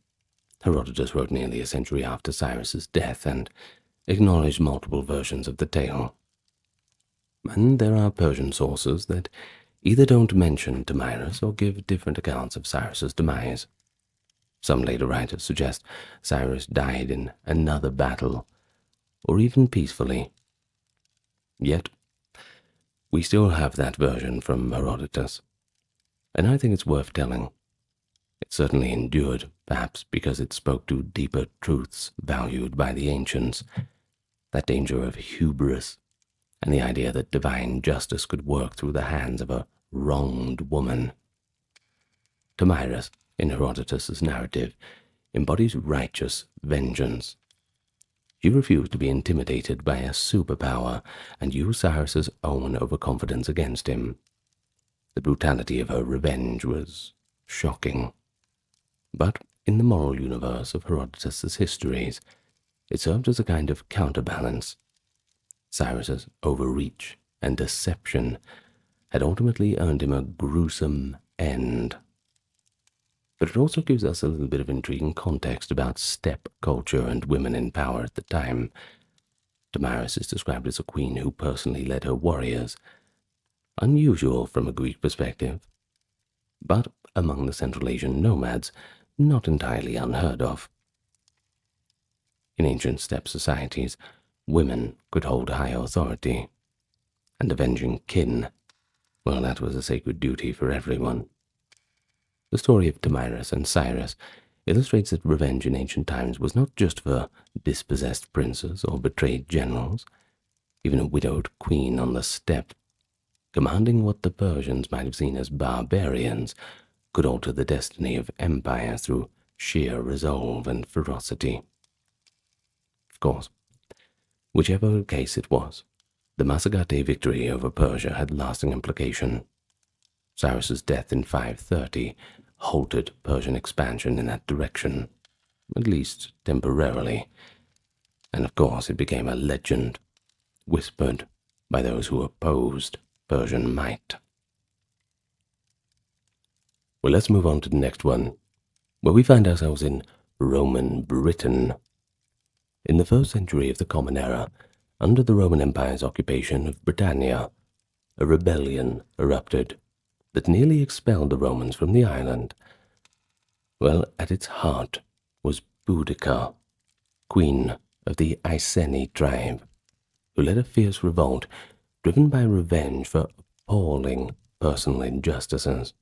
Herodotus wrote nearly a century after Cyrus's death and acknowledged multiple versions of the tale. And there are Persian sources that either don't mention Damaris or give different accounts of Cyrus's demise. Some later writers suggest Cyrus died in another battle, or even peacefully. Yet, we still have that version from Herodotus, and I think it's worth telling. It certainly endured, perhaps because it spoke to deeper truths valued by the ancients, that danger of hubris, and the idea that divine justice could work through the hands of a wronged woman. Damaris, in Herodotus's narrative, embodies righteous vengeance. She refused to be intimidated by a superpower and used Cyrus's own overconfidence against him. The brutality of her revenge was shocking. But in the moral universe of Herodotus's histories, it served as a kind of counterbalance. Cyrus's overreach and deception had ultimately earned him a gruesome end. But it also gives us a little bit of intriguing context about steppe culture and women in power at the time. Damaris is described as a queen who personally led her warriors, unusual from a Greek perspective, but among the Central Asian nomads, not entirely unheard of. In ancient steppe societies, women could hold high authority, and avenging kin, well, that was a sacred duty for everyone. The story of Damaris and Cyrus illustrates that revenge in ancient times was not just for dispossessed princes or betrayed generals. Even a widowed queen on the steppe, commanding what the Persians might have seen as barbarians, could alter the destiny of empire through sheer resolve and ferocity. Of course, whichever case it was, the Masagate victory over Persia had lasting implication. Cyrus's death in 530 halted Persian expansion in that direction, at least temporarily, and of course it became a legend, whispered by those who opposed Persian might. Well, let's move on to the next one, where we find ourselves in Roman Britain. In the 1st century of the Common Era, under the Roman Empire's occupation of Britannia, a rebellion erupted that nearly expelled the Romans from the island. Well, at its heart was Boudica, queen of the Iceni tribe, who led a fierce revolt driven by revenge for appalling personal injustices.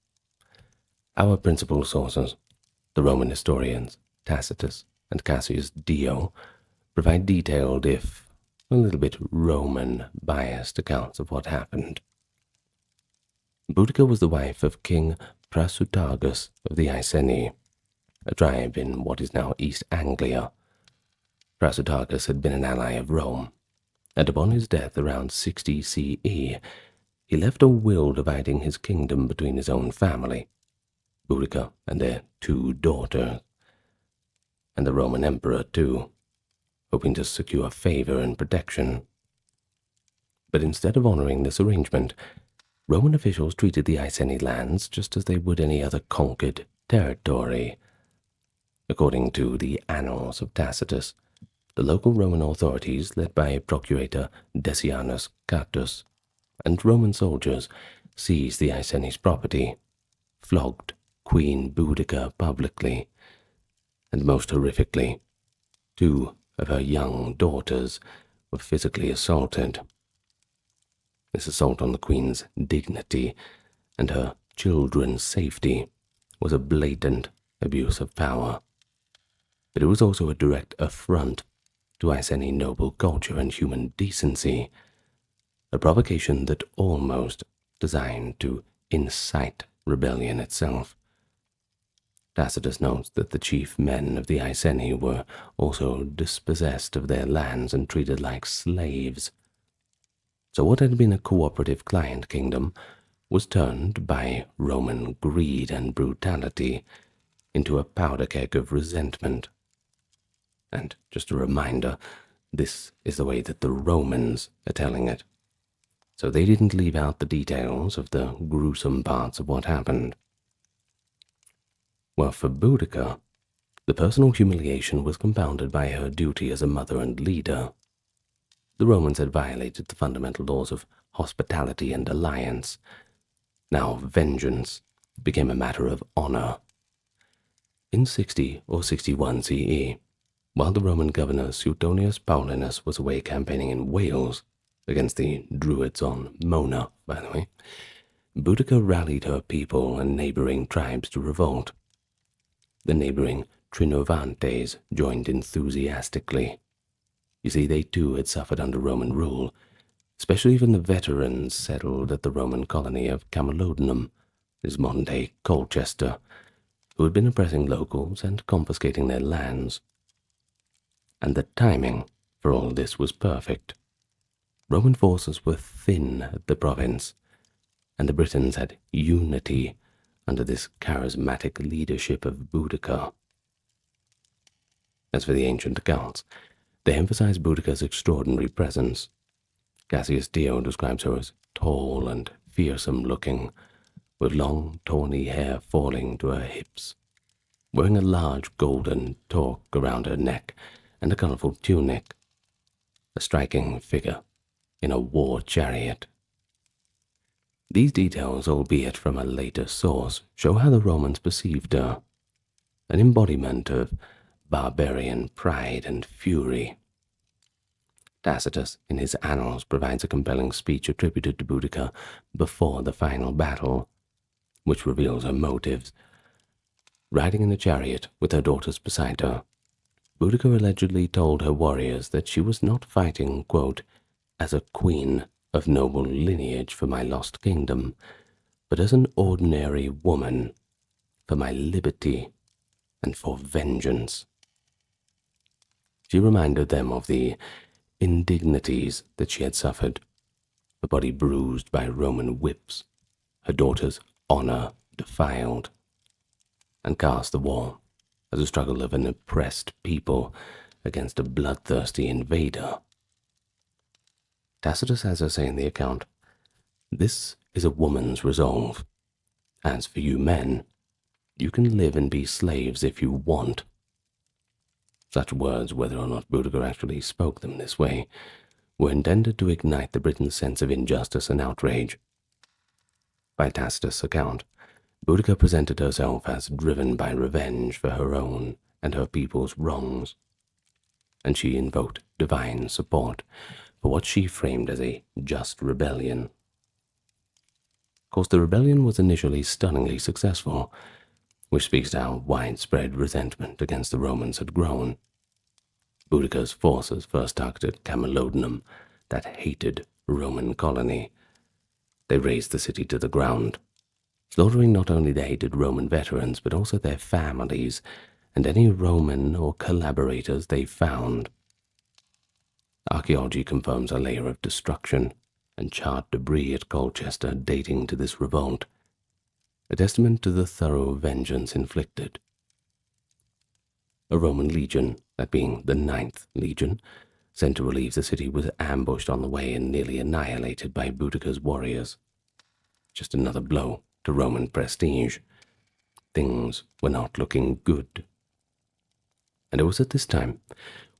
Our principal sources, the Roman historians Tacitus and Cassius Dio, provide detailed, if a little bit Roman-biased accounts of what happened. Boudica was the wife of King Prasutagus of the Iceni, a tribe in what is now East Anglia. Prasutagus had been an ally of Rome, and upon his death around 60 CE, he left a will dividing his kingdom between his own family, Boudica and their 2 daughters, and the Roman emperor too, hoping to secure favor and protection. But instead of honoring this arrangement, Roman officials treated the Iceni lands just as they would any other conquered territory. According to the Annals of Tacitus, the local Roman authorities, led by Procurator Decianus Catus, and Roman soldiers, seized the Iceni's property, flogged Queen Boudica publicly, and most horrifically, 2 of her young daughters were physically assaulted. This assault on the queen's dignity and her children's safety was a blatant abuse of power, but it was also a direct affront to Iceni noble culture and human decency, a provocation that almost designed to incite rebellion itself. Tacitus notes that the chief men of the Iceni were also dispossessed of their lands and treated like slaves. So what had been a cooperative client kingdom was turned by Roman greed and brutality into a powder keg of resentment. And just a reminder, this is the way that the Romans are telling it. So they didn't leave out the details of the gruesome parts of what happened. Well, for Boudica, the personal humiliation was compounded by her duty as a mother and leader. The Romans had violated the fundamental laws of hospitality and alliance. Now vengeance became a matter of honor. In 60 or 61 CE, while the Roman governor Suetonius Paulinus was away campaigning in Wales, against the Druids on Mona, by the way, Boudica rallied her people and neighboring tribes to revolt. The neighboring Trinovantes joined enthusiastically. You see, they too had suffered under Roman rule, especially when the veterans settled at the Roman colony of Camalodunum, is modern-day Colchester, who had been oppressing locals and confiscating their lands. And the timing for all this was perfect. Roman forces were thin at the province, and the Britons had unity under this charismatic leadership of Boudica. As for the ancient accounts, they emphasize Boudica's extraordinary presence. Cassius Dio describes her as tall and fearsome-looking, with long, tawny hair falling to her hips, wearing a large golden torque around her neck and a colorful tunic, a striking figure in a war chariot. These details, albeit from a later source, show how the Romans perceived her, an embodiment of barbarian pride and fury. Tacitus, in his Annals, provides a compelling speech attributed to Boudica before the final battle, which reveals her motives. Riding in a chariot with her daughters beside her, Boudica allegedly told her warriors that she was not fighting, quote, as a queen of noble lineage for my lost kingdom, but as an ordinary woman for my liberty and for vengeance. She reminded them of the indignities that she had suffered, her body bruised by Roman whips, her daughter's honor defiled, and cast the war as a struggle of an oppressed people against a bloodthirsty invader. Tacitus has her say in the account, "This is a woman's resolve. As for you men, you can live and be slaves if you want." Such words, whether or not Boudica actually spoke them this way, were intended to ignite the Britons' sense of injustice and outrage. By Tacitus' account, Boudica presented herself as driven by revenge for her own and her people's wrongs, and she invoked divine support for what she framed as a just rebellion. Of course, the rebellion was initially stunningly successful, which speaks to how widespread resentment against the Romans had grown. Boudica's forces first targeted Camalodunum, that hated Roman colony. They razed the city to the ground, slaughtering not only the hated Roman veterans, but also their families and any Roman or collaborators they found. Archaeology confirms a layer of destruction and charred debris at Colchester dating to this revolt, a testament to the thorough vengeance inflicted. A Roman legion, that being the 9th Legion, sent to relieve the city, was ambushed on the way and nearly annihilated by Boudica's warriors. Just another blow to Roman prestige. Things were not looking good. And it was at this time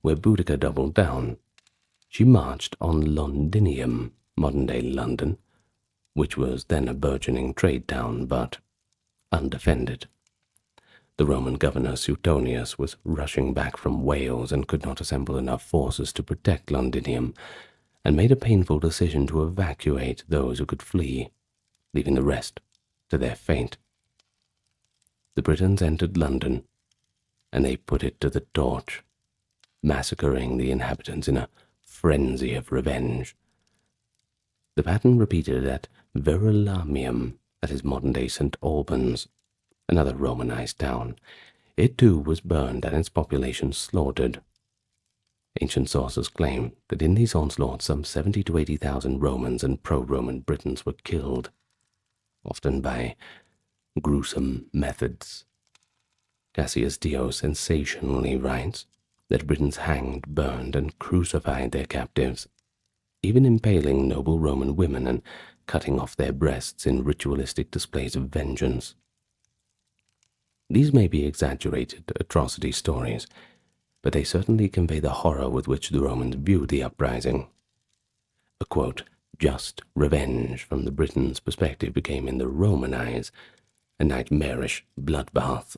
where Boudica doubled down. She marched on Londinium, modern-day London, which was then a burgeoning trade town, but undefended. The Roman governor Suetonius was rushing back from Wales and could not assemble enough forces to protect Londinium, and made a painful decision to evacuate those who could flee, leaving the rest to their fate. The Britons entered London, and they put it to the torch, massacring the inhabitants in a frenzy of revenge. The pattern repeated at Verulamium, that is modern-day St. Albans, another Romanized town. It too was burned and its population slaughtered. Ancient sources claim that in these onslaughts some 70 to 80,000 Romans and pro-Roman Britons were killed, often by gruesome methods. Cassius Dio sensationally writes that Britons hanged, burned, and crucified their captives, even impaling noble Roman women and cutting off their breasts in ritualistic displays of vengeance. These may be exaggerated atrocity stories, but they certainly convey the horror with which the Romans viewed the uprising. A quote, just revenge from the Britons' perspective became in the Roman eyes a nightmarish bloodbath.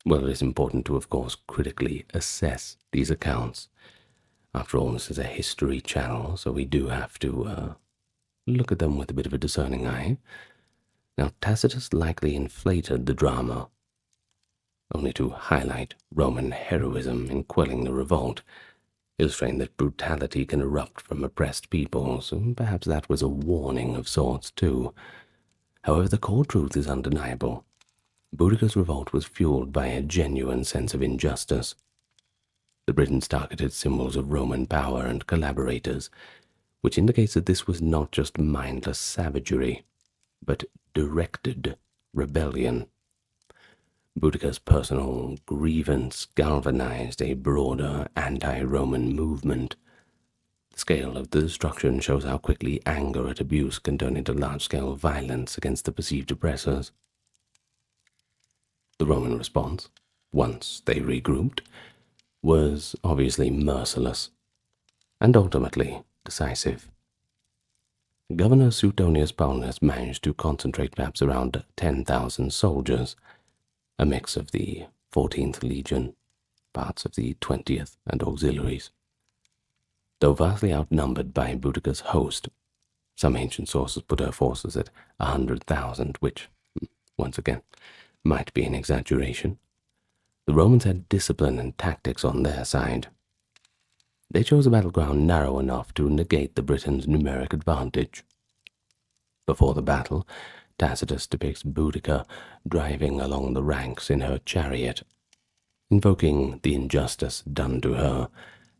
Well, it is important to, of course, critically assess these accounts. After all, this is a history channel, so we do have to look at them with a bit of a discerning eye. Now, Tacitus likely inflated the drama, only to highlight Roman heroism in quelling the revolt, illustrating that brutality can erupt from oppressed peoples, and perhaps that was a warning of sorts too. However, the core truth is undeniable. Boudicca's revolt was fueled by a genuine sense of injustice. The Britons targeted symbols of Roman power and collaborators, which indicates that this was not just mindless savagery, but directed rebellion. Boudicca's personal grievance galvanized a broader anti-Roman movement. The scale of the destruction shows how quickly anger at abuse can turn into large-scale violence against the perceived oppressors. The Roman response, once they regrouped, was obviously merciless, and ultimately decisive. Governor Suetonius Paulus managed to concentrate perhaps around 10,000 soldiers, a mix of the 14th Legion, parts of the 20th, and auxiliaries. Though vastly outnumbered by Boudicca's host, some ancient sources put her forces at 100,000, which, once again, might be an exaggeration. The Romans had discipline and tactics on their side. They chose a battleground narrow enough to negate the Britons' numeric advantage. Before the battle, Tacitus depicts Boudicca driving along the ranks in her chariot, invoking the injustice done to her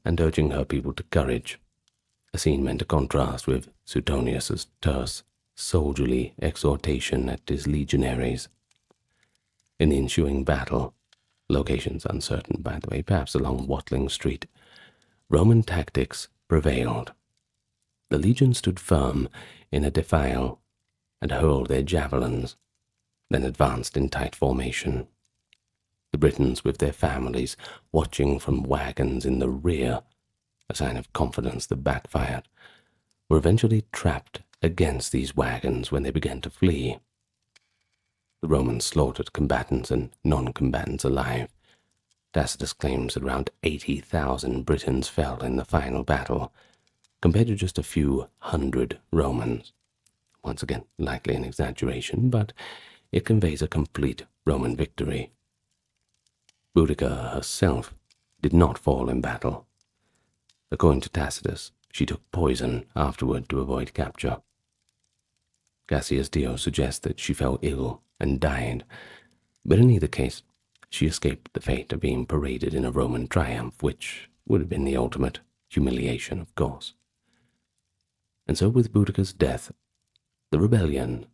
and urging her people to courage, a scene meant to contrast with Suetonius's terse, soldierly exhortation at his legionaries. In the ensuing battle, locations uncertain by the way, perhaps along Watling Street, Roman tactics prevailed. The legion stood firm in a defile and hurled their javelins, then advanced in tight formation. The Britons, with their families, watching from wagons in the rear, a sign of confidence that backfired, were eventually trapped against these wagons when they began to flee. The Romans slaughtered combatants and non-combatants alive. Tacitus claims that around 80,000 Britons fell in the final battle, compared to just a few hundred Romans. Once again, likely an exaggeration, but it conveys a complete Roman victory. Boudicca herself did not fall in battle. According to Tacitus, she took poison afterward to avoid capture. Cassius Dio suggests that she fell ill and died, but in either case, she escaped the fate of being paraded in a Roman triumph, which would have been the ultimate humiliation, of course. And so with Boudicca's death, the rebellion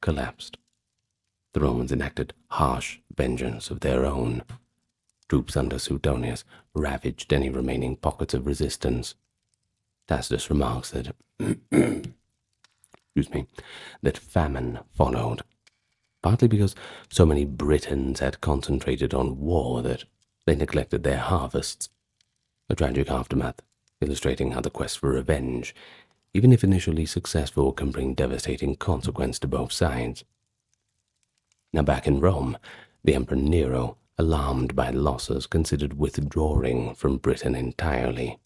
collapsed. The Romans enacted harsh vengeance of their own. Troops under Suetonius ravaged any remaining pockets of resistance. Tacitus remarks that, that famine followed, partly because so many Britons had concentrated on war that they neglected their harvests, a tragic aftermath illustrating how the quest for revenge, even if initially successful, can bring devastating consequence to both sides. Now back in Rome, the Emperor Nero, alarmed by losses, considered withdrawing from Britain entirely.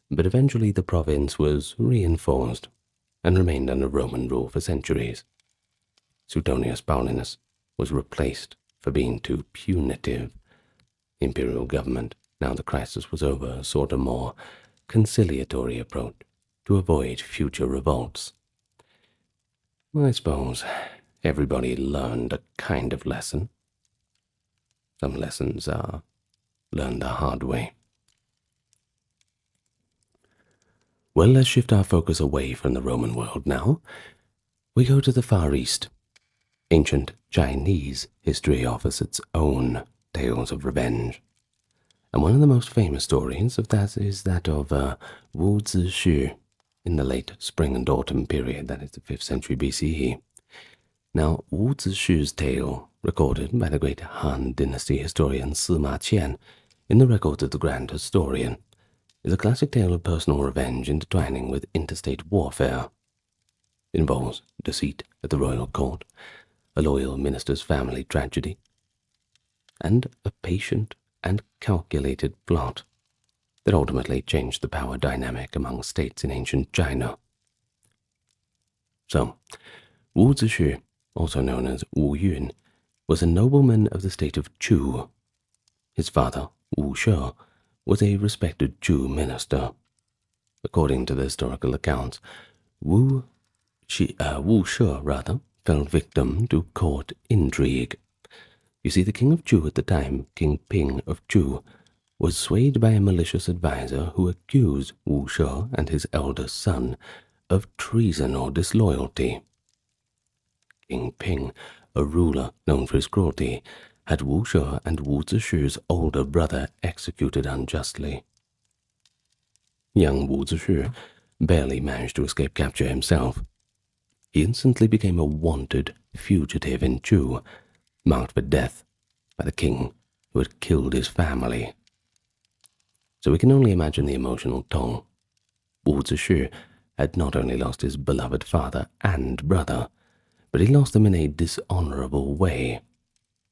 But eventually the province was reinforced and remained under Roman rule for centuries. Suetonius Paulinus was replaced for being too punitive. The imperial government, now the crisis was over, sought a more conciliatory approach to avoid future revolts. Well, I suppose everybody learned a kind of lesson. Some lessons are learned the hard way. Well, let's shift our focus away from the Roman world now. We go to the Far East. Ancient Chinese history offers its own tales of revenge. And one of the most famous stories of that is that of Wu Zixu in the late spring and autumn period, that is the 5th century BCE. Now, Wu Zixu's tale, recorded by the great Han Dynasty historian Sima Qian in the records of the Grand Historian, is a classic tale of personal revenge intertwining with interstate warfare. It involves deceit at the royal court, a loyal minister's family tragedy, and a patient and calculated plot that ultimately changed the power dynamic among states in ancient China. So, Wu Zixu, also known as Wu Yun, was a nobleman of the state of Chu. His father, Wu She, was a respected Chu minister. According to the historical accounts, Wu She fell victim to court intrigue. You see, the king of Chu at the time, King Ping of Chu, was swayed by a malicious advisor who accused Wu She and his eldest son of treason or disloyalty. King Ping, a ruler known for his cruelty, had Wu She and Wu Zixu's older brother executed unjustly. Young Wu Zixu barely managed to escape capture himself. He instantly became a wanted fugitive in Chu, marked for death by the king who had killed his family. So we can only imagine the emotional toll. Wu Zixu had not only lost his beloved father and brother, but he lost them in a dishonorable way.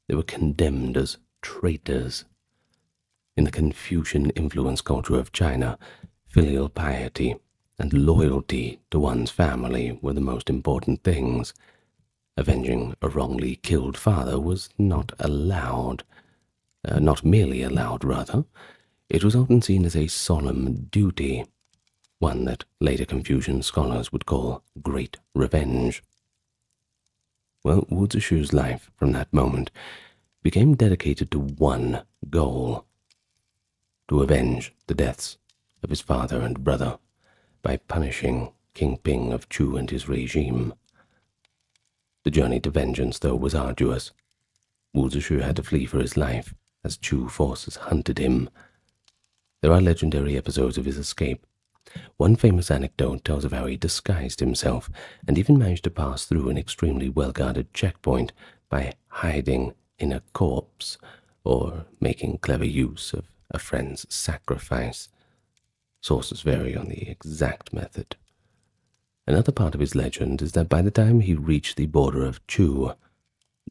They were condemned as traitors. In the Confucian-influenced culture of China, filial piety and loyalty to one's family were the most important things. Avenging a wrongly killed father was not allowed. Not merely allowed, rather. It was often seen as a solemn duty, one that later Confucian scholars would call great revenge. Well, Wu Zixu's life from that moment became dedicated to one goal: to avenge the deaths of his father and brother by punishing King Ping of Chu and his regime. The journey to vengeance, though, was arduous. Wu Zixu had to flee for his life as Chu forces hunted him. There are legendary episodes of his escape. One famous anecdote tells of how he disguised himself and even managed to pass through an extremely well-guarded checkpoint by hiding in a corpse or making clever use of a friend's sacrifice. Sources vary on the exact method. Another part of his legend is that by the time he reached the border of Chu,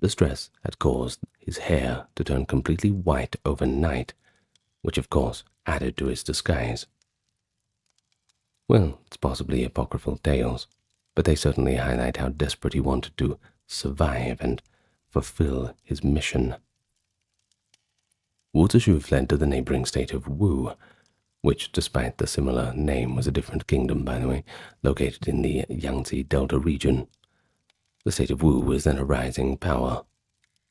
the stress had caused his hair to turn completely white overnight, which of course added to his disguise. Well, it's possibly apocryphal tales, but they certainly highlight how desperate he wanted to survive and fulfill his mission. Wu Zixu fled to the neighboring state of Wu, which, despite the similar name, was a different kingdom, by the way, located in the Yangtze Delta region. The state of Wu was then a rising power,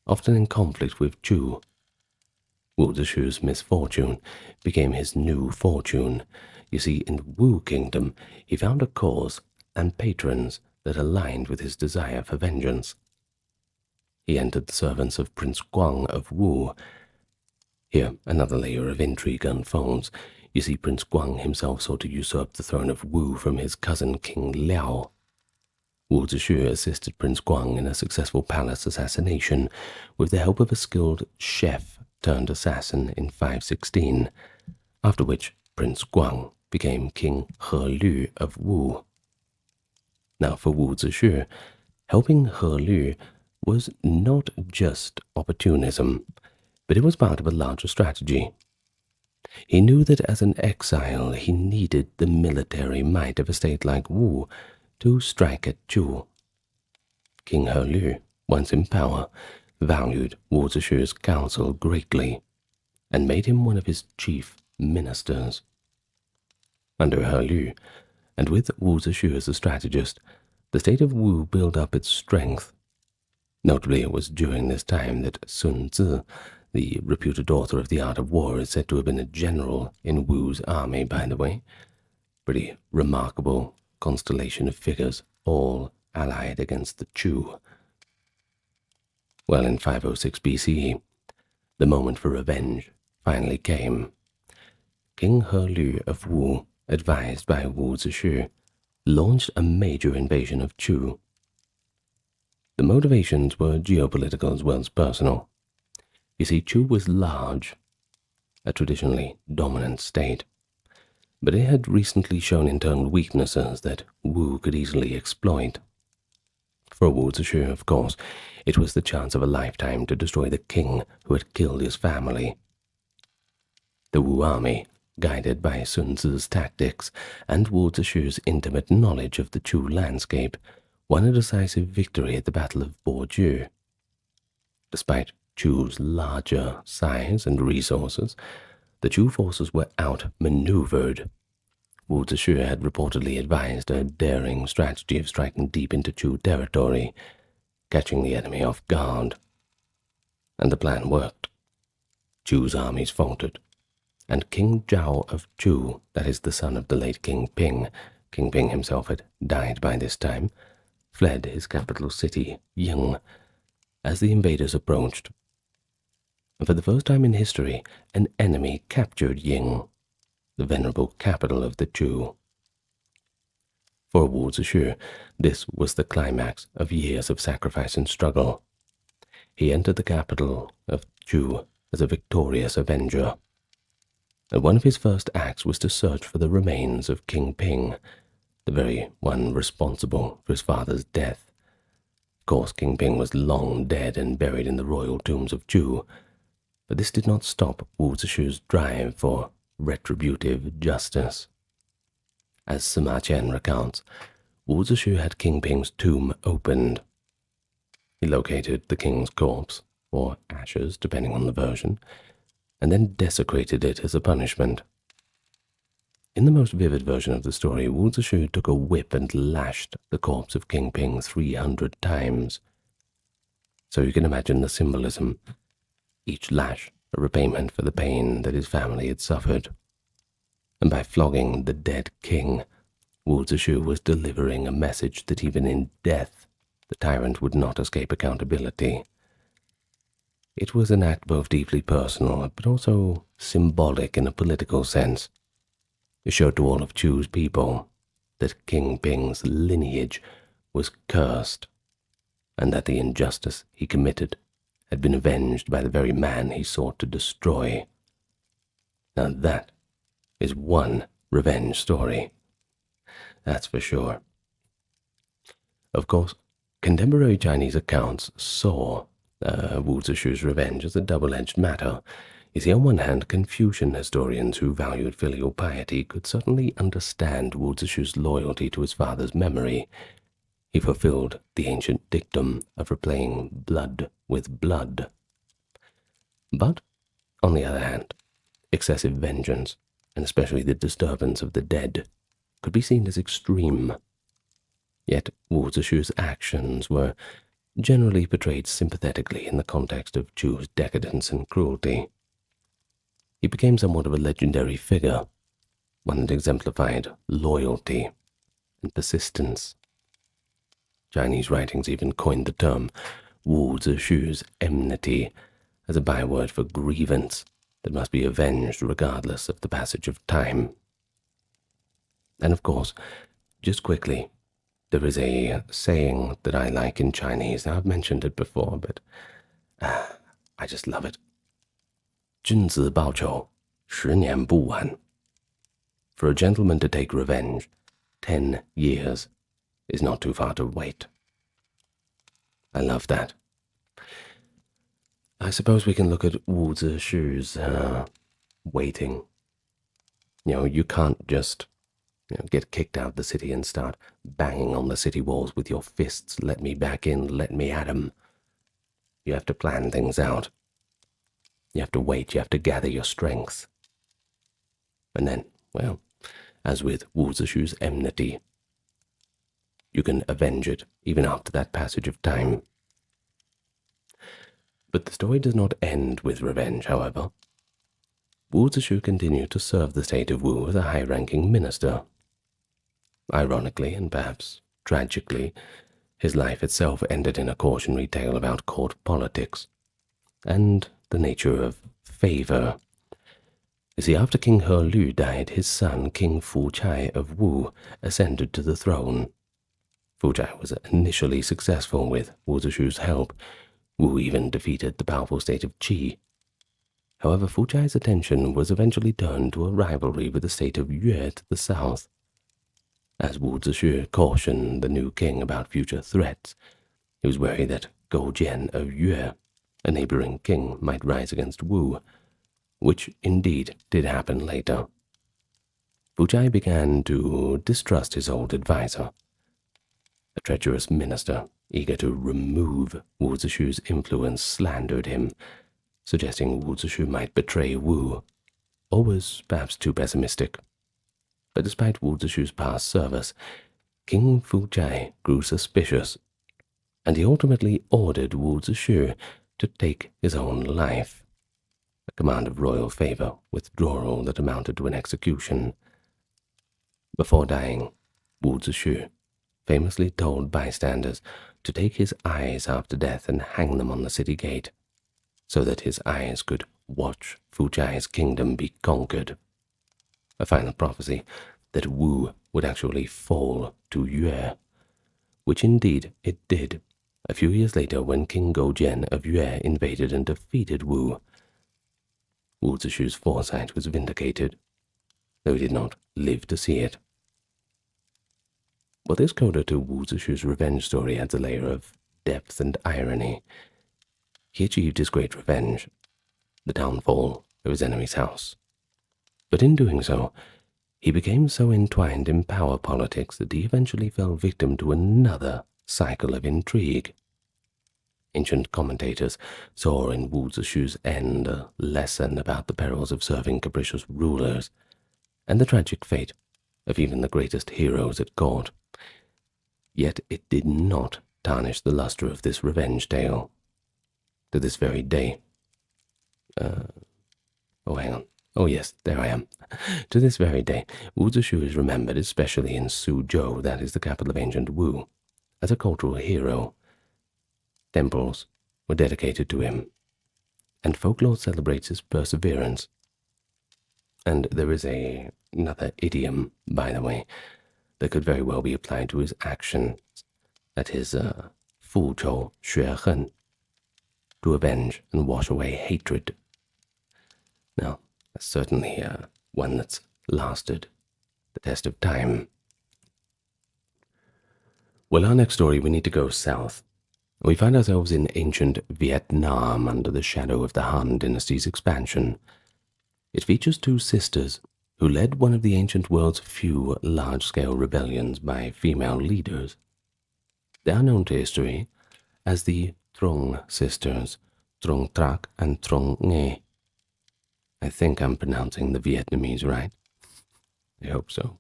often in conflict with Chu. Wu Zixu's misfortune became his new fortune. You see, in Wu Kingdom, he found a cause and patrons that aligned with his desire for vengeance. He entered the servants of Prince Guang of Wu. Here, another layer of intrigue unfolds. You see, Prince Guang himself sought to usurp the throne of Wu from his cousin King Liao. Wu Zixu assisted Prince Guang in a successful palace assassination with the help of a skilled chef-turned-assassin in 516, after which Prince Guang became King He Lu of Wu. Now, for Wu Zixu, helping He Lu was not just opportunism, but it was part of a larger strategy. He knew that as an exile, he needed the military might of a state like Wu to strike at Chu. King He Lu, once in power, valued Wu Zixu's counsel greatly and made him one of his chief ministers. Under He Lu, and with Wu Zixu as a strategist, the state of Wu built up its strength. Notably, it was during this time that Sun Tzu, the reputed author of The Art of War, is said to have been a general in Wu's army, by the way. Pretty remarkable constellation of figures, all allied against the Chu. Well, in 506 BCE, the moment for revenge finally came. King He Lu of Wu, advised by Wu Zishu, launched a major invasion of Chu. The motivations were geopolitical as well as personal. You see, Chu was large, a traditionally dominant state, but it had recently shown internal weaknesses that Wu could easily exploit. For Wu Zishu, of course, it was the chance of a lifetime to destroy the king who had killed his family. The Wu army, guided by Sun Tzu's tactics and Wu Zishu's intimate knowledge of the Chu landscape, won a decisive victory at the Battle of Borju. Despite Chu's larger size and resources, the Chu forces were outmaneuvered. Wu Zishu had reportedly advised a daring strategy of striking deep into Chu territory, catching the enemy off guard. And the plan worked. Chu's armies faltered, and King Zhao of Chu, that is the son of the late King Ping himself had died by this time, fled his capital city, Ying, as the invaders approached. And for the first time in history, an enemy captured Ying, the venerable capital of the Chu. For Wu Zishu, this was the climax of years of sacrifice and struggle. He entered the capital of Chu as a victorious avenger. And one of his first acts was to search for the remains of King Ping, the very one responsible for his father's death. Of course, King Ping was long dead and buried in the royal tombs of Chu, but this did not stop Wu Zishu's drive for retributive justice. As Sima Qian recounts, Wu Zishu had King Ping's tomb opened. He located the king's corpse, or ashes depending on the version, and then desecrated it as a punishment. In the most vivid version of the story, Wu Zishu took a whip and lashed the corpse of King Ping 300 times. So you can imagine the symbolism. Each lash a repayment for the pain that his family had suffered. And by flogging the dead king, Wu Zishu was delivering a message that even in death, the tyrant would not escape accountability. It was an act both deeply personal, but also symbolic in a political sense. It showed to all of Chu's people that King Ping's lineage was cursed, and that the injustice he committed had been avenged by the very man he sought to destroy. Now that is one revenge story. That's for sure. Of course, contemporary Chinese accounts saw Wu Zishu's revenge as a double-edged matter. You see, on one hand, Confucian historians who valued filial piety could certainly understand Wu Zishu's loyalty to his father's memory. He fulfilled the ancient dictum of repaying blood with blood. But, on the other hand, excessive vengeance, and especially the disturbance of the dead, could be seen as extreme. Yet Wu Zishu's actions were generally portrayed sympathetically in the context of Chu's decadence and cruelty. He became somewhat of a legendary figure, one that exemplified loyalty and persistence. Chinese writings even coined the term Wu Zishu's enmity as a byword for grievance that must be avenged regardless of the passage of time. And of course, just quickly, there is a saying that I like in Chinese. Now, I've mentioned it before, but I just love it. 君子报仇10年不晚. For a gentleman to take revenge, 10 years is not too far to wait. I love that. I suppose we can look at Wu Zishu's waiting. You can't just get kicked out of the city and start banging on the city walls with your fists. Let me back in, let me at 'em. You have to plan things out. You have to wait, you have to gather your strength. And then, well, as with Wu Zishu's enmity, you can avenge it even after that passage of time. But the story does not end with revenge, however. Wu Zishu continued to serve the state of Wu as a high-ranking minister. Ironically, and perhaps tragically, his life itself ended in a cautionary tale about court politics and the nature of favor. You see, after King He Lu died, his son, King Fu Chai of Wu, ascended to the throne. Fu Chai was initially successful with Wu Zishu's help. Wu even defeated the powerful state of Qi. However, Fu Chai's attention was eventually turned to a rivalry with the state of Yue to the south. As Wu Zishu cautioned the new king about future threats, he was worried that Gou Jian of Yue, a neighboring king, might rise against Wu, which indeed did happen later. Fu Chai began to distrust his old advisor. A treacherous minister, eager to remove Wu Zishu's influence, slandered him, suggesting Wu Zishu might betray Wu, or was perhaps too pessimistic. But despite Wu Zishu's past service, King Fu Chai grew suspicious, and he ultimately ordered Wu Zishu to take his own life, a command of royal favor, withdrawal that amounted to an execution. Before dying, Wu Zishu famously told bystanders to take his eyes after death and hang them on the city gate, so that his eyes could watch Fu Chai's kingdom be conquered. A final prophecy that Wu would actually fall to Yue, which indeed it did, a few years later when King Gou Jian of Yue invaded and defeated Wu. Wu Zishu's foresight was vindicated, though he did not live to see it. While this coda to Wu Zishu's revenge story adds a layer of depth and irony, he achieved his great revenge, the downfall of his enemy's house. But in doing so, he became so entwined in power politics that he eventually fell victim to another cycle of intrigue. Ancient commentators saw in Wu Zishu's end a lesson about the perils of serving capricious rulers and the tragic fate of even the greatest heroes at court. Yet it did not tarnish the luster of this revenge tale. To this very day, hang on. Oh yes, there I am. To this very day, Wu Zishu is remembered, especially in Suzhou, that is the capital of ancient Wu, as a cultural hero. Temples were dedicated to him, and folklore celebrates his perseverance. And there is another idiom, by the way, that could very well be applied to his actions, that is, fu chou xue hen, to avenge and wash away hatred. Now, that's certainly one that's lasted the test of time. Well, our next story, we need to go south. We find ourselves in ancient Vietnam under the shadow of the Han dynasty's expansion. It features two sisters who led one of the ancient world's few large-scale rebellions by female leaders. They are known to history as the Trong sisters, Trong Trak and Trong Nghe. I think I'm pronouncing the Vietnamese right. I hope so.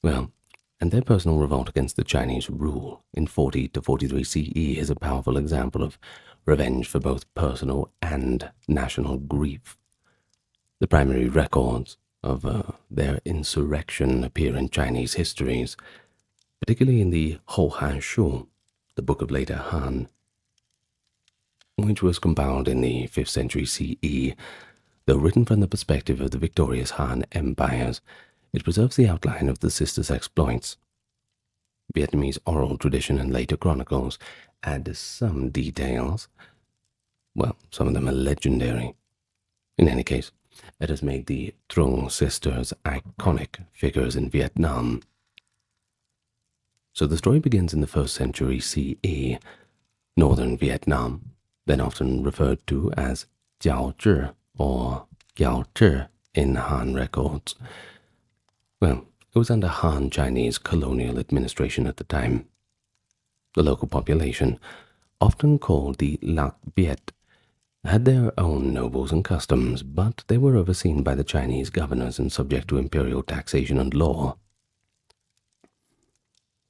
Well, and their personal revolt against the Chinese rule in 40 to 43 CE is a powerful example of revenge for both personal and national grief. The primary records of their insurrection appear in Chinese histories, particularly in the Hou Han Shu, the Book of Later Han, which was compiled in the 5th century CE. Though written from the perspective of the victorious Han empires, it preserves the outline of the sisters' exploits. Vietnamese oral tradition and later chronicles add some details. Well, some of them are legendary. In any case, it has made the Trung sisters iconic figures in Vietnam. So the story begins in the 1st century CE. Northern Vietnam, then often referred to as Jiao Zhi or Giao Zhi in Han records. Well, it was under Han Chinese colonial administration at the time. The local population, often called the Lac Viet, had their own nobles and customs, but they were overseen by the Chinese governors and subject to imperial taxation and law.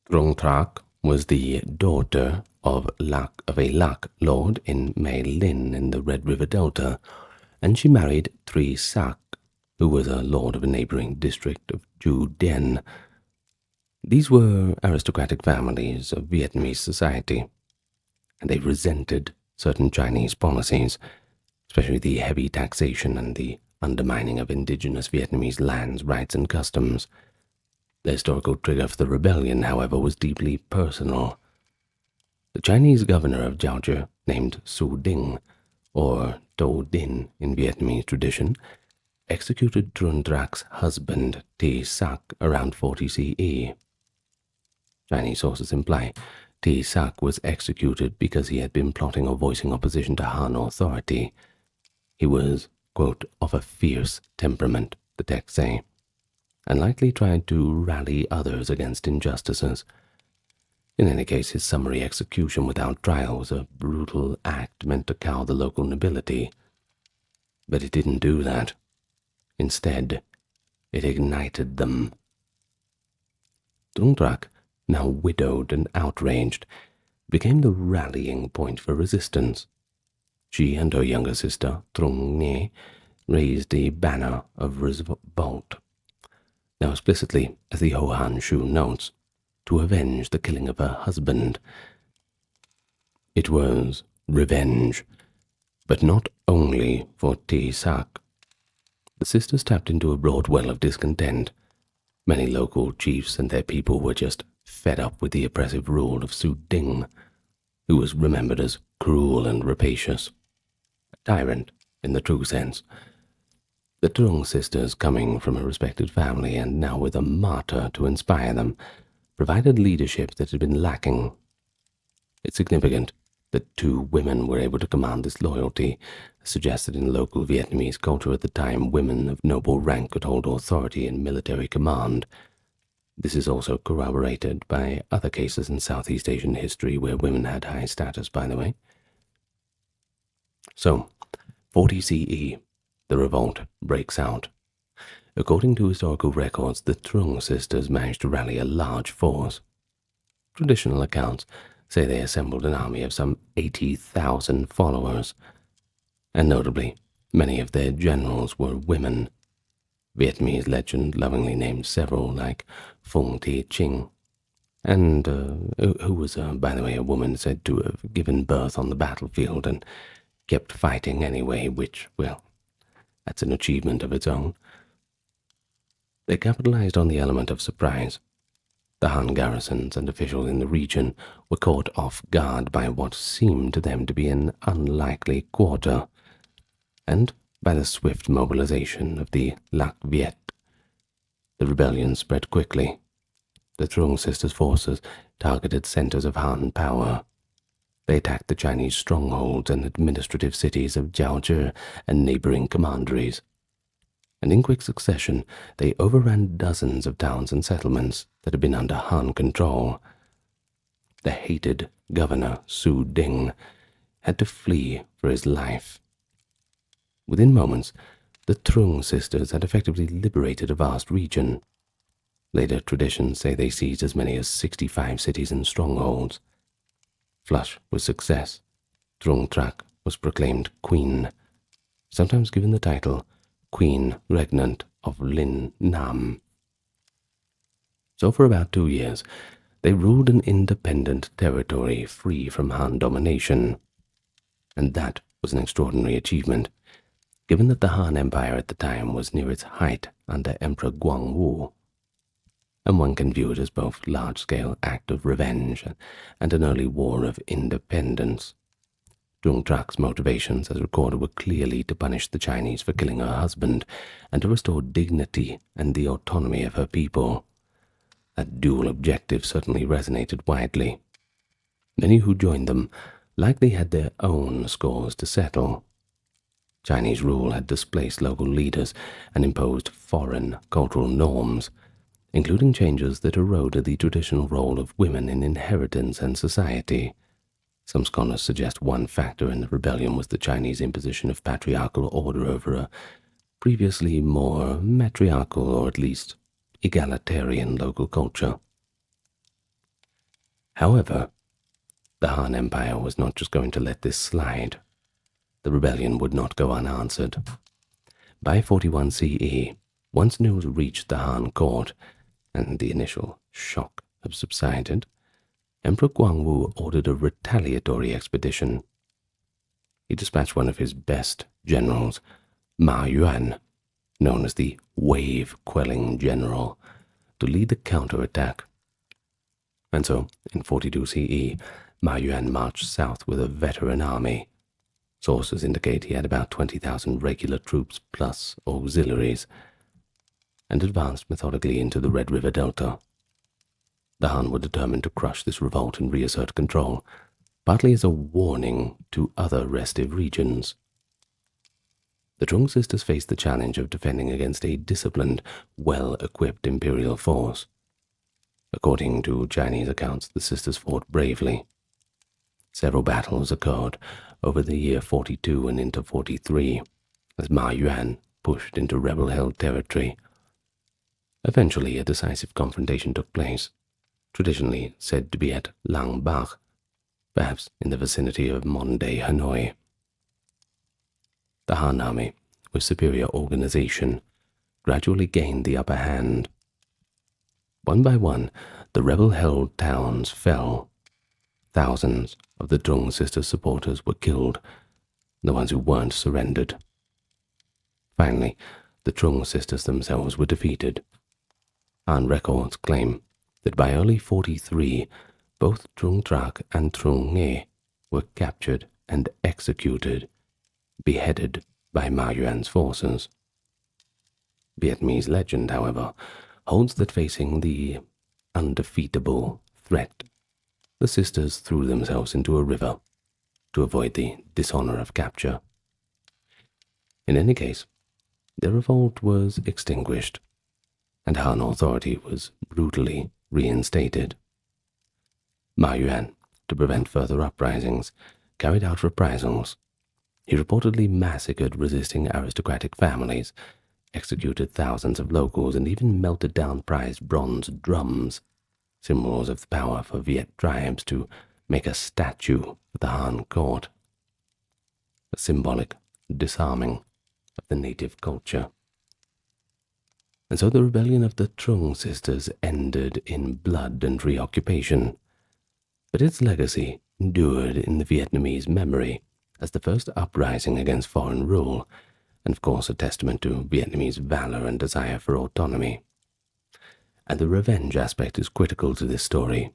Trong Trak, was the daughter of a Lac lord in Mei Lin in the Red River Delta, and she married Tri Sac, who was a lord of a neighboring district of Chu Dien. These were aristocratic families of Vietnamese society, and they resented certain Chinese policies, especially the heavy taxation and the undermining of indigenous Vietnamese lands, rights, and customs. The historical trigger for the rebellion, however, was deeply personal. The Chinese governor of Jiaozhou, named Su Ding, or Do Din in Vietnamese tradition, executed Truong Trac's husband, T Sac, around 40 CE. Chinese sources imply T Sac was executed because he had been plotting or voicing opposition to Han authority. He was, quote, of a fierce temperament, the texts say, and likely tried to rally others against injustices. In any case, his summary execution without trial was a brutal act meant to cow the local nobility. But it didn't do that. Instead, it ignited them. Truong Trac, now widowed and outraged, became the rallying point for resistance. She and her younger sister, Truong Nye, raised a banner of revolt. Now explicitly, as the Hohan Shu notes, to avenge the killing of her husband. It was revenge, but not only for T Sac. The sisters tapped into a broad well of discontent. Many local chiefs and their people were just fed up with the oppressive rule of Su Ding, who was remembered as cruel and rapacious, a tyrant in the true sense. The Truong sisters, coming from a respected family and now with a martyr to inspire them, provided leadership that had been lacking. It's significant that two women were able to command this loyalty, suggested in local Vietnamese culture at the time women of noble rank could hold authority in military command. This is also corroborated by other cases in Southeast Asian history where women had high status, by the way. So, 40 CE, the revolt breaks out. According to historical records, the Truong sisters managed to rally a large force. Traditional accounts say they assembled an army of some 80,000 followers, and notably, many of their generals were women. Vietnamese legend lovingly named several, like Phung Thi Chinh, and who was, by the way, a woman said to have given birth on the battlefield and kept fighting anyway, which, well, that's an achievement of its own. They capitalized on the element of surprise. The Han garrisons and officials in the region were caught off guard by what seemed to them to be an unlikely quarter, and by the swift mobilization of the Lac Viet. The rebellion spread quickly. The Truong sisters' forces targeted centers of Han power. They attacked the Chinese strongholds and administrative cities of Jiaozhou and neighboring commanderies. And in quick succession, they overran dozens of towns and settlements that had been under Han control. The hated governor, Su Ding, had to flee for his life. Within moments, the Truong sisters had effectively liberated a vast region. Later traditions say they seized as many as 65 cities and strongholds. Flush with success, Truong Trac was proclaimed queen, sometimes given the title Queen Regnant of Lin Nam. So for about 2 years, they ruled an independent territory free from Han domination. And that was an extraordinary achievement, given that the Han Empire at the time was near its height under Emperor Guangwu. And one can view it as both a large-scale act of revenge and an early war of independence. Truong Trac's motivations, as recorded, were clearly to punish the Chinese for killing her husband and to restore dignity and the autonomy of her people. That dual objective certainly resonated widely. Many who joined them likely had their own scores to settle. Chinese rule had displaced local leaders and imposed foreign cultural norms, including changes that eroded the traditional role of women in inheritance and society. Some scholars suggest one factor in the rebellion was the Chinese imposition of patriarchal order over a previously more matriarchal or at least egalitarian local culture. However, the Han Empire was not just going to let this slide. The rebellion would not go unanswered. By 41 CE, once news reached the Han court, and the initial shock had subsided, Emperor Guangwu ordered a retaliatory expedition. He dispatched one of his best generals, Ma Yuan, known as the Wave-Quelling General, to lead the counterattack. And so, in 42 CE, Ma Yuan marched south with a veteran army. Sources indicate he had about 20,000 regular troops plus auxiliaries, and advanced methodically into the Red River Delta. The Han were determined to crush this revolt and reassert control, partly as a warning to other restive regions. The Trung sisters faced the challenge of defending against a disciplined, well-equipped imperial force. According to Chinese accounts, the sisters fought bravely. Several battles occurred over the year 42 and into 43, as Ma Yuan pushed into rebel-held territory. Eventually, a decisive confrontation took place, traditionally said to be at Lang Bach, perhaps in the vicinity of modern-day Hanoi. The Han army, with superior organization, gradually gained the upper hand. One by one, the rebel-held towns fell. Thousands of the Trung sisters' supporters were killed. The ones who weren't surrendered. Finally, the Trung sisters themselves were defeated. Han records claim that by early 43, both Trung Trac and Trung Nge were captured and executed, beheaded by Ma Yuan's forces. Vietnamese legend, however, holds that facing the undefeatable threat, the sisters threw themselves into a river to avoid the dishonor of capture. In any case, their revolt was extinguished, and Han authority was brutally reinstated. Ma Yuan, to prevent further uprisings, carried out reprisals. He reportedly massacred resisting aristocratic families, executed thousands of locals, and even melted down prized bronze drums, symbols of the power for Viet tribes, to make a statue of the Han court, a symbolic disarming of the native culture. And so the rebellion of the Trung sisters ended in blood and reoccupation, but its legacy endured in the Vietnamese memory as the first uprising against foreign rule, and of course a testament to Vietnamese valor and desire for autonomy. And the revenge aspect is critical to this story.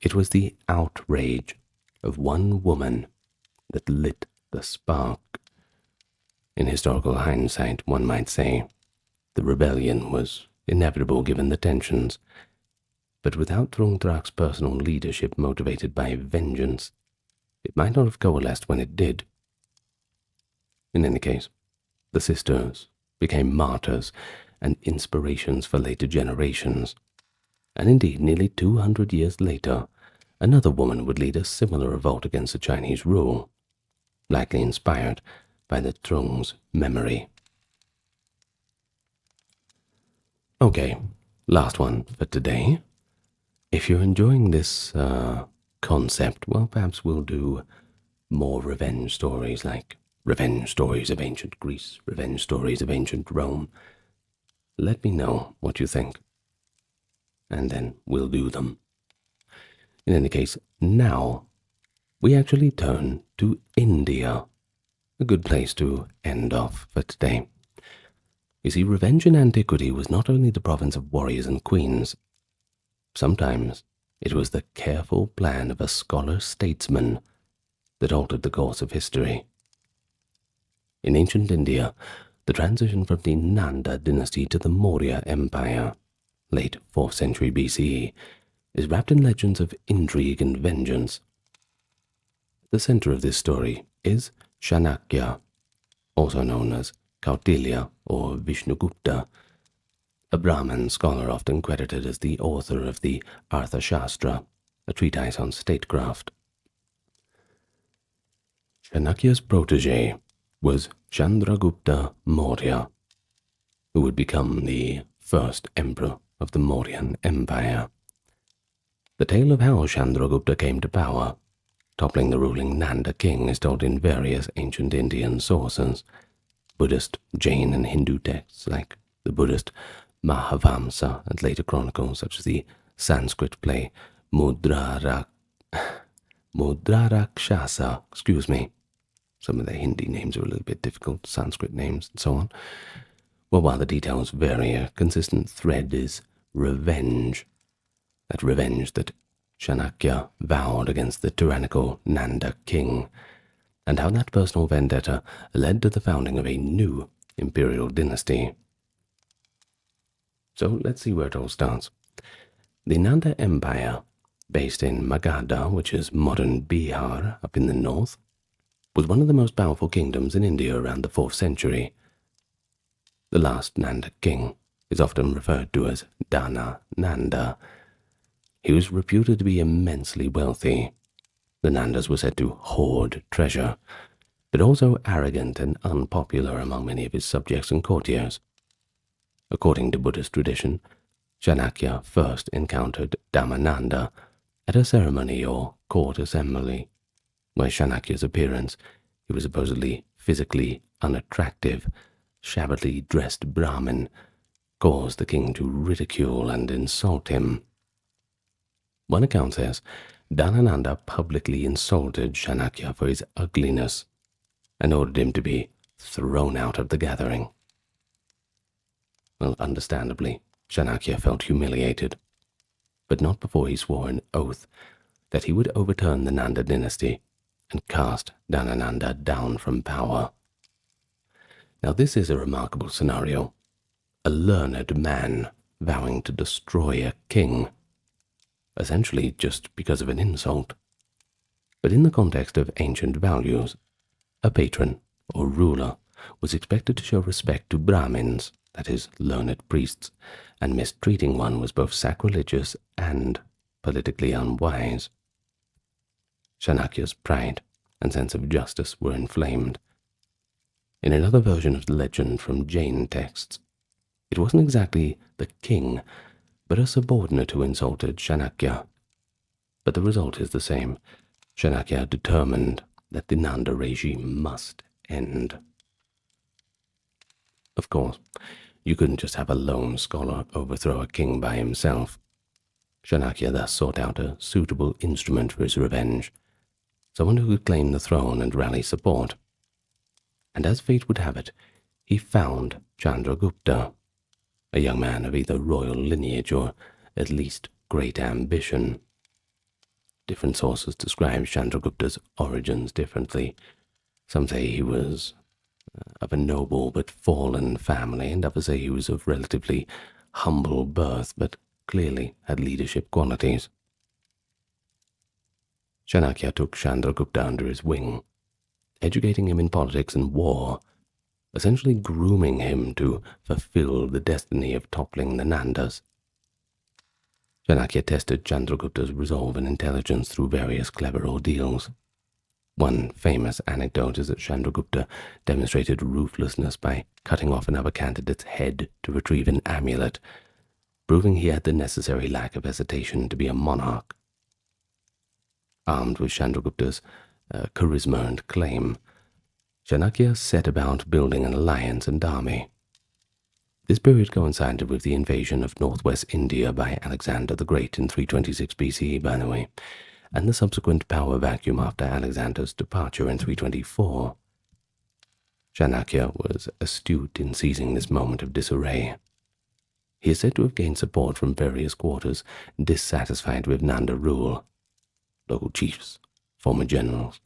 It was the outrage of one woman that lit the spark. In historical hindsight, one might say, the rebellion was inevitable given the tensions, but without Trung Trac's personal leadership motivated by vengeance, it might not have coalesced when it did. In any case, the sisters became martyrs and inspirations for later generations, and indeed nearly 200 years later, another woman would lead a similar revolt against the Chinese rule, likely inspired by the Trung's memory. Okay, last one for today. If you're enjoying this concept, well, perhaps we'll do more revenge stories, like revenge stories of ancient Greece, revenge stories of ancient Rome. Let me know what you think, and then we'll do them. In any case, now we actually turn to India, a good place to end off for today. You see, revenge in antiquity was not only the province of warriors and queens. Sometimes it was the careful plan of a scholar-statesman that altered the course of history. In ancient India, the transition from the Nanda dynasty to the Maurya Empire, late 4th century BCE, is wrapped in legends of intrigue and vengeance. The center of this story is Chanakya, also known as Kautilya or Vishnugupta, a Brahmin scholar often credited as the author of the Arthashastra, a treatise on statecraft. Chanakya's protege was Chandragupta Maurya, who would become the first emperor of the Mauryan Empire. The tale of how Chandragupta came to power, toppling the ruling Nanda king, is told in various ancient Indian sources. Buddhist, Jain, and Hindu texts like the Buddhist Mahavamsa and later chronicles such as the Sanskrit play Mudrarakshasa, some of the Hindi names are a little bit difficult, Sanskrit names and so on. Well, while the details vary, a consistent thread is revenge. That revenge that Chanakya vowed against the tyrannical Nanda king, and how that personal vendetta led to the founding of a new imperial dynasty. So let's see where it all starts. The Nanda Empire, based in Magadha, which is modern Bihar up in the north, was one of the most powerful kingdoms in India around the 4th century. The last Nanda king is often referred to as Dana Nanda. He was reputed to be immensely wealthy. The Nandas were said to hoard treasure, but also arrogant and unpopular among many of his subjects and courtiers. According to Buddhist tradition, Chanakya first encountered Dhammananda at a ceremony or court assembly, where Chanakya's appearance, he was supposedly physically unattractive, shabbily dressed Brahmin, caused the king to ridicule and insult him. One account says Dhanananda publicly insulted Chanakya for his ugliness and ordered him to be thrown out of the gathering. Well, understandably, Chanakya felt humiliated, but not before he swore an oath that he would overturn the Nanda dynasty and cast Dhanananda down from power. Now this is a remarkable scenario, a learned man vowing to destroy a king, essentially just because of an insult. But in the context of ancient values, a patron or ruler was expected to show respect to Brahmins, that is, learned priests, and mistreating one was both sacrilegious and politically unwise. Chanakya's pride and sense of justice were inflamed. In another version of the legend from Jain texts, it wasn't exactly the king, but a subordinate who insulted Chanakya. But the result is the same. Chanakya determined that the Nanda regime must end. Of course, you couldn't just have a lone scholar overthrow a king by himself. Chanakya thus sought out a suitable instrument for his revenge, someone who could claim the throne and rally support. And as fate would have it, he found Chandragupta, a young man of either royal lineage or at least great ambition. Different sources describe Chandragupta's origins differently. Some say he was of a noble but fallen family, and others say he was of relatively humble birth, but clearly had leadership qualities. Chanakya took Chandragupta under his wing, educating him in politics and war, essentially grooming him to fulfill the destiny of toppling the Nandas. Chanakya tested Chandragupta's resolve and intelligence through various clever ordeals. One famous anecdote is that Chandragupta demonstrated ruthlessness by cutting off another candidate's head to retrieve an amulet, proving he had the necessary lack of hesitation to be a monarch. Armed with Chandragupta's charisma and claim, Chanakya set about building an alliance and army. This period coincided with the invasion of northwest India by Alexander the Great in 326 BCE, by the way, and the subsequent power vacuum after Alexander's departure in 324. Chanakya was astute in seizing this moment of disarray. He is said to have gained support from various quarters dissatisfied with Nanda rule, local chiefs, former generals,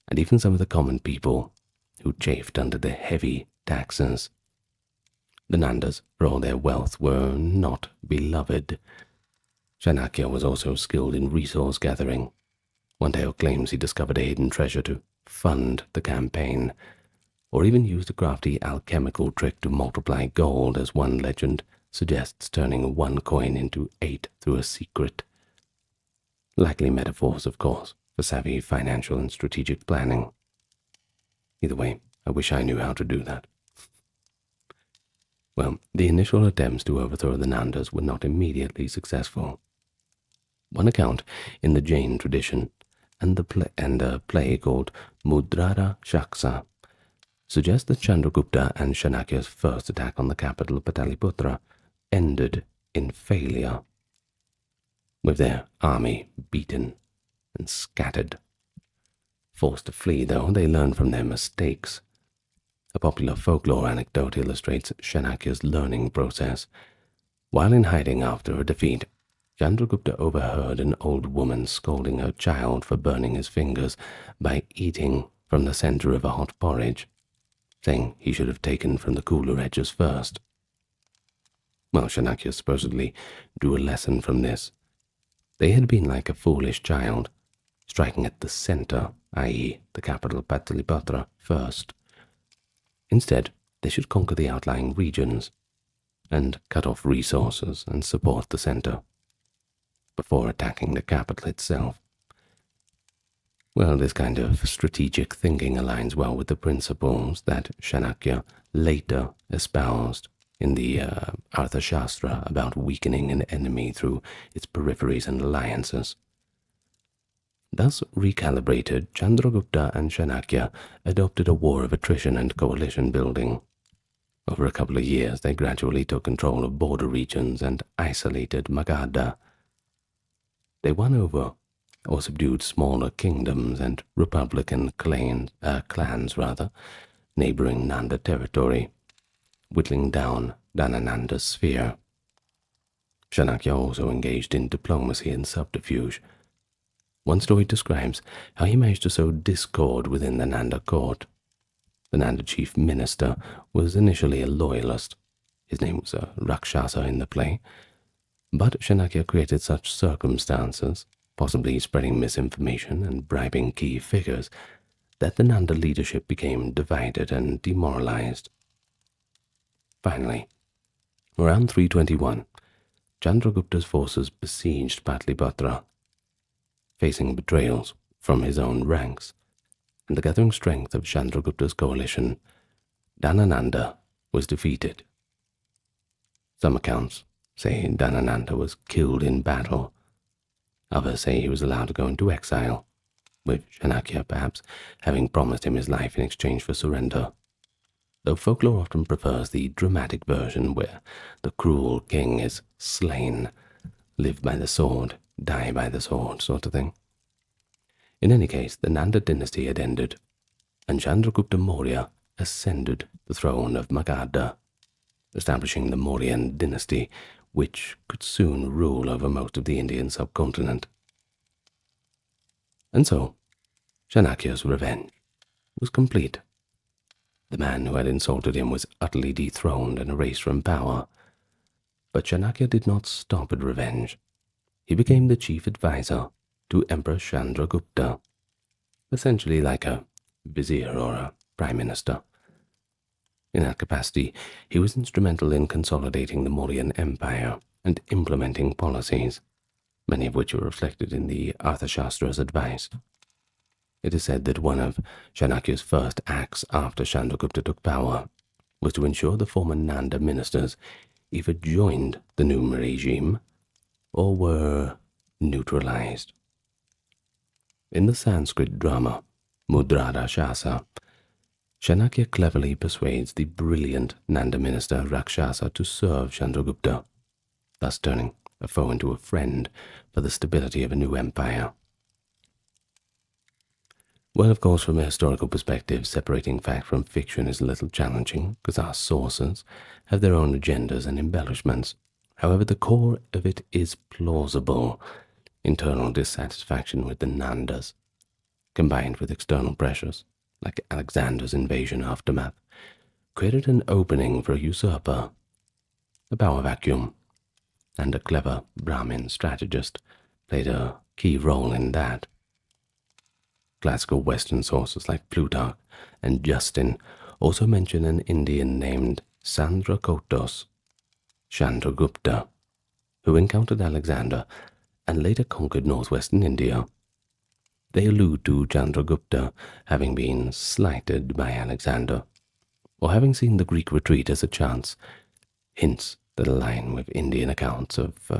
and even some of the common people who chafed under the heavy taxes. The Nandas, for all their wealth, were not beloved. Chanakya was also skilled in resource gathering. One tale claims he discovered a hidden treasure to fund the campaign, or even used a crafty alchemical trick to multiply gold, as one legend suggests, turning one coin into 8 through a secret. Likely metaphors, of course, for savvy financial and strategic planning. Either way, I wish I knew how to do that. Well, the initial attempts to overthrow the Nandas were not immediately successful. One account in the Jain tradition and a play called Mudrara Shaksa suggests that Chandragupta and Chanakya's first attack on the capital Pataliputra ended in failure, with their army beaten and scattered. Forced to flee, though, they learned from their mistakes. A popular folklore anecdote illustrates Chanakya's learning process. While in hiding after a defeat, Chandragupta overheard an old woman scolding her child for burning his fingers by eating from the center of a hot porridge, saying he should have taken from the cooler edges first. Well, Chanakya supposedly drew a lesson from this. They had been like a foolish child, striking at the center, i.e., the capital Pataliputra, first. Instead, they should conquer the outlying regions and cut off resources and support the center before attacking the capital itself. Well, this kind of strategic thinking aligns well with the principles that Chanakya later espoused in the Arthashastra about weakening an enemy through its peripheries and alliances. Thus recalibrated, Chandragupta and Chanakya adopted a war of attrition and coalition building. Over a couple of years, they gradually took control of border regions and isolated Magadha. They won over or subdued smaller kingdoms and republican clans, neighboring Nanda territory, whittling down Dhanananda's sphere. Chanakya also engaged in diplomacy and subterfuge. One story describes how he managed to sow discord within the Nanda court. The Nanda chief minister was initially a loyalist. His name was Rakshasa in the play. But Chanakya created such circumstances, possibly spreading misinformation and bribing key figures, that the Nanda leadership became divided and demoralized. Finally, around 321, Chandragupta's forces besieged Pataliputra, facing betrayals from his own ranks and the gathering strength of Chandragupta's coalition. Dhanananda was defeated. Some accounts say Dhanananda was killed in battle. Others say he was allowed to go into exile, with Chanakya perhaps having promised him his life in exchange for surrender, though folklore often prefers the dramatic version where the cruel king is slain, live by the sword, die by the sword sort of thing. In any case, the Nanda dynasty had ended, and Chandragupta Maurya ascended the throne of Magadha, establishing the Mauryan dynasty, which could soon rule over most of the Indian subcontinent. And so, Chanakya's revenge was complete. The man who had insulted him was utterly dethroned and erased from power. But Chanakya did not stop at revenge. He became the chief advisor to Emperor Chandragupta, essentially like a vizier or a prime minister. In that capacity, he was instrumental in consolidating the Mauryan Empire and implementing policies, many of which were reflected in the Arthashastra's advice. It is said that one of Chanakya's first acts after Chandragupta took power was to ensure the former Nanda ministers either joined the new regime or were neutralized. In the Sanskrit drama Mudrara Shasa, Chanakya cleverly persuades the brilliant Nanda minister Rakshasa to serve Chandragupta, thus turning a foe into a friend for the stability of a new empire. Well, of course, from a historical perspective, separating fact from fiction is a little challenging because our sources have their own agendas and embellishments. However, the core of it is plausible. Internal dissatisfaction with the Nandas, combined with external pressures, like Alexander's invasion aftermath, created an opening for a usurper, a power vacuum, and a clever Brahmin strategist played a key role in that. Classical Western sources like Plutarch and Justin also mention an Indian named Sandrakotos, Chandragupta, who encountered Alexander and later conquered northwestern India. They allude to Chandragupta having been slighted by Alexander, or having seen the Greek retreat as a chance, hints that align with Indian accounts of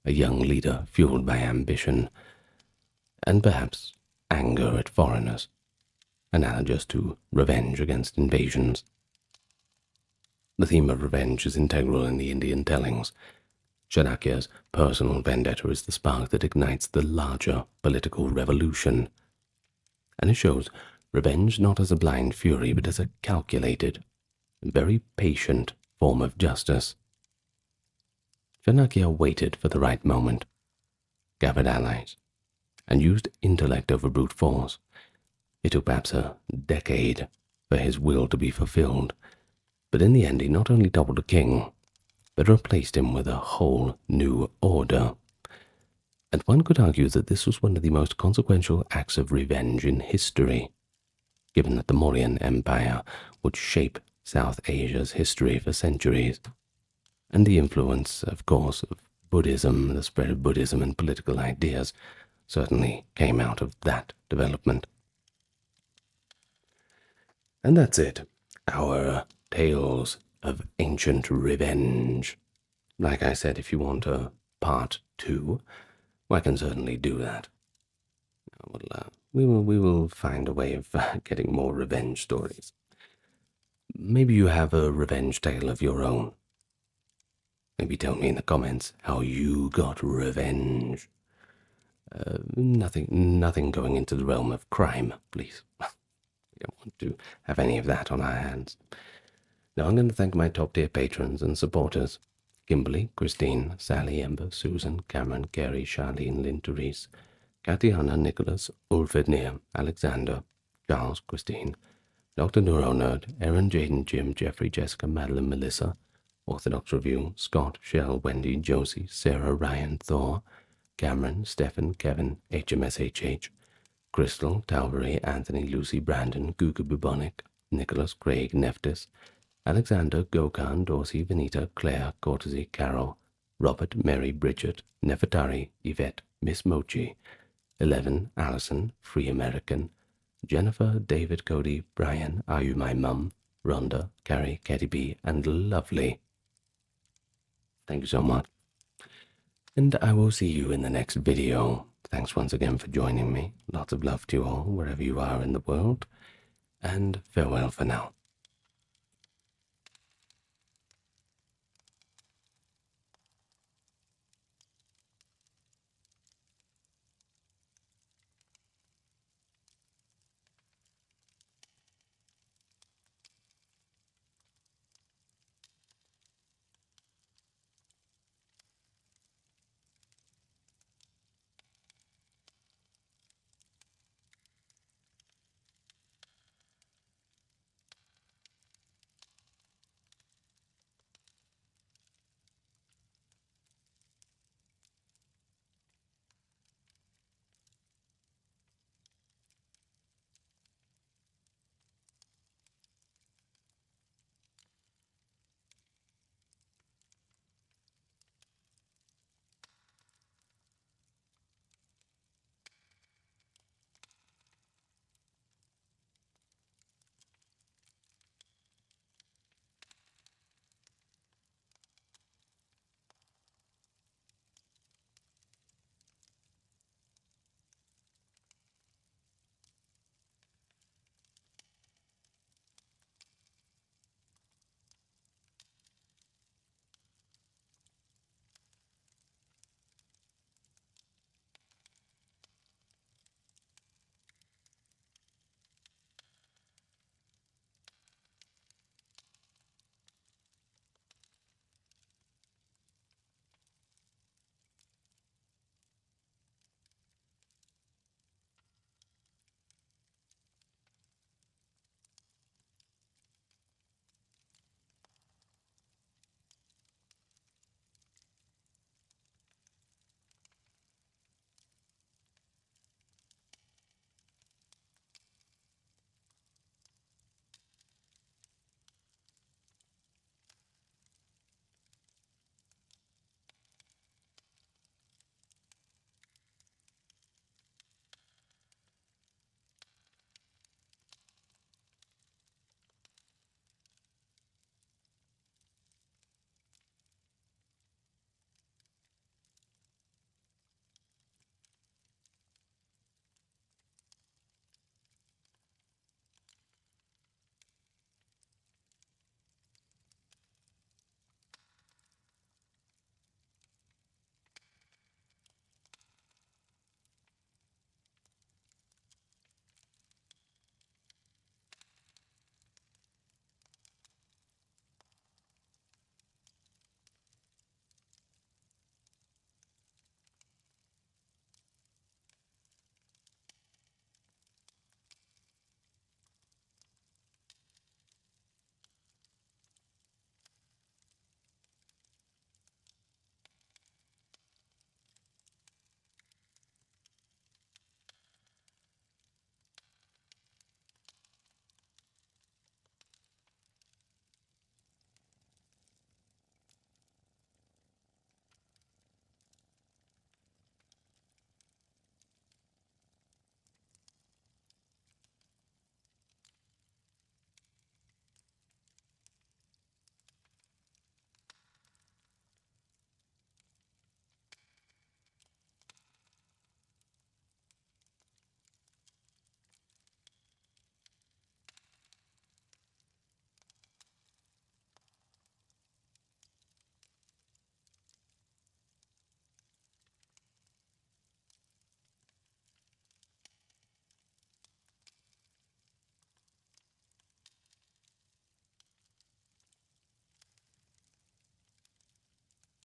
a young leader fueled by ambition, and perhaps anger at foreigners, analogous to revenge against invasions. The theme of revenge is integral in the Indian tellings. Chanakya's personal vendetta is the spark that ignites the larger political revolution, and it shows revenge not as a blind fury, but as a calculated, very patient form of justice. Chanakya waited for the right moment, gathered allies, and used intellect over brute force. It took perhaps a decade for his will to be fulfilled, but in the end he not only toppled a king, but replaced him with a whole new order. And one could argue that this was one of the most consequential acts of revenge in history, given that the Mauryan Empire would shape South Asia's history for centuries, and the influence, of course, of Buddhism, the spread of Buddhism and political ideas, certainly came out of that development. And that's it, our tales of ancient revenge. Like I said, if you want a part 2, well, I can certainly do that. We will find a way of getting more revenge stories. Maybe you have a revenge tale of your own. Maybe tell me in the comments how you got revenge. Nothing going into the realm of crime, please. We don't want to have any of that on our hands. Now I'm going to thank my top-tier patrons and supporters: Kimberly, Christine, Sally, Ember, Susan, Cameron, Carrie, Charlene, Lynn, Therese, Katiana, Nicholas, Ulfednir, Alexander, Charles, Christine, Dr. Neuronerd, Aaron, Jaden, Jim, Jeffrey, Jessica, Madeline, Melissa, Orthodox Review, Scott, Shell, Wendy, Josie, Sarah, Ryan, Thor, Cameron, Stephen, Kevin, HMSHH, Crystal, Talbury, Anthony, Lucy, Brandon, Gugu Bubonic, Nicholas, Craig, Neftis, Alexander, Gokhan, Dorsey, Venita, Claire, Courtesy, Carol, Robert, Mary, Bridget, Nefertari, Yvette, Miss Mochi, 11, Allison, Free American, Jennifer, David, Cody, Brian, Are You My Mum, Rhonda, Carrie, Katie B, and Lovely. Thank you so much. And I will see you in the next video. Thanks once again for joining me. Lots of love to you all, wherever you are in the world. And farewell for now.